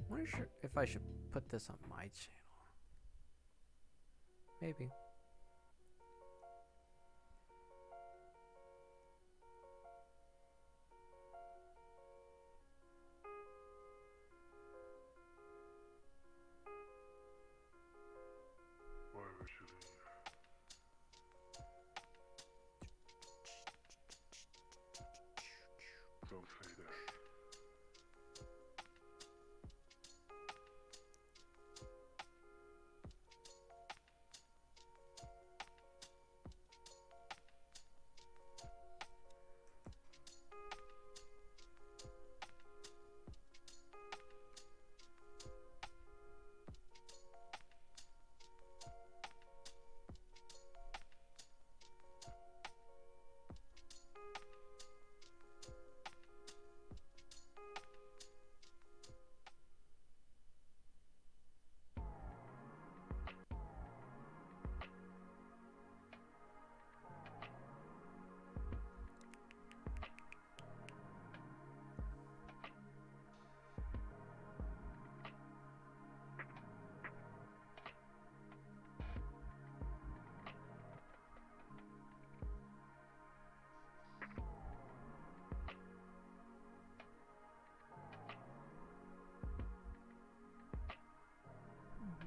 Wonder if I should put this on my channel. Maybe. Why would you leave? Don't say that.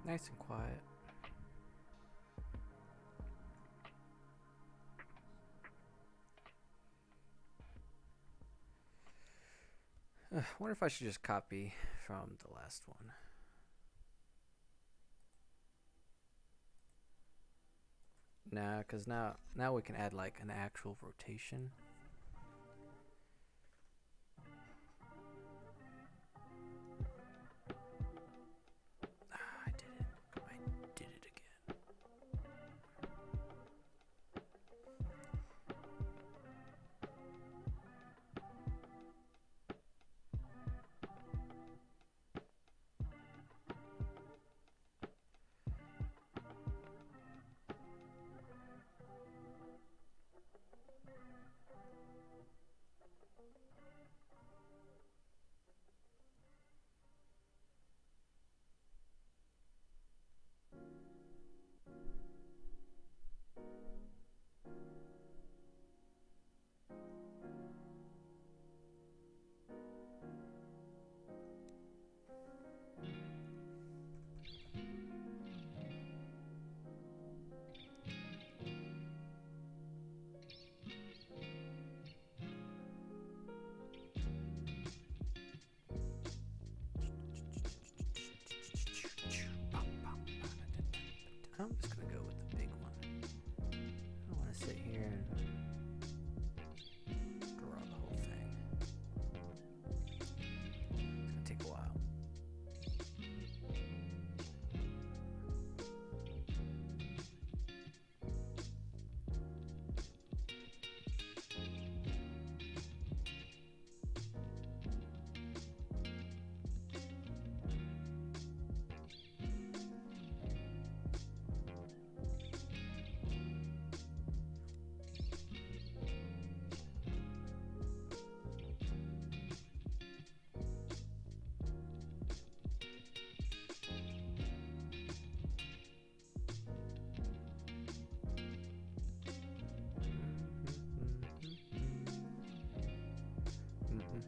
Nice and quiet. Wonder if I should just copy from the last one. Nah, because now we can add like an actual rotation. I did it again.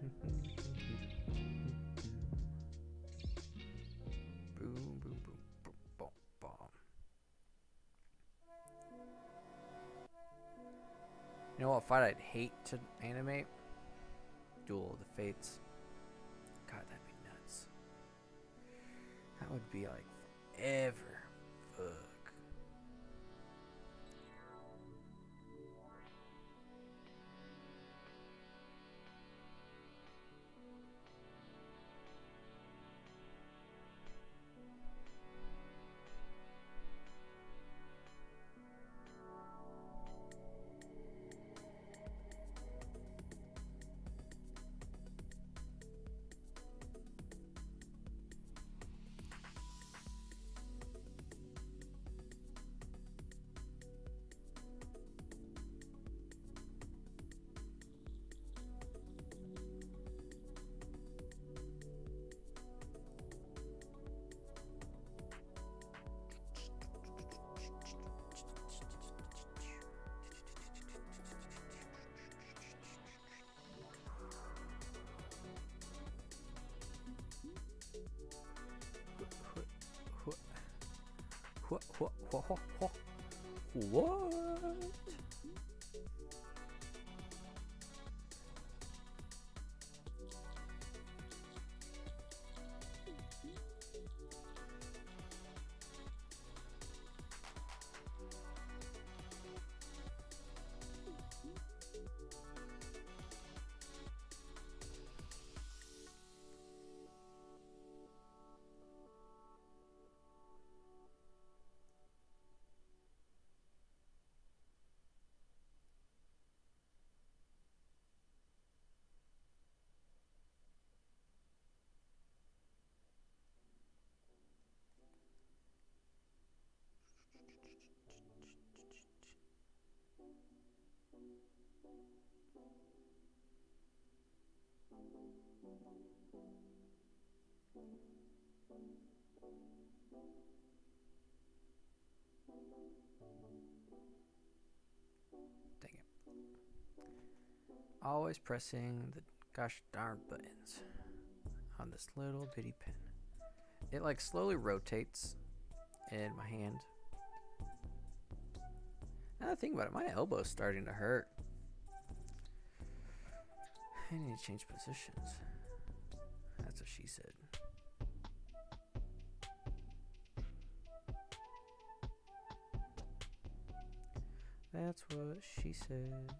Boom, boom, boom, boom, boom, boom. You know what fight I'd hate to animate? Duel of the Fates. God, that'd be nuts. That would be like forever. Fuck. What? Dang it. Always pressing the gosh darn buttons on this little bitty pen. It like slowly rotates in my hand. Now that I think about it, my elbow's starting to hurt. I need to change positions. That's what she said. That's what she said.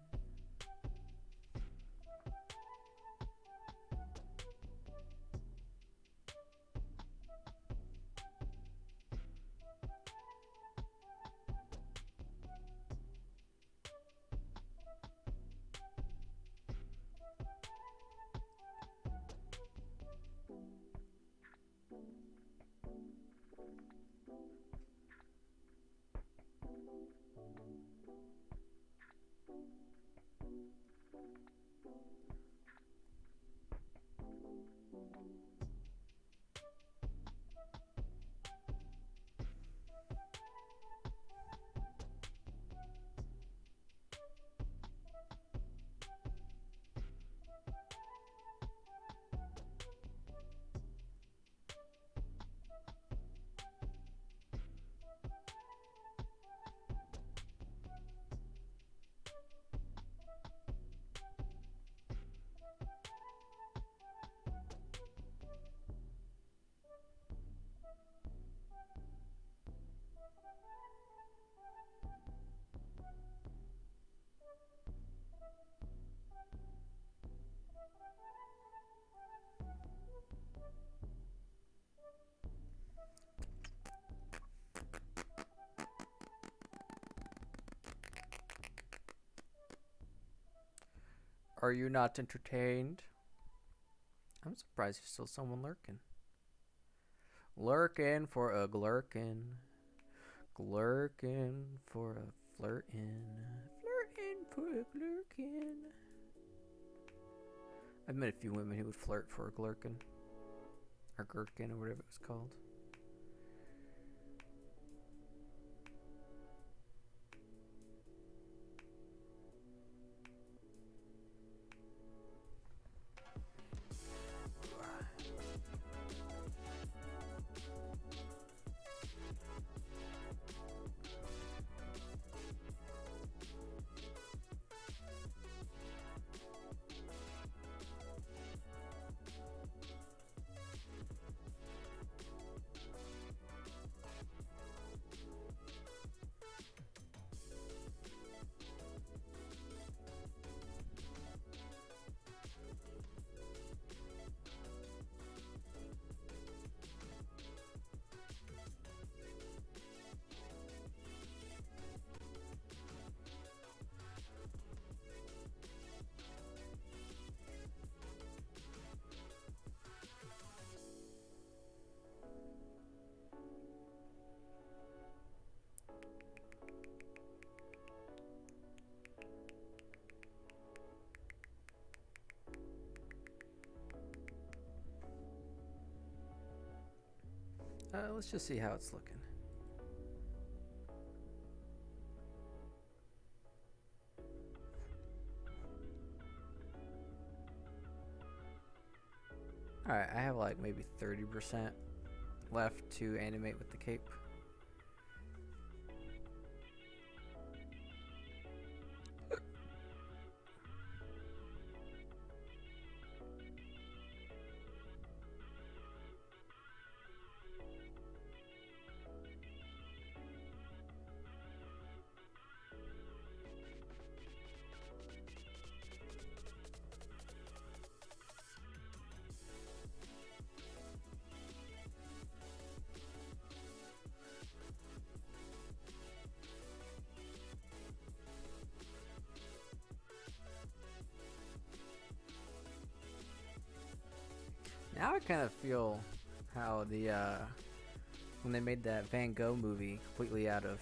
Are you not entertained? I'm surprised there's still someone lurking. Lurking for a glurkin. Glurkin for a flirtin. Flirtin for a glurkin. I've met a few women who would flirt for a glurkin. Or gherkin or whatever it was called. Let's just see how it's looking. Alright, I have like maybe 30% left to animate with the cape. Now I kind of feel how the when they made that Van Gogh movie completely out of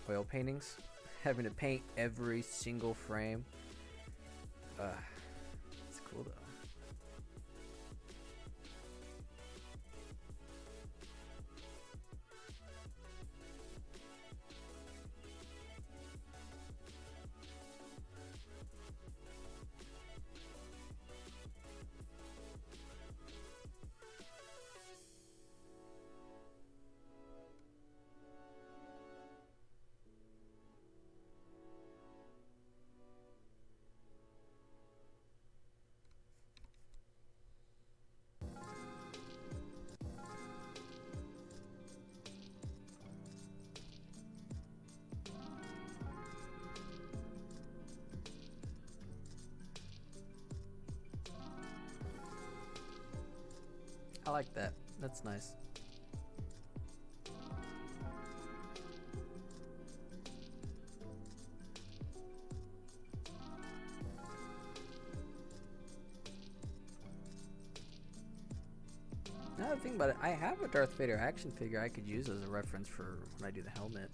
oil paintings, having to paint every single frame. It's cool though. I like that. That's nice. Now that I think about it, I have a Darth Vader action figure I could use as a reference for when I do the helmet.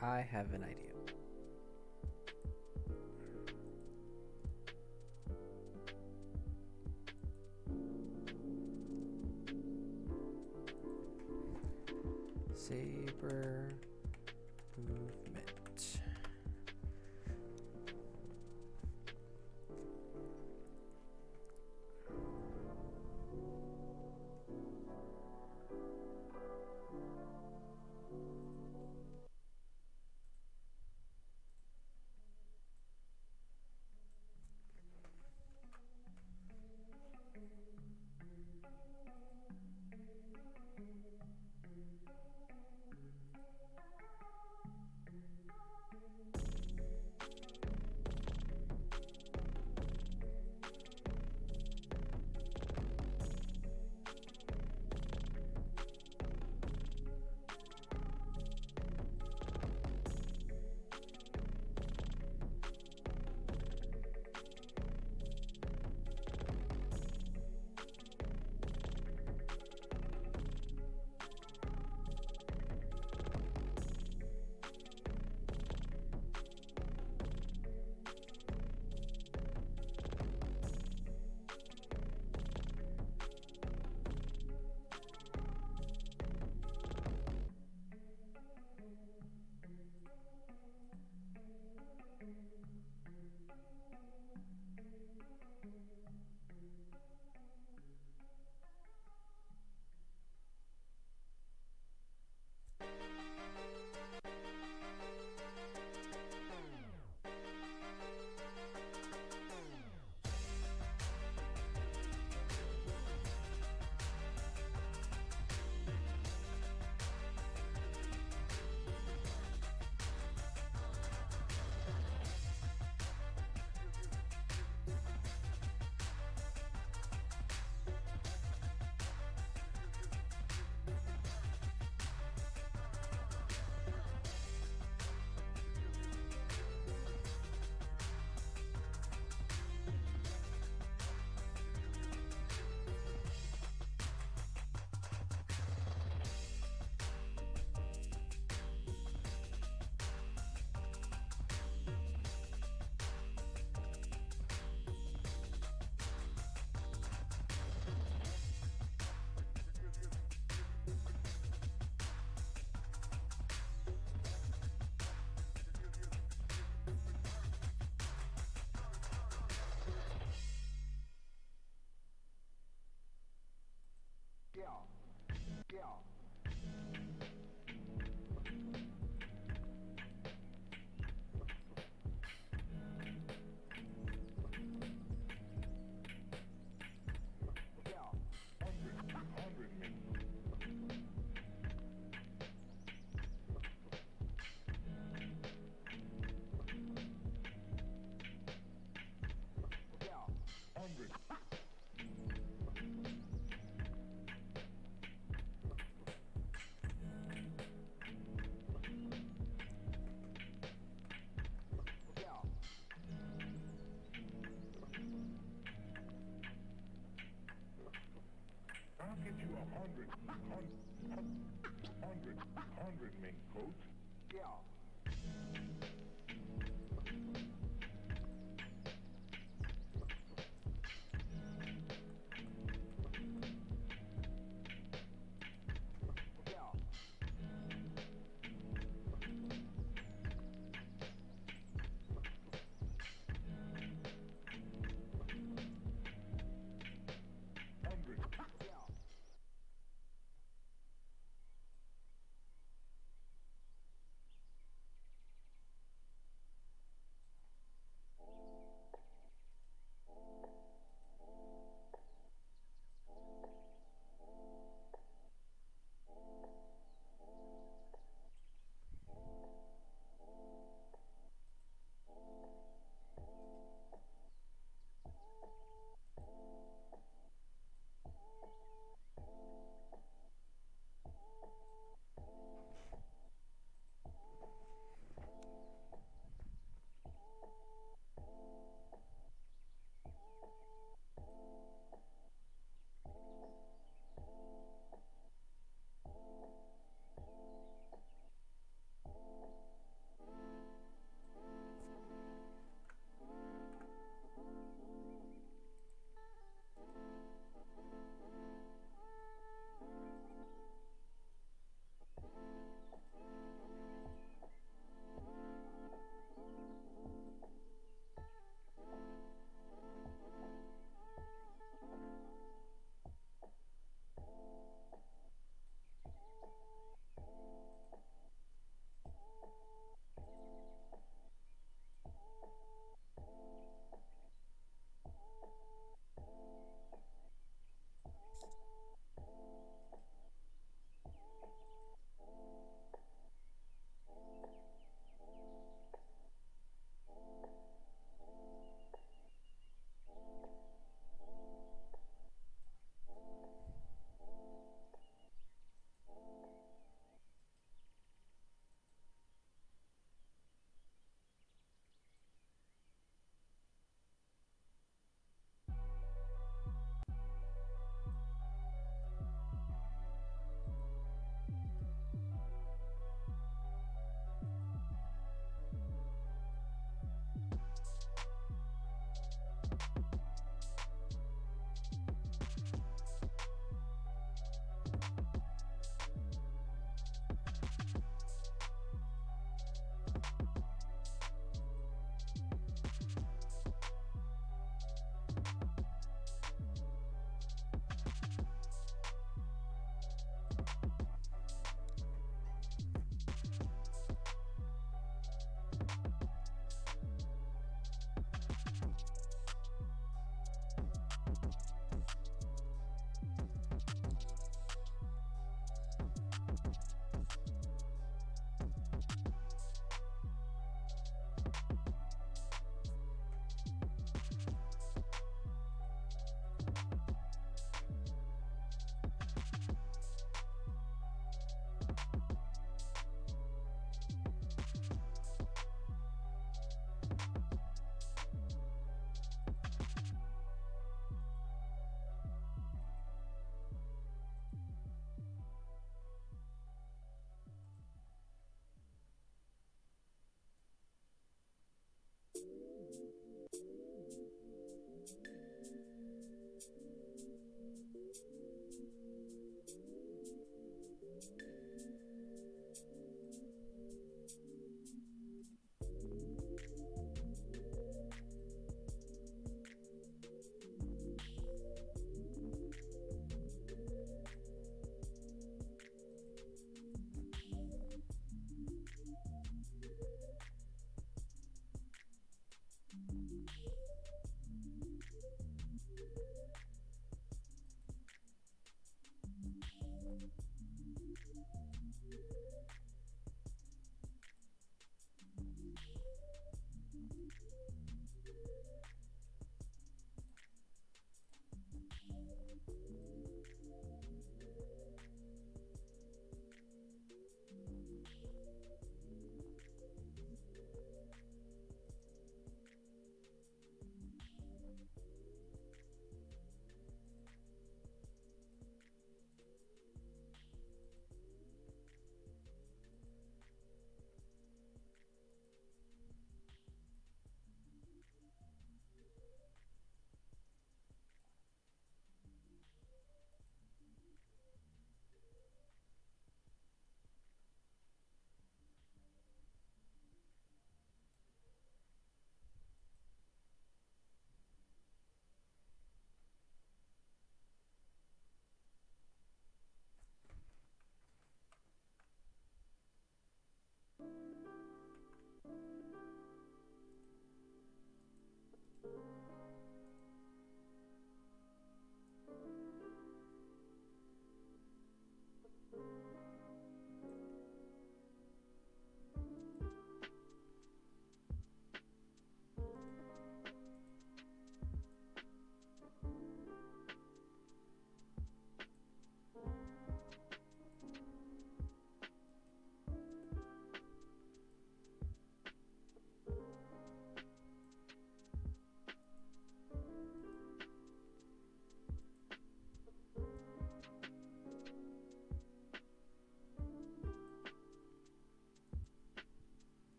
I have an idea. Saber movement. I'll get you 100 mink coats.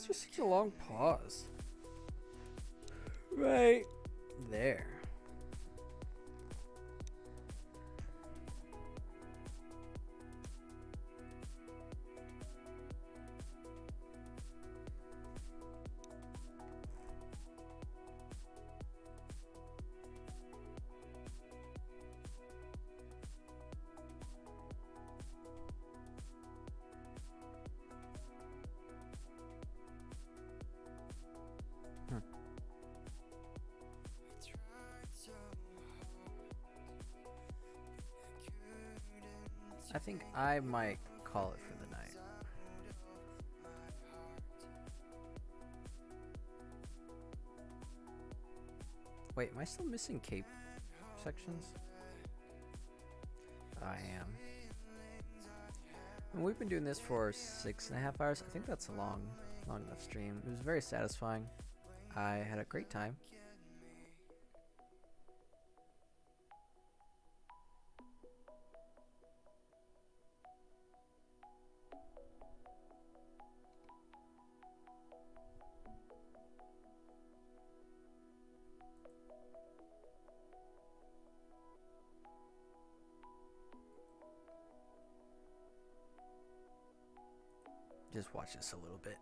is there such a long pause? Right there. I think I might call it for the night. Wait, am I still missing cape sections? I am. And we've been doing this for 6.5 hours. I think that's a long enough stream. It was very satisfying. I had a great time. Just watch this a little bit.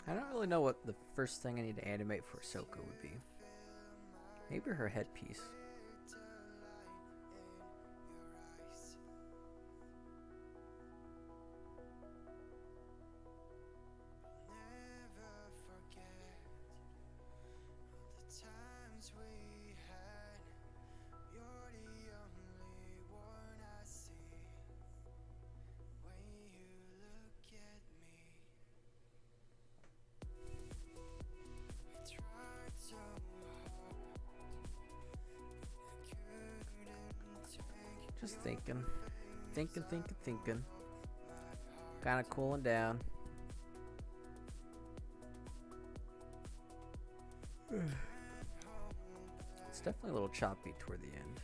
I don't really know what the first thing I need to animate for Ahsoka would be. Maybe her headpiece. Just thinking. Thinking. Kind of cooling down. It's definitely a little choppy toward the end.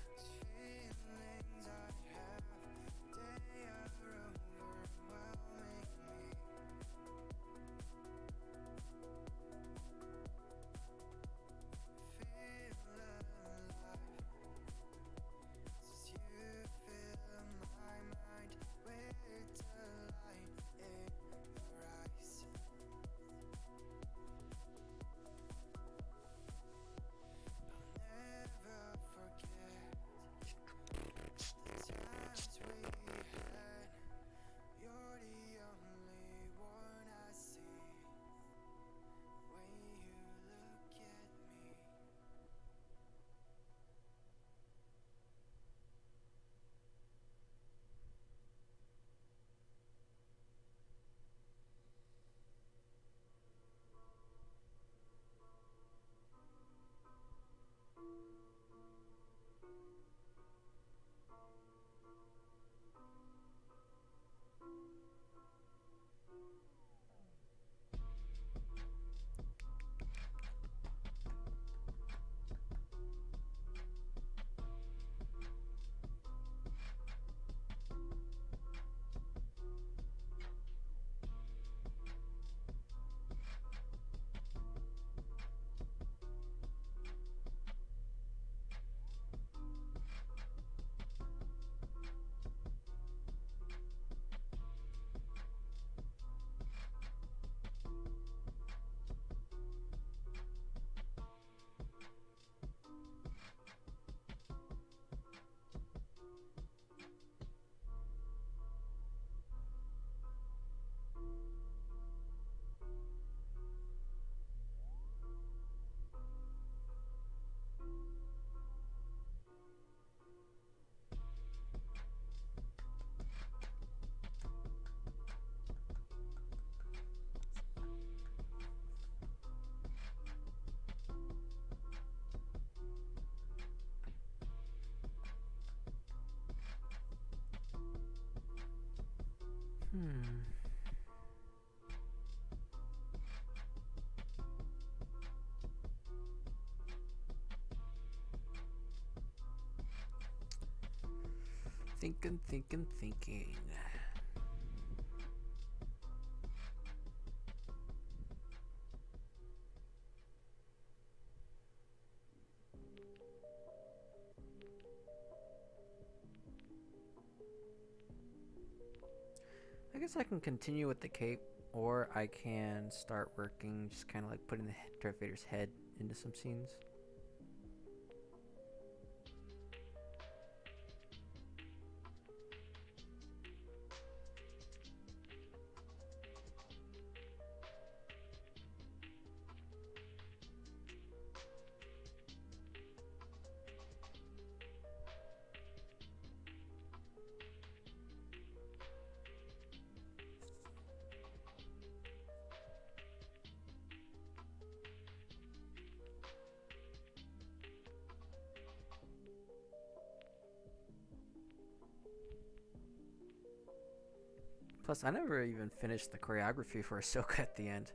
Thinking. I guess I can continue with the cape, or I can start working, just kind of like putting the Darth Vader's head into some scenes. Plus, I never even finished the choreography for Ahsoka at the end.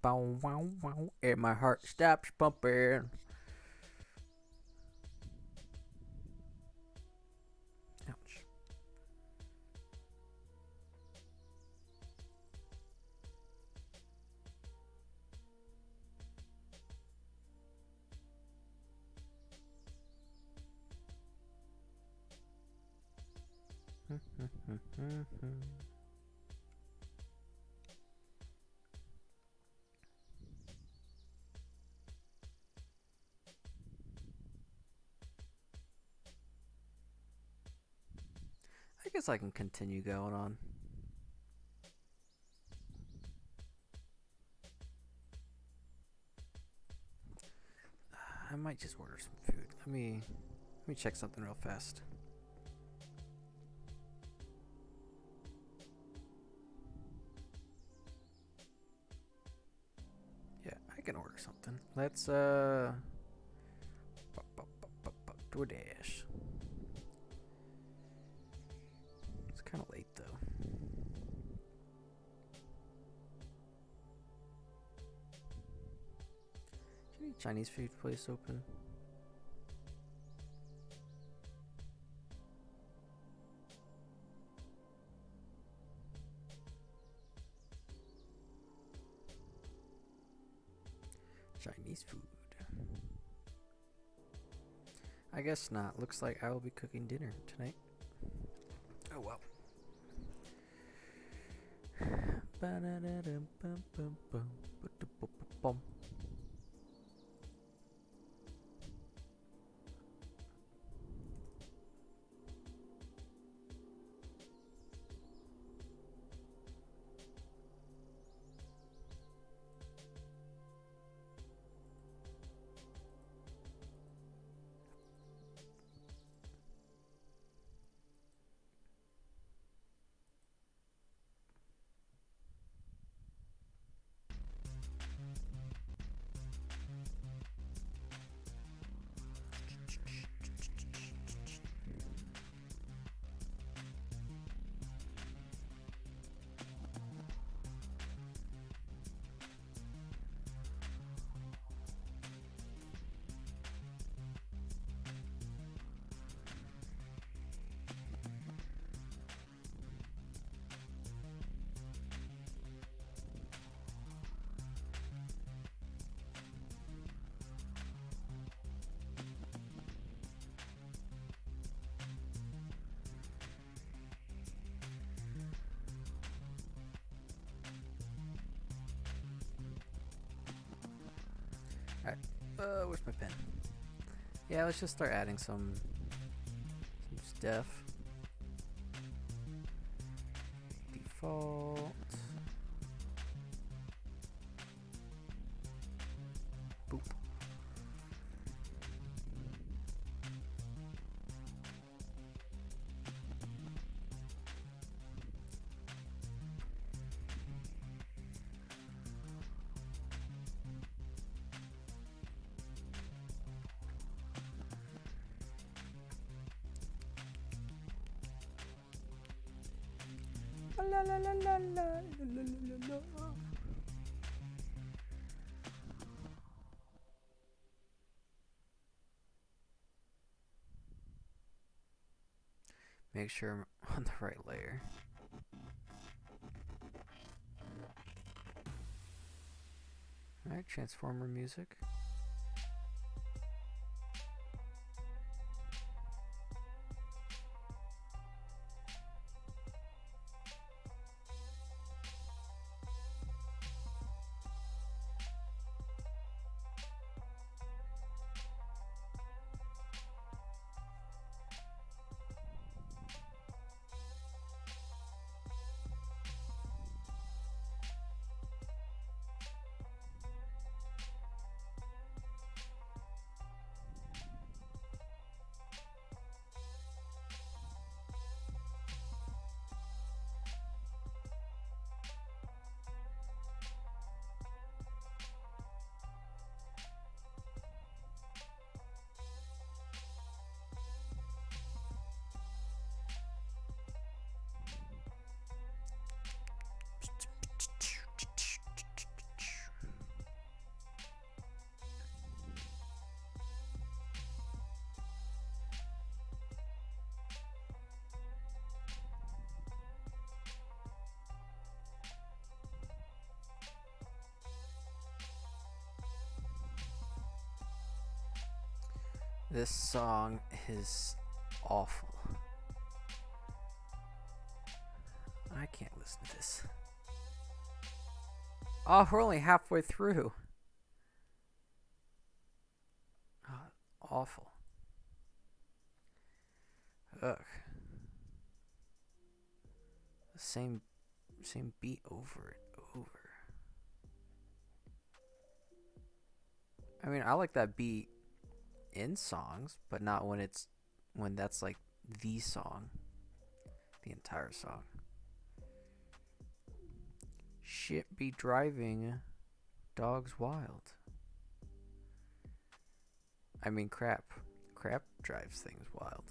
Bow, wow, wow, and my heart stops pumping. Ouch. I guess I can continue going on. I might just order some food. Let me check something real fast. Yeah, I can order something. Let's DoorDash. It's kind of late though. Is any Chinese food place open? Chinese food. I guess not. Looks like I will be cooking dinner tonight. Oh well. Alright, where's my pen? Yeah, let's just start adding some stuff. Default. Boop. La la la la la la la la la. Make sure I'm on the right layer. Alright, Transformer music. This song is awful. I can't listen to this. Oh, we're only halfway through. Oh, awful. Ugh. The same beat over and over. I mean, I like that beat in songs, but not when that's like the song, the entire song. Shit be driving dogs wild. I mean, crap drives things wild.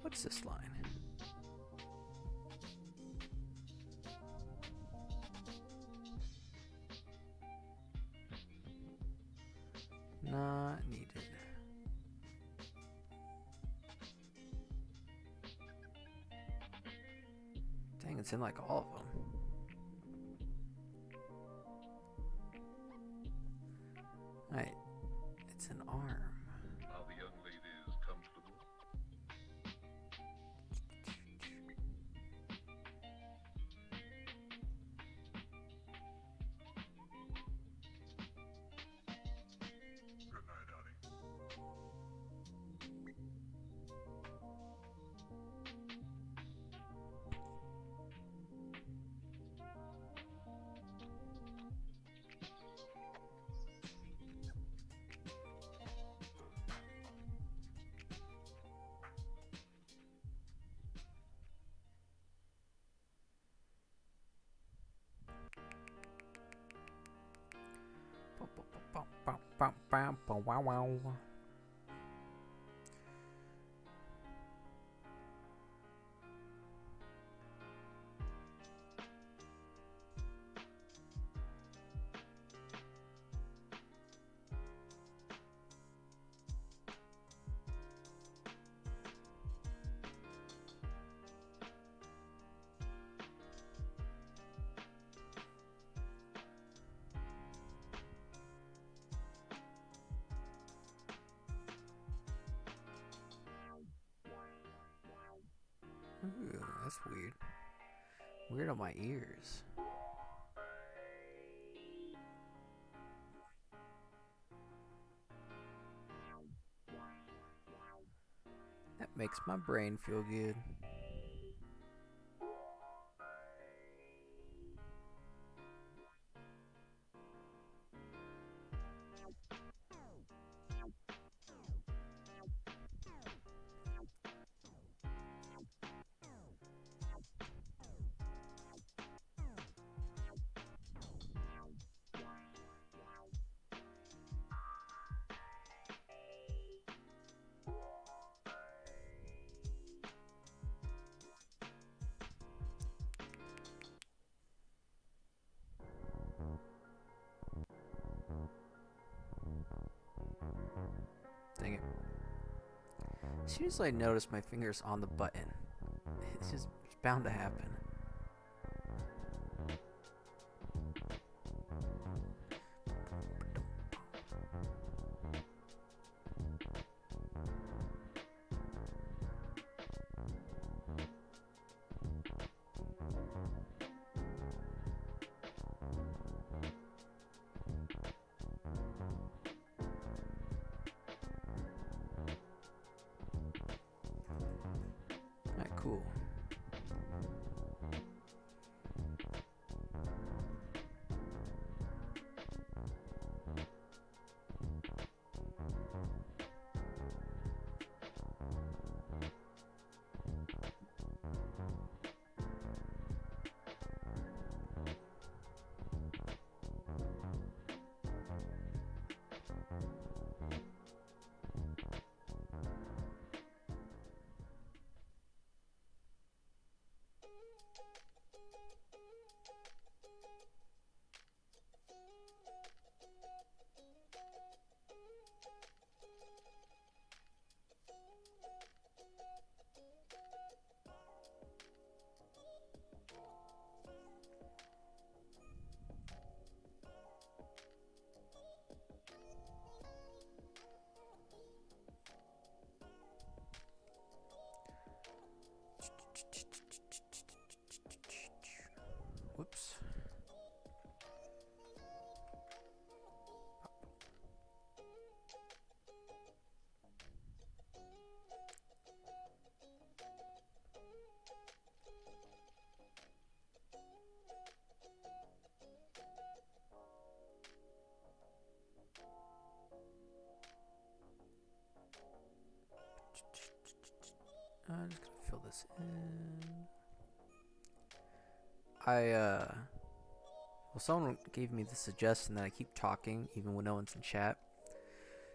What's this line? Not needed. Dang, it's in like all of them. Right, it's an arm. Are the young ladies comfortable? Good night, honey. Wow, wow. Ooh, that's weird. Weird on my ears. That makes my brain feel good. Dang it. As soon as I notice my fingers on the button, it's bound to happen. Alright, cool. Whoops. I'm just gonna fill this in. Well, someone gave me the suggestion that I keep talking even when no one's in chat.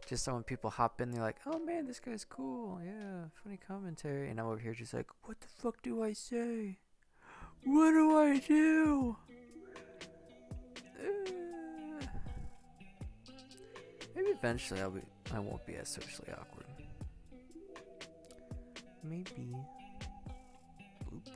Just so when people hop in, they're like, oh man, this guy's cool. Yeah, funny commentary. And I'm over here just like, what the fuck do I say? What do I do? Maybe eventually I won't be as socially awkward. Maybe. Boop.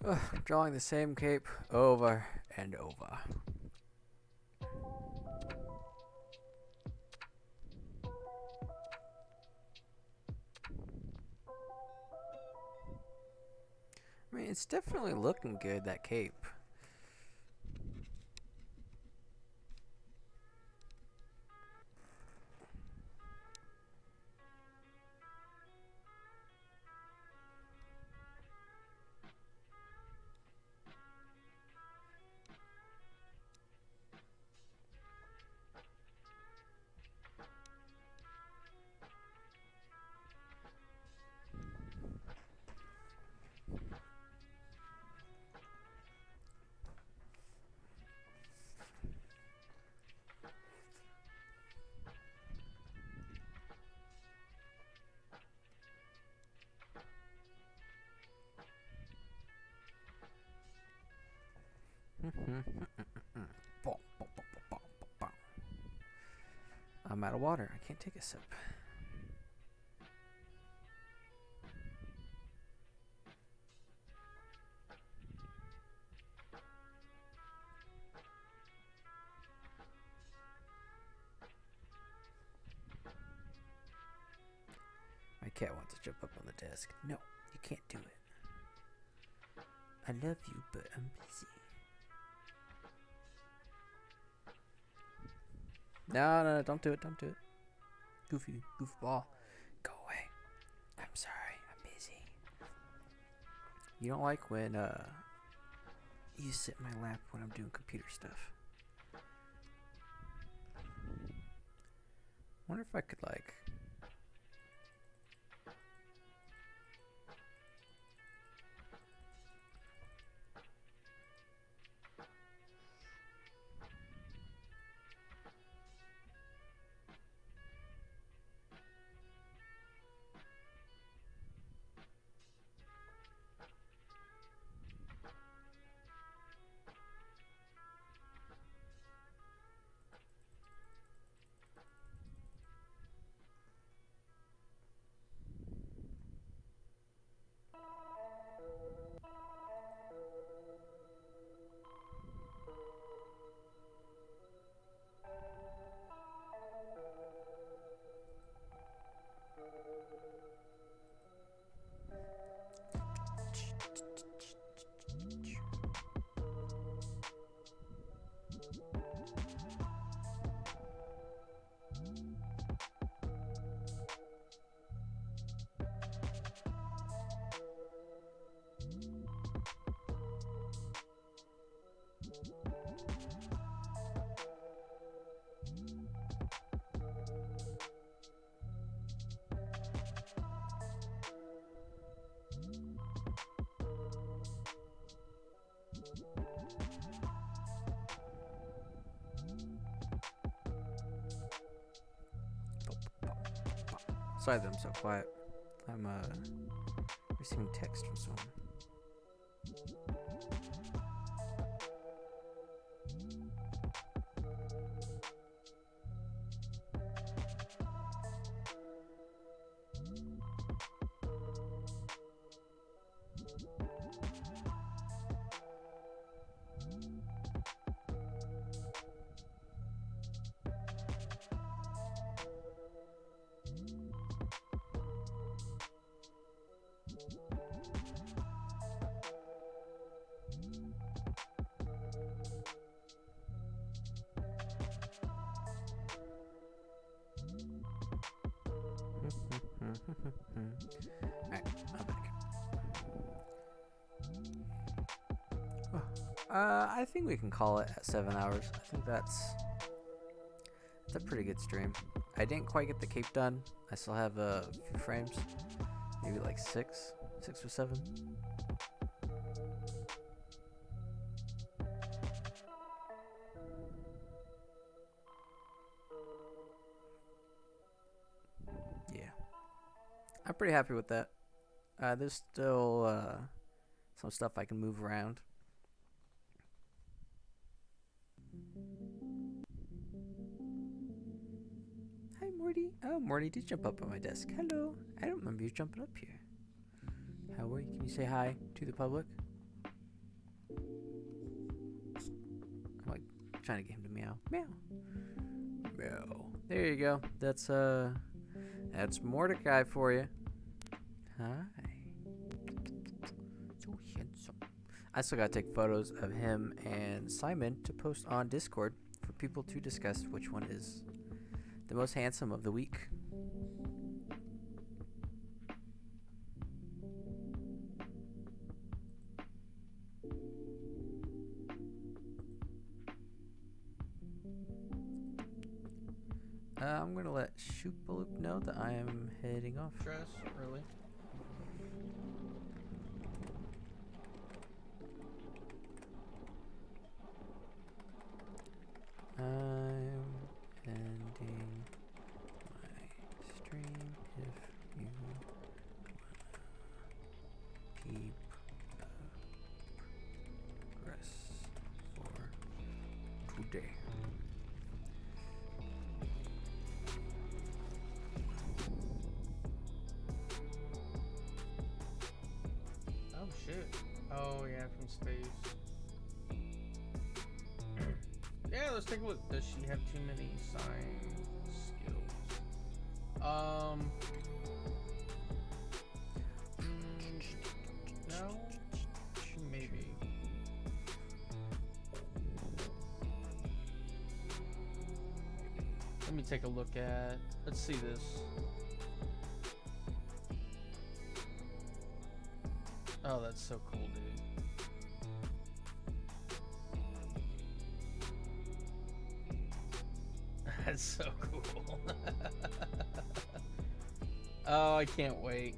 Ugh, drawing the same cape over and over. I mean, it's definitely looking good, that cape. I'm out of water. I can't take a sip. My cat wants to jump up on the desk. No, you can't do it. I love you, but I'm busy. No, don't do it, don't do it. Goofball. Go away. I'm sorry, I'm busy. You don't like when, you sit in my lap when I'm doing computer stuff. Wonder if I could, like... Sorry that I'm so quiet. I'm receiving text from someone. Alright, I'm back. I think we can call it at 7 hours. I think that's a pretty good stream. I didn't quite get the cape done. I still have a few frames, maybe like six or seven. Yeah, I'm pretty happy with that. There's still some stuff I can move around. Hi, Morty. Oh, Morty did jump up on my desk. Hello. I don't remember you jumping up here. How are you? Can you say hi to the public? I'm like trying to get him to meow. Meow. Meow. There you go. That's Mordecai for you. Hi. So handsome. I still gotta take photos of him and Simon to post on Discord for people to discuss which one is the most handsome of the week. I'm gonna let Shoopaloop know that I am heading off. Dress, really? I'm ending my stream if you wanna keep progress for today. Oh shit. Oh yeah, from space. Yeah, let's take a look. Does she have too many sign skills? No? Maybe. Let me take a look at. Let's see this. Oh, that's so cool, dude. That's so cool. Oh, I can't wait.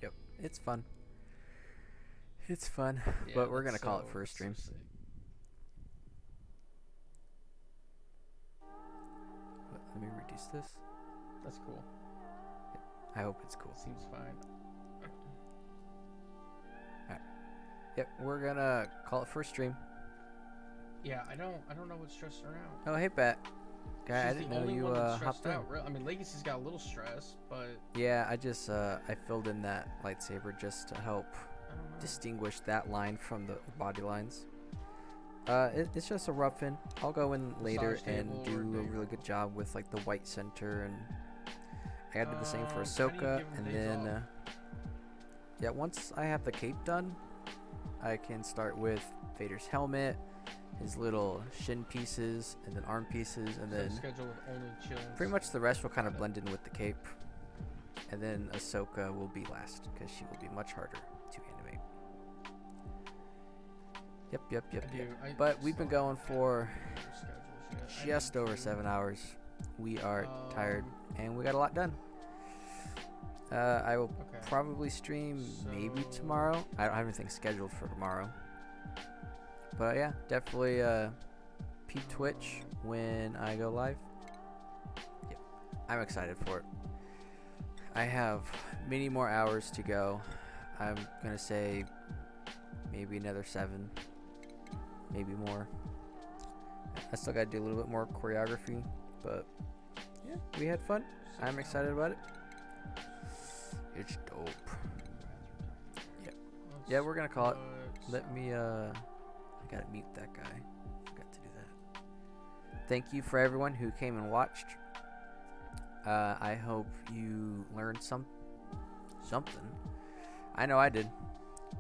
Yep, it's fun. It's fun, Yeah, but we're that's gonna call it so- for a stream. so sick. Let me reduce this. That's cool. I hope it's cool. Seems fine. Yep, we're gonna call it for a stream. Yeah, I don't know what's stressing her out. Oh, hey, Bat. Guy, I She's didn't the know only you one that's stressed hopped in. out. I mean, Legacy's got a little stress, but Yeah, I just I filled in that lightsaber just to help I don't know. distinguish that line from the body lines. It's just a rough in. I'll go in later Massage and table do or a day really good job with like the white center, and I gotta do the same for How do you Ahsoka, give 'em and days then off? yeah, once I have the cape done, I can start with Vader's helmet, his little shin pieces, and then arm pieces, and So then schedule with only chills. pretty much the rest will kind of Got it. blend in with the cape, and then Ahsoka will be last because she will be much harder to animate. Yep. But we've been going for just over 7 hours. We are tired, and we got a lot done. I will Okay. probably stream maybe So- tomorrow. I don't have anything scheduled for tomorrow. But yeah, definitely peep Twitch when I go live. Yep, I'm excited for it. I have many more hours to go. I'm gonna say maybe another 7, maybe more. I still gotta do a little bit more choreography, but yeah, we had fun. I'm excited about it. It's dope. Yeah, we're gonna call it. Let me I gotta mute that guy. Forgot to do that. Thank you for everyone who came and watched. I hope you learned something. I know I did.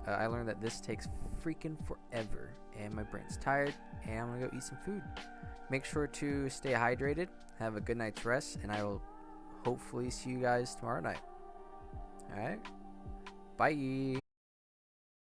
I learned that this takes freaking forever, and my brain's tired, and I'm gonna go eat some food. Make sure to stay hydrated, have a good night's rest, and I will hopefully see you guys tomorrow night. Alright? Bye.